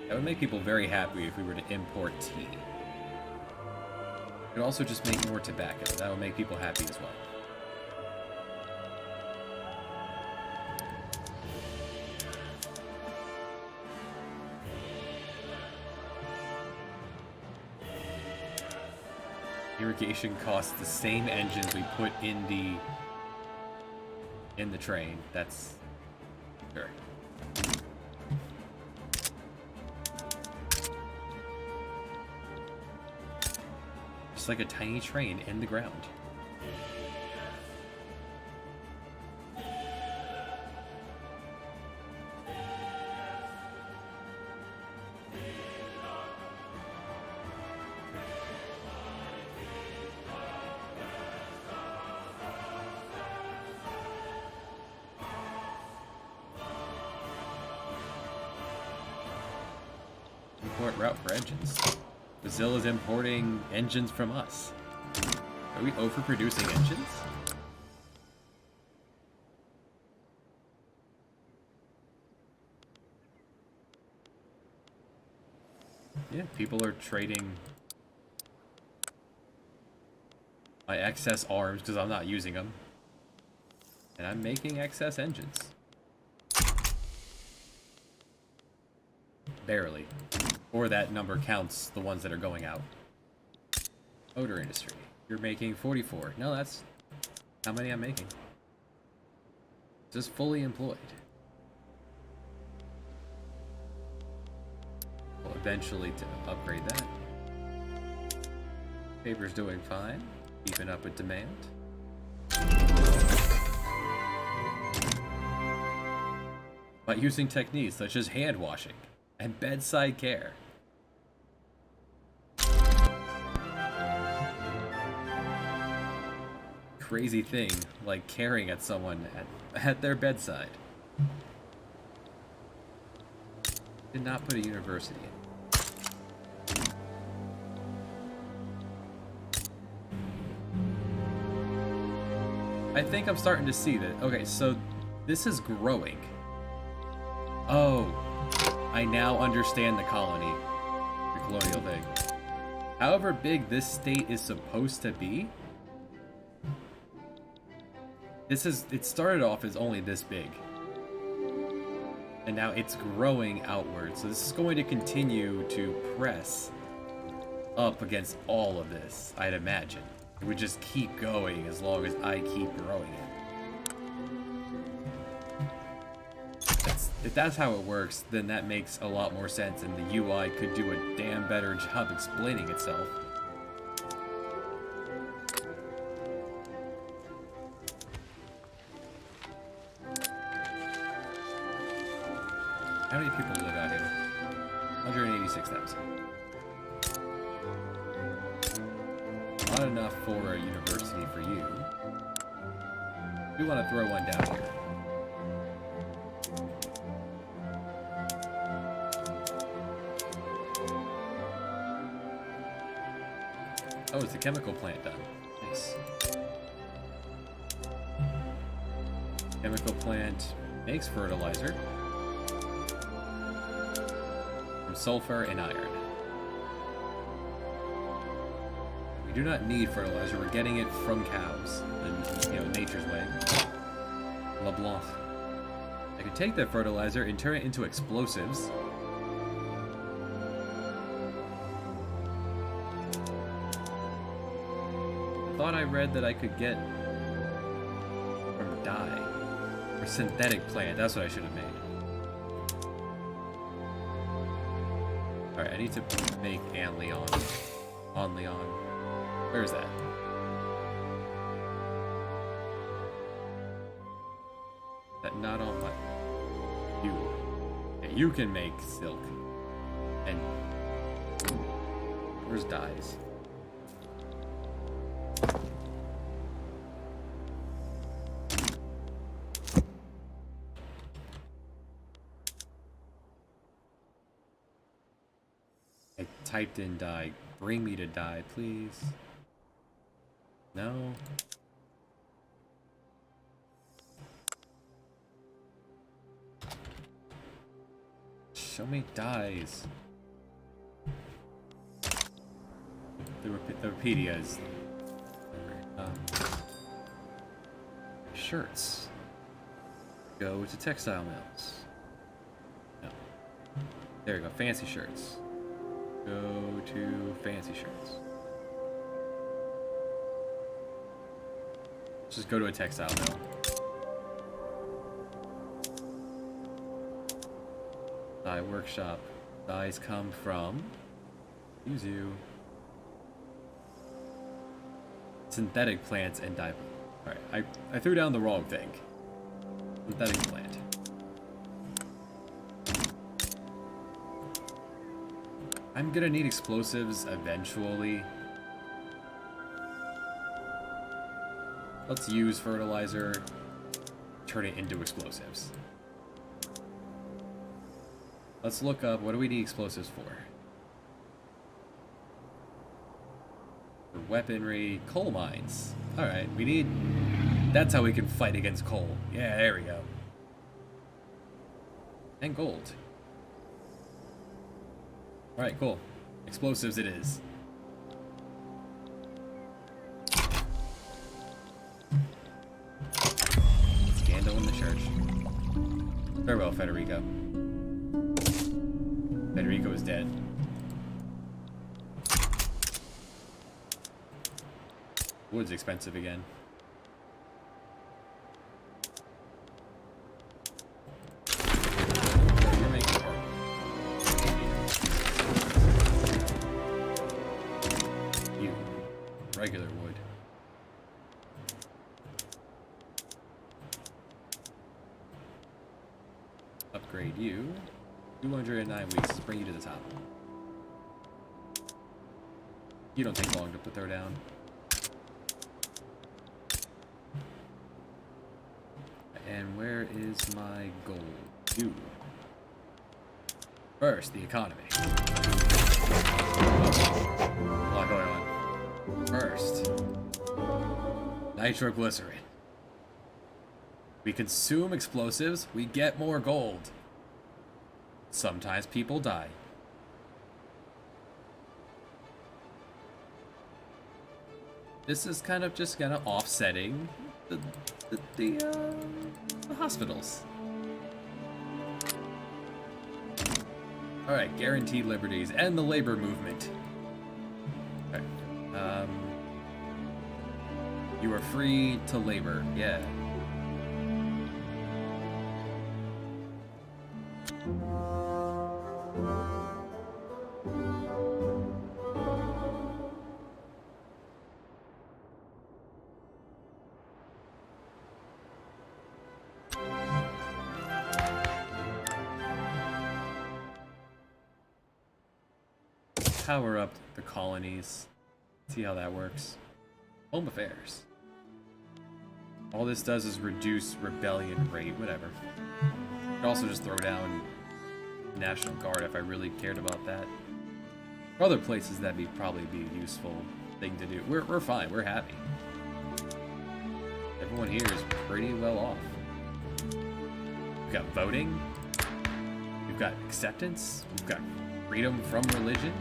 That would make people very happy if we were to import tea. It could also just make more tobacco. That would make people happy as well. Irrigation costs the same engines we put in the train. That's sure. Just like a tiny train in the ground. Import route for engines. Brazil is importing engines from us. Are we overproducing engines? Yeah, people are trading my excess arms because I'm not using them. And I'm making excess engines. Barely. Or that number counts the ones that are going out. Motor industry. You're making 44. No, that's how many I'm making. Just fully employed. We'll eventually to upgrade that. Paper's doing fine. Keeping up with demand. By using techniques such as hand washing and bedside care. Crazy thing like caring at someone at their bedside. Did not put a university in. I think I'm starting to see that. Okay, so this is growing. Oh, I now understand the colony, the colonial thing. However big this state is supposed to be, it started off as only this big. And now it's growing outward. So this is going to continue to press up against all of this, I'd imagine. It would just keep going as long as I keep growing it. If that's how it works, then that makes a lot more sense and the UI could do a damn better job explaining itself. How many people live out here? 186,000. Not enough for a university for you. We want to throw one down here. Oh, is the chemical plant done? Nice. Chemical plant makes fertilizer from sulfur and iron. We do not need fertilizer. We're getting it from cows, and nature's way. LeBlanc. I could take that fertilizer and turn it into explosives. I thought I read that I could get from dye or synthetic plant. That's what I should have made. All right, I need to make Anleon. Onleon. Where is that? That not on my... You. Yeah, you can make silk. And... Where's dyes? I typed in dye. Bring me to dye, please. No. Show me dyes. The Wikipedia is... shirts. Go to textile mills. No. There you go, fancy shirts. Go to fancy shirts. Just go to a textile mill. Dye workshop. Dyes come from Yuzu. Synthetic plants and dye. Alright, I threw down the wrong thing. Synthetic plant. I'm gonna need explosives eventually. Let's use fertilizer, turn it into explosives. Let's look up, what do we need explosives for? For weaponry, coal mines. Alright, we need... That's how we can fight against coal. Yeah, there we go. And gold. Alright, cool. Explosives it is. Scandal in the church. Farewell, Federico. Federico is dead. Wood's expensive again. You're making you regular wood. Upgrade you. 209 weeks. Let's bring you to the top. You don't take long to throw down. And where is my goal? You. First, the economy. A lot going on. First, nitroglycerin. We consume explosives, we get more gold. Sometimes people die. This is kind of just offsetting the hospitals. Alright, guaranteed liberties and the labor movement. Okay. You are free to labor, yeah. Power up the colonies. See how that works. Home affairs. All this does is reduce rebellion rate, whatever. Could also just throw down National Guard if I really cared about that. For other places, that'd probably be a useful thing to do. We're fine. We're happy. Everyone here is pretty well off. We've got voting. We've got acceptance. We've got freedom from religion.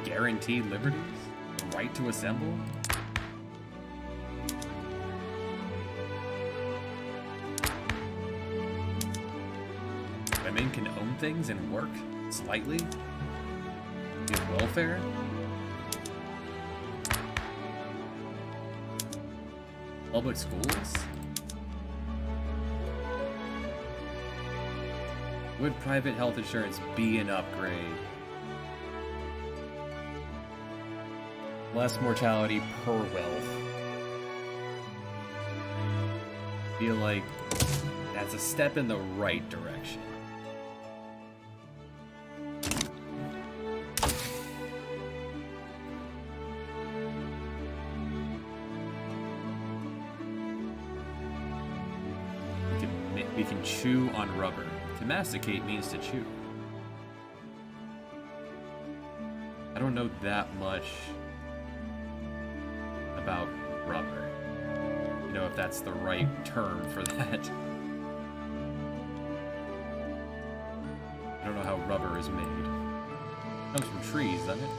Guaranteed liberties, the right to assemble. Women can own things and work slightly. We have welfare. Public schools. Would private health insurance be an upgrade? Less mortality per wealth. Feel like that's a step in the right direction. We can chew on rubber. To masticate means to chew. I don't know that much about rubber. You know, if that's the right term for that. I don't know how rubber is made. It comes from trees, doesn't it?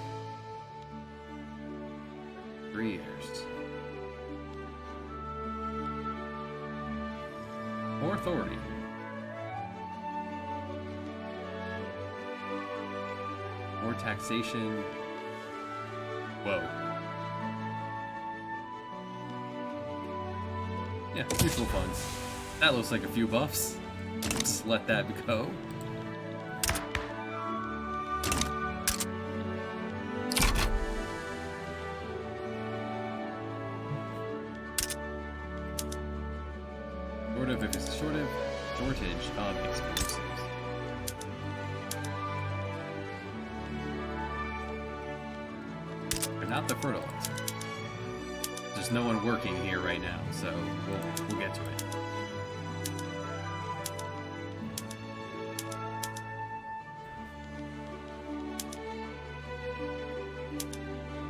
3 years. More authority. More taxation. Whoa. Yeah, mutual funds. That looks like a few buffs. Just let that go. that there's a shortage of explosives. But not the fertilizer. There's no one working here right now, so we'll get to it.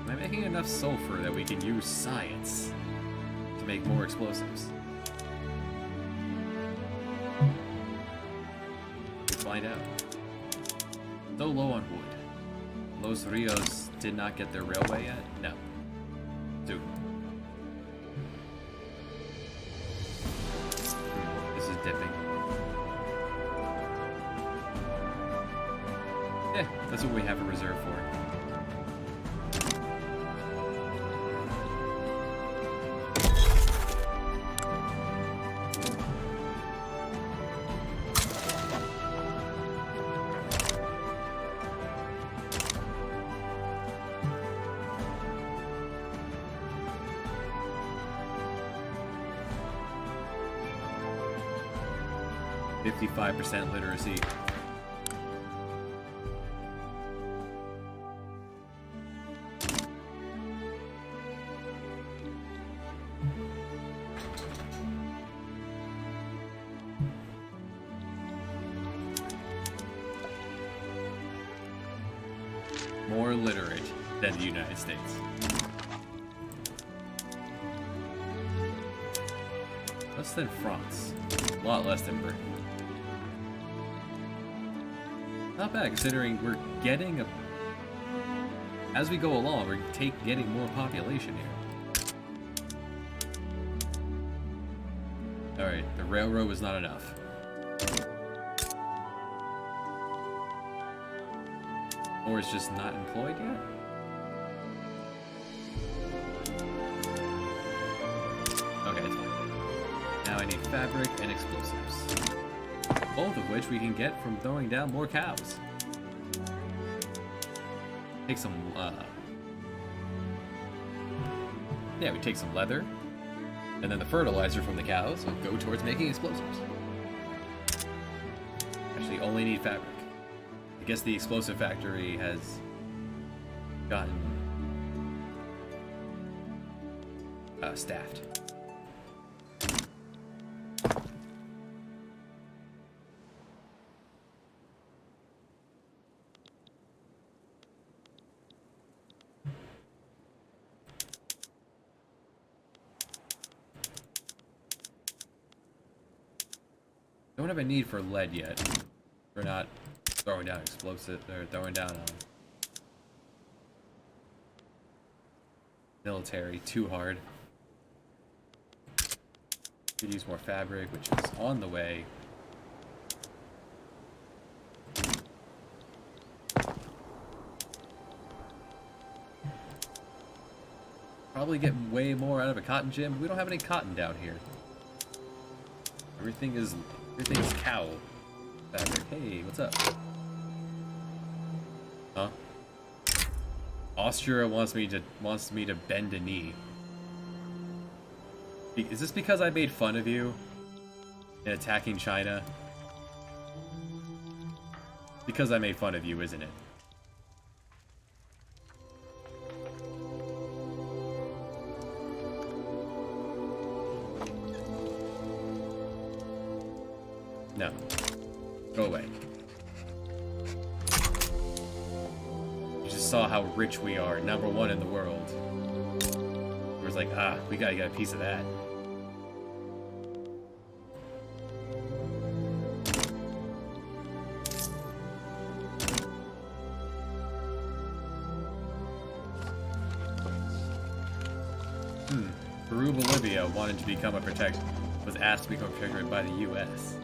Am I making enough sulfur that we can use science to make more explosives? We'll find out. So low on wood. Los Rios did not get their railway yet? No. Dude. This is dipping. Yeah, that's what we have a reserve for. %, literacy. More literate than the United States. Less than France. A lot less than Britain. Not bad, considering we're getting as we go along, we're getting more population here. Alright, the railroad was not enough. Or it's just not employed yet? Okay, it's fine. Now I need fabric and explosives. Both of which we can get from throwing down more cows. Take some, yeah, we take some leather, and then the fertilizer from the cows will go towards making explosives. Actually, only need fabric. I guess the explosive factory has gotten staffed. Don't have a need for lead yet. We're not throwing down explosive, or throwing down military too hard. Could use more fabric, which is on the way. Probably get way more out of a cotton gin, but we don't have any cotton down here. Everything's cow fabric. Hey, what's up? Huh? Austria wants me to bend a knee. Is this because I made fun of you in attacking China? Because I made fun of you, isn't it? No. Go away. You just saw how rich we are, #1 in the world. It was like, we gotta get a piece of that. Peru, Bolivia wanted to become a protectorate, was asked to become a protectorate by the U.S.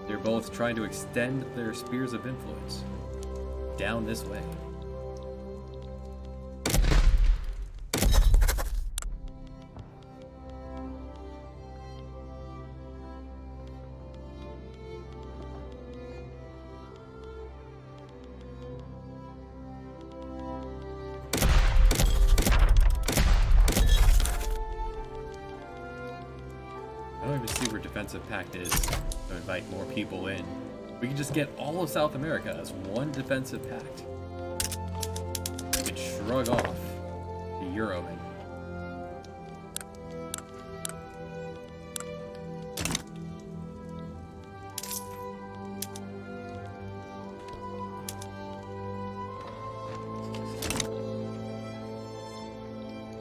They're both trying to extend their spheres of influence down this way. pact is to invite more people in. We can just get all of South America as one defensive pact. We can shrug off the Euromen.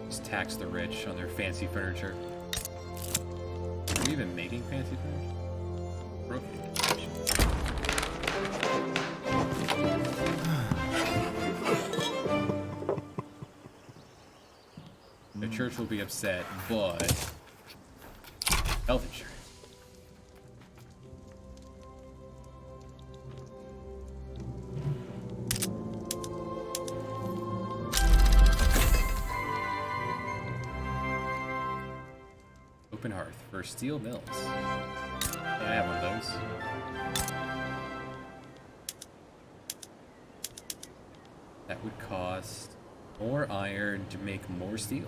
Just tax the rich on their fancy furniture. Are we even making fancy furniture? Broken. The church will be upset, but health insurance. Open hearth for steel mills. Yeah, I have one of those. That would cost more iron to make more steel.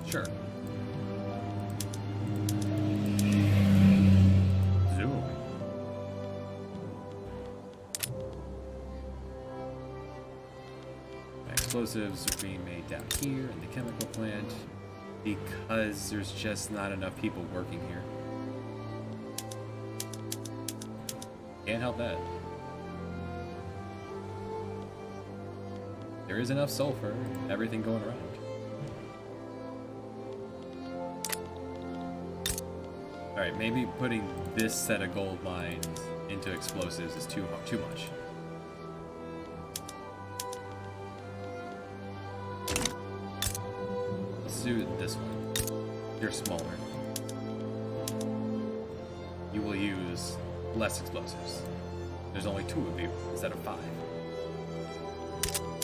Sure. Zoom. Explosives are being made down here in the chemical plant because there's just not enough people working here. Can't help that. There is enough sulfur and everything going around. Alright, maybe putting this set of gold mines into explosives is too much. Let's do this one. You're smaller. You will use less explosives. There's only 2 of you instead of 5.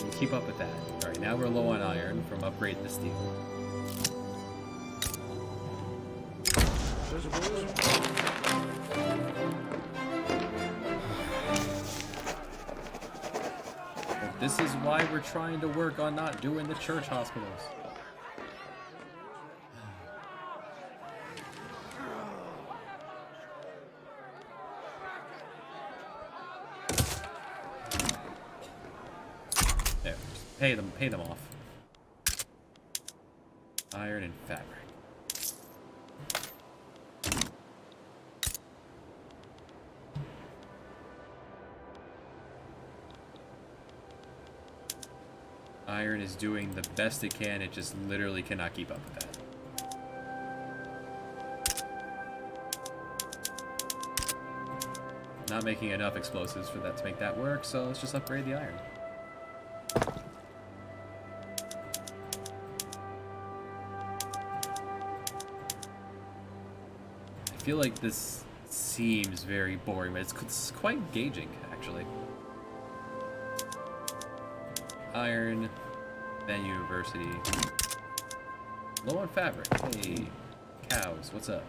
And keep up with that. Alright, now we're low on iron from upgrading the steel. This is why we're trying to work on not doing the church hospitals. There, just pay them off. Iron and fabric. Iron is doing the best it can, it just literally cannot keep up with that. Not making enough explosives for that to make that work, so let's just upgrade the iron. I feel like this seems very boring, but it's quite engaging, actually. Iron, then university. Low on fabric. Hey, cows, what's up?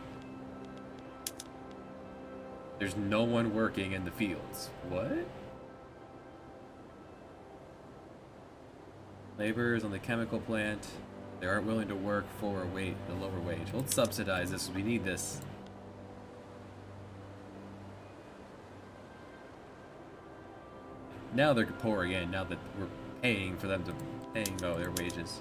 There's no one working in the fields. What? Laborers on the chemical plant. They aren't willing to work for a lower wage. Let's subsidize this. We need this. Now they're pouring in. Now that we're paying for them to their wages.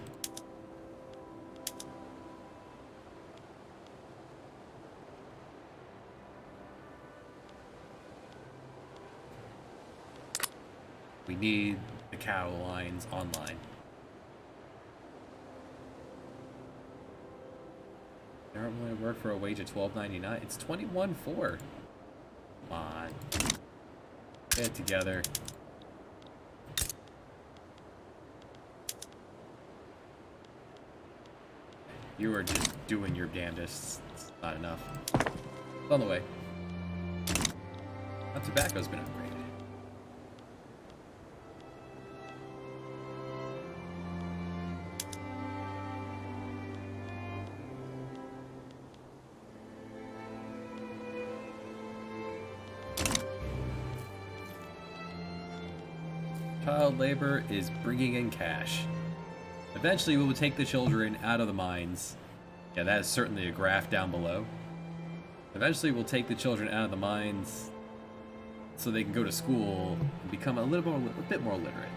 We need the cow lines online. They aren't willing to work for a wage of $12.99. It's $21.4. Come on. Get it together. You are just doing your damnedest. It's not enough. It's on the way. Now tobacco's been upgraded. Child labor is bringing in cash. Eventually we will take the children out of the mines. Yeah, that is certainly a graph down below. Eventually we'll take the children out of the mines so they can go to school and become a bit more literate.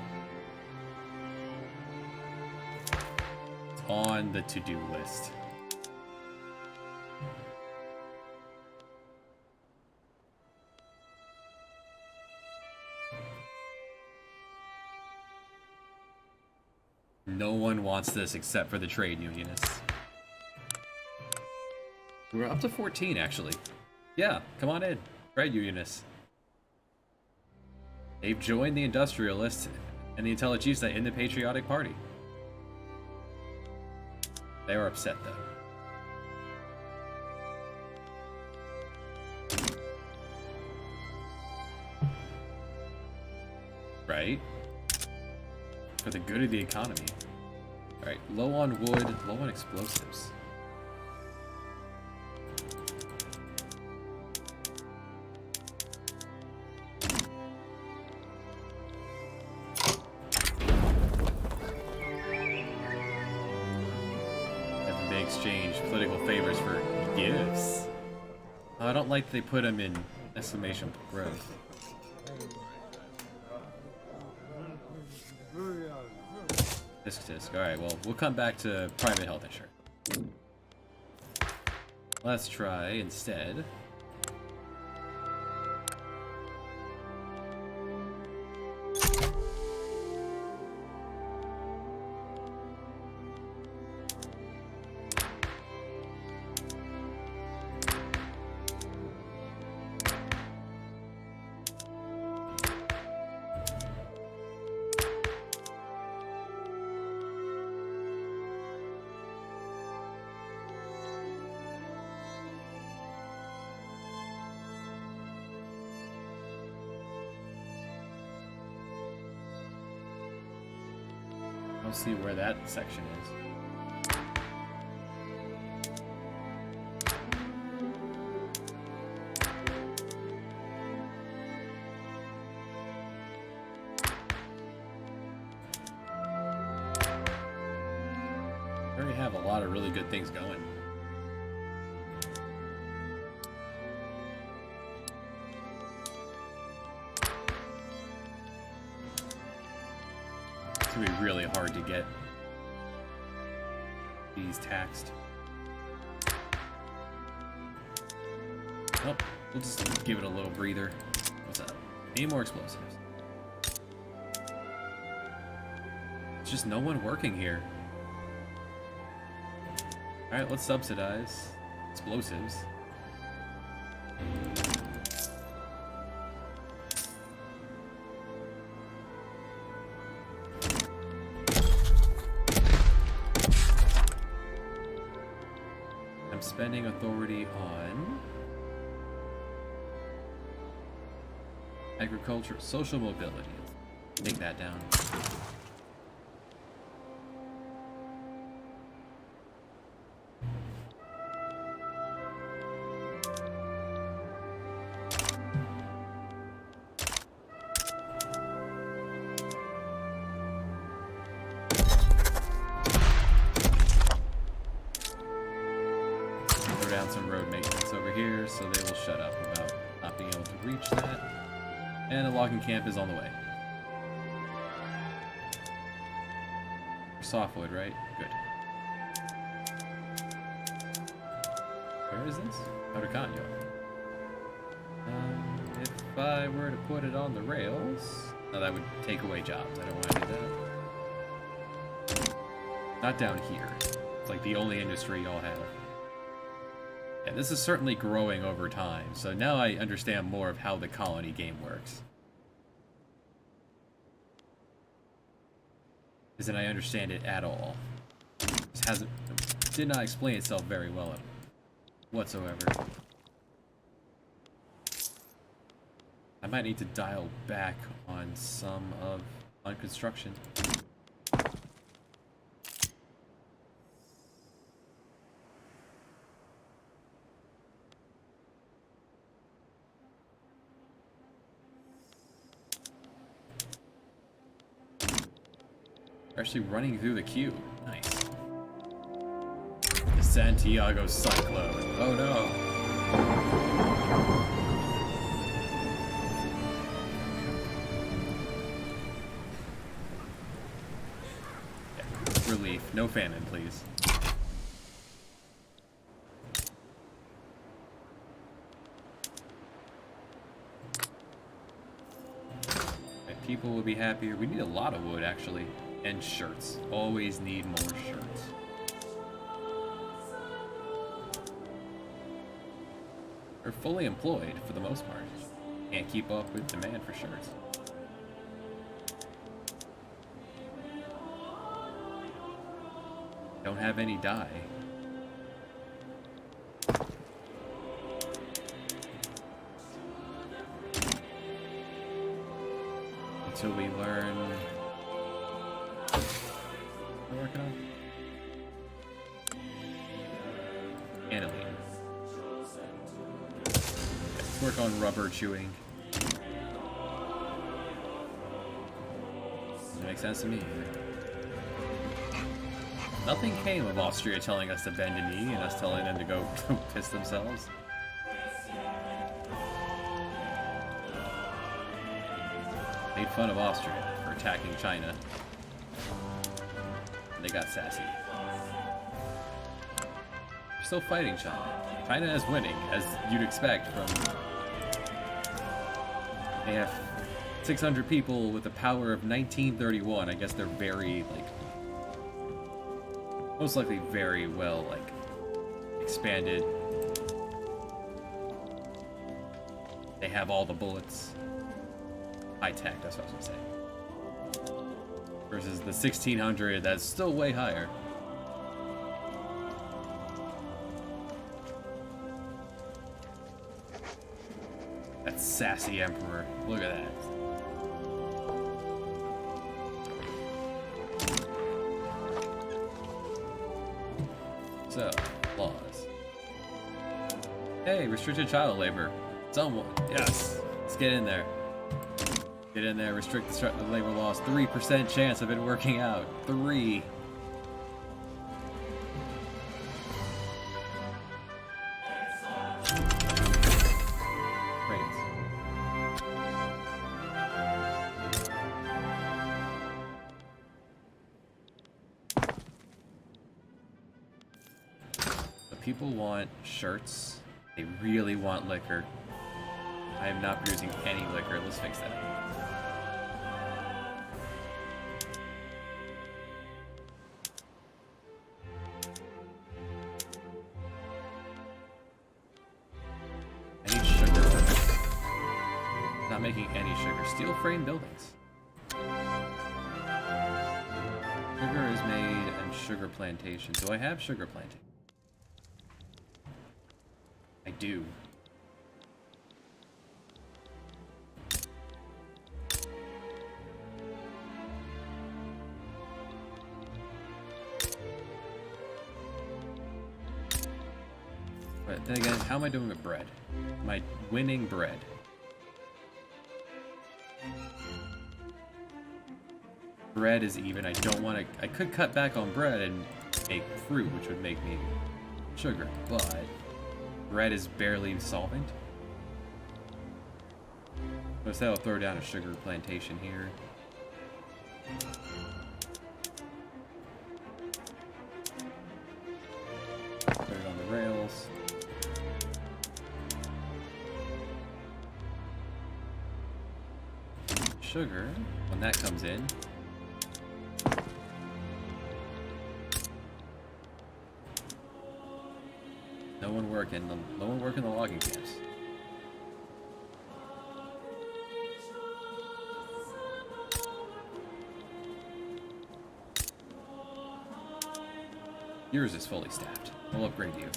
It's on the to-do list. No one wants this except for the trade unionists. We're up to 14, actually. Yeah, come on in, trade unionists. They've joined the industrialists and the Intelligista in the Patriotic Party. They were upset, though. Right? For the good of the economy. Alright, low on wood, low on explosives. They exchange political favors for gifts. I don't like that they put them in exclamation growth. Tisk. Alright, well, we'll come back to private health insurance. Let's try instead. I'll see where that section is. We already have a lot of really good things going. It's gonna be really hard to get these taxed. Nope, we'll just give it a little breather. What's up? Need more explosives. It's just no one working here. Alright, let's subsidize explosives. I'm spending authority on agriculture, social mobility. Take that down. Down some road maintenance over here, so they will shut up about not being able to reach that. And a logging camp is on the way. Softwood, right? Good. Where is this? Autocanyo. If I were to put it on the rails, no, that would take away jobs. I don't want to do that. Not down here. It's like the only industry y'all have. Yeah, this is certainly growing over time, so now I understand more of how the colony game works. Isn't I understand it at all. Did not explain itself very well whatsoever. I might need to dial back on on construction. Actually running through the queue. Nice. Santiago Cyclone. Oh no. No famine, please. People will be happier. We need a lot of wood, actually. And shirts. Always need more shirts. We're fully employed, for the most part. Can't keep up with demand for shirts. Don't have any dye. Until we learn... What are we working on? Aniline. Let's work on rubber chewing. Doesn't make sense to me either. Nothing came of Austria telling us to bend a knee and us telling them to go piss themselves. Made fun of Austria for attacking China. And they got sassy. We're still fighting China. China is winning, as you'd expect from... They have 600 people with the power of 1931. I guess they're very, like... Most likely very well, like, expanded. They have all the bullets. High tech, that's what I was gonna say. Versus the 1600, that's still way higher. That sassy emperor. Look at that. So, laws. Hey, restricted child labor. Someone. Yes. Let's get in there. Get in there, restrict the labor laws. 3% chance of it working out. 3. Great. The people want shirts. They really want liquor. I am not producing any liquor. Let's fix that. Not making any sugar. Steel frame buildings. Sugar is made in sugar plantation. Do I have sugar planting? I do. But then again, how am I doing with bread? Am I winning bread? Bread is even. I don't want to... I could cut back on bread and make fruit, which would make me sugar, but bread is barely solvent. So I'll throw down a sugar plantation here. Put it on the rails. Sugar, when that comes in, no one working the logging camps. Yours is fully staffed. I'll upgrade you.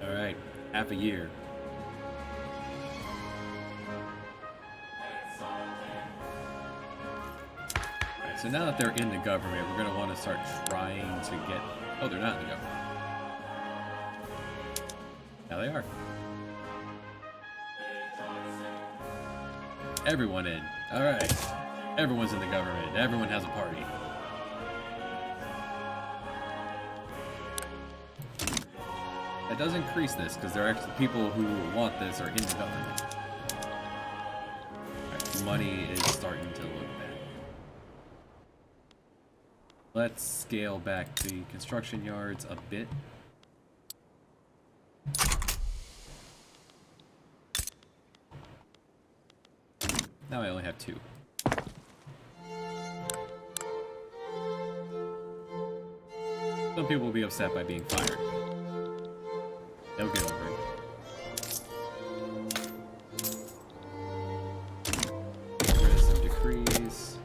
Alright, half a year. Alright, So now that they're in the government, we're going to want to start trying to get... Oh, they're not in the government. Now they are. Everyone in. Alright. Everyone's in the government. Everyone has a party. That does increase this, because there are actually people who want this are in the government. Right, money is starting to look bad. Let's scale back the construction yards a bit. Now I only have 2. Some people will be upset by being fired. They'll get over it. Get rid of some decrees.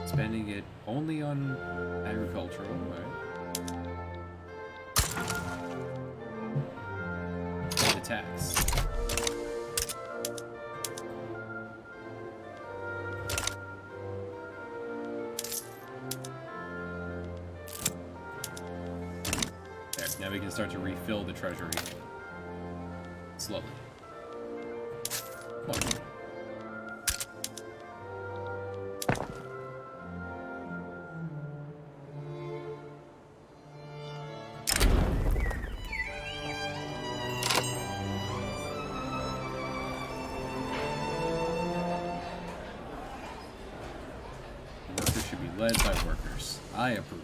Spending it only on agricultural, right? Tax. There, now we can start to refill the treasury. Slowly. Come on. Led by workers. I approve.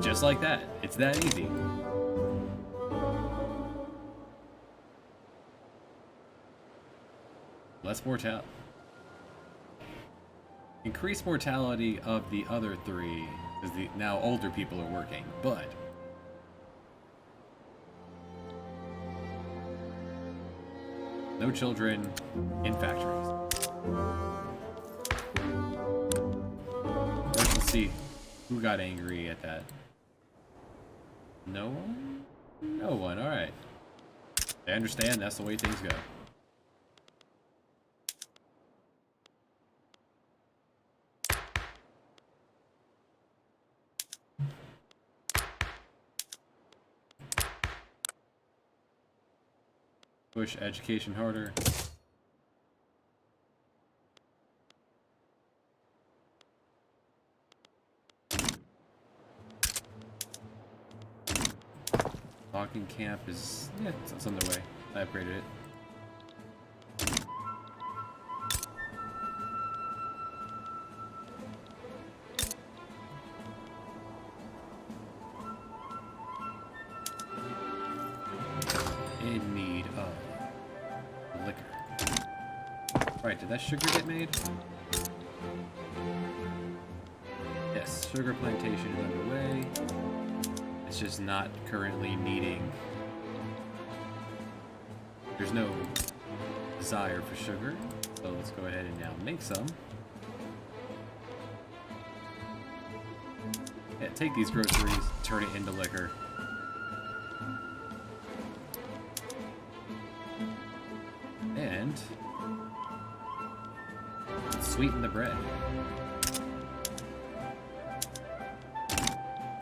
Just like that. It's that easy. Less mortality. Increased mortality of the other 3, because the now older people are working, but no children in factories. Let's see who got angry at that. No one? No one, alright. I understand, that's the way things go. Push education harder. Logging camp is, yeah, it's on the way. I upgraded it. In need of liquor. Right, did that sugar get made? Yes, sugar plantation is underway. It's just not currently needing... There's no desire for sugar, so let's go ahead and now make some. Yeah, take these groceries, turn it into liquor. And sweeten the bread.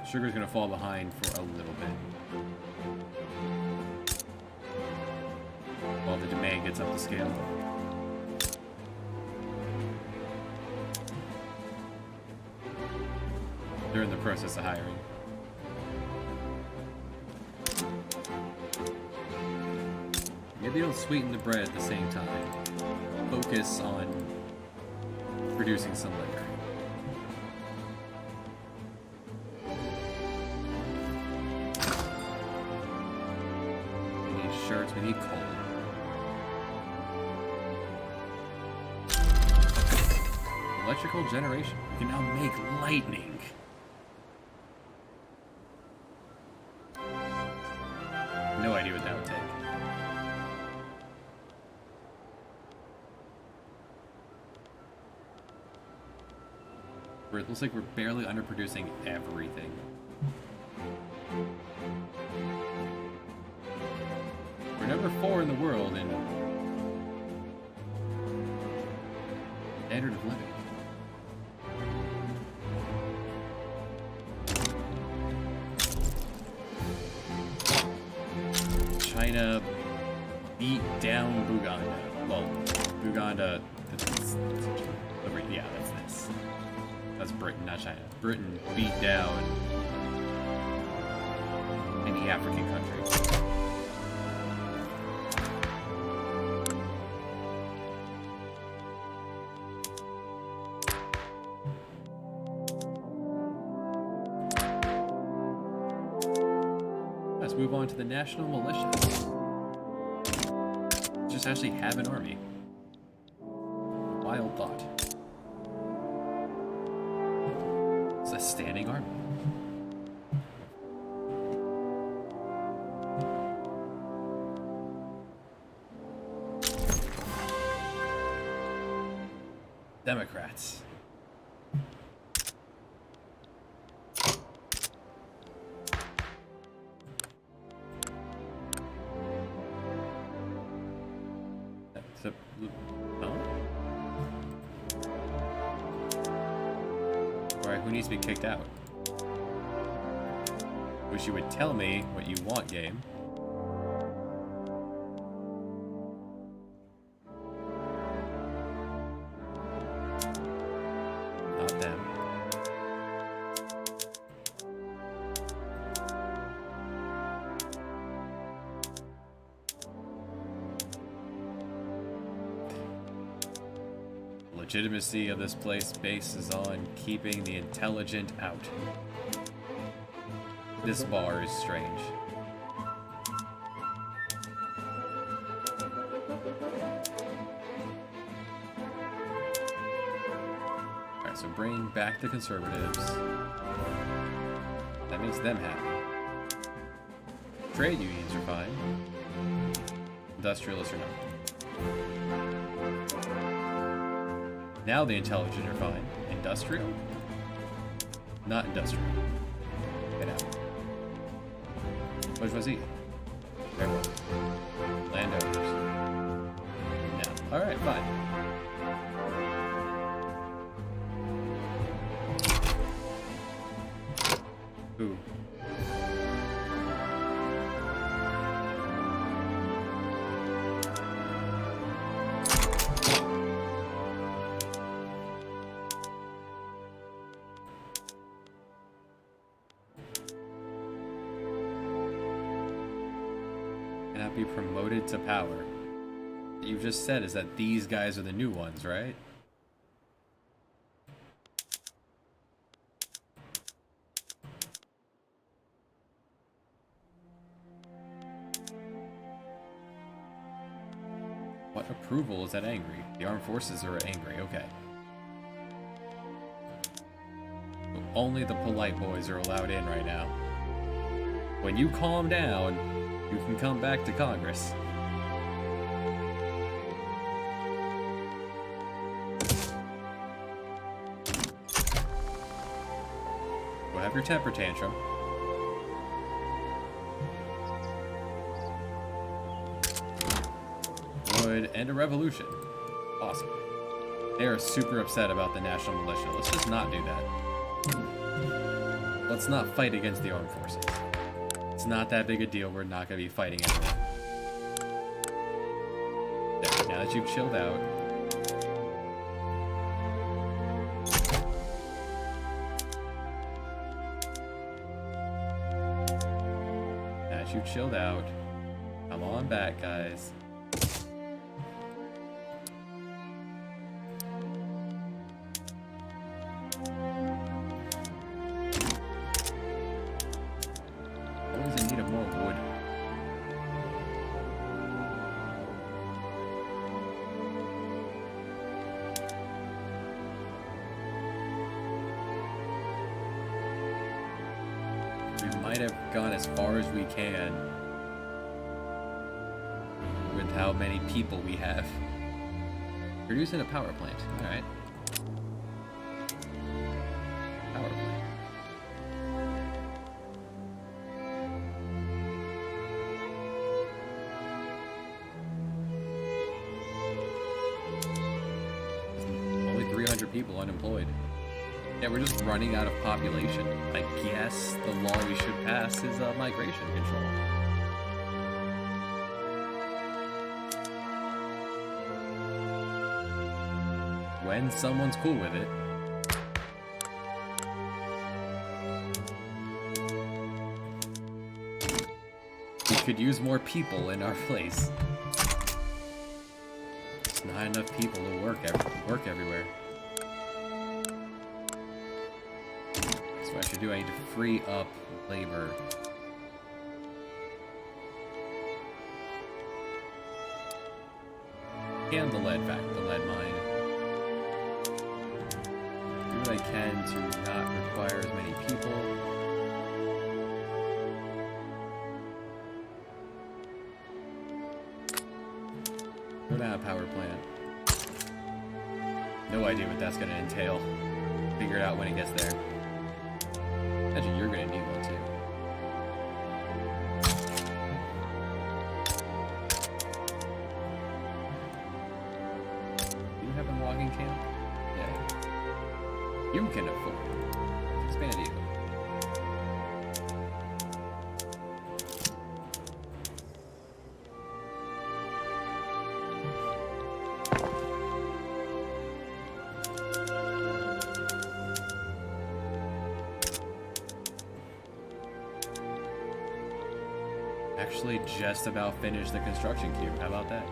Sugar's gonna fall behind for a little bit while the demand gets up to scale. They're in the process of hiring. Maybe don't sweeten the bread at the same time. Focus on producing some liquor. We need shirts, we need coal. Electrical generation. We can now make lightning. It looks like we're barely underproducing everything. We're number 4 in the world in standard of living. China beat down Buganda. Well, Buganda. Yeah, that's this. That's Britain, not China. Britain beat down any African country. Let's move on to the national militia. Just actually have an army. Wild thought. It's a standing army. Democrats. Alright, who needs to be kicked out? Wish you would tell me what you want, game. Not them. Legitimacy of this place bases on keeping the intelligent out. This bar is strange. Alright, so bring back the conservatives. That makes them happy. Trade unions are fine. Industrialists are not. Now the intelligent are fine. Industrial? Not industrial. Get out. Which was he? There was. Landowners. No. Alright, fine. Ooh. Cannot be promoted to power. What you just said is that these guys are the new ones, right? What approval is that angry? The armed forces are angry, okay. So only the polite boys are allowed in right now. When you calm down, you can come back to Congress. Go have your temper tantrum. Would end a revolution. Awesome. They are super upset about the national militia. Let's just not do that. Let's not fight against the armed forces. It's not that big a deal. We're not going to be fighting anyone. There, now that you've chilled out. Now that you've chilled out. Come on back, guys. Always in need of more wood. We might have gone as far as we can with how many people we have. Producing a power plant, alright. power plant. Only 300 people unemployed. Yeah, we're just running out of population. I guess the law we should pass is migration control. When someone's cool with it. We could use more people in our place. There's not enough people to work everywhere. So what I should do, I need to free up labor. And the lead mine. Do what I can to not require as many people. Go down a power plant. No idea what that's gonna entail. Figure it out when it gets there. Imagine you're gonna need one too. Do you have a logging camp? Yeah. You can afford it. Expand you. Actually just about finished the construction queue. How about that?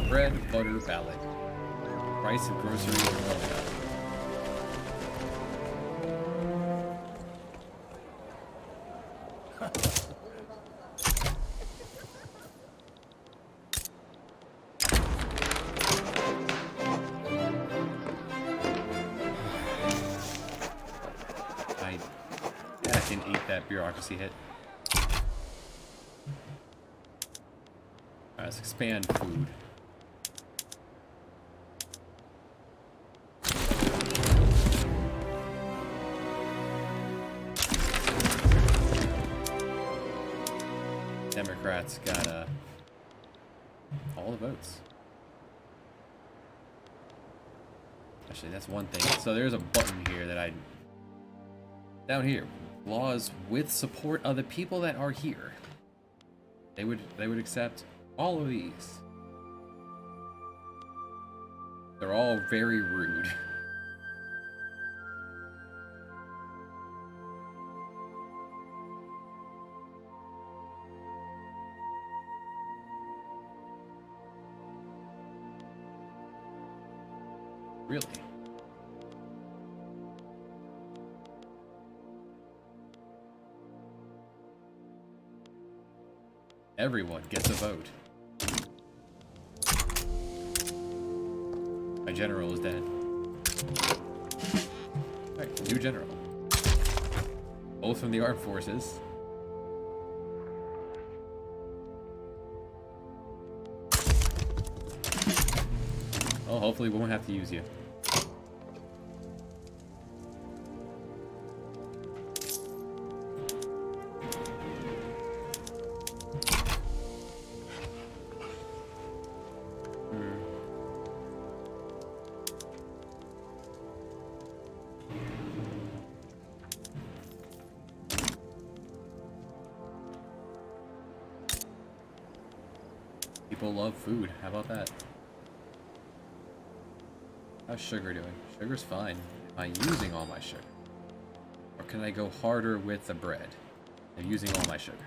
Bread, butter, ballot. Price of groceries are going up. I can eat that bureaucracy hit. Alright, let's expand food. Democrats got all the votes. Actually, that's one thing. So there's a button here that down here, laws with support of the people that are here. They would accept all of these. They're all very rude. Really? Everyone gets a vote. My general is dead. Alright, new general. Both from the armed forces. Well, hopefully we won't have to use you. People love food. How about that? How's sugar doing? Sugar's fine. Am I using all my sugar? Or can I go harder with the bread? I'm using all my sugar.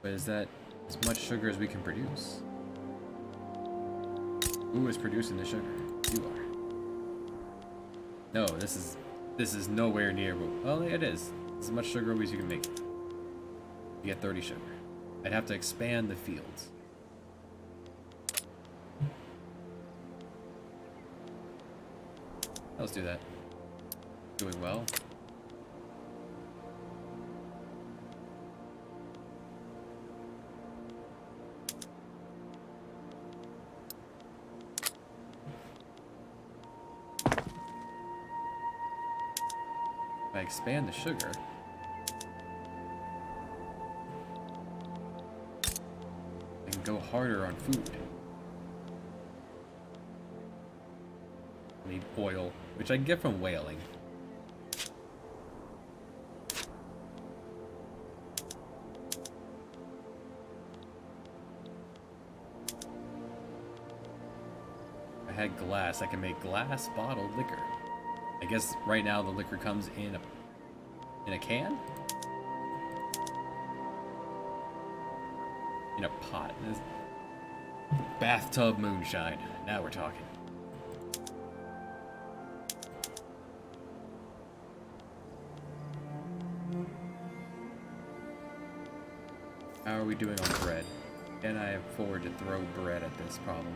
But is that as much sugar as we can produce? Who is producing the sugar? You are. No, this is nowhere near. Well, it is. As much sugar as you can make. You get 30 sugar. I'd have to expand the fields. Let's do that. Doing well. I expand the sugar, I can go harder on food. I need oil, which I can get from whaling. If I had glass, I can make glass bottled liquor. I guess right now the liquor comes in a can? In a pot. This bathtub moonshine. Now we're talking. How are we doing on bread? Can I afford to throw bread at this problem?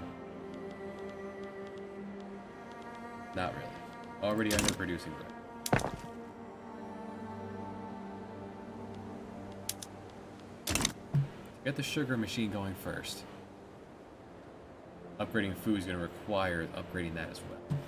Not really. Already underproducing bread. Get the sugar machine going first. Upgrading food is going to require upgrading that as well.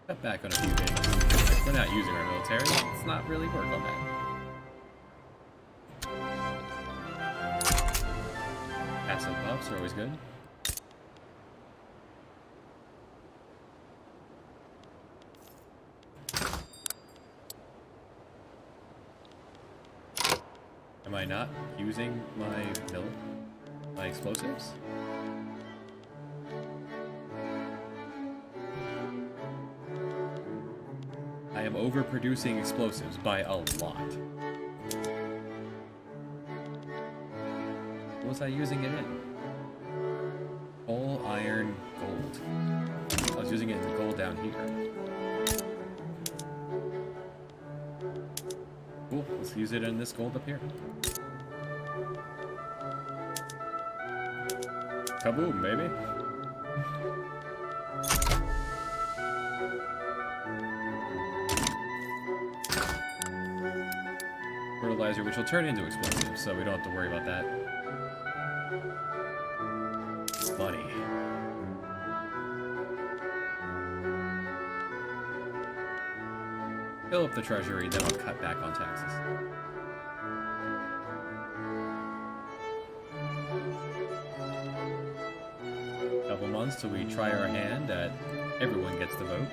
Cut back on a few things. We're not using our military. Let's not really work on that. Passive buffs are always good. Am I not using my explosives? I am overproducing explosives by a lot. What was I using it in? Coal, iron, gold. I was using it in gold down here. Cool, let's use it in this gold up here. Kaboom, baby. Fertilizer, which will turn into explosives, so we don't have to worry about that. Money. Fill up the treasury, then we'll cut back on taxes. Couple months till we try our hand at everyone gets the vote.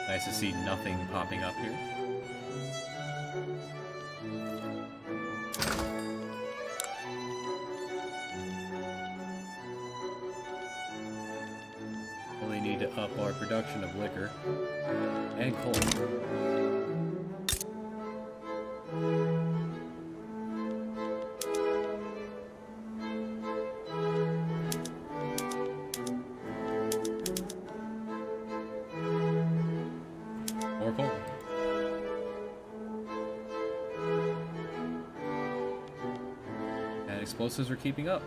Nice to see nothing popping up here. Really need to up our production of liquor and coal. More coal. And explosives are keeping up.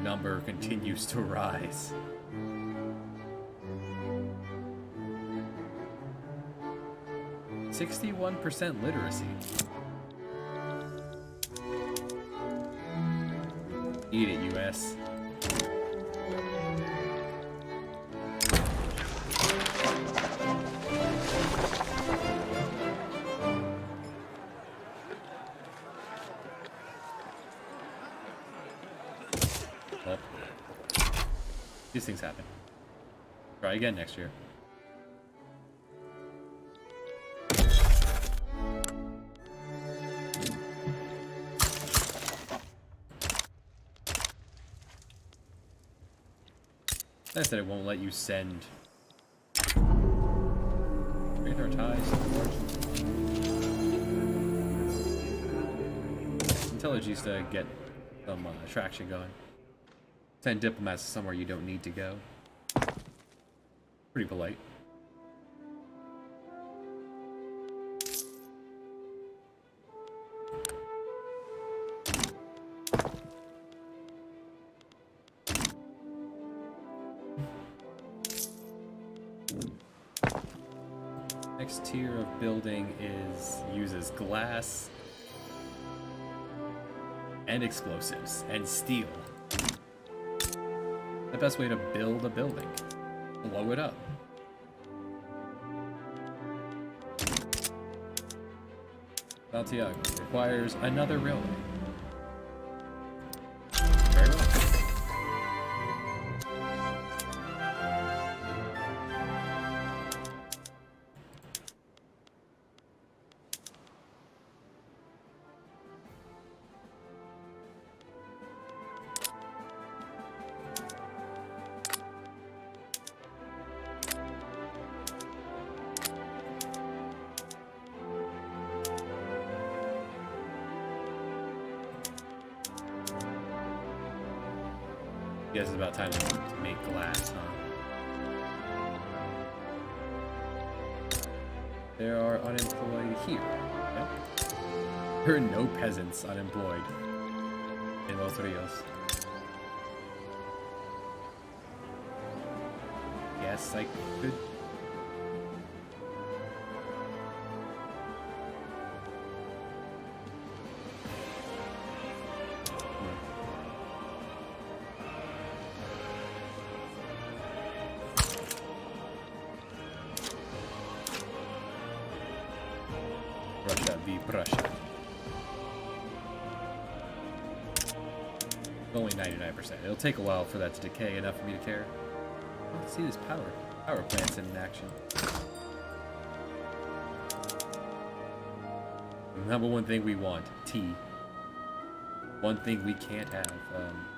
number continues to rise. %61% literacy. Eat it, US. Well, these things happen. Try again next year. I said it won't let you send. Create our ties. Intelligence to get some traction going. Send diplomats somewhere you don't need to go. Pretty polite. Next tier of building uses glass and explosives and steel. The best way to build a building. Blow it up. Santiago requires another railway. Very well. Guess it's about time to make glass, huh? There are unemployed here. Yep. There are no peasants unemployed in Los Rios. Yes, I could. Russia v. Prussia. Only 99%. It'll take a while for that to decay enough for me to care. Let's see this power plants in action. Number one thing we want, tea. One thing we can't have,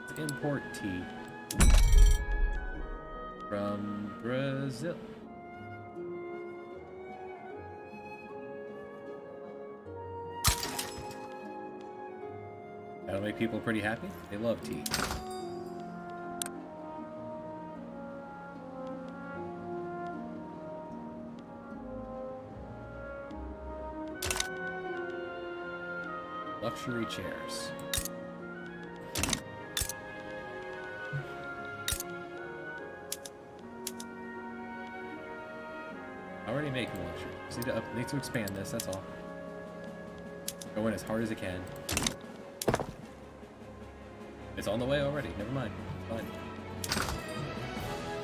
let's import tea from Brazil. That'll make people pretty happy. They love tea. Luxury chairs. Already making luxury. Need to expand this, that's all. Go in as hard as it can. It's on the way already. Never mind. It's fine.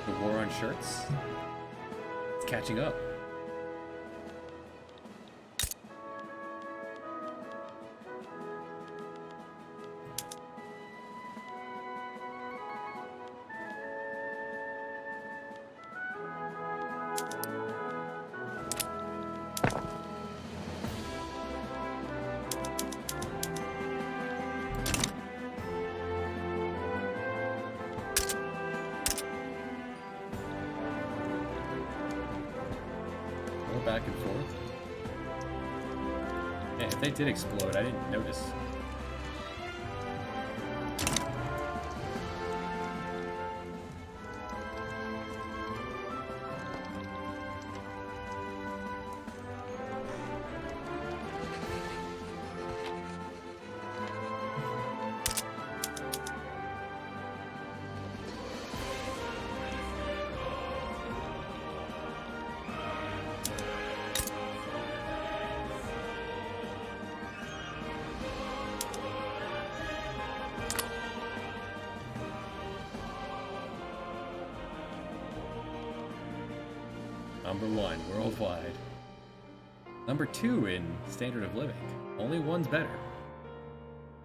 The war on shirts. It's catching up. Back and forth. Yeah, if they did explode, I didn't notice. Number 1 worldwide. Number 2 in standard of living. Only one's better.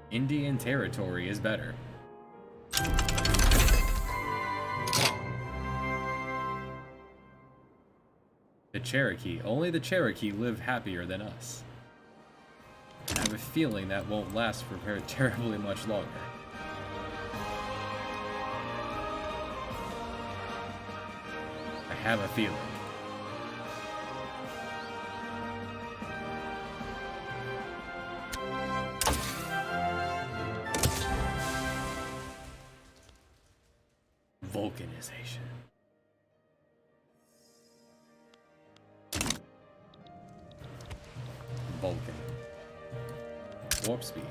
Indian Territory is better. The Cherokee. Only the Cherokee live happier than us. I have a feeling that won't last for very terribly much longer. I have a feeling. Vulcanization. Vulcan. Warp speed.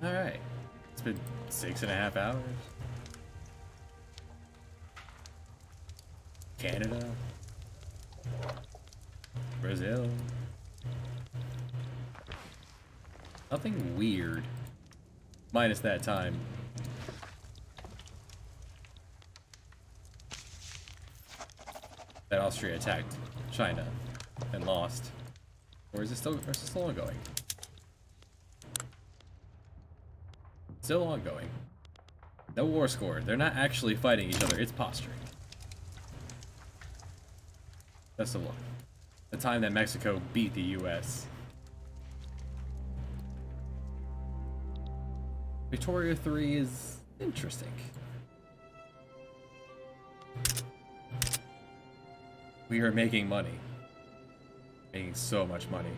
Alright. It's been 6.5 hours. Canada. Brazil. Nothing weird. Minus that time. That Austria attacked China and lost. Or is it still ongoing? Still ongoing. No war score. They're not actually fighting each other. It's posturing. That's the time that Mexico beat the US. Victoria 3 is interesting. We are making money. Making so much money.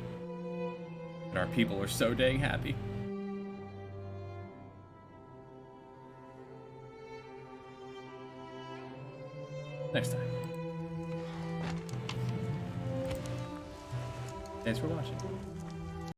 And our people are so dang happy. Next time. Thanks for watching.